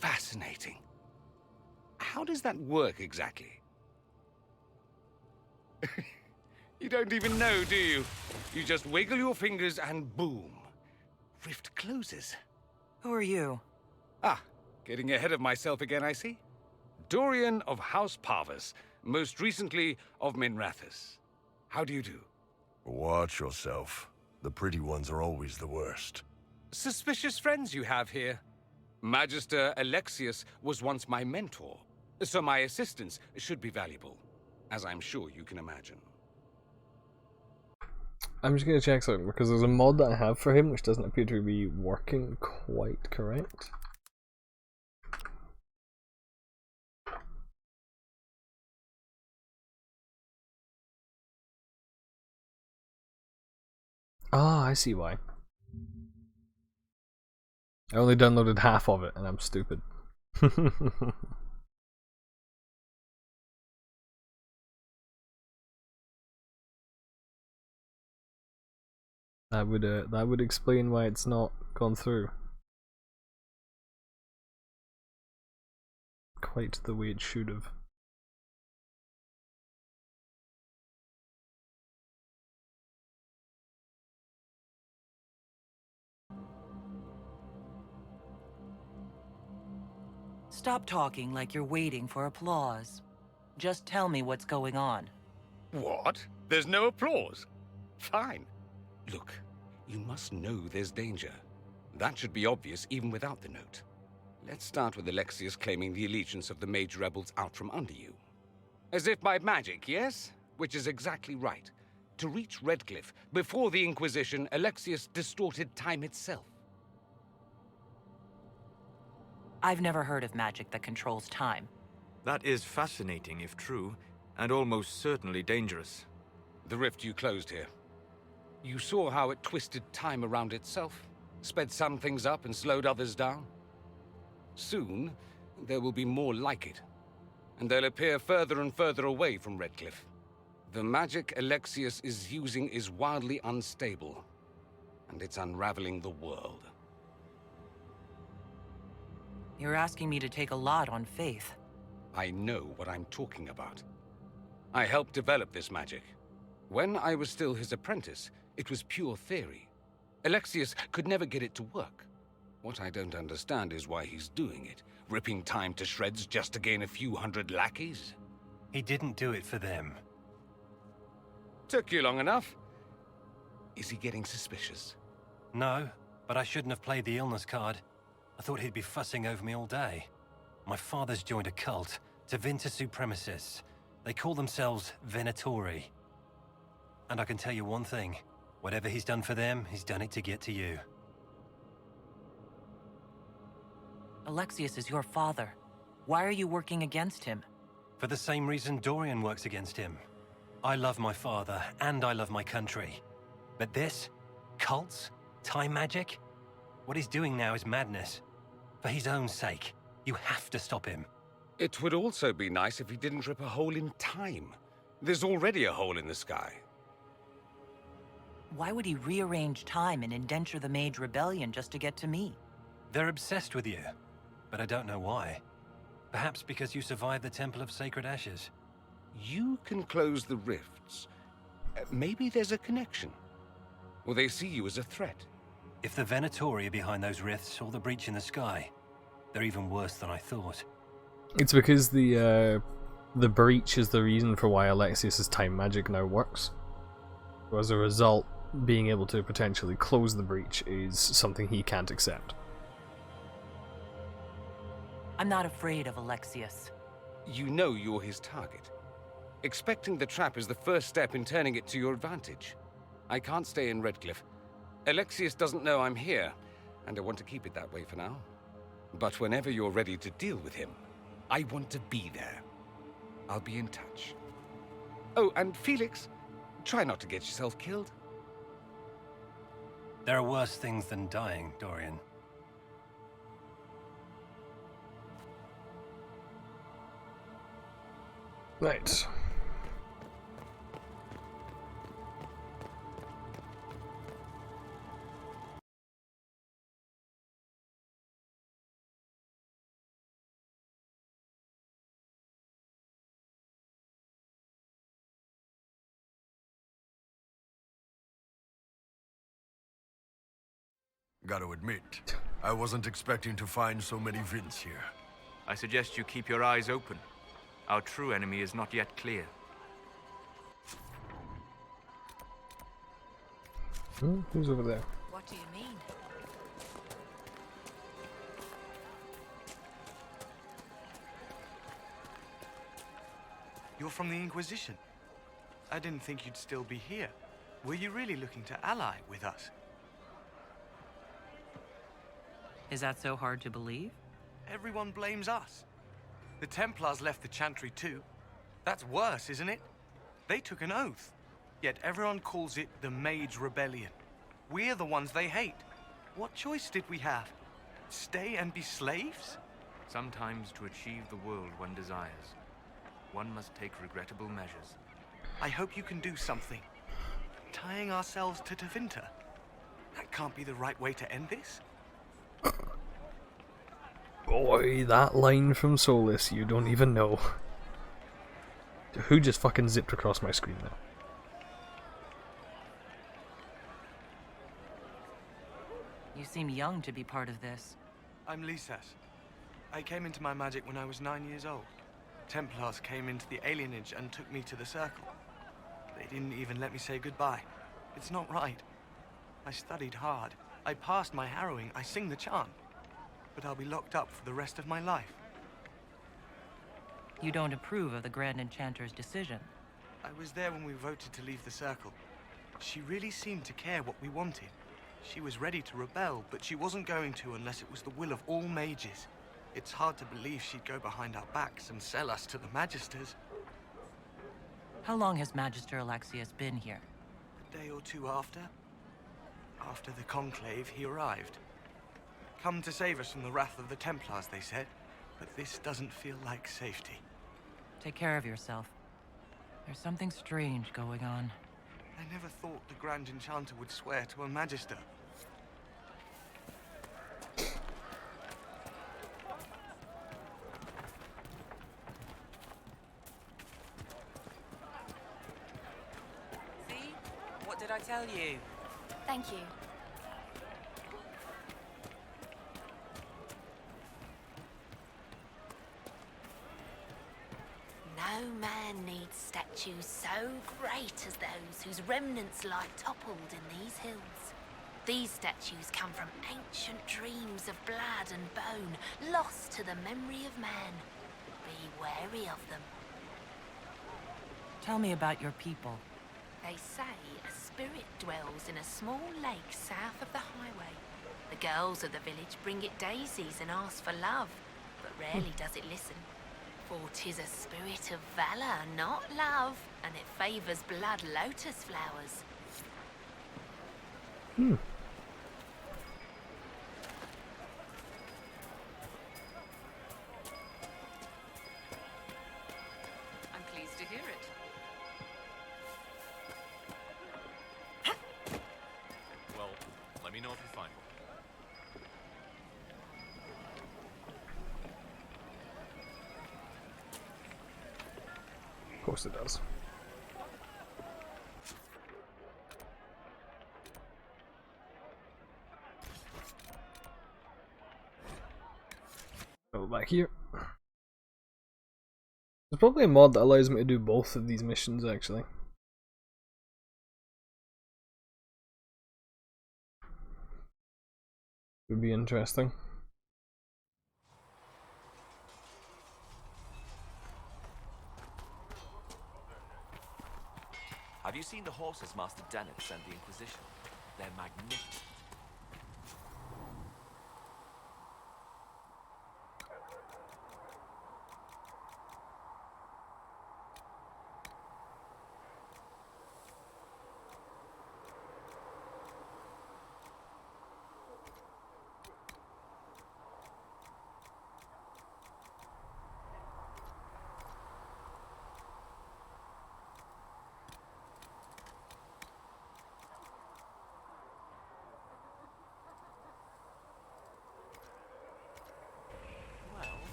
Fascinating. How does that work exactly? You don't even know, do you? You just wiggle your fingers and boom. Rift closes. Who are you? Ah, getting ahead of myself again, I see. Dorian of House Parvus, most recently of Minrathous. How do you do? Watch yourself. The pretty ones are always the worst. Suspicious friends you have here. Magister Alexius was once my mentor, so my assistance should be valuable, as I'm sure you can imagine. I'm just gonna check something because there's a mod that I have for him which doesn't appear to be working quite correct. Ah, I see why. I only downloaded half of it and I'm stupid. That would explain why it's not gone through quite the way it should have. Stop talking like you're waiting for applause. Just tell me what's going on. What? There's no applause? Fine. Look, you must know there's danger. That should be obvious even without the note. Let's start with Alexius claiming the allegiance of the mage rebels out from under you. As if by magic, yes? Which is exactly right. To reach Redcliffe, before the Inquisition, Alexius distorted time itself. I've never heard of magic that controls time. That is fascinating if true, and almost certainly dangerous. The rift you closed here. You saw how it twisted time around itself, sped some things up and slowed others down. Soon, there will be more like it, and they'll appear further and further away from Redcliffe. The magic Alexius is using is wildly unstable, and it's unraveling the world. You're asking me to take a lot on faith. I know what I'm talking about. I helped develop this magic. When I was still his apprentice, it was pure theory. Alexius could never get it to work. What I don't understand is why he's doing it. Ripping time to shreds just to gain a few hundred lackeys? He didn't do it for them. Took you long enough. Is he getting suspicious? No, but I shouldn't have played the illness card. I thought he'd be fussing over me all day. My father's joined a cult, Tevinter Supremacists. They call themselves Venatori. And I can tell you one thing. Whatever he's done for them, he's done it to get to you. Alexius is your father. Why are you working against him? For the same reason Dorian works against him. I love my father, and I love my country. But this? Cults? Time magic? What he's doing now is madness. For his own sake, you have to stop him. It would also be nice if he didn't rip a hole in time. There's already a hole in the sky. Why would he rearrange time and indenture the Mage Rebellion just to get to me? They're obsessed with you, but I don't know why. Perhaps because you survived the Temple of Sacred Ashes. You can close the rifts. Maybe there's a connection. Or they see you as a threat. If the Venatori are behind those rifts or the breach in the sky, they're even worse than I thought. It's because the breach is the reason for why Alexius's time magic now works. So as a result, being able to potentially close the breach is something he can't accept. I'm not afraid of Alexius. You know you're his target. Expecting the trap is the first step in turning it to your advantage. I can't stay in Redcliffe. Alexius doesn't know I'm here, and I want to keep it that way for now. But whenever you're ready to deal with him, I want to be there. I'll be in touch. Oh, and Felix, try not to get yourself killed. There are worse things than dying, Dorian. Right. Gotta admit, I wasn't expecting to find so many vents here. I suggest you keep your eyes open. Our true enemy is not yet clear. Who's over there? What do you mean? You're from the Inquisition. I didn't think you'd still be here. Were you really looking to ally with us? Is that so hard to believe? Everyone blames us. The Templars left the Chantry too. That's worse, isn't it? They took an oath. Yet everyone calls it the Mage Rebellion. We're the ones they hate. What choice did we have? Stay and be slaves? Sometimes to achieve the world one desires, one must take regrettable measures. I hope you can do something. Tying ourselves to Tevinter. That can't be the right way to end this. Boy, that line from Solus, you don't even know. Who just fucking zipped across my screen now? You seem young to be part of this. I'm Lysas. I came into my magic when I was 9 years old. Templars came into the alienage and took me to the Circle. They didn't even let me say goodbye. It's not right. I studied hard. I passed my harrowing. I sing the chant. But I'll be locked up for the rest of my life. You don't approve of the Grand Enchanter's decision. I was there when we voted to leave the Circle. She really seemed to care what we wanted. She was ready to rebel, but she wasn't going to unless it was the will of all mages. It's hard to believe she'd go behind our backs and sell us to the Magisters. How long has Magister Alexius been here? A day or two after. After the Conclave, he arrived. Come to save us from the wrath of the Templars, they said. But this doesn't feel like safety. Take care of yourself. There's something strange going on. I never thought the Grand Enchanter would swear to a Magister. See? What did I tell you? Thank you. man needs statues so great as those whose remnants lie toppled in these hills. These statues come from ancient dreams of blood and bone, lost to the memory of man. Be wary of them. Tell me about your people. They say a spirit dwells in a small lake south of the highway. The girls of the village bring it daisies and ask for love, but rarely does it listen. For 'tis a spirit of valor, not love, and it favors blood lotus flowers. I'm pleased to hear it. Well, let me know if you find one. Of course it does. Go back here. There's probably a mod that allows me to do both of these missions actually. Would be interesting. Have you seen the horses Master Dennett sent the Inquisition? They're magnificent.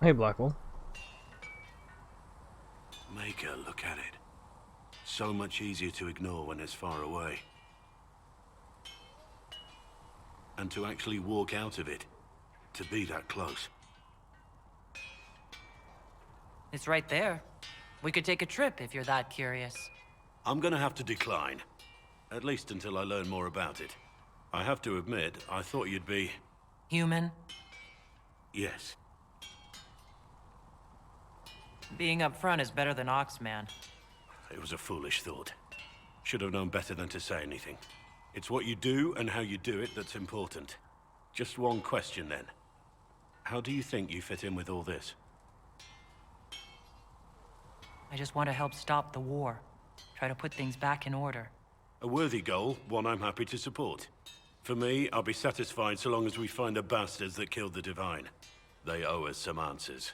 Hey Blackwell. Make her look at it. So much easier to ignore when it's far away. And to actually walk out of it. To be that close. It's right there. We could take a trip if you're that curious. I'm gonna have to decline. At least until I learn more about it. I have to admit, I thought you'd be... Human? Yes. Being up front is better than Oxman. It was a foolish thought. Should have known better than to say anything. It's what you do and how you do it that's important. Just one question then. How do you think you fit in with all this? I just want to help stop the war. Try to put things back in order. A worthy goal, one I'm happy to support. For me, I'll be satisfied so long as we find the bastards that killed the Divine. They owe us some answers.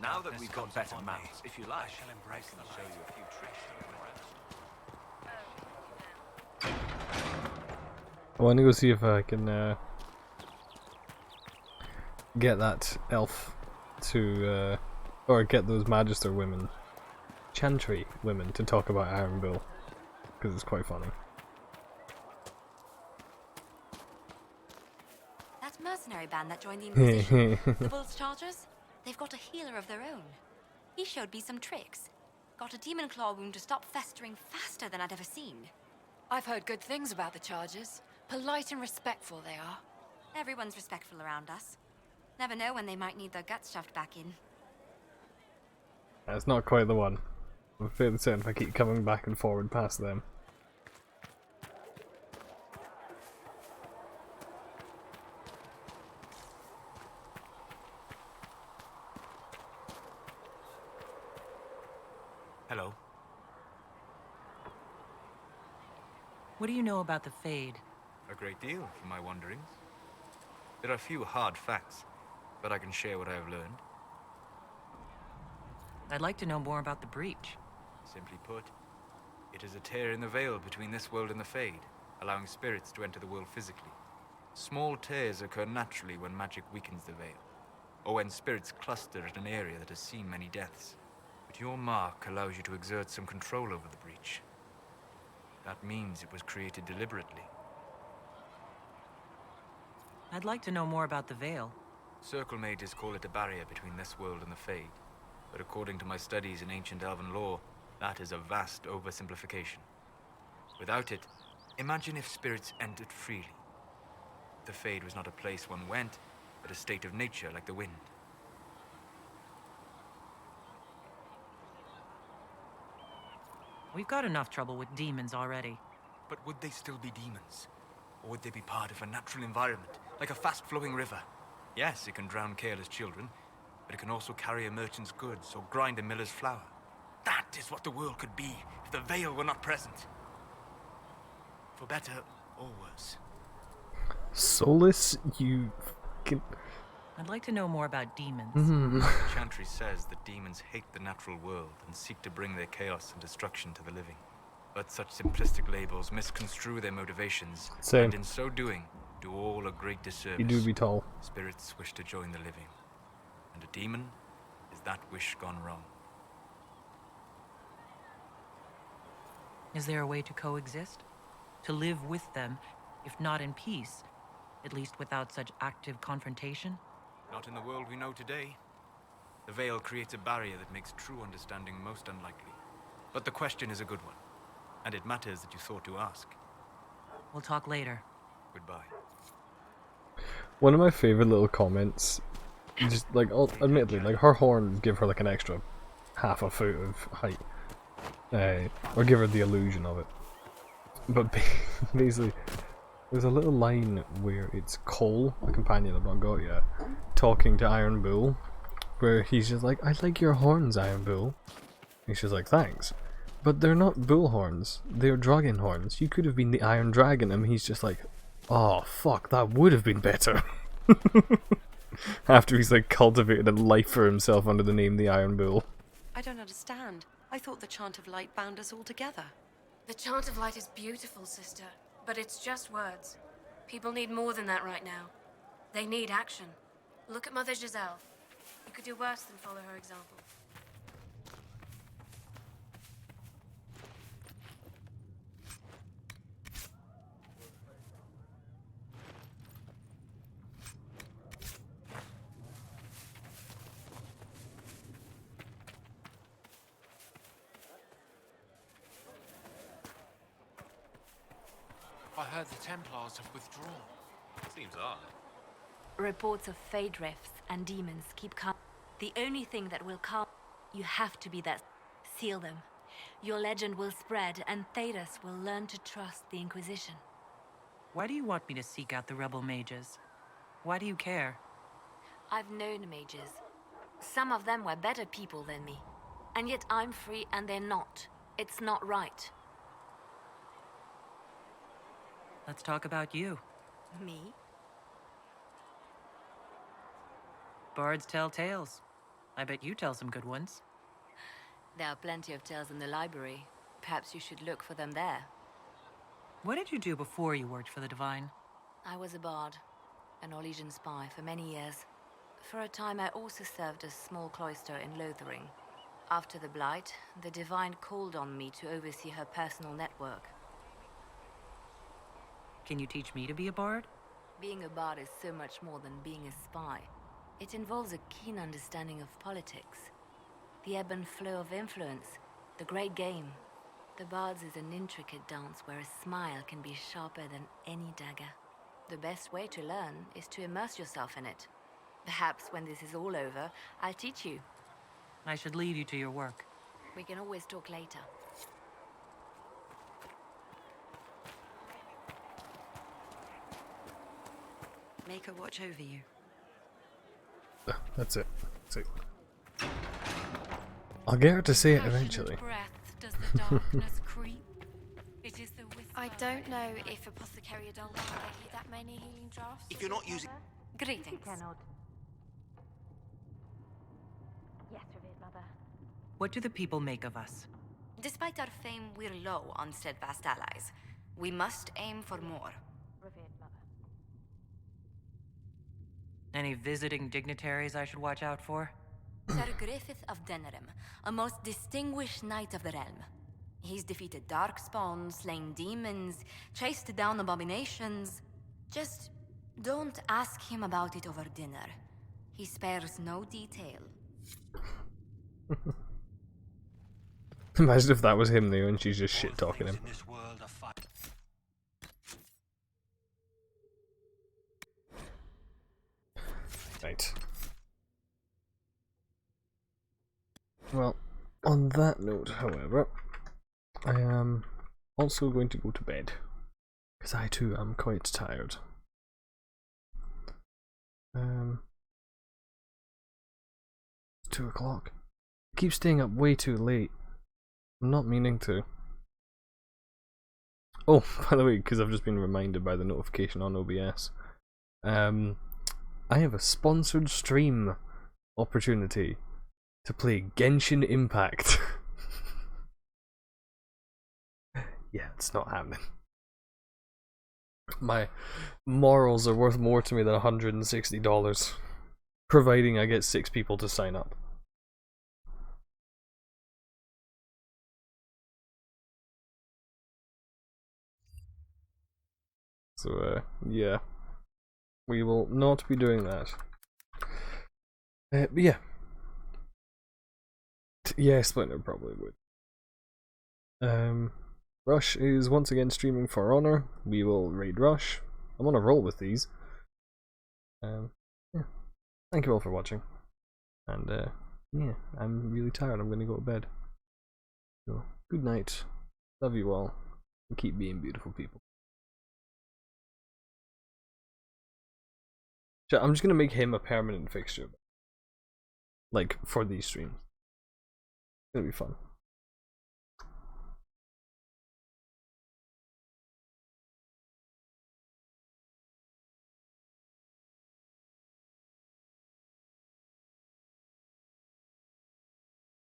Now that we've got better mounts, if you like, I shall embrace them. Show you a few tricks. I want to go see if I can get that elf to, or get those Magister women, Chantry women, to talk about Iron Bill, because it's quite funny. That mercenary band that joined the Inquisition, the Bull's Chargers, they've got a healer of their own. He showed me some tricks. Got a demon claw wound to stop festering faster than I'd ever seen. I've heard good things about the Chargers. Polite and respectful they are. Everyone's respectful around us. Never know when they might need their guts shoved back in. That's not quite the one. I'm fairly certain if I keep coming back and forward past them. Hello. What do you know about the Fade? A great deal from my wanderings. There are few hard facts, but I can share what I have learned. I'd like to know more about the breach. Simply put, it is a tear in the veil between this world and the Fade, allowing spirits to enter the world physically. Small tears occur naturally when magic weakens the veil, or when spirits cluster at an area that has seen many deaths. But your mark allows you to exert some control over the breach. That means it was created deliberately. I'd like to know more about the veil. Circle mages call it a barrier between this world and the Fade, but according to my studies in ancient elven lore, that is a vast oversimplification. Without it, imagine if spirits entered freely. The Fade was not a place one went, but a state of nature like the wind. We've got enough trouble with demons already. But would they still be demons? Or would they be part of a natural environment, like a fast-flowing river? Yes, it can drown careless children, but it can also carry a merchant's goods or grind a miller's flour. That is what the world could be if the veil were not present. For better or worse. Solus, you fucking... I'd like to know more about demons. Chantry says that demons hate the natural world and seek to bring their chaos and destruction to the living. But such simplistic labels misconstrue their motivations, Same. and in so doing, do all a great disservice. You do be tall. Spirits wish to join the living, and a demon is that wish gone wrong. Is there a way to coexist? To live with them, if not in peace, at least without such active confrontation? Not in the world we know today. The veil creates a barrier that makes true understanding most unlikely. But the question is a good one, and it matters that you thought to ask. We'll talk later. Goodbye. One of my favorite little comments, just like, admittedly, like her horns give her like an extra half a foot of height, or give her the illusion of it. But basically, there's a little line where it's Cole, a companion I've not got yet, talking to Iron Bull, where he's just like, "I like your horns, Iron Bull." And she's like, "Thanks." But they're not bull horns, they're dragon horns. You could have been the Iron Dragon, and he's just like, "Oh fuck, that would have been better." After he's like cultivated a life for himself under the name the Iron Bull. I don't understand. I thought the Chant of Light bound us all together. The Chant of Light is beautiful, sister, but it's just words. People need more than that right now. They need action. Look at Mother Giselle. You could do worse than follow her example. I heard the Templars have withdrawn. Seems odd. Reports of fade rifts and demons keep coming. The only thing that will calm you have to be that. Seal them. Your legend will spread, and Thedas will learn to trust the Inquisition. Why do you want me to seek out the rebel mages? Why do you care? I've known mages. Some of them were better people than me. And yet I'm free and they're not. It's not right. Let's talk about you. Me? Bards tell tales. I bet you tell some good ones. There are plenty of tales in the library. Perhaps you should look for them there. What did you do before you worked for the Divine? I was a bard, an Orlesian spy for many years. For a time I also served a small cloister in Lothering. After the Blight, the Divine called on me to oversee her personal network. Can you teach me to be a bard? Being a bard is so much more than being a spy. It involves a keen understanding of politics, the ebb and flow of influence, the great game. The Bard's is an intricate dance where a smile can be sharper than any dagger. The best way to learn is to immerse yourself in it. Perhaps when this is all over, I'll teach you. I should leave you to your work. We can always talk later. Make her watch over you. That's it. That's it. I'll get her to say it eventually. Breath does the darkness creep. It is the whisper I don't know if Apothecary don't get you that many healing drafts. If you're not using... Greetings. Yes, revered mother. What do the people make of us? Despite our fame, we're low on steadfast allies. We must aim for more. Revered mother. Any visiting dignitaries I should watch out for? Sir Griffith of Denerim, a most distinguished knight of the realm. He's defeated darkspawn, slain demons, chased down abominations. Just don't ask him about it over dinner. He spares no detail. Imagine if that was him though and she's just shit talking him. Right. Well, on that note, however, I am also going to go to bed. Because I too am quite tired. It's 2 o'clock. I keep staying up way too late. I'm not meaning to. Oh, by the way, because I've just been reminded by the notification on OBS. I have a sponsored stream opportunity to play Genshin Impact. Yeah, it's not happening. My morals are worth more to me than $160, providing I get 6 people to sign up. So, yeah. We will not be doing that. But yeah. Yeah, Splinter probably would. Rush is once again streaming For Honor. We will raid Rush. I'm on a roll with these. Yeah. Thank you all for watching. And, yeah, I'm really tired. I'm gonna go to bed. So, good night. Love you all. And keep being beautiful people. I'm just gonna make him a permanent fixture. Like, for these streams. It's gonna be fun.